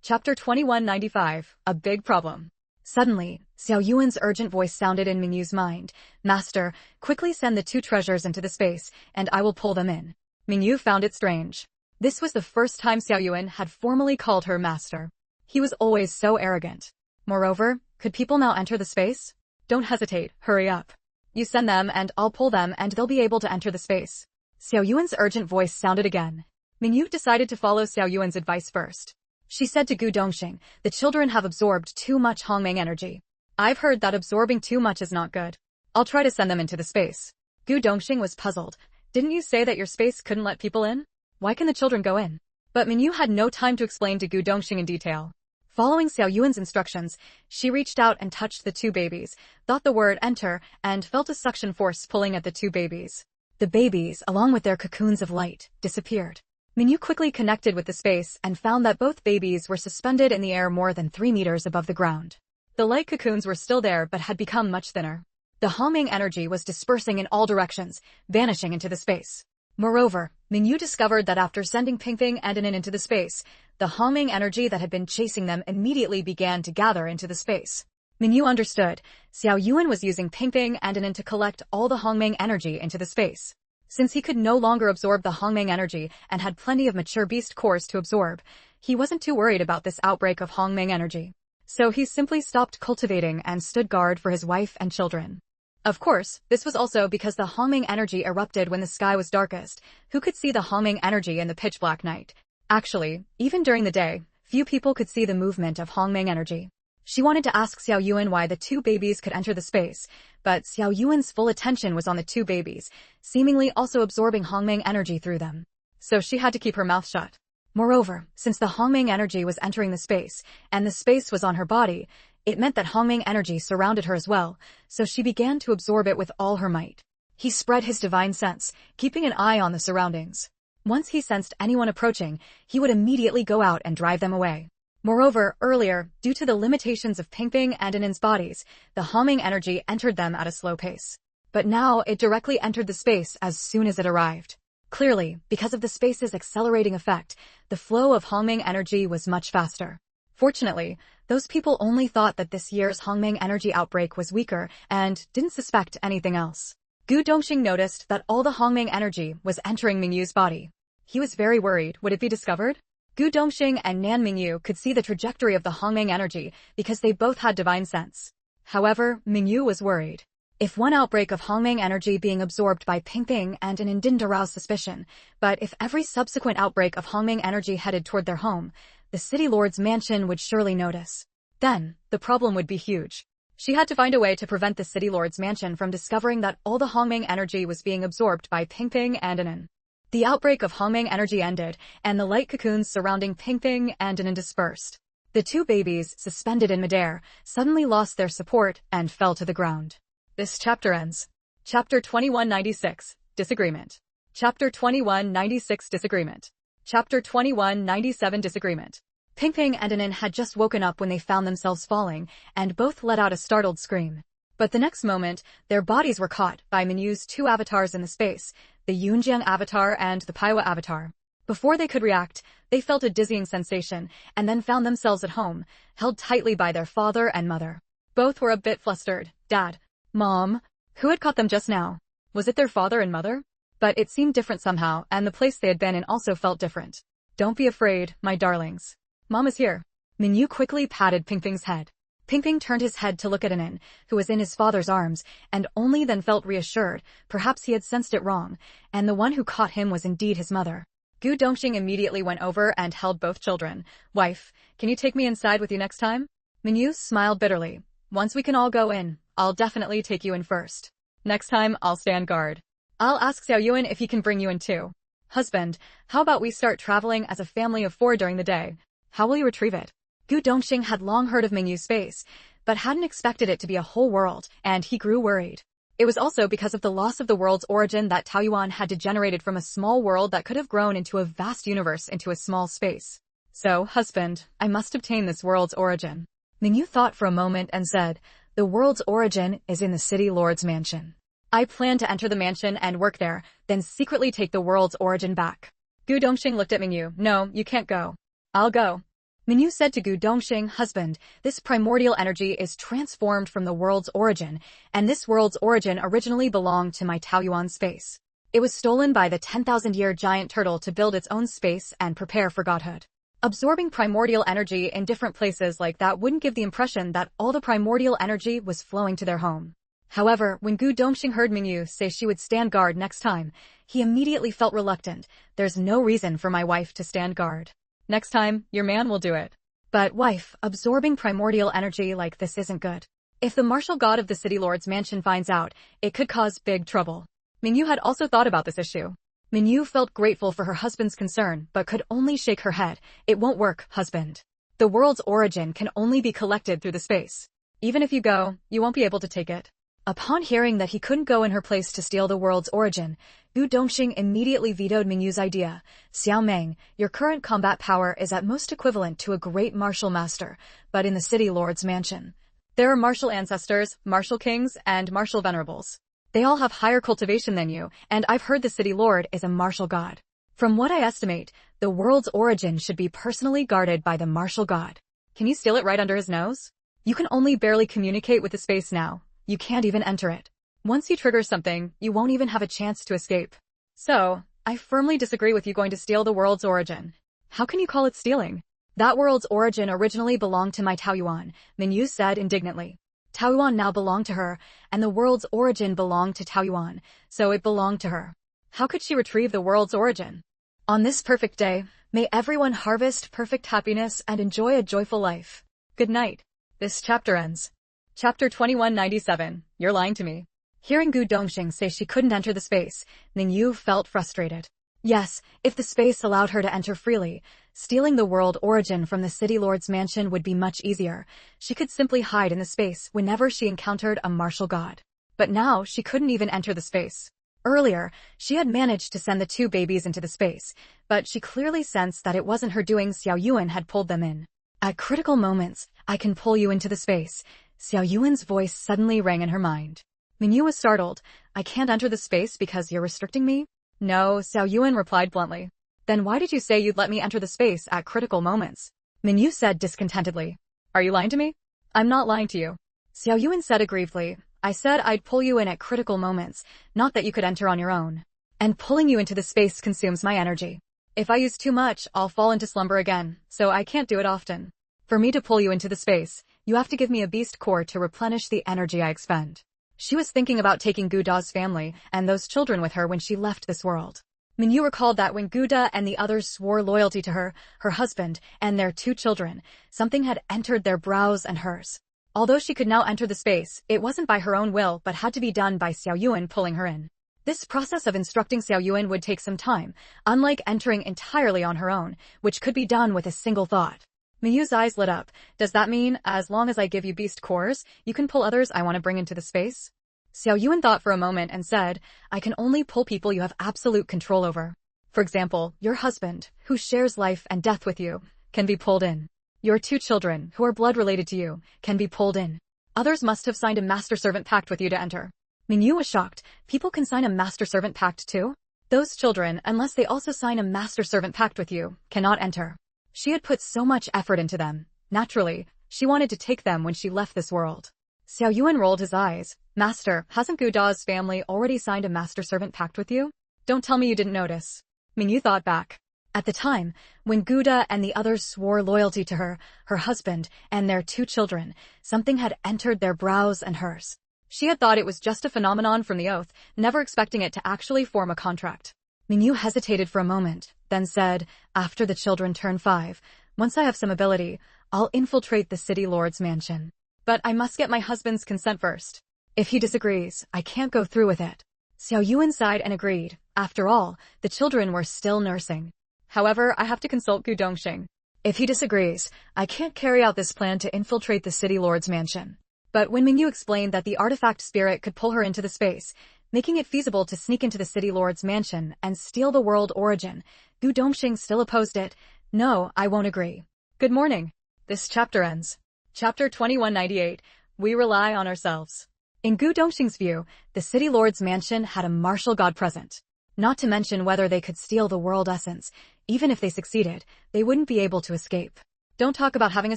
Chapter 2195, A Big Problem. Suddenly, Xiao Yuan's urgent voice sounded in Mengyu's mind. Master, quickly send the two treasures into the space, and I will pull them in. Mengyu found it strange. This was the first time Xiao Yuan had formally called her master. He was always so arrogant. Moreover, could people now enter the space? Don't hesitate, hurry up. You send them and I'll pull them and they'll be able to enter the space. Xiao Yuan's urgent voice sounded again. Mengyu decided to follow Xiao Yuan's advice first. She said to Gu Dongxing, the children have absorbed too much Hongmeng energy. I've heard that absorbing too much is not good. I'll try to send them into the space. Gu Dongxing was puzzled. Didn't you say that your space couldn't let people in? Why can the children go in? But Mengyu had no time to explain to Gu Dongxing in detail. Following Xiao Yuan's instructions, she reached out and touched the two babies, thought the word enter, and felt a suction force pulling at the two babies. The babies, along with their cocoons of light, disappeared. Mengyu quickly connected with the space and found that both babies were suspended in the air more than 3 meters above the ground. The light cocoons were still there but had become much thinner. The Hongmeng energy was dispersing in all directions, vanishing into the space. Moreover, Mengyu discovered that after sending Pingping and Anin into the space, the Hongmeng energy that had been chasing them immediately began to gather into the space. Mengyu understood. Xiao Yuan was using Pingping and Anin to collect all the Hongmeng energy into the space. Since he could no longer absorb the Hongmeng energy and had plenty of mature beast cores to absorb, he wasn't too worried about this outbreak of Hongmeng energy. So he simply stopped cultivating and stood guard for his wife and children. Of course, this was also because the Hongmeng energy erupted when the sky was darkest. Who could see the Hongmeng energy in the pitch-black night? Actually, even during the day, few people could see the movement of Hongmeng energy. She wanted to ask Xiao Yuan why the two babies could enter the space, but Xiao Yuan's full attention was on the two babies, seemingly also absorbing Hongmeng energy through them. So she had to keep her mouth shut. Moreover, since the Hongmeng energy was entering the space, and the space was on her body, it meant that Hongmeng energy surrounded her as well, so she began to absorb it with all her might. He spread his divine sense, keeping an eye on the surroundings. Once he sensed anyone approaching, he would immediately go out and drive them away. Moreover, earlier, due to the limitations of Pingping and Anin's bodies, the Hongmeng energy entered them at a slow pace. But now it directly entered the space as soon as it arrived. Clearly, because of the space's accelerating effect, the flow of Hongmeng energy was much faster. Fortunately, those people only thought that this year's Hongmeng energy outbreak was weaker and didn't suspect anything else. Gu Dongxing noticed that all the Hongmeng energy was entering Mengyu's body. He was very worried. Would it be discovered? Gu Dongxing and Nan Mengyu could see the trajectory of the Hongmeng energy because they both had divine sense. However, Mengyu was worried. If one outbreak of Hongmeng energy being absorbed by Pingping and Anin didn't arouse suspicion, but if every subsequent outbreak of Hongmeng energy headed toward their home, the city lord's mansion would surely notice. Then, the problem would be huge. She had to find a way to prevent the City Lord's mansion from discovering that all the Hongming energy was being absorbed by Pingping and Anan. The outbreak of Hongming energy ended, and the light cocoons surrounding Pingping and Anan dispersed. The two babies, suspended in midair, suddenly lost their support and fell to the ground. This chapter ends. Chapter 2196, Disagreement. Chapter 2196, Disagreement. Chapter 2197, Disagreement. Pingping and Anan had just woken up when they found themselves falling, and both let out a startled scream. But the next moment, their bodies were caught by Minyu's two avatars in the space, the Yunjiang avatar and the Paiwa avatar. Before they could react, they felt a dizzying sensation, and then found themselves at home, held tightly by their father and mother. Both were a bit flustered. Dad. Mom. Who had caught them just now? Was it their father and mother? But it seemed different somehow, and the place they had been in also felt different. Don't be afraid, my darlings. Mom is here. Minyu quickly patted Pingping's head. Pingping turned his head to look at Anan, who was in his father's arms, and only then felt reassured. Perhaps he had sensed it wrong, and the one who caught him was indeed his mother. Gu Dongxing immediately went over and held both children. Wife, can you take me inside with you next time? Minyu smiled bitterly. Once we can all go in, I'll definitely take you in first. Next time, I'll stand guard. I'll ask Xiao Yuan if he can bring you in too. Husband, how about we start traveling as a family of 4 during the day? How will you retrieve it? Gu Dongxing had long heard of Mingyu's space, but hadn't expected it to be a whole world, and he grew worried. It was also because of the loss of the world's origin that Taoyuan had degenerated from a small world that could have grown into a vast universe into a small space. So, husband, I must obtain this world's origin. Mingyu thought for a moment and said, the world's origin is in the City Lord's mansion. I plan to enter the mansion and work there, then secretly take the world's origin back. Gu Dongxing looked at Mingyu. No, you can't go. I'll go. Minyu said to Gu Dongxing, husband, this primordial energy is transformed from the world's origin, and this world's origin originally belonged to my Taoyuan space. It was stolen by the 10,000-year giant turtle to build its own space and prepare for godhood. Absorbing primordial energy in different places like that wouldn't give the impression that all the primordial energy was flowing to their home. However, when Gu Dongxing heard Mingyu say she would stand guard next time, he immediately felt reluctant. There's no reason for my wife to stand guard. Next time, your man will do it. But wife, absorbing primordial energy like this isn't good. If the martial god of the City Lord's mansion finds out, it could cause big trouble. Mingyu had also thought about this issue. Mingyu felt grateful for her husband's concern, but could only shake her head. It won't work, husband. The world's origin can only be collected through the space. Even if you go, you won't be able to take it. Upon hearing that he couldn't go in her place to steal the world's origin, Gu Dongxing immediately vetoed Mingyu's idea. Xiao Meng, your current combat power is at most equivalent to a great martial master, but in the City Lord's mansion. There are martial ancestors, martial kings, and martial venerables. They all have higher cultivation than you, and I've heard the City Lord is a martial god. From what I estimate, the world's origin should be personally guarded by the martial god. Can you steal it right under his nose? You can only barely communicate with the space now. You can't even enter it. Once you trigger something, you won't even have a chance to escape. So, I firmly disagree with you going to steal the world's origin. How can you call it stealing? That world's origin originally belonged to my Taoyuan, Minyu said indignantly. Taoyuan now belonged to her, and the world's origin belonged to Taoyuan, so it belonged to her. How could she retrieve the world's origin? On this perfect day, may everyone harvest perfect happiness and enjoy a joyful life. Good night. This chapter ends. Chapter 2197, You're Lying to Me. Hearing Gu Dongxing say she couldn't enter the space, Mingyu felt frustrated. Yes, if the space allowed her to enter freely, stealing the world origin from the City Lord's mansion would be much easier. She could simply hide in the space whenever she encountered a martial god. But now she couldn't even enter the space. Earlier, she had managed to send the two babies into the space, but she clearly sensed that it wasn't her doing. Xiao Yuan had pulled them in. At critical moments, I can pull you into the space. Xiao Yuan's voice suddenly rang in her mind. Mingyu was startled. I can't enter the space because you're restricting me? No, Xiao Yuan replied bluntly. Then why did you say you'd let me enter the space at critical moments? Mingyu said discontentedly. Are you lying to me? I'm not lying to you. Xiao Yuan said aggrievedly. I said I'd pull you in at critical moments, not that you could enter on your own. And pulling you into the space consumes my energy. If I use too much, I'll fall into slumber again, so I can't do it often. For me to pull you into the space, you have to give me a beast core to replenish the energy I expend. She was thinking about taking Gu Da's family and those children with her when she left this world. Mingyu recalled that when Gu Da and the others swore loyalty to her, her husband, and their 2 children, something had entered their brows and hers. Although she could now enter the space, it wasn't by her own will but had to be done by Xiao Yuan pulling her in. This process of instructing Xiao Yuan would take some time, unlike entering entirely on her own, which could be done with a single thought. Miyu's eyes lit up. Does that mean, as long as I give you beast cores, you can pull others I want to bring into the space? Xiao Yuan thought for a moment and said, I can only pull people you have absolute control over. For example, your husband, who shares life and death with you, can be pulled in. Your 2 children, who are blood related to you, can be pulled in. Others must have signed a master-servant pact with you to enter. Mingyu was shocked. People can sign a master-servant pact too? Those children, unless they also sign a master-servant pact with you, cannot enter. She had put so much effort into them. Naturally, she wanted to take them when she left this world. Xiao Yuan rolled his eyes. Master, hasn't Guda's family already signed a master-servant pact with you? Don't tell me you didn't notice. Mingyu thought back. At the time, when Guda and the others swore loyalty to her, her husband, and their 2 children, something had entered their brows and hers. She had thought it was just a phenomenon from the oath, never expecting it to actually form a contract. Mingyu hesitated for a moment, then said, after the children turn 5, once I have some ability, I'll infiltrate the city lord's mansion. But I must get my husband's consent first. If he disagrees, I can't go through with it. Xiao Yuan sighed and agreed. After all, the children were still nursing. However, I have to consult Gu Dongxing. If he disagrees, I can't carry out this plan to infiltrate the city lord's mansion. But when Mingyu explained that the artifact spirit could pull her into the space, making it feasible to sneak into the city lord's mansion and steal the world origin, Gu Dongxing still opposed it. No, I won't agree. Good morning. This chapter ends. Chapter 2198. We rely on ourselves. In Gu Dongxing's view, the city lord's mansion had a martial god present. Not to mention whether they could steal the world essence. Even if they succeeded, they wouldn't be able to escape. Don't talk about having a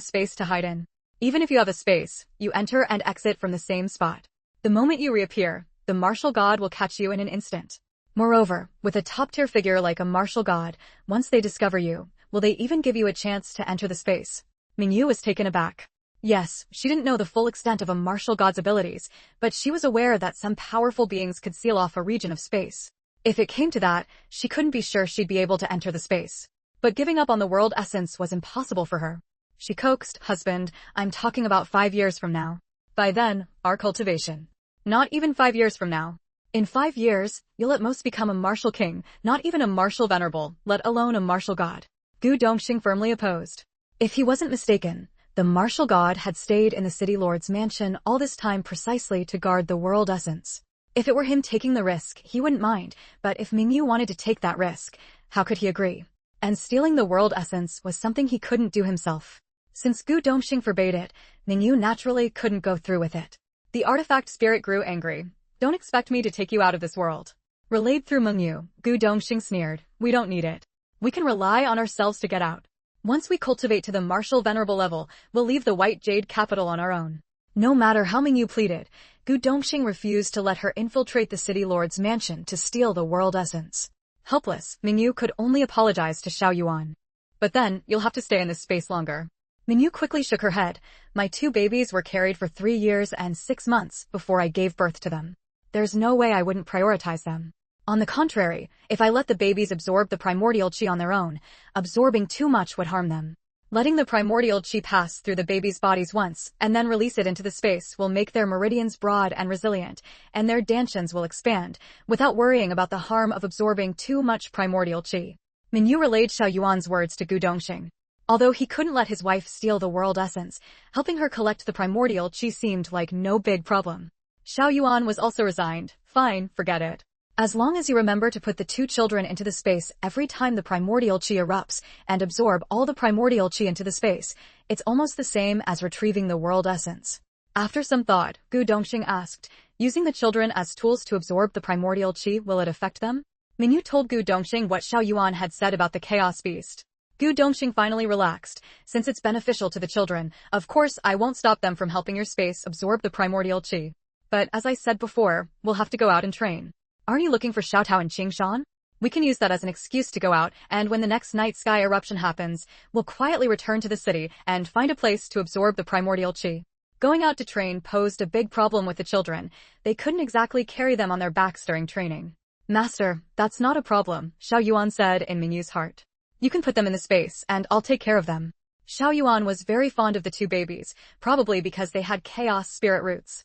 space to hide in. Even if you have a space, you enter and exit from the same spot. The moment you reappear, the martial god will catch you in an instant. Moreover, with a top-tier figure like a martial god, once they discover you, will they even give you a chance to enter the space? Mingyu was taken aback. Yes, she didn't know the full extent of a martial god's abilities, but she was aware that some powerful beings could seal off a region of space. If it came to that, she couldn't be sure she'd be able to enter the space. But giving up on the world essence was impossible for her. She coaxed, husband, I'm talking about 5 years from now. By then, our cultivation. Not even 5 years from now. In 5 years, you'll at most become a martial king, not even a martial venerable, let alone a martial god. Gu Dongxing firmly opposed. If he wasn't mistaken, the martial god had stayed in the city lord's mansion all this time precisely to guard the world essence. If it were him taking the risk, he wouldn't mind, but if Mingyu wanted to take that risk, how could he agree? And stealing the world essence was something he couldn't do himself. Since Gu Dongxing forbade it, Mingyu naturally couldn't go through with it. The artifact spirit grew angry. Don't expect me to take you out of this world. Relayed through Mingyu, Gu Dongxing sneered. We don't need it. We can rely on ourselves to get out. Once we cultivate to the martial venerable level, we'll leave the white jade capital on our own. No matter how Mingyu pleaded, Gu Dongxing refused to let her infiltrate the city lord's mansion to steal the world essence. Helpless, Mingyu could only apologize to Xiao Yuan. But then, you'll have to stay in this space longer. Mingyu quickly shook her head. My 2 babies were carried for 3 years and 6 months before I gave birth to them. There's no way I wouldn't prioritize them. On the contrary, if I let the babies absorb the primordial chi on their own, absorbing too much would harm them. Letting the primordial chi pass through the babies' bodies once, and then release it into the space will make their meridians broad and resilient, and their dantians will expand, without worrying about the harm of absorbing too much primordial chi. Mingyu relayed Xiao Yuan's words to Gu Dongxing. Although he couldn't let his wife steal the world essence, helping her collect the primordial chi seemed like no big problem. Xiao Yuan was also resigned. Fine, forget it. As long as you remember to put the 2 children into the space every time the primordial chi erupts and absorb all the primordial chi into the space, it's almost the same as retrieving the world essence. After some thought, Gu Dongxing asked, using the children as tools to absorb the primordial chi, will it affect them? Mingyu told Gu Dongxing what Xiao Yuan had said about the chaos beast. Gu Dongxing finally relaxed. Since it's beneficial to the children, of course I won't stop them from helping your space absorb the primordial chi. But as I said before, we'll have to go out and train. Aren't you looking for Xiaotao and Qingshan? We can use that as an excuse to go out, and when the next night sky eruption happens, we'll quietly return to the city and find a place to absorb the primordial chi. Going out to train posed a big problem with the children. They couldn't exactly carry them on their backs during training. Master, that's not a problem, Xiao Yuan said in Mingyu's heart. You can put them in the space, and I'll take care of them. Xiao Yuan was very fond of the two babies, probably because they had chaos spirit roots.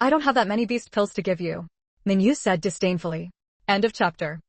I don't have that many beast pills to give you, Mingyu said disdainfully. End of chapter.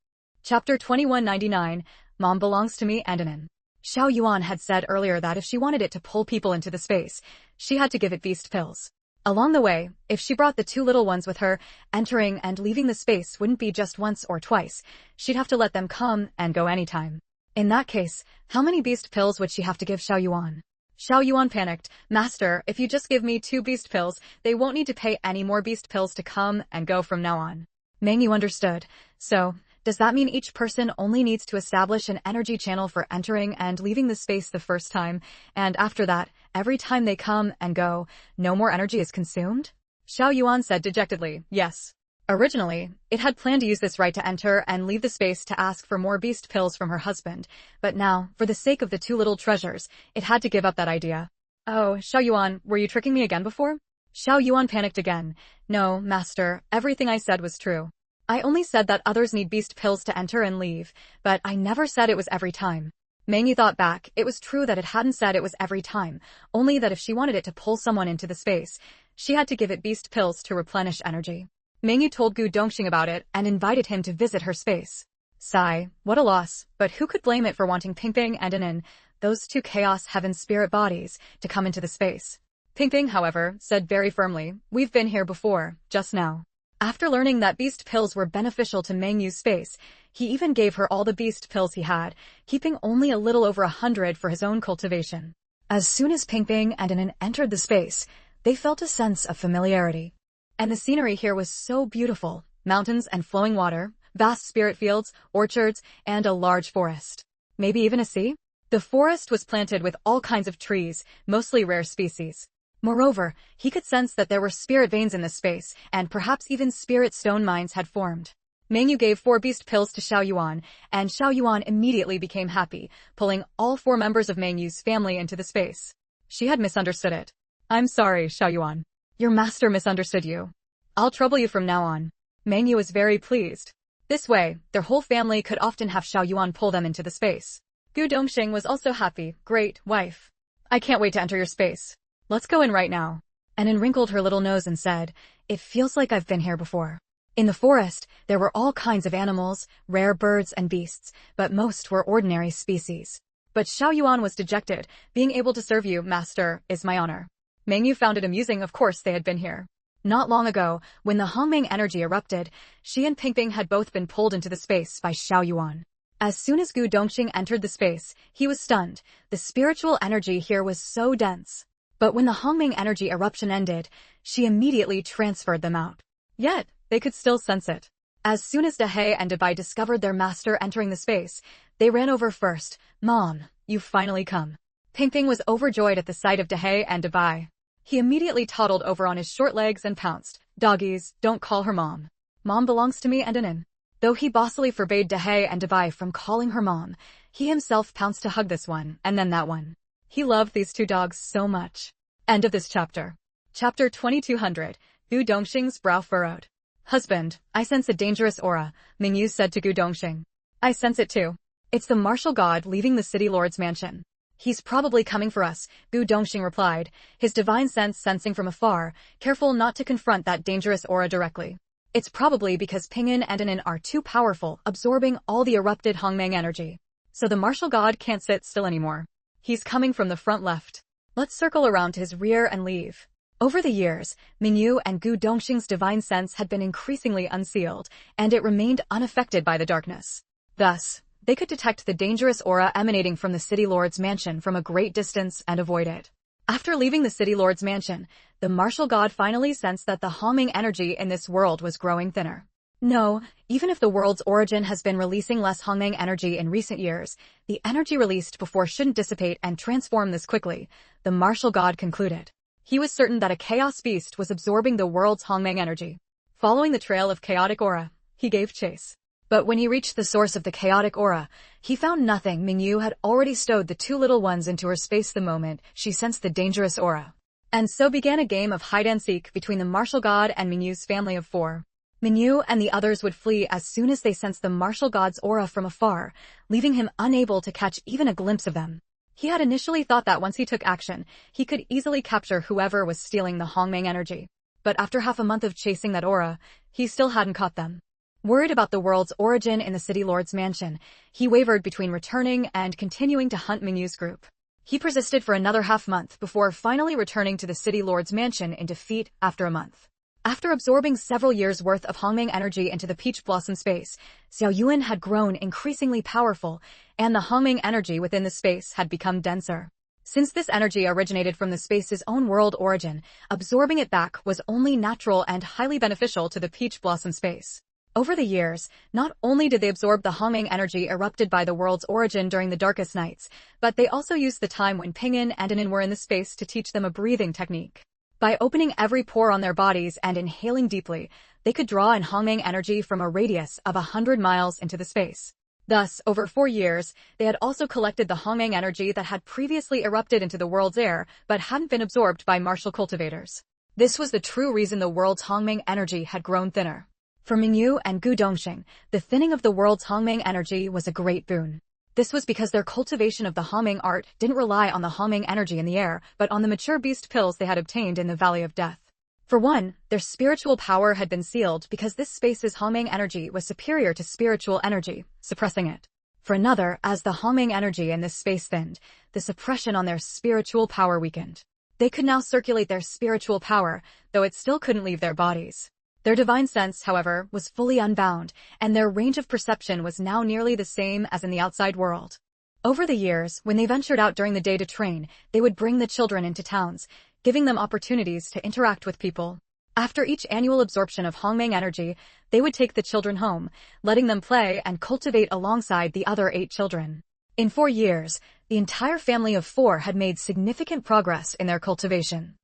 Chapter 2199, Mom Belongs to Me and Anin. Xiao Yuan had said earlier that if she wanted it to pull people into the space, she had to give it beast pills. Along the way, if she brought the two little ones with her, entering and leaving the space wouldn't be just once or twice, she'd have to let them come and go anytime. In that case, how many beast pills would she have to give Xiao Yuan? Xiao Yuan panicked. Master, if you just give me 2 beast pills, they won't need to pay any more beast pills to come and go from now on. Mengyu understood. So, does that mean each person only needs to establish an energy channel for entering and leaving the space the first time, and after that, every time they come and go, no more energy is consumed? Xiao Yuan said dejectedly, yes. Originally, it had planned to use this right to enter and leave the space to ask for more beast pills from her husband, but now, for the sake of the 2 little treasures, it had to give up that idea. Oh, Xiao Yuan, were you tricking me again before? Xiao Yuan panicked again. No, master, everything I said was true. I only said that others need beast pills to enter and leave, but I never said it was every time. Mengyu thought back. It was true that it hadn't said it was every time, only that if she wanted it to pull someone into the space, she had to give it beast pills to replenish energy. Mengyu told Gu Dongxing about it and invited him to visit her space. Sigh, what a loss, but who could blame it for wanting Pingping and Anin, those 2 chaos heaven spirit bodies, to come into the space? Pingping, however, said very firmly, we've been here before, just now. After learning that beast pills were beneficial to Mengyu's space, he even gave her all the beast pills he had, keeping only a little over 100 for his own cultivation. As soon as Pingping and Anin entered the space, they felt a sense of familiarity. And the scenery here was so beautiful, mountains and flowing water, vast spirit fields, orchards, and a large forest. Maybe even a sea? The forest was planted with all kinds of trees, mostly rare species. Moreover, he could sense that there were spirit veins in the space, and perhaps even spirit stone mines had formed. Mengyu gave 4 beast pills to Xiao Yuan, and Xiao Yuan immediately became happy, pulling all 4 members of Mengyu's family into the space. She had misunderstood it. I'm sorry, Xiao Yuan. Your master misunderstood you. I'll trouble you from now on. Mengyu was very pleased. This way, their whole family could often have Xiao Yuan pull them into the space. Gu Dongxing was also happy. Great, wife. I can't wait to enter your space. Let's go in right now. Anin wrinkled her little nose and said, it feels like I've been here before. In the forest, there were all kinds of animals, rare birds and beasts, but most were ordinary species. But Xiao Yuan was dejected. Being able to serve you, master, is my honor. Mengyu found it amusing. Of course they had been here. Not long ago, when the Hongming energy erupted, she and Pingping had both been pulled into the space by Xiao Yuan. As soon as Gu Dongxing entered the space, he was stunned. The spiritual energy here was so dense. But when the Hongming energy eruption ended, she immediately transferred them out. Yet, they could still sense it. As soon as Dehei and Debai discovered their master entering the space, they ran over first. Mom, you've finally come. Pingping was overjoyed at the sight of Dehei and Debai. He immediately toddled over on his short legs and pounced. Doggies, don't call her mom. Mom belongs to me and Anin. Though he bossily forbade Dehei and Debai from calling her mom, he himself pounced to hug this one, and then that one. He loved these 2 dogs so much. End of this chapter. Chapter 2200, Gu Dongxing's brow furrowed. Husband, I sense a dangerous aura, Mingyu said to Gu Dongxing. I sense it too. It's the martial god leaving the city lord's mansion. He's probably coming for us, Gu Dongxing replied, his divine sense sensing from afar, careful not to confront that dangerous aura directly. It's probably because Ping'an and Anin are too powerful, absorbing all the erupted Hongmeng energy. So the martial god can't sit still anymore. He's coming from the front left. Let's circle around to his rear and leave. Over the years, Mingyu and Gu Dongxing's divine sense had been increasingly unsealed, and it remained unaffected by the darkness. Thus, they could detect the dangerous aura emanating from the city lord's mansion from a great distance and avoid it. After leaving the city lord's mansion, the martial god finally sensed that the Hongming energy in this world was growing thinner. No, even if the world's origin has been releasing less Hongmeng energy in recent years, the energy released before shouldn't dissipate and transform this quickly, the martial god concluded. He was certain that a chaos beast was absorbing the world's Hongmeng energy. Following the trail of chaotic aura, he gave chase. But when he reached the source of the chaotic aura, he found nothing. Mingyu had already stowed the 2 little ones into her space the moment she sensed the dangerous aura. And so began a game of hide-and-seek between the martial god and Mingyu's family of 4. Mingyu and the others would flee as soon as they sensed the martial god's aura from afar, leaving him unable to catch even a glimpse of them. He had initially thought that once he took action, he could easily capture whoever was stealing the Hongmeng energy. But after half a month of chasing that aura, he still hadn't caught them. Worried about the world's origin in the City Lord's mansion, he wavered between returning and continuing to hunt Mingyu's group. He persisted for another half-month before finally returning to the City Lord's mansion in defeat after a month. After absorbing several years' worth of Hongmeng energy into the Peach Blossom space, Xiao Yuan had grown increasingly powerful, and the Hongmeng energy within the space had become denser. Since this energy originated from the space's own world origin, absorbing it back was only natural and highly beneficial to the Peach Blossom space. Over the years, not only did they absorb the Hongmeng energy erupted by the world's origin during the darkest nights, but they also used the time when Ping'an and Anin were in the space to teach them a breathing technique. By opening every pore on their bodies and inhaling deeply, they could draw in Hongmeng energy from a radius of 100 miles into the space. Thus, over 4 years, they had also collected the Hongmeng energy that had previously erupted into the world's air but hadn't been absorbed by martial cultivators. This was the true reason the world's Hongmeng energy had grown thinner. For Mingyu and Gu Dongxing, the thinning of the world's Hongmeng energy was a great boon. This was because their cultivation of the Hongmeng art didn't rely on the Hongmeng energy in the air, but on the mature beast pills they had obtained in the Valley of Death. For one, their spiritual power had been sealed because this space's Hongmeng energy was superior to spiritual energy, suppressing it. For another, as the Hongmeng energy in this space thinned, the suppression on their spiritual power weakened. They could now circulate their spiritual power, though it still couldn't leave their bodies. Their divine sense, however, was fully unbound, and their range of perception was now nearly the same as in the outside world. Over the years, when they ventured out during the day to train, they would bring the children into towns, giving them opportunities to interact with people. After each annual absorption of Hongmeng energy, they would take the children home, letting them play and cultivate alongside the other 8 children. In 4 years, the entire family of 4 had made significant progress in their cultivation.